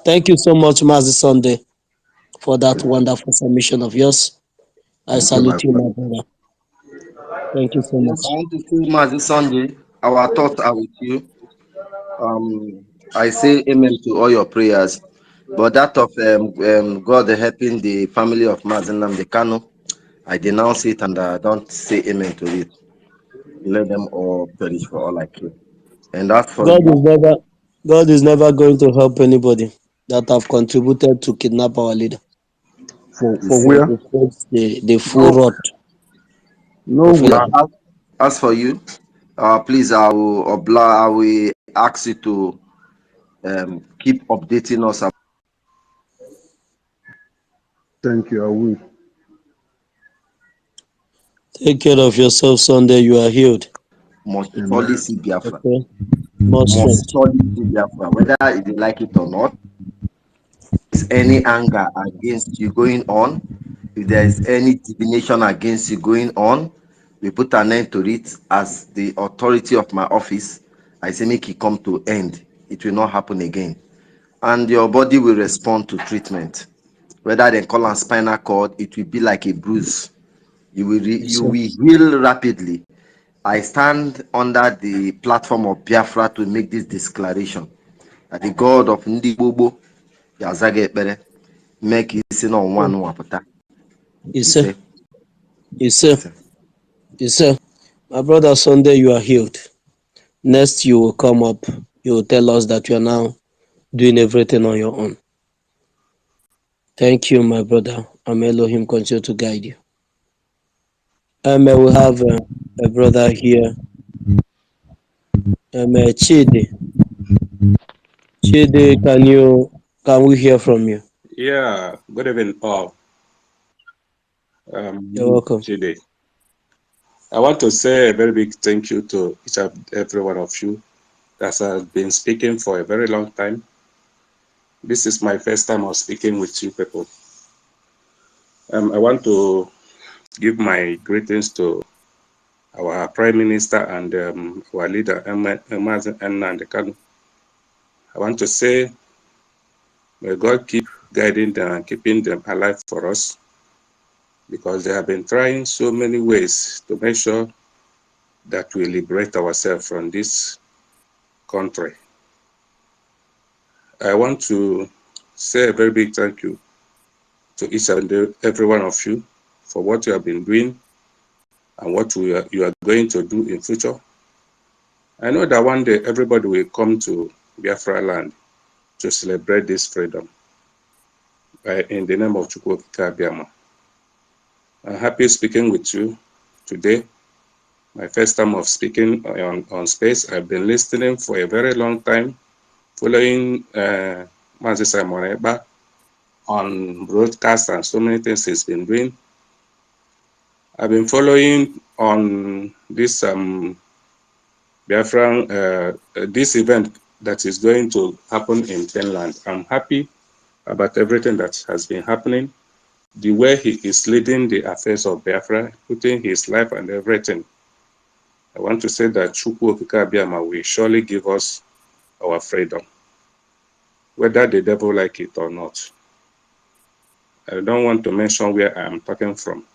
Thank you so much, Mazi Sunday, for that wonderful submission of yours. I salute you, my brother. Thank you so much. I want to say, Mazi Sunday, our thoughts are with you. I say amen to all your prayers. But that of God helping the family of Mazi Nnamdi Kanu, I denounce it and I don't say amen to it. Let them all perish for all I care. And that's for you. God is never going to help anybody that have contributed to kidnap our leader. For where? The full rot. No. As for you, please, I will ask you to keep updating us. Thank you, I will. Take care of yourself, Sunday. You are healed. Must surely see Biafra. Okay. Must surely see Biafra, whether you like it or not. If there is any anger against you going on, if there is any divination against you going on, we put an end to it. As the authority of my office, I say make it come to end. It will not happen again. And your body will respond to treatment. Whether they call on spinal cord, it will be like a bruise. You will heal rapidly. I stand under the platform of Biafra to make this declaration that the God of Ndibobo Yazaga Ekpere make it no one wapata. Yes, sir. So, my brother Sunday, you are healed. Next, you will come up. You will tell us that you are now doing everything on your own. Thank you, my brother. And may Elohim continue to guide you. And may we have a brother here, Chidi. Chidi, can we hear from you? Yeah, good evening all. You're welcome. Today, I want to say a very big thank you to each and every one of you that has been speaking for a very long time. This is my first time of speaking with you people. I want to give my greetings to our Prime Minister and our leader, Mazen Nnamdi Kanu. I want to say, may God keep guiding them and keeping them alive for us, because they have been trying so many ways to make sure that we liberate ourselves from this country. I want to say a very big thank you to each and every one of you for what you have been doing and what you are going to do in future. I know that one day everybody will come to Biafra land to celebrate this freedom in the name of Chukwu Kabiama. I'm happy speaking with you today. My first time of speaking on space. I've been listening for a very long time, following Mazi Simon Eba on broadcast and so many things he's been doing. I've been following on this Biafran, this event that is going to happen in Finland. I'm happy about everything that has been happening, the way he is leading the affairs of Biafra, putting his life and everything. I want to say that Chukwu Abiyama will surely give us our freedom, whether the devil like it or not. I don't want to mention where I am talking from,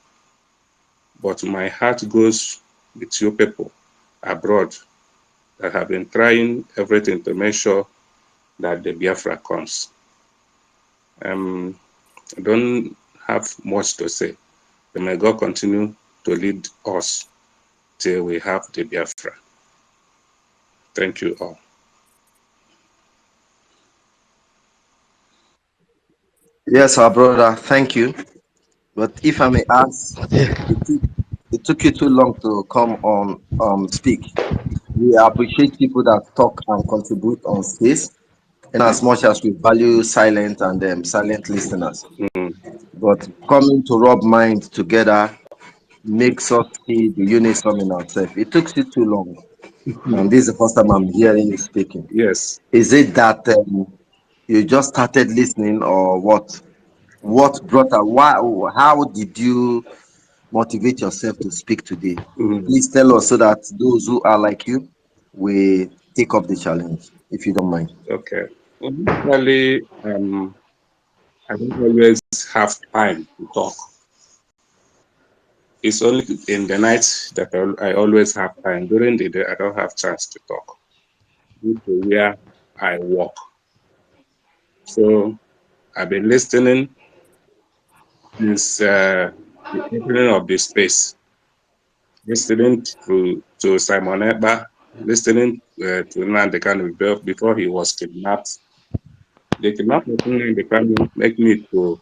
but my heart goes with you people abroad that have been trying everything to make sure that the Biafra comes. I don't have much to say, but may God continue to lead us till we have the Biafra. Thank you all. Yes, our brother, thank you. But if I may ask, it took you too long to come on speak. We appreciate people that talk and contribute on space, in as much as we value silent and silent listeners. But coming to rub minds together makes us see the unison in ourselves. It took you too long. And this is the first time I'm hearing you speaking. Yes. Is it that you just started listening, or what? What brought up? Why? How did you motivate yourself to speak today? Please tell us so that those who are like you will take up the challenge, if you don't mind. Okay. Well, basically, I don't always have time to talk. It's only in the night that I always have time. During the day, I don't have chance to talk due to where I work. So I've been listening since the opening of the space, listening to Simon Eba, listening to Nnamdi Kanu before he was kidnapped. The kidnapping of Nnamdi Kanu make me to,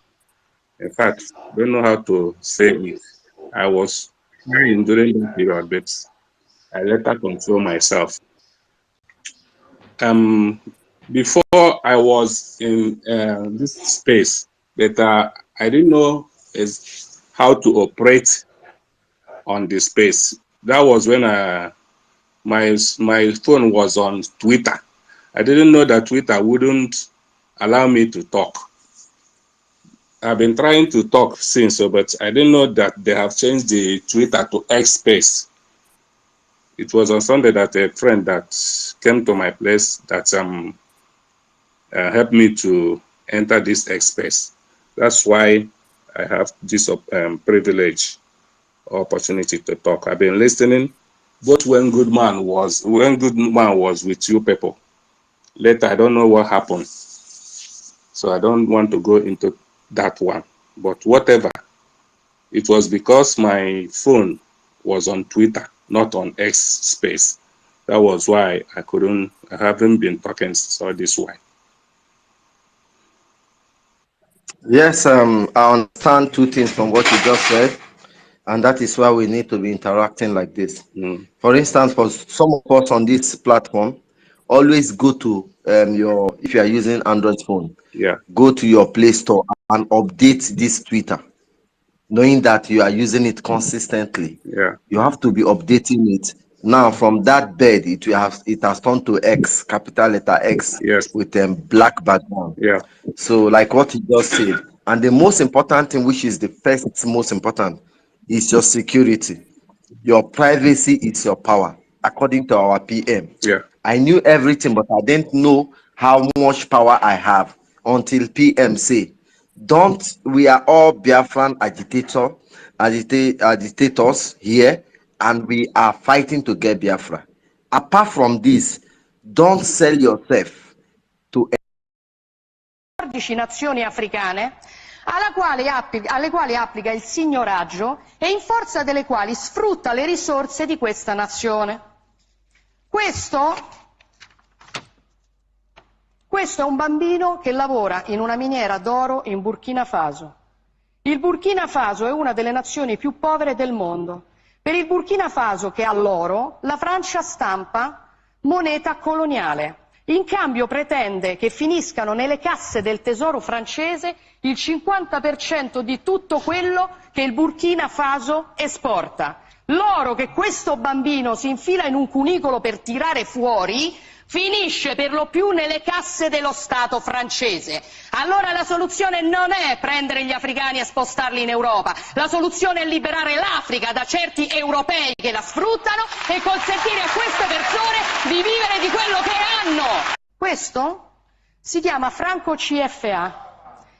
in fact, don't know how to say it. I was crying during that period, but I later control myself. Before I was in this space, but I didn't know is how to operate on the space. That was when my phone was on Twitter. I didn't know that Twitter wouldn't allow me to talk. I've been trying to talk since, but I didn't know that they have changed the Twitter to X space. It was on Sunday that a friend that came to my place that helped me to enter this X space. That's why I have this privilege or opportunity to talk. I've been listening, both when good man was with you people. Later, I don't know what happened, so I don't want to go into that one. But whatever, it was because my phone was on Twitter, not on X space. That was why I haven't been talking so this way. Yes, I understand two things from what you just said, and that is why we need to be interacting like this. For instance, for some of us on this platform, always go to if you are using Android phone, go to your Play Store and update this Twitter, knowing that you are using it consistently. You have to be updating it. Now, from that bed, it has turned to X, capital letter X, with a black background. So, like what you just said, and the most important thing, which is the first most important, is your security. Your privacy is your power, according to our PM. I knew everything, but I didn't know how much power I have until PM say, we are all Biafran agitators here, and we are fighting to get Biafra. Apart from this, don't sell yourself to 14 nazioni africane alle quali applica il signoraggio e in forza delle quali sfrutta le risorse di questa nazione. Questo è un bambino che lavora in una miniera d'oro in Burkina Faso. Il Burkina Faso è una delle nazioni più povere del mondo. Per il Burkina Faso, che ha l'oro, la Francia stampa moneta coloniale. In cambio pretende che finiscano nelle casse del tesoro francese il 50% di tutto quello che il Burkina Faso esporta. L'oro che questo bambino si infila in un cunicolo per tirare fuori finisce per lo più nelle casse dello Stato francese. Allora la soluzione non è prendere gli africani e spostarli in Europa, la soluzione è liberare l'Africa da certi europei che la sfruttano e consentire a queste persone di vivere di quello che hanno. Questo si chiama franco CFA.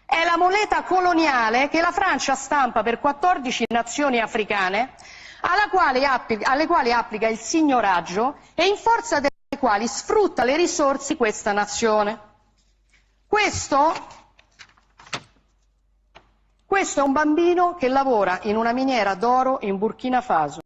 È la moneta coloniale che la Francia stampa per 14 nazioni africane alle quali applica il signoraggio e in forza delle quali sfrutta le risorse di questa nazione. Questo è un bambino che lavora in una miniera d'oro in Burkina Faso.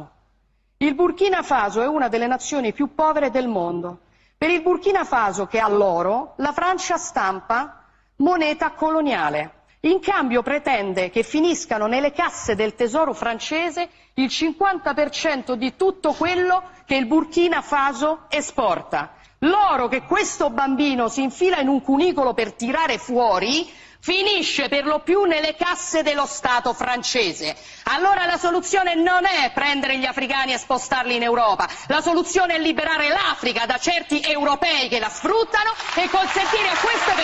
Il Burkina Faso è una delle nazioni più povere del mondo. Per il Burkina Faso, che ha l'oro, la Francia stampa moneta coloniale. In cambio pretende che finiscano nelle casse del tesoro francese il 50% di tutto quello che il Burkina Faso esporta. L'oro che questo bambino si infila in un cunicolo per tirare fuori finisce per lo più nelle casse dello Stato francese. Allora la soluzione non è prendere gli africani e spostarli in Europa, la soluzione è liberare l'Africa da certi europei che la sfruttano e consentire a queste persone